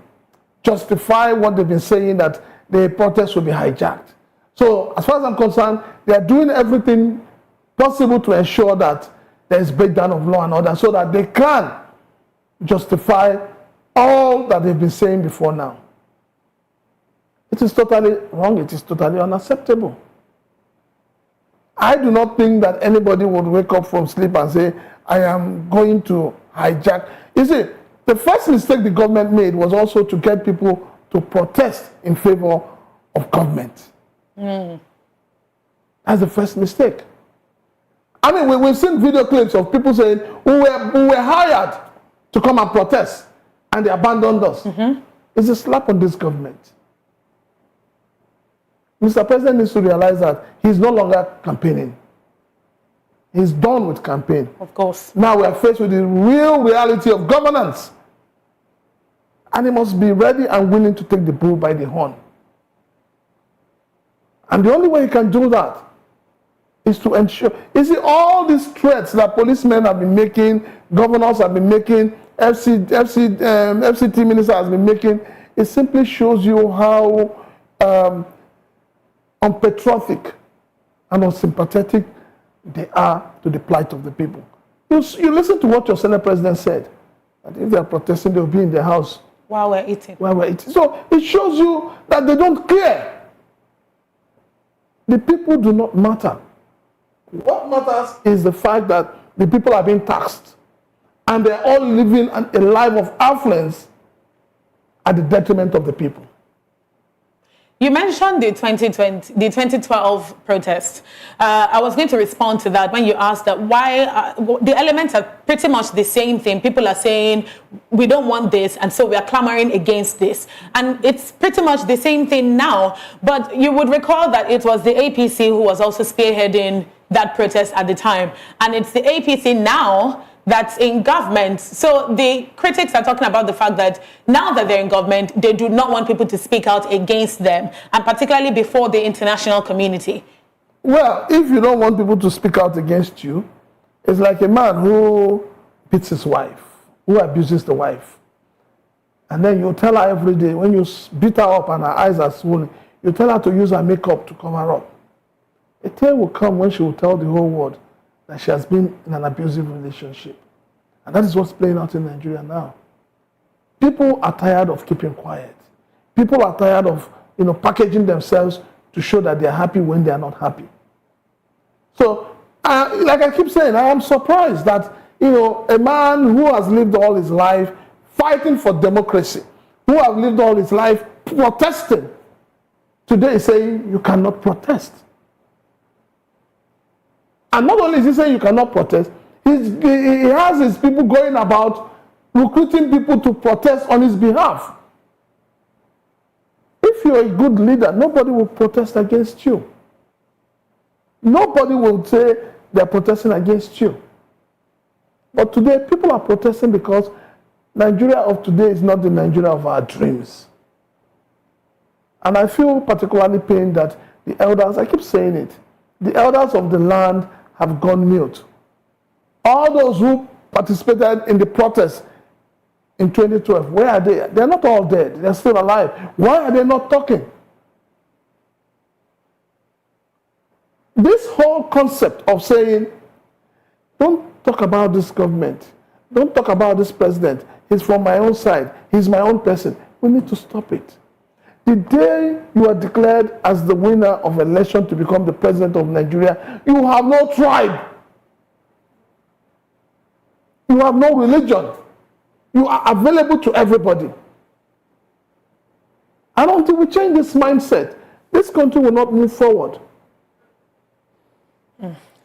[SPEAKER 21] justify what they've been saying, that the protest will be hijacked. So, as far as I'm concerned, they are doing everything possible to ensure that there is breakdown of law and order so that they can justify all that they've been saying before now. It is totally wrong. It is totally unacceptable. I do not think that anybody would wake up from sleep and say, I am going to hijack. You see, the first mistake the government made was also to get people to protest in favor of government. That's the first mistake. I mean, we've seen video clips of people saying, we were hired to come and protest, and they abandoned us. It's a slap on this government. Mr. President needs to realize that he's no longer campaigning. He's done with campaign.
[SPEAKER 4] Of course.
[SPEAKER 21] Now we are faced with the real reality of governance. And he must be ready and willing to take the bull by the horn. And the only way he can do that is to ensure, you see, all these threats that policemen have been making, governors have been making, FCT minister has been making, it simply shows you how unpatriotic and unsympathetic they are to the plight of the people. You listen to what your Senate President said, that if they are protesting, they'll be in their house.
[SPEAKER 4] While we're eating.
[SPEAKER 21] While we're eating. So it shows you that they don't care. The people do not matter. What matters is the fact that the people are being taxed and they're all living a life of affluence at the detriment of the people.
[SPEAKER 4] You mentioned the 2012 protest. I was going to respond to that when you asked that why the elements are pretty much the same thing. People are saying we don't want this, and so we are clamoring against this. And it's pretty much the same thing now. But you would recall that it was the APC who was also spearheading that protest at the time. And it's the APC now that's in government. So the critics are talking about the fact that now that they're in government, they do not want people to speak out against them, and particularly before the international community.
[SPEAKER 21] Well, if you don't want people to speak out against you, it's like a man who beats his wife, who abuses the wife. And then you tell her every day, when you beat her up and her eyes are swollen, you tell her to use her makeup to cover up. A day will come when she will tell the whole world that she has been in an abusive relationship. And that is what's playing out in Nigeria now. People are tired of keeping quiet. People are tired of, packaging themselves to show that they are happy when they are not happy. So, like I keep saying, I am surprised that, a man who has lived all his life fighting for democracy, who has lived all his life protesting, today is saying you cannot protest. And not only is he saying you cannot protest, he has his people going about recruiting people to protest on his behalf. If you're a good leader, nobody will protest against you. Nobody will say they're protesting against you. But today, people are protesting because Nigeria of today is not the Nigeria of our dreams. And I feel particularly pained that the elders, I keep saying it, the elders of the land have gone mute. All those who participated in the protest in 2012, where are they? They're not all dead. They're still alive. Why are they not talking? This whole concept of saying, don't talk about this government, don't talk about this president, he's from my own side, he's my own person, we need to stop it. The day you are declared as the winner of election to become the president of Nigeria, you have no tribe. You have no religion. You are available to everybody. And until we change this mindset, this country will not move forward.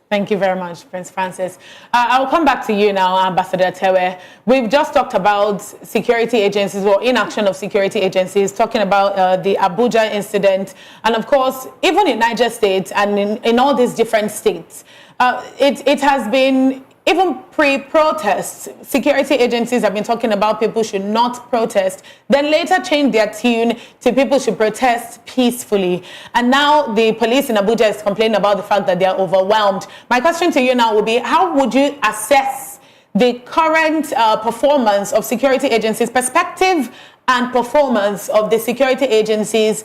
[SPEAKER 4] Thank you very much, Prince Francis. I'll come back to you now, Ambassador Tewe. We've just talked about security agencies or inaction of security agencies, talking about the Abuja incident. And of course, even in Niger State and in all these different states, it has been, even pre-protests, security agencies have been talking about people should not protest, then later changed their tune to people should protest peacefully. And now the police in Abuja is complaining about the fact that they are overwhelmed. My question to you now will be, how would you assess the current performance of security agencies, perspective and performance of the security agencies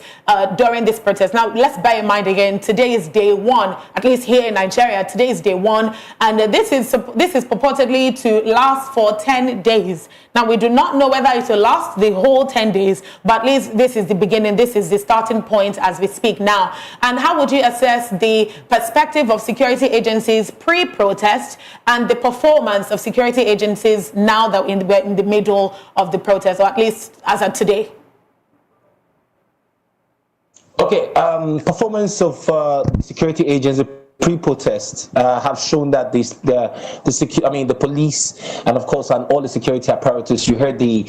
[SPEAKER 4] during this protest? Now, let's bear in mind again, today is day one, at least here in Nigeria, today is day one, and this is purportedly to last for 10 days. Now, we do not know whether it will last the whole 10 days, but at least this is the beginning, this is the starting point as we speak now. And how would you assess the perspective of security agencies pre-protest and the performance of security agencies now that we're in the middle of the protest, or at least as of today?
[SPEAKER 13] Okay, performance of security agencies pre-protest have shown that the police and of course and all the security apparatus. You heard the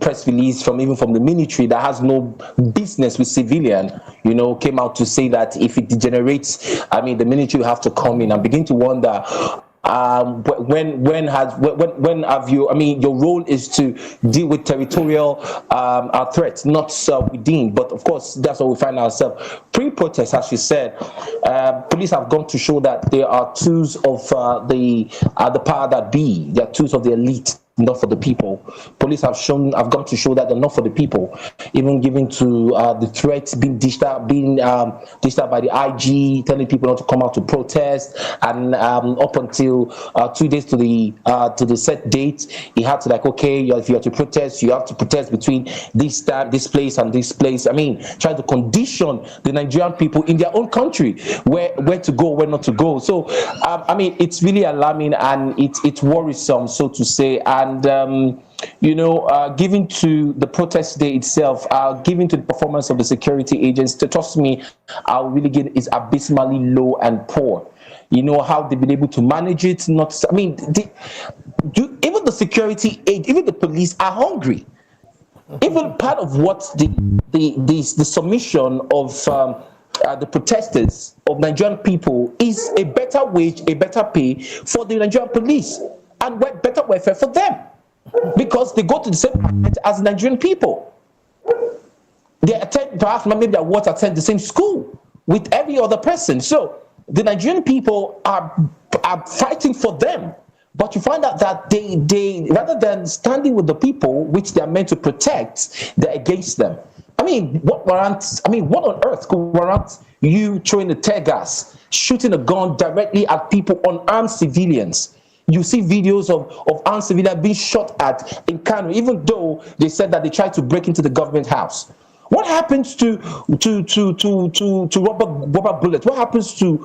[SPEAKER 13] press release from the military that has no business with civilian. Came out to say that if it degenerates, the military will have to come in, and begin to wonder. When have you? Your role is to deal with territorial threats, not within. But of course, that's what we find ourselves. Pre-protest, as you said, police have gone to show that they are tools of the power that be. They are tools of the elite, not for the people. Police have gone to show that they're not for the people, even given to the threats being dished out by the IG, telling people not to come out to protest, and up until 2 days to the set date, he had to okay, if you have to protest, you have to protest between this time, this place, and this place. Trying to condition the Nigerian people in their own country where to go, where not to go. So it's really alarming, and it's worrisome, so to say. And giving to the protest day itself, giving to the performance of the security agents, trust me, our really get is abysmally low and poor. How they've been able to manage it. Even the security agents, even the police are hungry. Even part of what the submission of the protesters of Nigerian people is a better wage, a better pay for the Nigerian police, and better welfare for them, because they go to the same market as Nigerian people. They attend, perhaps maybe their wards attend the same school with every other person. So the Nigerian people are fighting for them. But you find out that they rather than standing with the people which they are meant to protect, they're against them. What on earth could warrant you throwing a tear gas, shooting a gun directly at people, unarmed civilians? You see videos of armed civilians being shot at in Kano, even though they said that they tried to break into the government house. What happens to rubber bullets? What happens to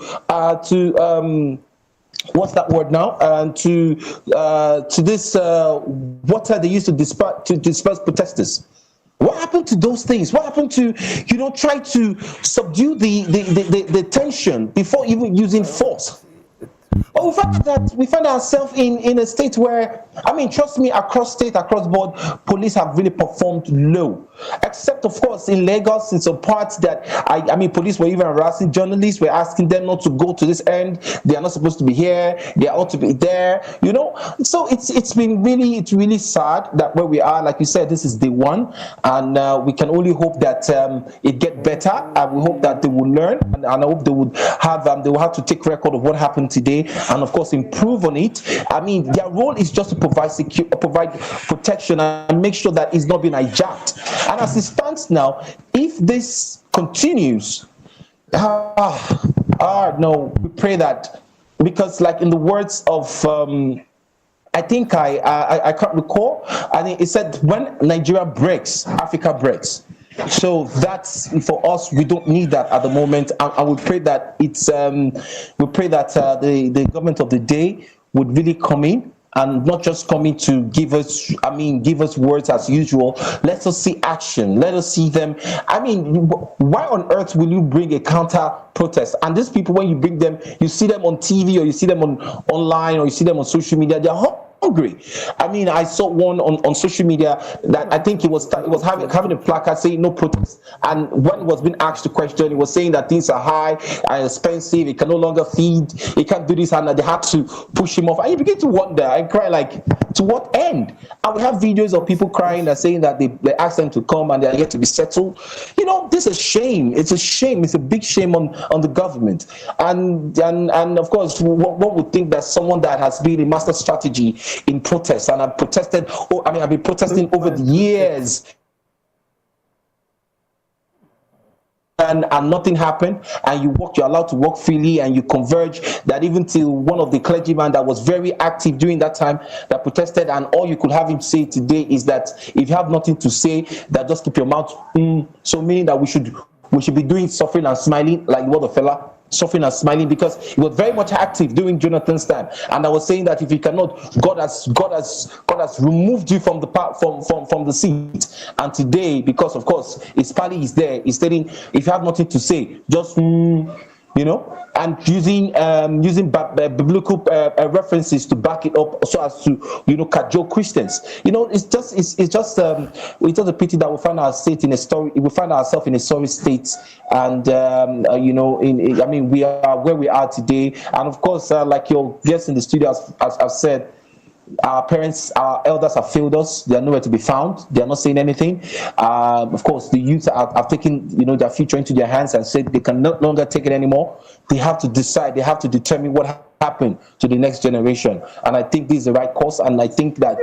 [SPEAKER 13] what's that word now? To this water they used to disperse protesters? What happened to those things? What happened to try to subdue the tension before even using force? Well, we find ourselves in a state where, trust me, across state, across board, police have really performed low. Except, of course, in Lagos, in some parts that, police were even harassing journalists, were asking them not to go to this end. They are not supposed to be here. They ought to be there, So it's really sad that where we are, like you said, this is day one. And we can only hope that it get better. And we hope that they will learn. And I hope they will have to take record of what happened today, and of course improve on it. Their role is just to provide protection and make sure that it's not being hijacked. And as it stands now, if this continues, no, we pray that, because like in the words of I think I can't recall, I think it said, when Nigeria breaks, Africa breaks. So that's, for us, we don't need that at the moment. I would pray that the government of the day would really come in, and not just coming to give us words as usual. Let us see action. Let us see them. Why on earth will you bring a counter protest? And these people, when you bring them, you see them on TV, or you see them online, or you see them on social media, they're hungry. I saw one on social media that I think it was having a placard saying no protest. And when it was being asked the question, it was saying that things are high and expensive, it can no longer feed, it can't do this, and they had to push him off. And you begin to wonder and cry, like, to what end? And we have videos of people crying and saying that they asked them to come and they are yet to be settled. This is a shame. It's a shame. It's a big shame on the government. And of course, one would think that someone that has been a master strategy in protest, and I've been protesting over the years, and nothing happened, and you're allowed to walk freely, and you converge, that even till one of the clergymen that was very active during that time that protested, and all you could have him say today is that if you have nothing to say, that just keep your mouth. So meaning that we should be doing suffering and smiling, like what the fella, suffering and smiling, because he was very much active during Jonathan's time. And I was saying that if you cannot, God has removed you from the seat. And today, because of course his party is there, he's stating, if you have nothing to say, just you know, and using biblical references to back it up, so as to, you know, cajole Christians. You know, it's just a pity that we find ourselves in a sorry state, and you know, I mean, we are where we are today, and of course, like your guests in the studio have said, our parents, our elders have failed us. They are nowhere to be found. They are not saying anything. Of course, the youth have taken, you know, their future into their hands and said they can no longer take it anymore. They have to decide. They have to determine what happened to the next generation. And I think this is the right course. And I think that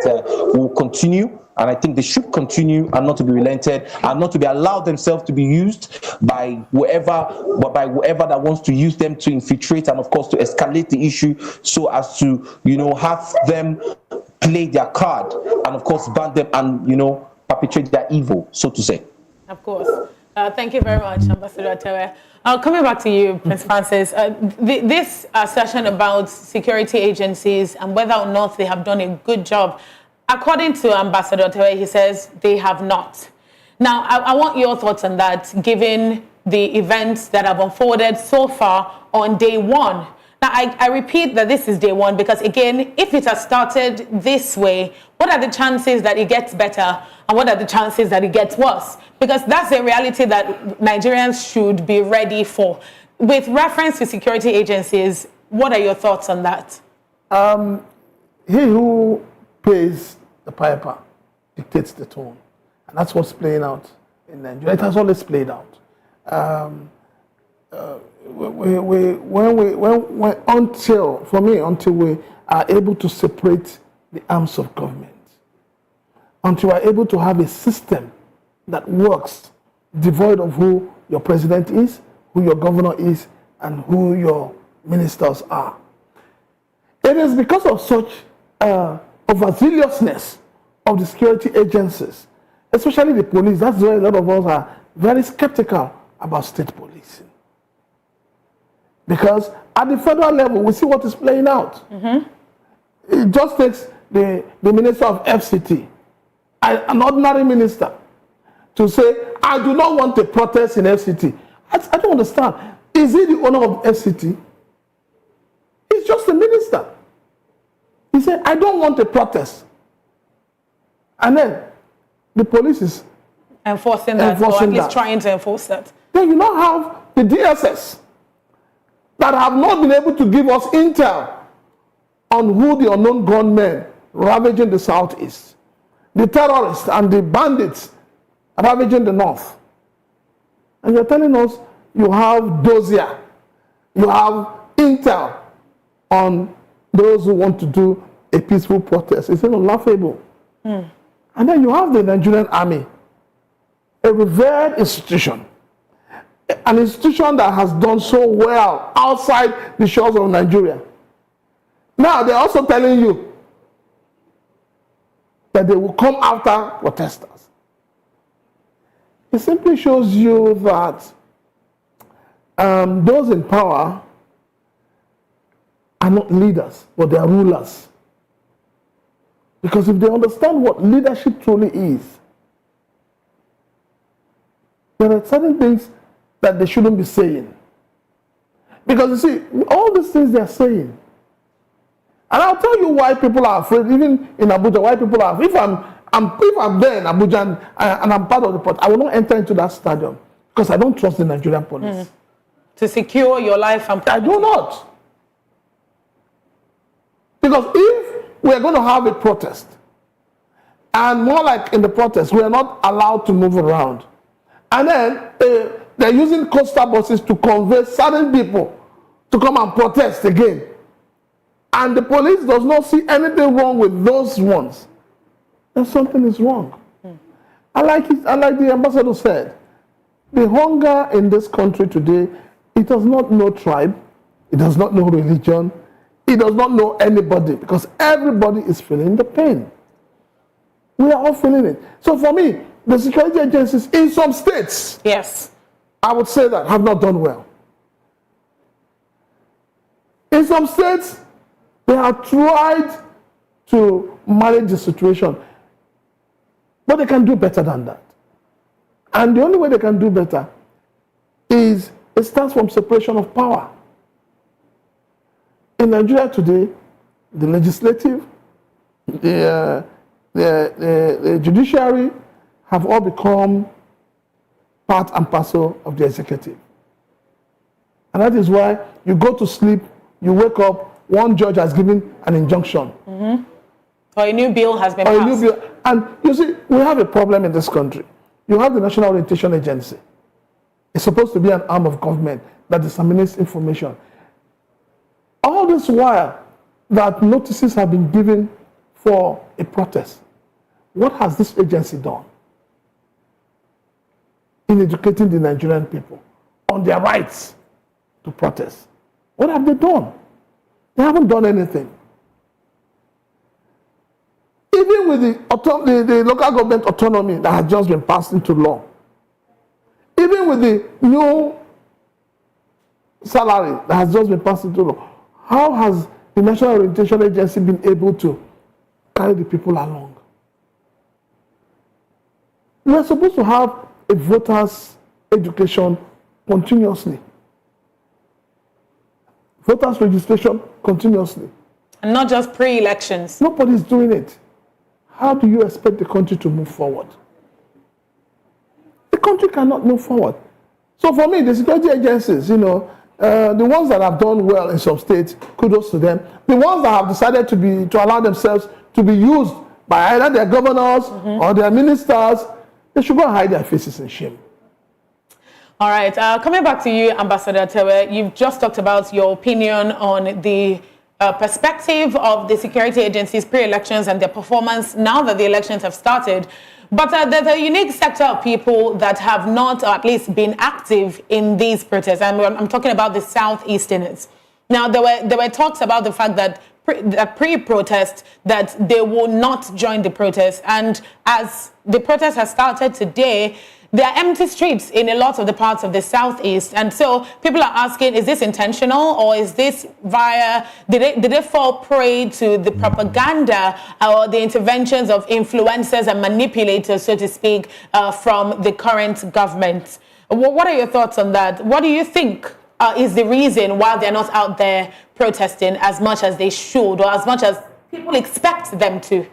[SPEAKER 13] we'll continue. And I think they should continue, and not to be relented, and not to be allowed themselves to be used by whoever that wants to use them to infiltrate, and of course to escalate the issue, so as to, you know, have them play their card, and of course ban them, and, you know, perpetrate their evil, so to say.
[SPEAKER 4] Of course. Thank you very much, Ambassador Tewe. Coming back to you, Prince Francis, this session about security agencies and whether or not they have done a good job. According to Ambassador Tewe, he says they have not. Now, I want your thoughts on that, given the events that have unfolded so far on day one. Now, I repeat that this is day one because, again, if it has started this way, what are the chances that it gets better, and what are the chances that it gets worse? Because that's a reality that Nigerians should be ready for. With reference to security agencies, what are your thoughts on that?
[SPEAKER 21] He who pays the piper dictates the tone, and that's what's playing out in Nigeria. It has always played out. Until we are able to separate the arms of government, until we are able to have a system that works, devoid of who your president is, who your governor is, and who your ministers are. It is because of such overzealousness of the security agencies, especially the police. That's why a lot of us are very skeptical about state policing. Because at the federal level, we see what is playing out. It just takes the minister of FCT, an ordinary minister, to say, I do not want a protest in FCT. I don't understand. Is he the owner of FCT? He's just a minister. He said, I don't want a protest. And then the police is
[SPEAKER 4] enforcing that, or at least trying to enforce that.
[SPEAKER 21] Then you now have the DSS that have not been able to give us intel on who the unknown gunmen ravaging the southeast, the terrorists and the bandits ravaging the north. And you're telling us you have dossier, you have intel on those who want to do a peaceful protest. It's laughable. And then you have the Nigerian army, a revered institution, an institution that has done so well outside the shores of Nigeria. Now they're also telling you that they will come after protesters. It simply shows you that those in power are not leaders, but they are rulers. Because if they understand what leadership truly is, there are certain things that they shouldn't be saying. Because you see, all these things they are saying, and I'll tell you why people are afraid, even in Abuja, why people are afraid. If I'm there in Abuja and I'm part of the port, I will not enter into that stadium because I don't trust the Nigerian police.
[SPEAKER 4] To secure your life and property.
[SPEAKER 21] I do not. Because if we are going to have a protest, and more like in the protest, we are not allowed to move around. And then they're using coastal buses to convey certain people to come and protest again. And the police does not see anything wrong with those ones. Then something is wrong. And like the ambassador said, the hunger in this country today, it does not know tribe, it does not know religion, it does not know anybody, because everybody is feeling the pain. We are all feeling it. So for me, the security agencies in some states,
[SPEAKER 4] yes,
[SPEAKER 21] I would say that have not done well. In some states, they have tried to manage the situation, but they can do better than that. And the only way they can do better is It starts from separation of power. In Nigeria today, the legislative, the judiciary have all become part and parcel of the executive. And that is why you go to sleep, you wake up, one judge has given an injunction.
[SPEAKER 4] Mm-hmm. Or a new bill has been passed.
[SPEAKER 21] And you see, we have a problem in this country. You have the National Orientation Agency. It's supposed to be an arm of government that disseminates information. All this while that notices have been given for a protest, what has this agency done in educating the Nigerian people on their rights to protest? What have they done? They haven't done anything. Even with the local government autonomy that has just been passed into law, even with the new salary that has just been passed into law, how has the National Orientation Agency been able to carry the people along? We are supposed to have a voters' education continuously. Voters' registration continuously.
[SPEAKER 4] And not just pre-elections.
[SPEAKER 21] Nobody's doing it. How do you expect the country to move forward? The country cannot move forward. So for me, the security agencies, the ones that have done well in some states, kudos to them. The ones that have decided to allow themselves to be used by either their governors or their ministers, they should go and hide their faces in shame.
[SPEAKER 4] All right, coming back to you, Ambassador Tewe, you've just talked about your opinion on the perspective of the security agencies pre-elections and their performance now that the elections have started. But there's a unique sector of people that have not, or at least been active in these protests. I'm talking about the Southeasterners. Now, there were talks about the fact that pre-protest that they will not join the protest. And as the protest has started today, there are empty streets in a lot of the parts of the Southeast. And so people are asking, is this intentional, or is this via, did they fall prey to the propaganda or the interventions of influencers and manipulators, so to speak, from the current government? What are your thoughts on that? What do you think is the reason why they're not out there protesting as much as they should, or as much as people expect them to?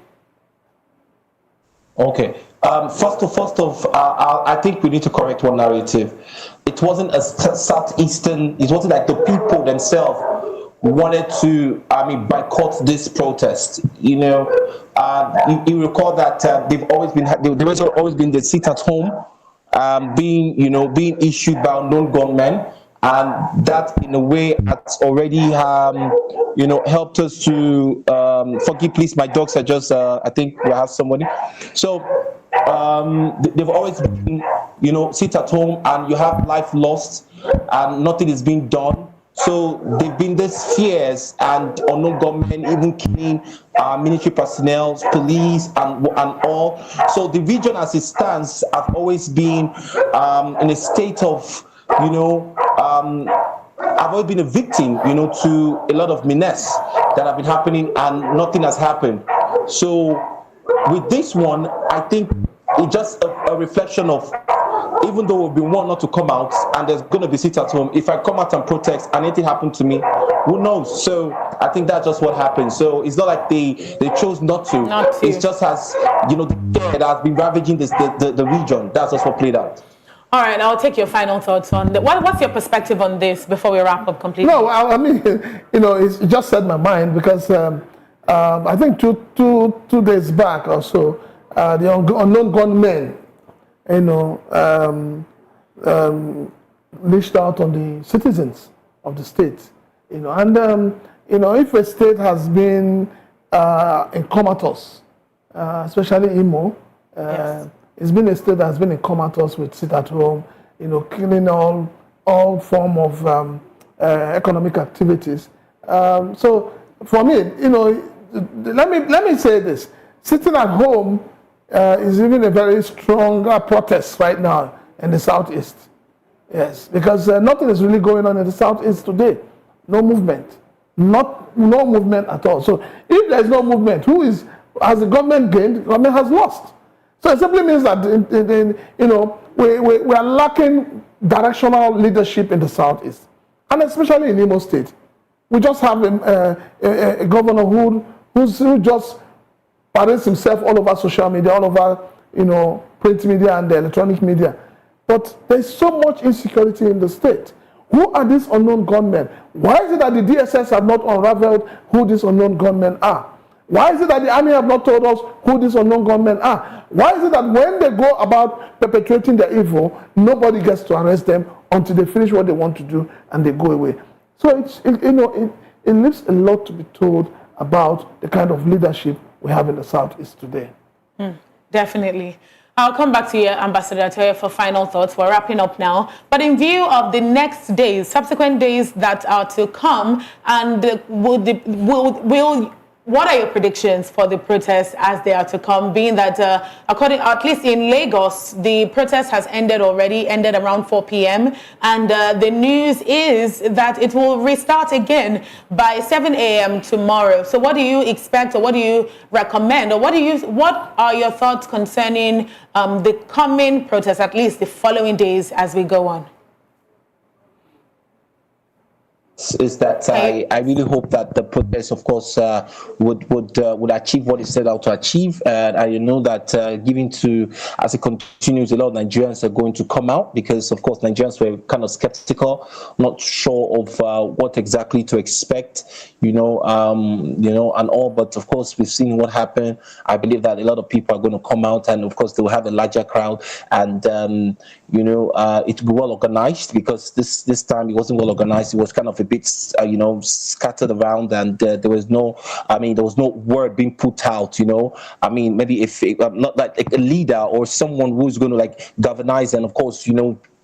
[SPEAKER 13] Okay. First off, I think we need to correct one narrative. It wasn't a Southeastern, it wasn't like the people themselves wanted to, boycott this protest. You recall that they've always been the sit at home, being issued by unknown gunmen. And that, in a way, has already, helped us to, forgive please, my dogs are just, I think we have somebody. So, they've always been, sit at home and you have life lost and nothing is being done. So they've been these fears and unknown government, even killing military personnel, police, and all. So the region as it stands have always been in a state of, I've always been a victim, to a lot of menace that have been happening and nothing has happened. So with this one, I think it's just a reflection of, even though we've been warned not to come out and there's going to be sit at home, if I come out and protest and anything happened to me, who knows? So I think that's just what happened. So it's not like they chose not to. It's just as, the fear that has been ravaging the region. That's just what played out.
[SPEAKER 4] All right, I'll take your final thoughts on what's your perspective on this before we wrap up completely?
[SPEAKER 21] No, I mean, it just set my mind because I think two days back or so, the unknown gunmen, leashed out on the citizens of the state, and if a state has been in comatose, especially Imo. Yes. It's been a state that has been in comatose with sit at home, killing all form of economic activities. So for me, let me say this: sitting at home is even a very strong protest right now in the Southeast. Yes, because nothing is really going on in the Southeast today. No movement, no movement at all. So if there is no movement, has the government gained? The government has lost. So it simply means that we are lacking directional leadership in the Southeast, and especially in Imo State. We just have a governor who just parades himself all over social media, all over, you know, print media and the electronic media. But there's so much insecurity in the state. Who are these unknown gunmen? Why is it that the DSS have not unraveled who these unknown gunmen are? Why is it that the army have not told us who these unknown gunmen are? Why is it that when they go about perpetrating their evil, nobody gets to arrest them until they finish what they want to do and they go away? So it leaves a lot to be told about the kind of leadership we have in the Southeast today.
[SPEAKER 4] Definitely. I'll come back to you, Ambassador Atoye, for final thoughts. We're wrapping up now. But in view of the next days, subsequent days that are to come, and what are your predictions for the protests as they are to come, being that according, at least in Lagos, the protest has ended around 4 p.m. And the news is that it will restart again by 7 a.m. tomorrow. So what do you expect, or what do you recommend, or what are your thoughts concerning the coming protests, at least the following days as we go on?
[SPEAKER 13] Is that I really hope that the protest, of course, would achieve what it set out to achieve, and I know that given to as it continues, a lot of Nigerians are going to come out, because of course Nigerians were kind of skeptical, not sure of what exactly to expect, and all. But of course, we've seen what happened. I believe that a lot of people are going to come out, and of course they will have a larger crowd, and it will be well organized, because this time it wasn't well organized. It was kind of a bit, scattered around, and there was no word being put out. Maybe if not like a leader or someone who's going to like galvanize, and of course,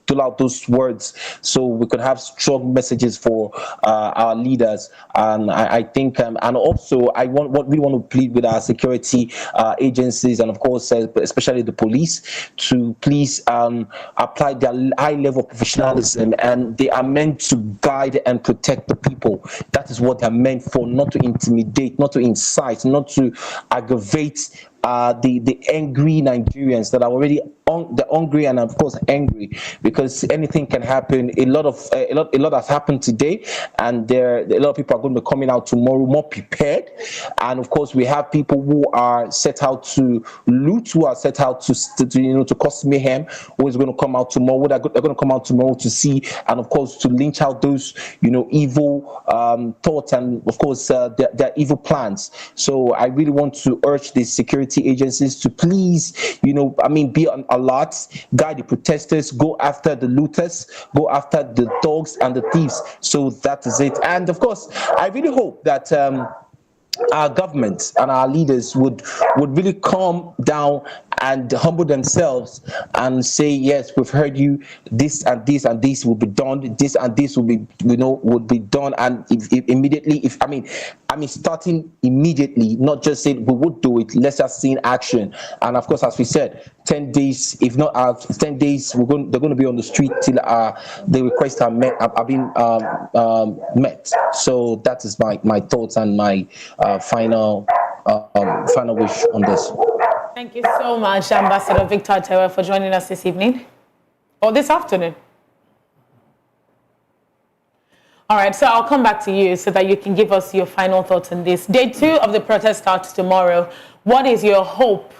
[SPEAKER 13] pull out those words so we could have strong messages for our leaders. And I think, and also we want to plead with our security agencies, and of course, especially the police, to please apply their high level of professionalism, and they are meant to guide and protect the people. That is what they're meant for, not to intimidate, not to incite, not to aggravate the angry Nigerians that are already hungry and of course angry, because anything can happen. A lot has happened today, and a lot of people are going to be coming out tomorrow more prepared. And of course, we have people who are set out to loot, who are set out to cause mayhem, who is going to come out tomorrow. They're going to come out tomorrow to see, and of course to lynch out those evil thoughts, and of course their evil plans. So I really want to urge the security agencies to please, be on alert, guide the protesters, go after the looters, go after the dogs and the thieves. So that is it. And of course, I really hope that our government and our leaders would really calm down and humble themselves and say, yes, we've heard you, this and this and this will be done, this and this will be would be done, and immediately, starting immediately, not just saying we would do it, let's just see in action. And of course, as we said, 10 days, if not 10 days, they're going to be on the street till the requests are met. So that is my thoughts and my final wish on this.
[SPEAKER 4] Thank you so much, Ambassador Victor Atoye, for joining us this evening, or this afternoon. All right, so I'll come back to you so that you can give us your final thoughts on this. Day 2 of the protest starts tomorrow. What is your hope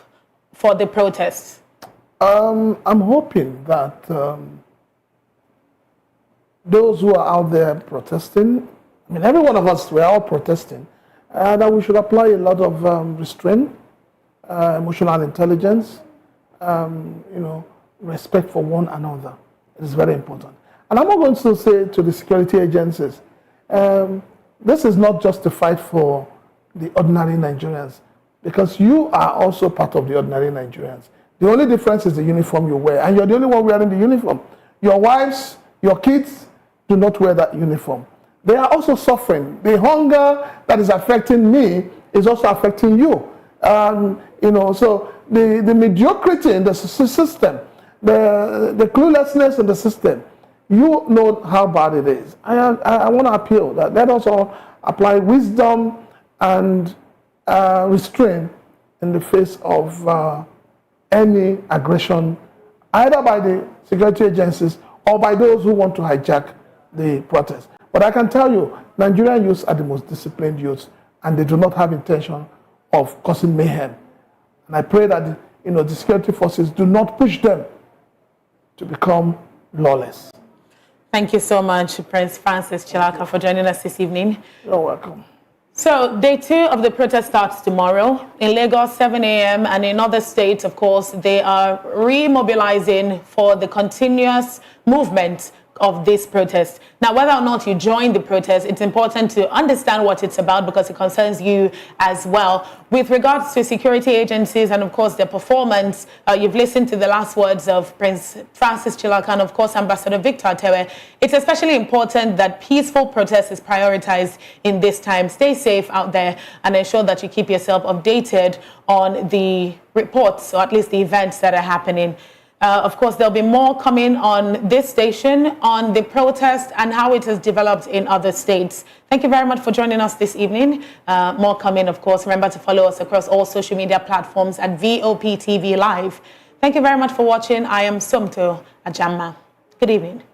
[SPEAKER 4] for the protests?
[SPEAKER 21] I'm hoping that those who are out there protesting, every one of us, we're all protesting, that we should apply a lot of restraint, emotional intelligence, respect for one another. It is very important. And I'm not going to say to the security agencies, this is not just a fight for the ordinary Nigerians, because you are also part of the ordinary Nigerians. The only difference is the uniform you wear, and you're the only one wearing the uniform. Your wives, your kids do not wear that uniform. They are also suffering. The hunger that is affecting me is also affecting you. So the mediocrity in the system, the cluelessness in the system, you know how bad it is. I want to appeal that let us all apply wisdom and restraint in the face of any aggression, either by the security agencies or by those who want to hijack the protest. But I can tell you, Nigerian youths are the most disciplined youths, and they do not have intention of causing mayhem. And I pray that the security forces do not push them to become lawless.
[SPEAKER 4] Thank you so much, Prince Francis Chilaka, for joining us this evening.
[SPEAKER 21] You're welcome.
[SPEAKER 4] So, day 2 of the protest starts tomorrow. In Lagos, 7 a.m., and in other states, of course, they are remobilizing for the continuous movement of this protest. Now, whether or not you join the protest, it's important to understand what it's about because it concerns you as well. With regards to security agencies and, of course, their performance, you've listened to the last words of Prince Francis Chilaka and, of course, Ambassador Victor Atewe. It's especially important that peaceful protest is prioritized in this time. Stay safe out there and ensure that you keep yourself updated on the reports, or at least the events that are happening. Of course, there'll be more coming on this station on the protest and how it has developed in other states. Thank you very much for joining us this evening. More coming, of course. Remember to follow us across all social media platforms at VOP TV Live. Thank you very much for watching. I am Sumto Ajamma. Good evening.